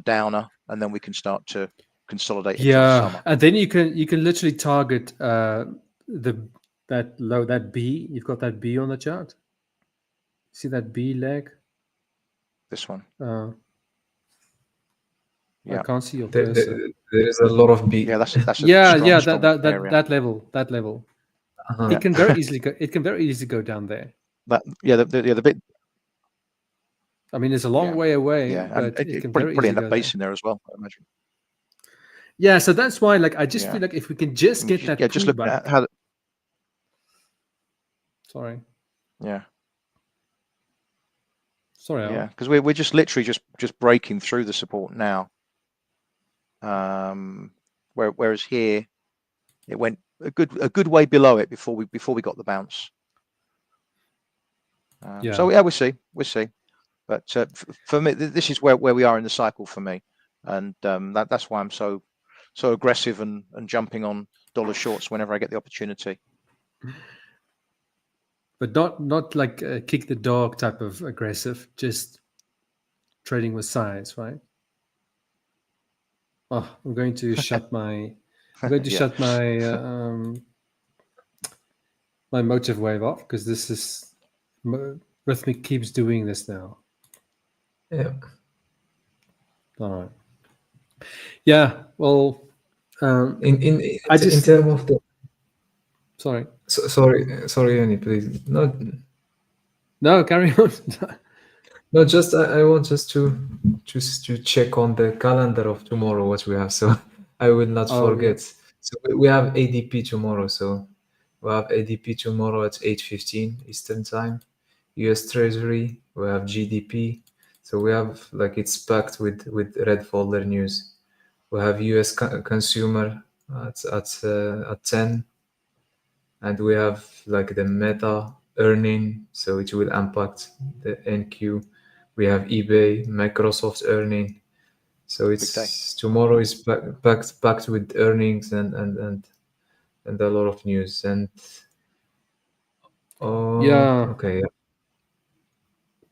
Speaker 9: downer, and then we can start to consolidate into the summer.
Speaker 8: And then you can literally target that low, that B. You've got that B on the chart. See that B leg?
Speaker 9: This one.
Speaker 8: I can't see your cursor.
Speaker 11: There is a lot of B.
Speaker 9: Yeah, that's a strong area.
Speaker 8: that level. It can very easily go. It can very easily go down there.
Speaker 9: But the bit.
Speaker 8: I mean, it's a long way away.
Speaker 9: Yeah,
Speaker 8: but
Speaker 9: and
Speaker 8: it can
Speaker 9: probably
Speaker 8: very
Speaker 9: end
Speaker 8: easily
Speaker 9: up
Speaker 8: go
Speaker 9: basing there as well, I imagine.
Speaker 8: Yeah, so that's why, like, I just feel like if we can just get that.
Speaker 9: Yeah, just look at how.
Speaker 8: Sorry.
Speaker 9: Yeah.
Speaker 8: Sorry.
Speaker 9: Yeah, because we're just literally just breaking through the support now. Whereas here, it went a good way below it before we got the bounce. So yeah, we'll see. But for me, this is where we are in the cycle for me, and that's why I'm so aggressive and jumping on dollar shorts whenever I get the opportunity.
Speaker 8: But not like kick the dog type of aggressive, just trading with size, right? Oh, I'm going to shut my. I'm going to
Speaker 9: Yeah.
Speaker 8: shut my my motive wave off because this is Rhythmic keeps doing this now.
Speaker 11: Yeah.
Speaker 8: All right. Yeah. Well,
Speaker 11: In
Speaker 8: I just
Speaker 11: terms of the
Speaker 8: sorry.
Speaker 11: sorry, Annie, please.
Speaker 8: No, carry on.
Speaker 11: No, just I want just to check on the calendar of tomorrow what we have, so I will not
Speaker 8: Oh,
Speaker 11: forget. So we have ADP tomorrow, so we have ADP tomorrow at 8:15 Eastern time. US Treasury, we have GDP, so we have like it's packed with red folder news. We have US consumer at 10, and we have like the Meta earning, so it will impact the NQ. We have eBay, Microsoft earning, so it's tomorrow is packed with earnings and a lot of news. And okay, yeah.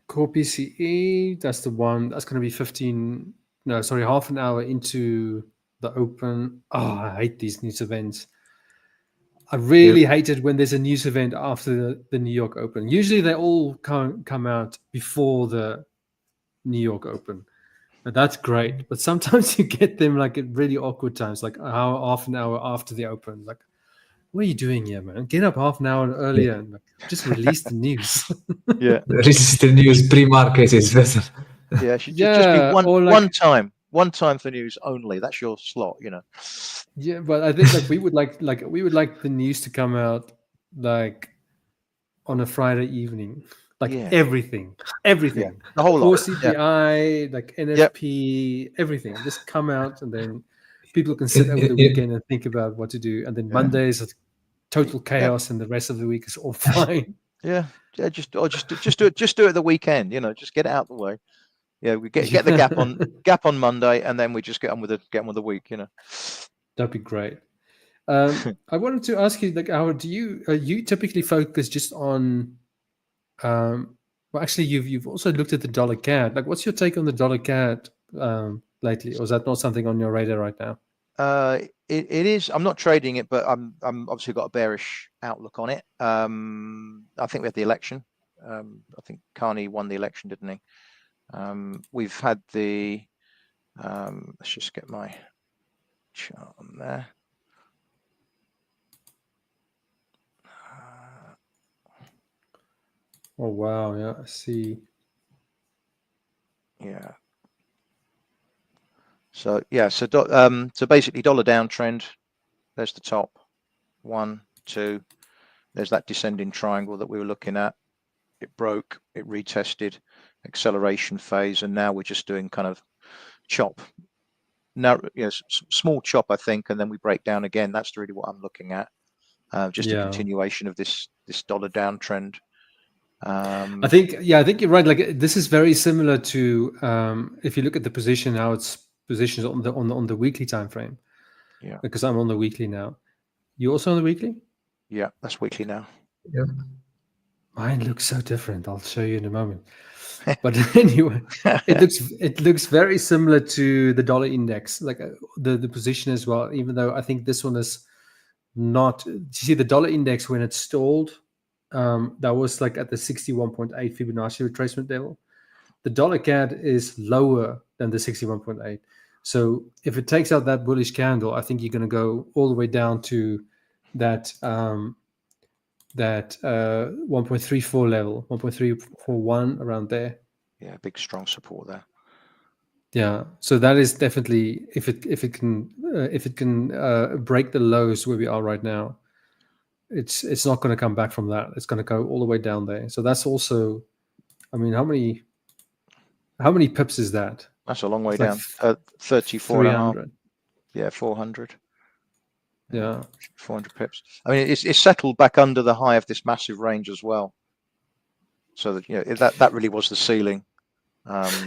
Speaker 8: Core PCE, that's the one. That's going to be 15. No, sorry, half an hour into the open. Oh, I hate these news events. I really hate it when there's a news event after the New York Open. Usually they all come out before the New York Open. And that's great. But sometimes you get them like at really awkward times, like half an hour after the Open. Like, what are you doing here, man? Get up half an hour earlier and like, just release the news.
Speaker 9: Yeah.
Speaker 11: Release the news pre-market is better.
Speaker 9: Yeah, it should just be one time for news only. That's your slot, you know.
Speaker 8: Yeah, but I think like we would like the news to come out like on a Friday evening, like everything,
Speaker 9: the whole
Speaker 8: core
Speaker 9: lot.
Speaker 8: CPI, like NFP, everything, just come out, and then people can sit over the weekend and think about what to do, and then Mondays is total chaos, and the rest of the week is all fine.
Speaker 9: Just do it the weekend, you know, just get it out the way. Yeah, we get the gap on Monday, and then we just get on with the week, you know.
Speaker 8: That'd be great. I wanted to ask you, like, Howard, do you typically focus just on? Well, actually, you've also looked at the dollar CAD. Like, what's your take on the dollar CAD lately, or is that not something on your radar right now?
Speaker 9: It is. I'm not trading it, but I'm obviously got a bearish outlook on it. I think we had the election. I think Carney won the election, didn't he? We've had the. Let's just get my chart on there.
Speaker 8: Oh wow! Yeah, I see.
Speaker 9: Yeah. So basically dollar downtrend. There's the top 1, 2. There's that descending triangle that we were looking at. It broke. It retested. Acceleration phase, and now we're just doing kind of chop. Now, small chop, I think, and then we break down again. That's really what I'm looking at. Just a continuation of this dollar downtrend.
Speaker 8: I think you're right. Like, this is very similar to if you look at the position, how it's positioned on the weekly time frame.
Speaker 9: Yeah.
Speaker 8: Because I'm on the weekly now. You also on the weekly?
Speaker 9: Yeah, that's weekly now.
Speaker 11: Yeah.
Speaker 8: Mine looks so different. I'll show you in a moment. But anyway, it looks very similar to the dollar index, like the position as well. Even though I think this one is not. You see, the dollar index when it stalled, that was like at the 61.8 Fibonacci retracement level. The dollar CAD is lower than the 61.8. So if it takes out that bullish candle, I think you're going to go all the way down to that 1.34 level, 1.341 around there.
Speaker 9: Yeah, big strong support there.
Speaker 8: Yeah, so that is definitely if it can break the lows where we are right now, it's not going to come back from that. It's going to go all the way down there. So that's also, I mean, how many pips is that?
Speaker 9: That's a long way
Speaker 8: it's
Speaker 9: down.
Speaker 8: Like
Speaker 9: 34.5. Yeah, 400.
Speaker 8: Yeah,
Speaker 9: 400 pips. I mean, it's settled back under the high of this massive range as well. So that that really was the ceiling.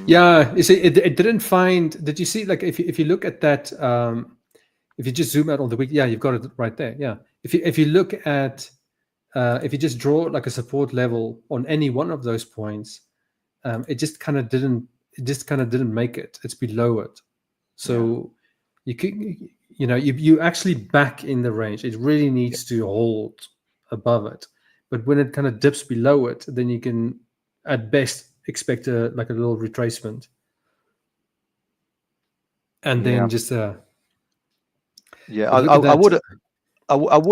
Speaker 8: Yeah, you see, it didn't find. Did you see? Like, if you look at that, if you just zoom out on the week, yeah, you've got it right there. Yeah, if you look at, if you just draw like a support level on any one of those points, it just kind of didn't make it. It's below it. So you could, you know, you actually back in the range. It really needs to hold above it. But when it kind of dips below it, then you can at best expect a little retracement. And then just
Speaker 9: I would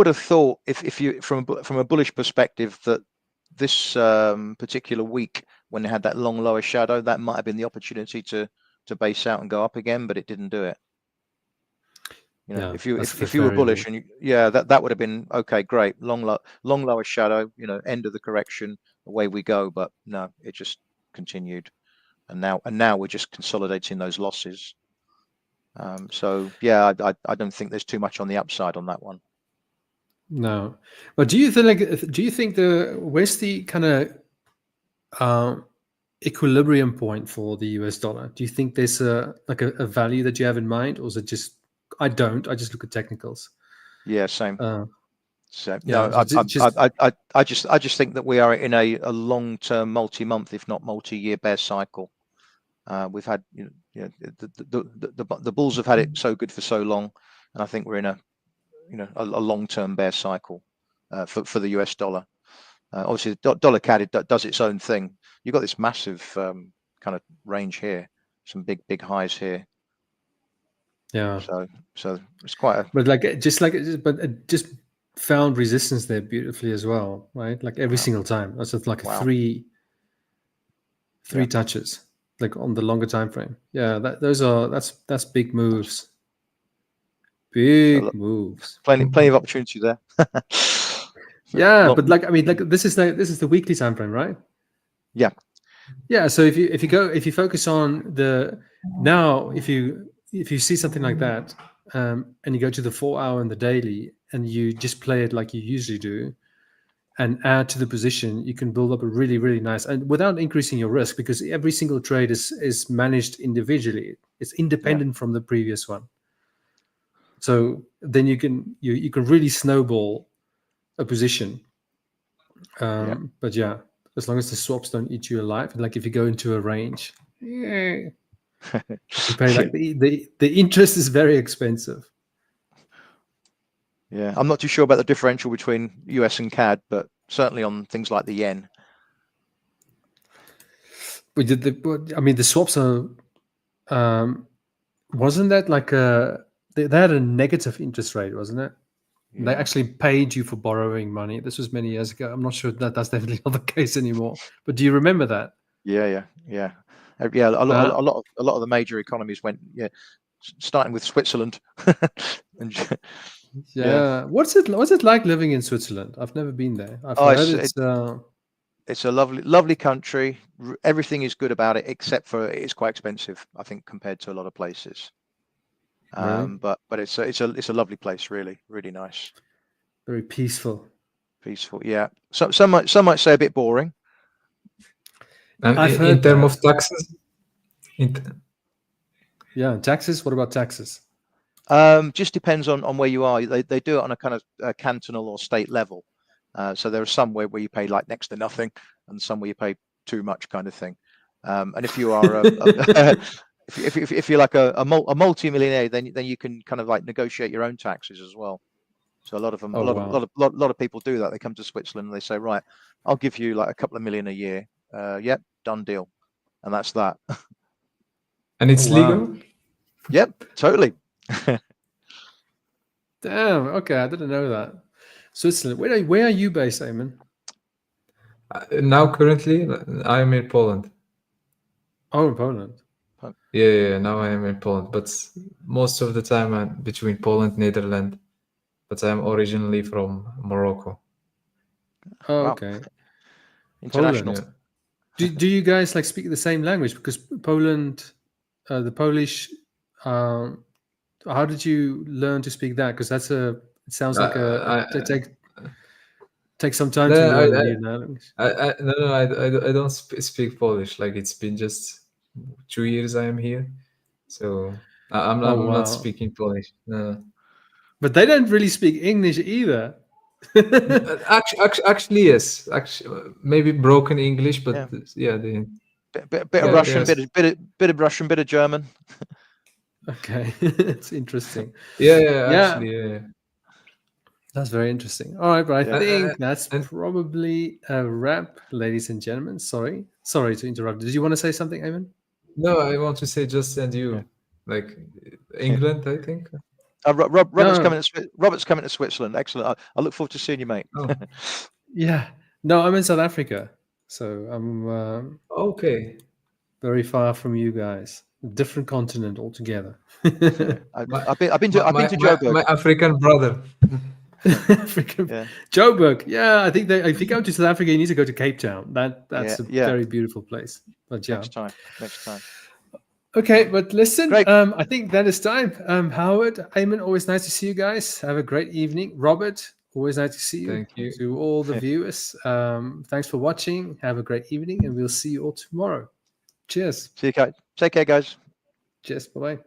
Speaker 9: have thought if you from a bullish perspective that this particular week when they had that long lower shadow, that might have been the opportunity to base out and go up again, but it didn't do it. You know, if you were bullish and that would have been okay, great, long lower shadow, you know, end of the correction, away we go. But no, it just continued, and now we're just consolidating those losses. So yeah, I don't think there's too much on the upside on that one.
Speaker 8: No, but do you think where's the kind of equilibrium point for the US dollar? Do you think there's a value that you have in mind, or is it just I just look at technicals?
Speaker 9: Yeah, same. So
Speaker 8: yeah,
Speaker 9: no, I just think that we are in a long-term, multi-month, if not multi-year bear cycle. We've had the bulls have had it so good for so long, and I think we're in a long-term bear cycle for the US dollar. Obviously, the dollar CAD does its own thing. You've got this massive kind of range here, some big highs here.
Speaker 8: Yeah.
Speaker 9: So it's quite a.
Speaker 8: But it just found resistance there beautifully as well, right? Like every single time. That's just like three touches, like on the longer time frame. Yeah, that's big moves. Big moves.
Speaker 9: Plenty of opportunity there.
Speaker 8: Yeah, but this is the weekly time frame, right?
Speaker 9: Yeah.
Speaker 8: Yeah. So if you focus on if you see something like that, and you go to the 4 hour and the daily, and you just play it like you usually do, and add to the position, you can build up a really, really nice, and without increasing your risk, because every single trade is managed individually. It's independent from the previous one. So then you can really snowball a position. But yeah, as long as the swaps don't eat you alive, like if you go into a range, you pay the interest is very expensive.
Speaker 9: Yeah, I'm not too sure about the differential between US and CAD, but certainly on things like the yen.
Speaker 8: But the swaps are. Wasn't that like they had a negative interest rate, wasn't it? Yeah. They actually paid you for borrowing money. This was many years ago. I'm not sure that's definitely not the case anymore. But do you remember that?
Speaker 9: Yeah. A lot of the major economies went. Yeah, starting with Switzerland.
Speaker 8: What's it like living in Switzerland? I've never been there. I've heard
Speaker 9: it's a lovely country. Everything is good about it, except for it's quite expensive, I think, compared to a lot of places.
Speaker 8: Really?
Speaker 9: But it's a lovely place, really nice.
Speaker 8: Very peaceful.
Speaker 9: Peaceful, yeah. Some might say a bit boring.
Speaker 11: In terms of taxes.
Speaker 8: Taxes. What about taxes?
Speaker 9: Just depends on where you are. They do it on a kind of cantonal or state level. So there are some where you pay like next to nothing, and some where you pay too much, kind of thing. And if you are if you're like a multi-millionaire, then you can kind of like negotiate your own taxes as well. So a lot of them, a lot of people do that. They come to Switzerland and they say, right, I'll give you like a couple of million a year. Yep, done deal, and that's that.
Speaker 11: And it's legal.
Speaker 9: Yep, totally.
Speaker 8: Damn. Okay, I didn't know that. Switzerland. Where are you based, Aymane?
Speaker 11: Now, currently, I am in Poland.
Speaker 8: Oh, in Poland.
Speaker 11: Yeah. Now I am in Poland, but most of the time I'm between Poland and Netherlands. But I'm originally from Morocco.
Speaker 8: Oh, okay.
Speaker 9: International.
Speaker 8: Poland. Do you guys like speak the same language? Because Poland, the Polish. How did you learn to speak that? Because it sounds like take some time to learn a new language.
Speaker 11: I don't speak Polish. Like it's been just 2 years I am here, so I'm not speaking Polish. No.
Speaker 8: But they don't really speak English either.
Speaker 11: Actually, yes. Actually, maybe broken English, but
Speaker 9: bit of Russian, bit of Russian, bit of German.
Speaker 8: Okay, it's interesting.
Speaker 11: Yeah, actually, yeah.
Speaker 8: That's very interesting. All right, but I
Speaker 9: Yeah.
Speaker 8: think that's probably a wrap, ladies and gentlemen. Sorry to interrupt. Did you want to say something, Aymane?
Speaker 11: No, I want to say just send you, like England, I think.
Speaker 9: Robert's coming to Switzerland. Excellent. I look forward to seeing you, mate.
Speaker 11: Oh.
Speaker 8: Yeah. No, I'm in South Africa, so I'm
Speaker 11: Okay.
Speaker 8: very far from you guys. Different continent altogether.
Speaker 9: I've been to Joburg.
Speaker 11: My African brother.
Speaker 8: Joburg. Yeah, I think if you go to South Africa, you need to go to Cape Town. That's a very beautiful place. But yeah,
Speaker 9: next time.
Speaker 8: Okay, but listen, I think that is time. Howard, Aymane, always nice to see you guys. Have a great evening. Robert, always nice to see you.
Speaker 11: Thank you.
Speaker 8: To all the viewers, thanks for watching. Have a great evening, and we'll see you all tomorrow. Cheers.
Speaker 9: See you guys. Take care, guys.
Speaker 8: Cheers. Bye-bye.